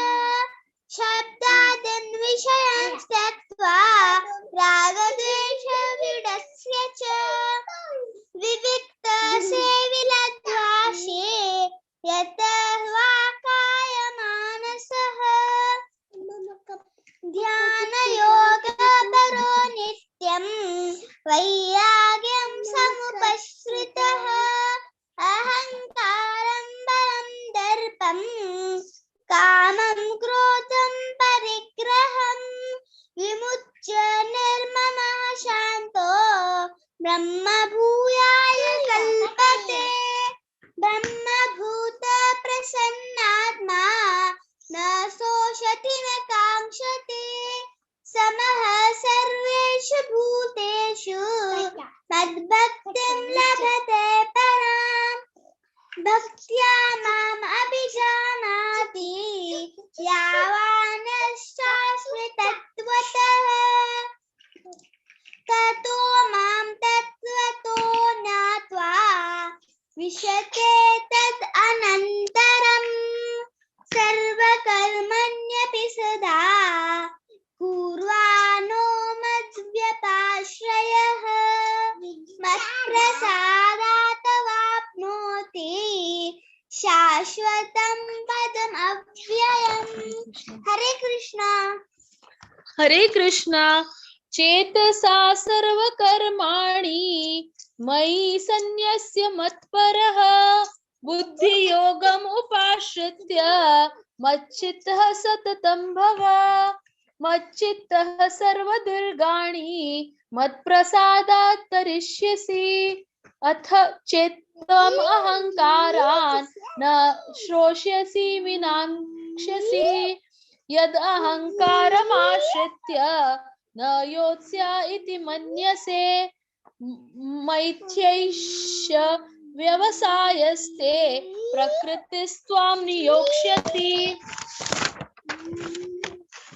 शब्दादीन् विषयान् त्यक्त्वा रागद्वेषविडस्य च विविक्त सेविलद्वाषे यतः वा कायमानसः ध्यानयोगपरो नित्यं वैराग्यं समुपश्रितः अहङ्कारं बलं दर्पं कामं क्रोधं परिग्रहं विमुच्य निर्ममः शान्तो ब्रह्मभूयाय कल्पते ब्रह्मभूत प्रसन्नात्मा न शोषति न काङ्क्षते समः सर्वेषु भूतेषु मद्भक्तिं लभते पराम् भक्त्या माम् अभिजानाति यावानश्चास्मितत्वतः ततो मां तत्त्वतो ज्ञात्वा विशते तद् अनन्तरम् सर्वकर्मण्यपि सदा कुर्वाणो मद्व्यपाश्रयः मत्प्रसादात् वाप्नोति शाश्वतं पदम् अव्ययम्। हरे कृष्ण। हरे कृष्ण। चेतसा सर्वकर्माणि मयि सन्न्यस्य मत्परः बुद्धियोगम् उपाश्रित्य मच्चित्तः सततं भव मच्चित्तः सर्वदुर्गाणि मत्प्रसादात् तरिष्यसि अथ चेत्त्वम् अहङ्कारान् न श्रोष्यसि विनाङ्क्षसि यद अहंकारमाश्रित्य न योत्स्य इति मन्यसे मैथ्यैष व्यवसायस्ते प्रकृतिस्त्वां नियोक्ष्यति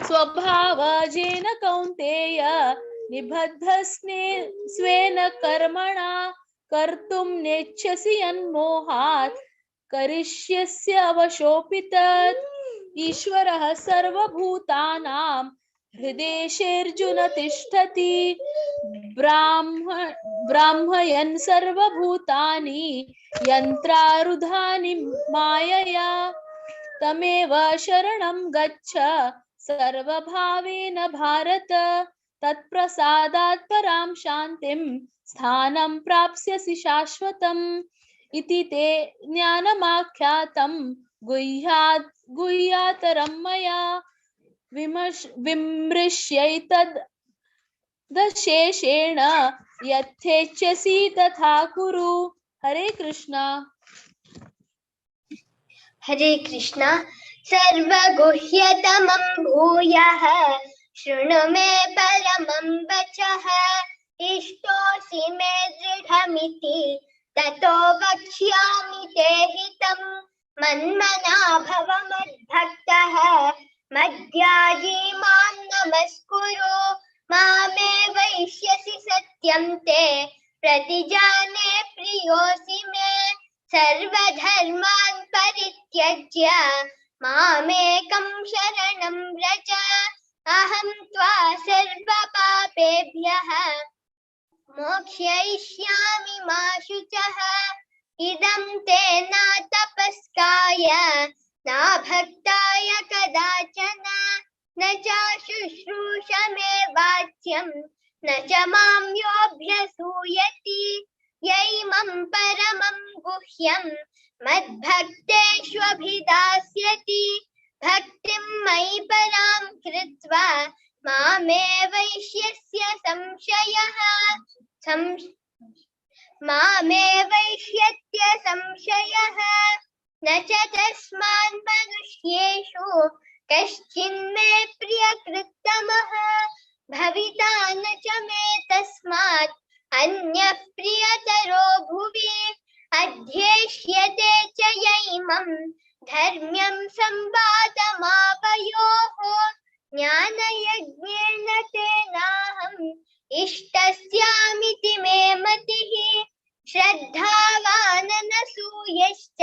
स्वभावजेन कौन्तेय निबद्धस्ने स्वेन कर्मणा कर्तुं नेच्छसि यन्मोहात् करिष्यस्य अवशोऽपि तत् ईश्वरः सर्वभूतानां हृदेशेऽर्जुन तिष्ठति ब्राह्मयन् सर्वभूतानि यन्त्रारूढानि मायया तमेव शरणं गच्छ सर्वभावेन भारत तत्प्रसादात् परां शान्तिं स्थानं प्राप्स्यसि शाश्वतम् इति ते ज्ञानमाख्यातं गुह्यातरं मया विमृश्यैतदशेषेण यथेच्छसि तथा कुरु। हरे कृष्णा। हरे कृष्णा। सर्वगुह्यतमं भूयः शृणु मे परमं वचः इष्टोऽसि मे दृढमिति ततो वक्ष्यामि ते हितं मन्मना भव मद्भक्तः मद्याजी मां नमस्कुरु मामे वैष्यसि सत्यं ते प्रतिजाने प्रियोऽसि मे सर्वधर्मान् परित्यज्य मामेकं शरणं व्रज अहं त्वा सर्वपापेभ्यः मोक्षयिष्यामि मा शुचः इदं ते न तपस्काय न भक्ताय कदाचन न च शुश्रूष मे वाच्यं न च मां योऽभ्यसूयति यैमं परमं गुह्यं मद्भक्तेष्वभिधास्यति भक्तिं मयि परां कृत्वा मामे वैष्यस्य संशयः न च तस्मान् मनुष्येषु कश्चिन्मे प्रियकृत्तमः भविता न च मे तस्मात् अन्यः प्रियतरो भुवि अध्येष्यते च यैमं धर्म्यं संवादमावयोः ज्ञानयज्ञेन तेनाहम् इष्टस्यामिति मे मतिः श्रद्धावान् अनसूयश्च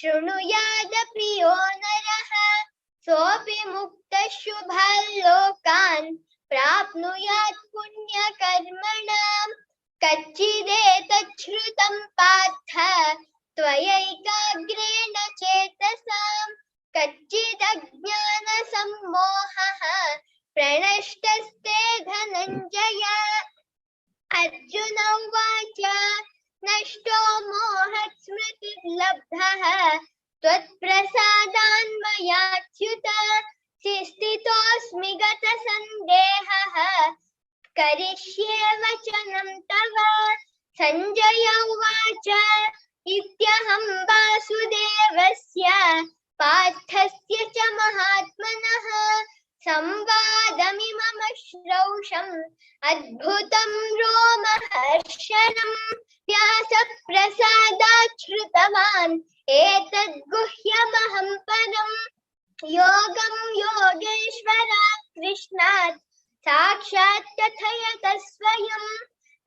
शृणुयादपि यो नरः सोऽपि मुक्तः शुभान् लोकान् प्राप्नुयात् पुण्यकर्मणाम् कच्चिदेतच्छ्रुतं पार्थ त्वयैकाग्रेण चेतसाम् कच्चिदज्ञानसम्मोहः प्रणष्टस्ते धनञ्जय अर्जुन उवाच नष्टो मोहः स्मृतिर्लब्धः त्वत्प्रसादान्मयाच्युत स्थितोऽस्मि गतसन्देहः करिष्ये वचनं तव सञ्जय उवाच इत्यहं वासुदेवस्य पार्थस्य च महात्मनः संवादमिमम श्रौषम् अद्भुतं रोमहर्षणम् व्यासप्रसादात् श्रुतवान् एतद् गुह्यमहं परम् योगं योगेश्वरात् कृष्णात् साक्षात् कथयत स्वयं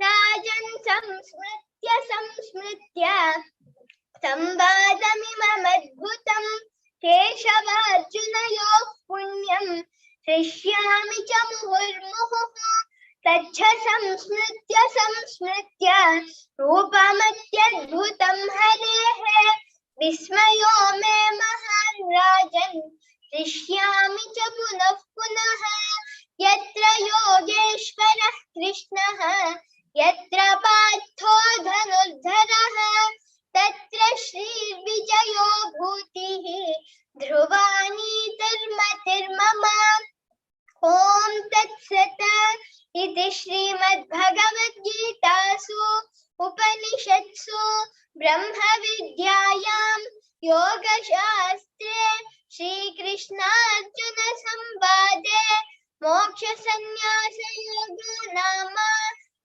राजन् संस्मृत्य संवादमिममद्भुतम् केशवार्जुनयोः पुण्यं हृष्यामि च मुहुर्मुहुः तच्छ संस्मृत्य रूपमत्यद्भुतं हरेः विस्मयो मे महान् राजन् हृष्यामि च पुनः पुनः यत्र योगेश्वरः कृष्णः यत्र पार्थो धनुर्धरः तत्र श्रीर्विजयो भूतिः ध्रुवानीतिर्मतिर्मम ॐ तत्सत् इति श्रीमद्भगवद्गीतासु उपनिषत्सु ब्रह्मविद्यायां योगशास्त्रे श्रीकृष्णार्जुन संवादे मोक्ष संन्यास योगो नाम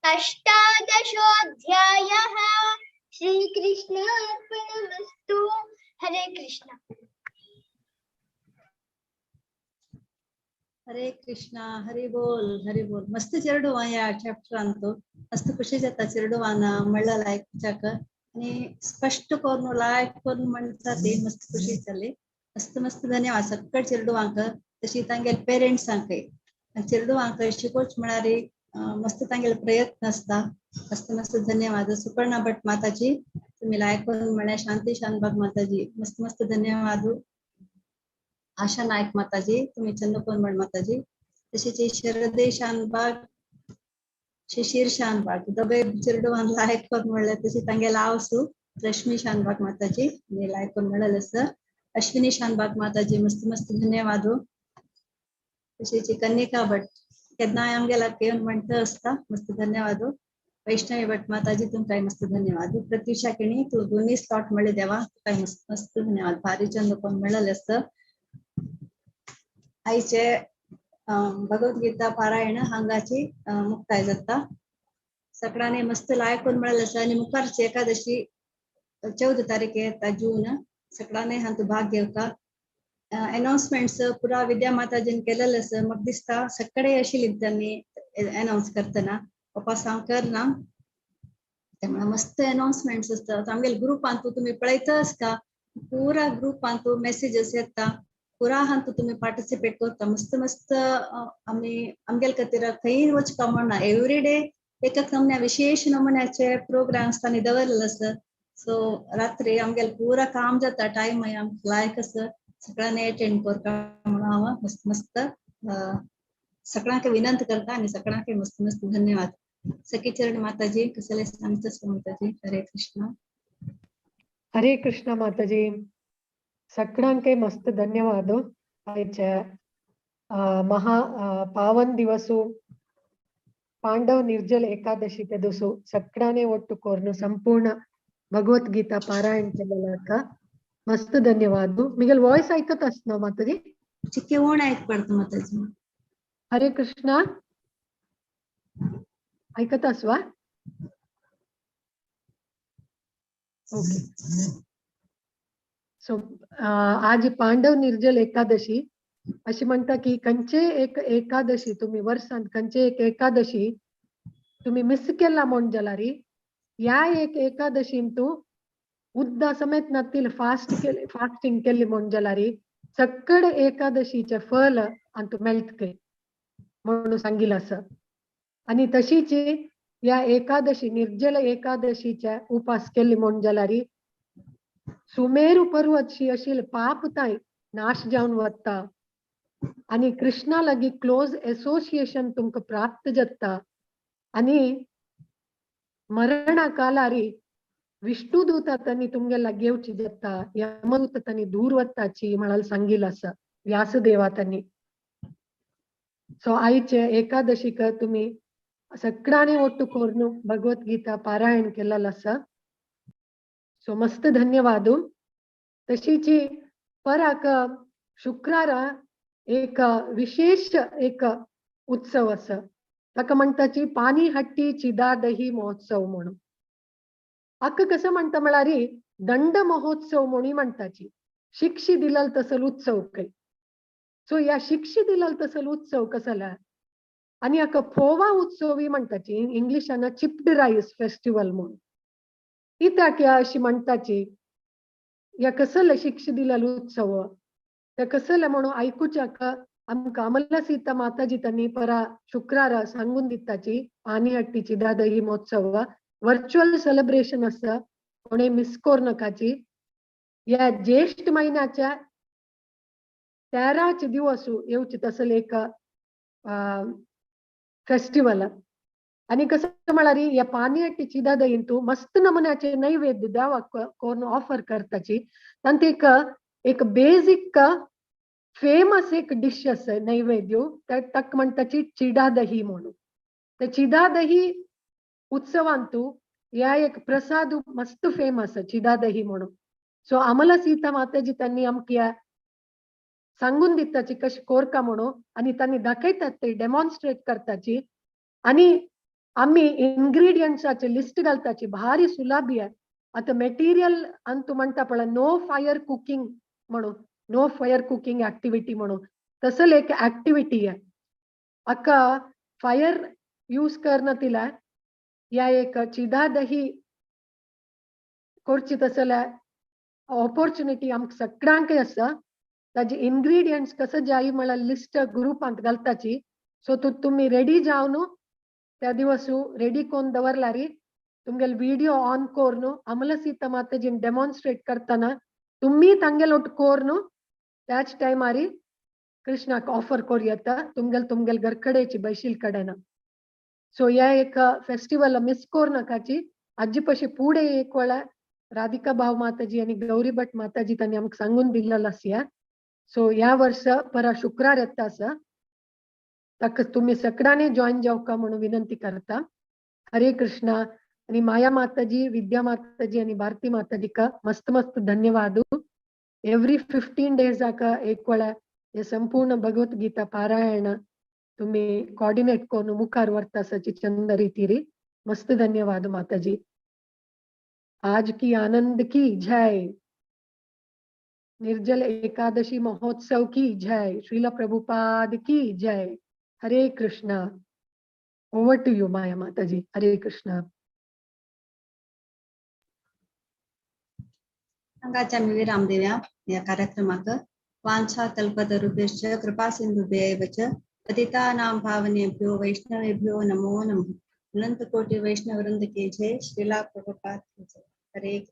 अष्टादशोऽध्यायः। श्रीकृष्णार्पणमस्तु। हरे कृष्ण। हरे कृष्णा, हरी बोल मस्त चिरडुवा या चॅप्टर आणतो मस्त खुशी जाता चिरडुवाना म्हणला लायक चाक आणि स्पष्ट करून लायक करून म्हणता ते मस्त खुशी जाली मस्त मस्त धन्यवाद सक्कड चिरडुवांक तशी तांगेल पेरेंट्सांक चिरडुवांक शिकोच म्हणारे मस्त तांगेल प्रयत्न असता मस्त मस्त धन्यवाद सुपर्णा भट माताजी तुम्ही लायक करून म्हणा शांती शानबाग माताजी मस्त मस्त धन्यवाद आशा नायक माताजी तुम्ही चंद्रकोनमळ माताजी तसेच शरदे शानबाग शिशिर शानबाग दबे चिरडुवान लायक करून म्हणलं तशी तांगे लावसू रश्मी शानबाग माताजी मी लायक करून म्हणलं सर अश्विनी शानबाग माताजी मस्त मस्त धन्यवाद तसेच कन्निका भट केन्ना आमगेला केवन म्हणतं असता मस्त धन्यवाद वैष्णवी भट माताजी तुमकां मस्त धन्यवाद प्रत्युषा केणी तू दोन्ही स्लॉट म्हणले देवा तुमकां मस्त मस्त धन्यवाद भारी चंद्रकोन म्हणलं असतं आईचे भगवद्गीता पारायण हांगाची मुक्ताय जाता सगळ्यांनी मस्त लायकून मिळालं असं आणि मुखारची एकादशी 14 तारीख येता जून सगळ्यांनी हांत भाग घेवका अनाउन्समेंट्स पुरा विद्या माताजीन केलेलं असं मग दिसता सगळे आशिल्ली त्यांनी अनाउन्स करतना पप्पा सांगकर ना त्यामुळे मस्त अनाउन्समेंट्स असतात आमगेल ग्रुपांतू तुम्ही पळयतास का पुरा ग्रुपांतू मेसेजेस येता पुरा हांतू तुम्ही पार्टिसिपेट करता मस्त मस्त आम्ही आमगेल खातीर खंय वचपा म्हणना एवरी डे एक नमुन्या विशेष नमुन्याचे प्रोग्राम्स तांणी दवरलेले आसत सो रात्री आमगेल पुरा काम जाता टाइम आमकां लायक असं सगळ्यांनी अटेंड करता म्हणून हांव मस्त मस्त सगळ्यांक विनंती करता आणि सगळ्यांक मस्त मस्त धन्यवाद सखी चरण माताजी कसले सांगता माताजी हरे कृष्ण हरे कृष्ण माताजी सगळ्यांके मस्त धन्यवाद आयच्या महा पावन दिवसु पांडव निर्जल एकादशी ते दिवसु सगळ्यांनी ಒಟ್ಟು कोर्न संपूर्ण भगवद्गीता पारायण केलेला मस्त धन्यवाद मिगल वॉइस ऐकत असतो माताजी चिक्के ओण ऐक पडतो माताजी हरे कृष्ण ऐकत असवा ओके सो आज पांडव निर्जल एकादशी अशी म्हणता की कंचे एक एकादशी तुम्ही वर्षांत कंचे एक एकादशी तुम्ही मिस केला म्हण जाल्यार या एक एकादशीन तू उद्दा समेत नातील फास्टिंग केली म्हण जाल्यार सक्कड एकादशीचे फल आणि तू मेळटके म्हणून सांगितलं असं आणि तशीच या एकादशी निर्जल एकादशीच्या उपास केली म्हण जाल्यार सुमेरु पर्वतशी अशील पाप ताई नाश जावन वता आणि कृष्णा लागी क्लोज एसोसिएशन तुमका प्राप्त जाता आणि मरणा कालारी विष्णु दूतांनी तुमगेला घेवची जाता यमदूतांनी दूर वताची म्हणाल सांगितलं असं व्यासदेवातांनी सो आईचे एकादशीक तुम्ही सगळ्यांनी ಒಟ್ಟು कोर्नु भगवद्गीता पारायण केलेलं असं सो मस्त धन्यवाद तशीच पराक शुक्रार एक विशेष एक उत्सव असं ताका म्हणटाची पाणी हट्टी चिदा दही महोत्सव म्हणून अक्क कसं म्हणता म्हळ्यार दंड महोत्सव म्हणून म्हणटाची शिक्षी दिलल तसल उत्सव काही सो या शिक्षी दिलल तसल उत्सव कसला आणि अक्क फोवा उत्सवी म्हणटाची इंग्लिशान चिप्ड राईस फेस्टिवल म्हणून इत्याक्या अशी म्हणटाची या कसले शिक्ष दिलेलो उत्सव त्या कसले म्हणून ऐकूच्याक आमकां अमला सीता माताजी त्यांनी परा शुक्रार सांगून दिताची पाणी हट्टीची दादही महोत्सव वर्च्युअल सेलिब्रेशन असं कोणी मिस करू नकाची या ज्येष्ठ महिन्याच्या 13 दिवस येवची तसले एक फेस्टिवल आणि कसं म्हळ्यार या पाणी हट्टीची दादहीन तू मस्त नमुन्याचे नैवेद्य द्यावा कोण ऑफर करताची तांत एक बेसिक फेमस एक डिश असं नैवेद्य ताक म्हणटाची चिडा दही म्हणून ते चिडा दही उत्सवांतू या एक प्रसाद मस्त फेमस चिडा दही म्हणून सो अमला सीता माताजी त्यांनी आमक्या सांगून दिताची कशी कोरका म्हणून आणि त्यांनी दाखयतात ते डेमॉन्स्ट्रेट करताची आणि आम्ही इंग्रेडियंट्साची लिस्ट घालताची भारी सुलाभी आहे. आता मेटेरियल अंतू म्हणता पळा नो फायर कुकिंग म्हणून, नो फायर कुकिंग ऍक्टिव्हिटी म्हणून तसल एक ऍक्टिव्हिटी आहे. अक्का फायर यूज करणं तिला या एक चिदा दही कोरची तसल्या ऑपॉर्च्युनिटी आमक सगळ्यांक आसा. ताजे इंग्रेडियंट्स कसं जाई मला लिस्ट ग्रुपांत घालताची. सो तुम्ही रेडी जावन त्या दिवस रेडी कोण दवरलारी तुमगेल व्हिडिओ ऑन कोरनु अमला सीता माताजीन डेमॉन्स्ट्रेट करताना तुम्ही तांगेल ಒಟ್ಟು कोरनु त्याच टाइमारी कृष्णाक ऑफर कोर येता तुमगेल घरकडेची बैशील कडेना. सो या एक फेस्टिवल मिस कोर नकाची. अज्जी पशी पुढे एक वेळा राधिका भाव माताजी आणि गौरी भट माताजी त्यांनी आमक सांगून दिलेलं आसिया. सो या वर्ष परा शुक्रार येता आसा तक तुम्ही सगळ्यांनी जॉईन जावका म्हणून विनंती करता. हरे कृष्णा. आणि माया माताजी, विद्या माताजी आणि भारती माताजी का मस्त मस्त धन्यवाद. एव्हरी 15 days आका एक वेळा हे संपूर्ण भगवद्गीता पारायण तुम्ही कोऑर्डिनेट करून मुखार वर्तासाची चंद रीतीरी मस्त धन्यवाद माताजी. आज की आनंद की जय. निर्जल एकादशी महोत्सव की जय. श्रीला प्रभुपाद की जय. हरे कृष्णा. ओवर टू यू माया माताजी. हरे कृष्णा. संघाच्या मी विराम देऊया या कार्यक्रमाक. वांछा कल्पतरुभ्यश्च कृपा सिंधुभ्यैव च पतितानां पावनेभ्यो वैष्णवेभ्यो नमो नमः. अनंत कोटि वैष्णव वृंद की जय. श्रीला प्रभुपाद की जय. हरे